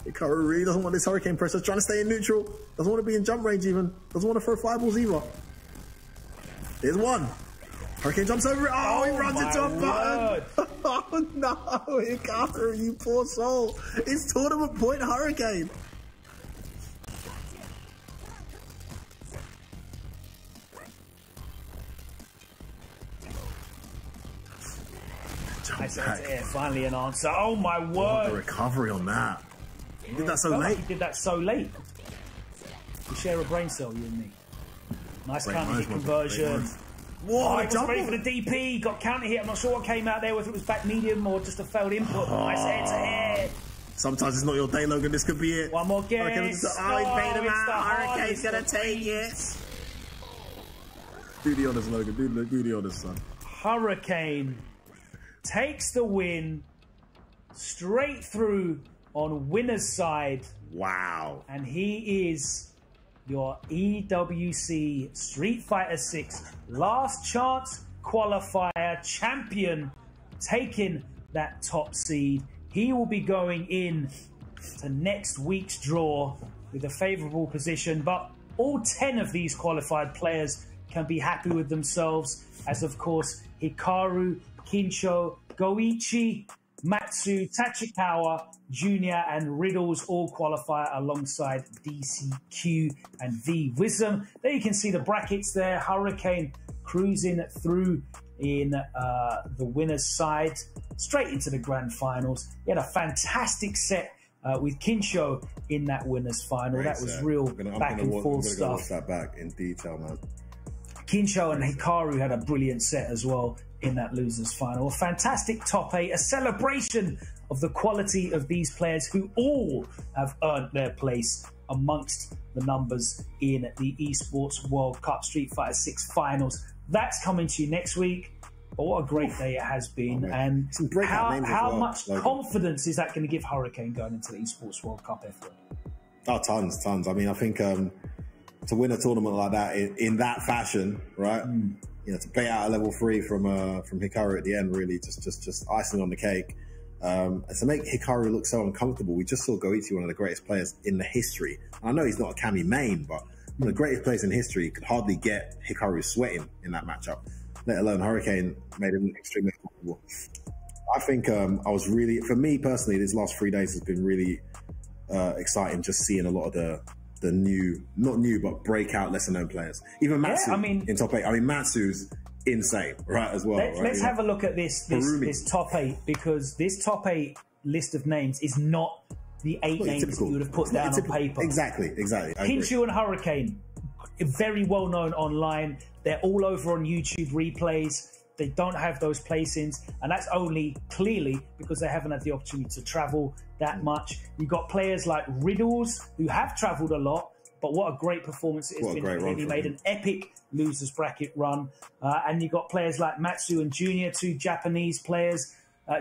Hikaru really doesn't want this Hurricane pressure. Trying to stay in neutral. Doesn't want to be in jump range even. Doesn't want to throw fireballs either. Here's 1. Hurricane jumps over it. Oh, he runs into a button. Oh no, Hikaru, you poor soul. It's tournament point Hurricane. Finally an answer. Oh my word. The recovery on that. did that so Felt late. like he did that so late. We share a brain cell, you and me. Nice counter hit conversion. Whoa, He was ready for the DP. Got counter hit. I'm not sure what came out there, whether it was back medium or just a failed input. Nice head to head. Sometimes it's not your day, Logan. This could be it. One more guess. Oh, he made him out. Hurricane's gonna take it. Do the honors, Logan. Do the honors, son. Hurricane takes the win straight through on winner's side. Wow. And he is your EWC Street Fighter 6 last chance qualifier champion, taking that top seed. He will be going in to next week's draw with a favourable position, but all 10 of these qualified players can be happy with themselves, as of course Hikaru, Kincho, Goichi, Matsu, Tachikawa, Junior and Riddles all qualify alongside DCQ and V Wisdom. There you can see the brackets there. Hurricane cruising through in the winner's side, straight into the grand finals. He had a fantastic set with Kincho in that winner's final. That was real back and forth stuff. Watch that back in detail, man. Kincho and Hikaru had a brilliant set as well in that losers final. A fantastic top 8, a celebration of the quality of these players who all have earned their place amongst the numbers in the Esports World Cup Street Fighter 6 finals. That's coming to you next week. But what a great day it has been. And how much confidence is that going to give Hurricane going into the Esports World Cup F1? Oh, tons. I mean, I think to win a tournament like that in that fashion, right? You know, to play out a level 3 from Hikaru at the end, really just icing on the cake. And to make Hikaru look so uncomfortable, we just saw Goichi, one of the greatest players in the history. I know he's not a Kami main, but one of the greatest players in history could hardly get Hikaru sweating in that matchup, let alone Hurricane made him extremely uncomfortable. I think for me personally, these last 3 days has been really exciting, just seeing a lot of the new, not new, but breakout lesser known players. Even Matsu in top 8. I mean, Matsu's insane, right, as well. Let's have a look at this top 8, because this top 8 list of names is not the 8 names that you would have put down on paper. Exactly. Kincho and Hurricane, very well known online. They're all over on YouTube replays. They don't have those placings, and that's only clearly because they haven't had the opportunity to travel that much. You've got players like Riddles, who have travelled a lot, but what a great performance it has been. He made an epic losers bracket run. And you've got players like Matsu and Junior, 2 Japanese players.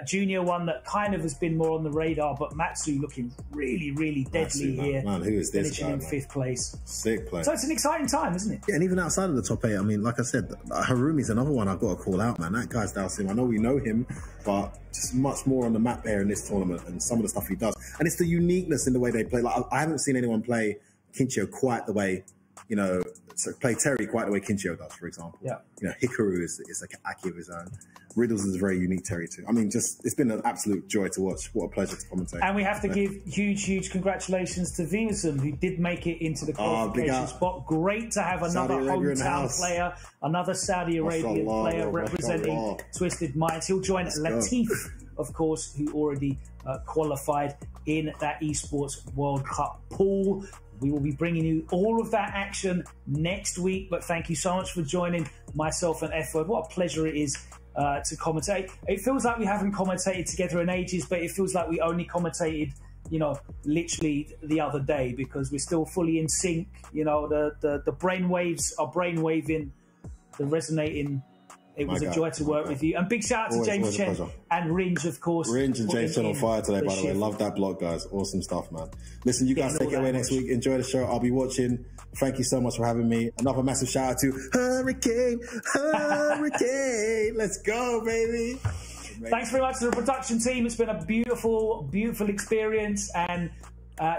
Junior, one that kind of has been more on the radar, but Matsu looking really, really deadly here. Man, who is this guy, in 5th place. Sick play. So it's an exciting time, isn't it? Yeah, and even outside of the top 8, I mean, like I said, Harumi's another one I've got to call out, man. That guy's dousing. I know we know him, but just much more on the map there in this tournament and some of the stuff he does. And it's the uniqueness in the way they play. Like, I haven't seen anyone play Kincho quite the way, you know, play Terry quite the way Kincho does, for example. Yeah. You know, Hikaru is like an Aki of his own. Riddles is a very unique Terry too. I mean, it's been an absolute joy to watch. What a pleasure to commentate. And we have to give huge congratulations to Venusum, who did make it into the qualification spot. Great to have another hometown player, another Saudi Arabian player representing Twisted Minds. He'll join Latif, of course, who already qualified in that Esports World Cup pool. We will be bringing you all of that action next week, but thank you so much for joining myself and F-Word. What a pleasure it is to commentate. It feels like we haven't commentated together in ages, but it feels like we only commentated, you know, literally the other day, because we're still fully in sync. You know, the brain waves are brainwaving, the resonating. It was a joy to work with you. And big shout out to James Chen and Ringe, of course. Ringe and James Chen on fire today, by the way. Love that block, guys. Awesome stuff, man. Listen, you guys take it away next week. Enjoy the show. I'll be watching. Thank you so much for having me. Another massive shout out to Hurricane. Let's go, baby. Thanks very much to the production team. It's been a beautiful experience. And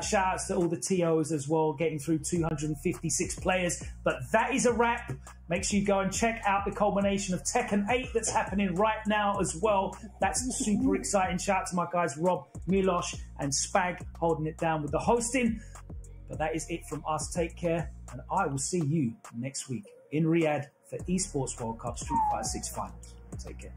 shout outs to all the TOs as well, getting through 256 players. But that is a wrap. Make sure you go and check out the culmination of Tekken 8 that's happening right now as well. That's super exciting. Shout out to my guys Rob, Milosh and Spag holding it down with the hosting. But that is it from us. Take care, and I will see you next week in Riyadh for Esports World Cup Street Fighter 6 Finals. Take care.